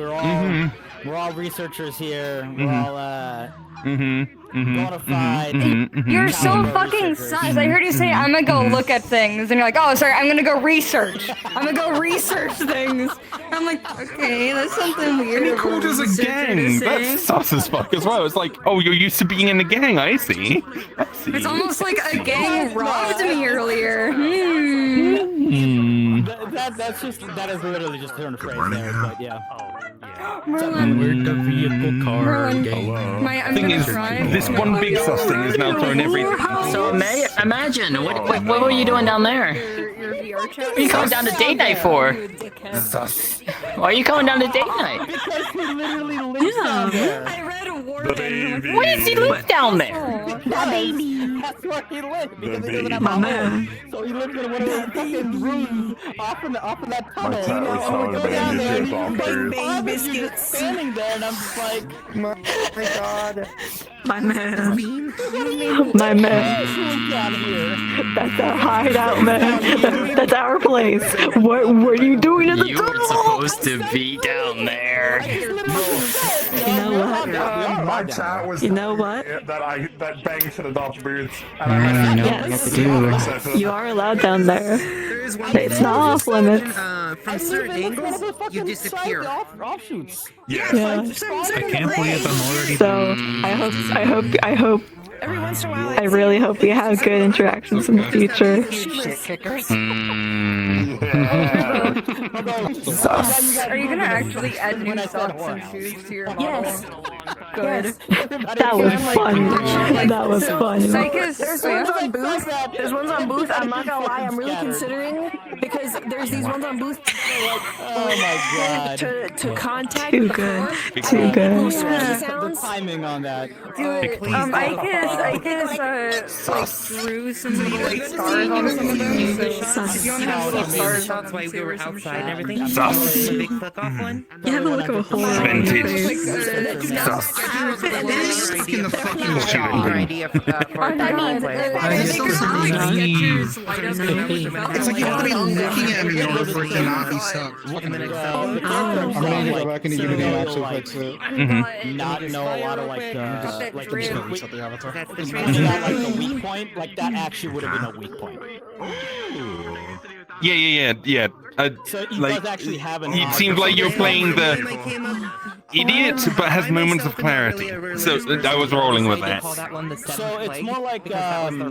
S1: We're all researchers here. We're all bona fide.
S23: You're so fucking sus. I heard you say I'm gonna go look at things, and you're like, oh, sorry, I'm gonna go research. I'm gonna go research things. I'm like, okay, that's something weird.
S6: And he called us a gang. That's sus as fuck as well. It's like, oh, you're used to being in a gang. I see.
S23: It's almost like a gang robbed me earlier.
S1: That is literally just a turn of phrase there, but yeah.
S23: Merlin.
S22: We're the vehicle car gang.
S6: Thing is, this one big sus thing is now throwing everything.
S22: So imagine, what were you doing down there? What are you coming down to date night for?
S6: Sus.
S22: Why are you coming down to date night?
S1: Because he literally lives down there.
S23: I read a word.
S22: Why does he live down there?
S1: The baby. That's where he lives because he doesn't have a home. So he lives in one of those fucking rooms off in that tunnel. And we go down there and he's just standing there, and I'm just like, my god.
S5: My man. My man. That's our hideout, man. That's our place. What are you doing in the
S22: You
S5: tunnel?
S22: were supposed to be down there.
S5: You know what?
S21: My chat was
S5: You know what?
S21: that Bang should adopt birds.
S22: I know what to do.
S5: You are allowed down there. It's not off limits.
S10: From certain angles, you disappear.
S1: Offshoots.
S5: Yeah.
S6: I can't believe I'm already.
S5: So I hope. I really hope we have good interactions in the future.
S23: Are you gonna actually add new socks and shoes to your model?
S5: Yes.
S23: Good.
S5: That was fun. That was fun.
S23: There's ones on
S5: Booth.
S23: There's ones on Booth.
S5: I'm not gonna lie. I'm really considering because there's these ones on Booth.
S1: Oh my god.
S5: To contact. Too good. Too good.
S1: The timing on that.
S23: I guess like drew some like stars on some of them. So if you want to have little stars on
S10: That's why we were outside and everything.
S6: Sus.
S10: The big fuck off one.
S5: You have a look of a hole in your face.
S6: Sus.
S10: In the fucking shower. Idea for
S21: It's like you have to be looking at me in order for it to not be sus.
S9: I'm gonna go back into Unity and actually fix it.
S1: Not know a lot of like the
S9: Reset the avatar.
S1: like the weak point, like that actually would have been a weak point.
S6: Yeah.
S1: So he
S6: Like,
S1: does actually have an.
S6: it seemed like you're playing the idiot, but has moments of clarity. So I was rolling with that.
S1: So it's more like it's more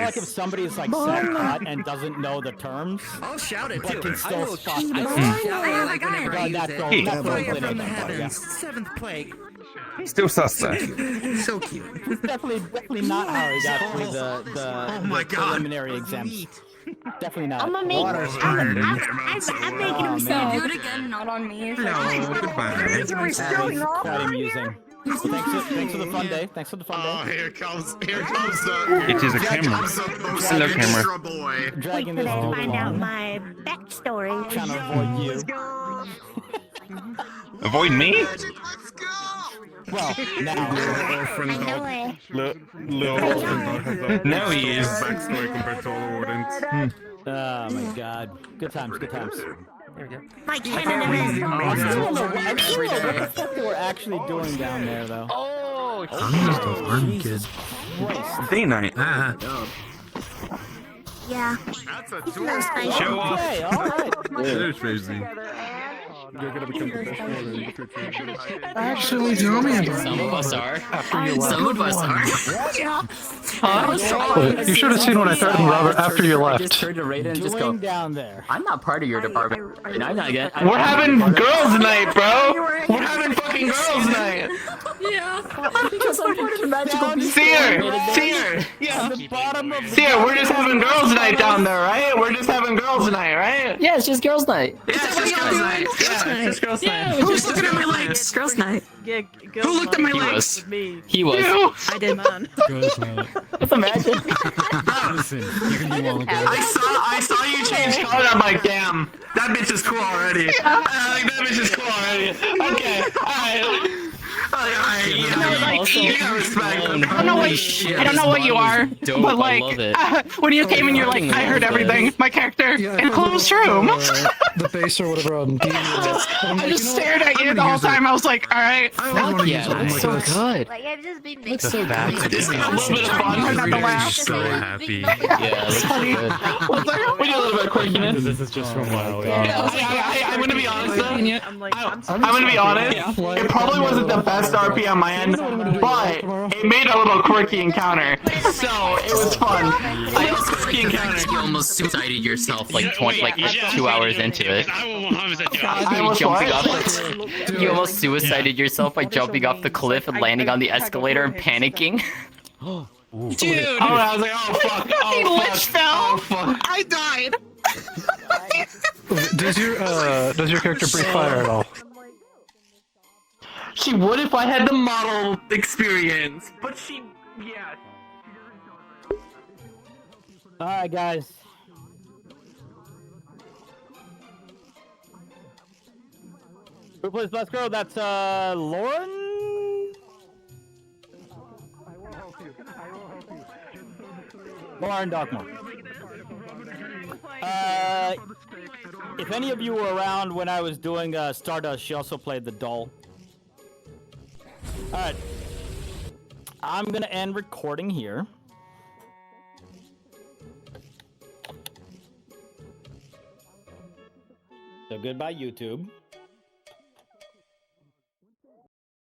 S1: like if somebody's like self-taught and doesn't know the terms.
S10: I'll shout it
S1: but
S10: too.
S1: can
S10: I
S1: still
S10: will
S1: fuck
S10: shout
S1: it.
S10: it. I got it.
S1: That's
S10: Fire
S1: all
S10: from the heavens. Seventh plague.
S6: Still suspect.
S10: So cute.
S1: It's definitely not how he got through the preliminary exams. Definitely not.
S23: I'm gonna make. I'm making him
S18: So do it again, not on me.
S6: Hello, goodbye.
S1: Quite amusing. Thanks for the fun day. Thanks for the fun day.
S11: Oh, here comes the.
S6: It is a camera. Hello, camera.
S11: Boy.
S1: Dragging this dude
S23: Find out
S1: along.
S23: my backstory.
S1: Trying to avoid you.
S6: Avoid me?
S1: Well, now.
S6: Now he is.
S21: Backstory compared to all the wardens.
S1: Oh my god. Good times, good times.
S23: My cannon event.
S1: I don't know what the fuck they were actually doing down there, though.
S22: Oh,
S1: Jesus Christ.
S6: Day night.
S23: Yeah.
S11: That's a
S6: Show off.
S1: Okay, alright.
S6: There's Rosie.
S9: You're gonna become the best warder in the future.
S12: Actually, Jeremy,
S22: Some of us are.
S12: after you left.
S22: Some of us are.
S12: You should have seen what I threatened Robert after you left.
S22: Just turn to Raiden and just go.
S1: Doing down there.
S22: I'm not part of your department. And I'm not getting.
S16: We're having girls' night, bro. We're having fucking girls' night.
S18: Yeah.
S22: Because I'm part of the magical beast.
S16: Seer, yeah. Seer, we're just having girls' night down there, right? We're just having girls' night, right?
S22: Yeah, it's just girls' night.
S16: Yeah, it's just girls' night. Yeah, it's just girls' night.
S18: Who's looking at my legs? Girls' night.
S8: Yeah,
S18: Who looked at my
S22: He
S18: legs?
S22: was.
S8: Me.
S22: He was.
S8: I did, man.
S22: Girls' night. Just imagine.
S9: Listen, you can do all the
S16: I saw you change color. I'm like, damn, that bitch is cool already. That bitch is cool already. Okay, alright. You got respect.
S22: I don't know what you are,
S16: dope,
S22: but
S16: I
S22: like,
S16: love it.
S22: when you came in, you're like, I heard everything. My character in a closed room.
S9: The base or whatever on D.
S22: I just stared at you the whole time. I was like, all right.
S9: Fuck
S22: yeah, that's so good.
S23: Like I've just been
S22: That's
S23: making.
S22: so good.
S16: A little bit of fun. Try not to laugh.
S22: So
S16: happy.
S22: Yeah, that's
S16: funny.
S22: good.
S16: We do a little bit of quirkiness.
S9: This is just from WoW.
S16: I'm gonna be honest though. I'm gonna be honest. It probably wasn't the best RP on my end, but it made a little quirky encounter. So it was fun. I was quirky encounter.
S22: You almost suicided yourself like 2 hours into it. You almost suicided yourself by jumping off the cliff and landing on the escalator and panicking.
S16: Dude! Oh, I was like, oh fuck! Oh fuck!
S22: fell.
S16: Oh fuck!
S22: I died.
S9: Does your character breathe fire at all?
S16: She would if I had the model experience, but she, yeah.
S1: Alright, guys. Who plays Best Girl? That's, Lauren? Lauren Dogmore. If any of you were around when I was doing Stardust, she also played the doll. Alright. I'm gonna end recording here. So goodbye, YouTube.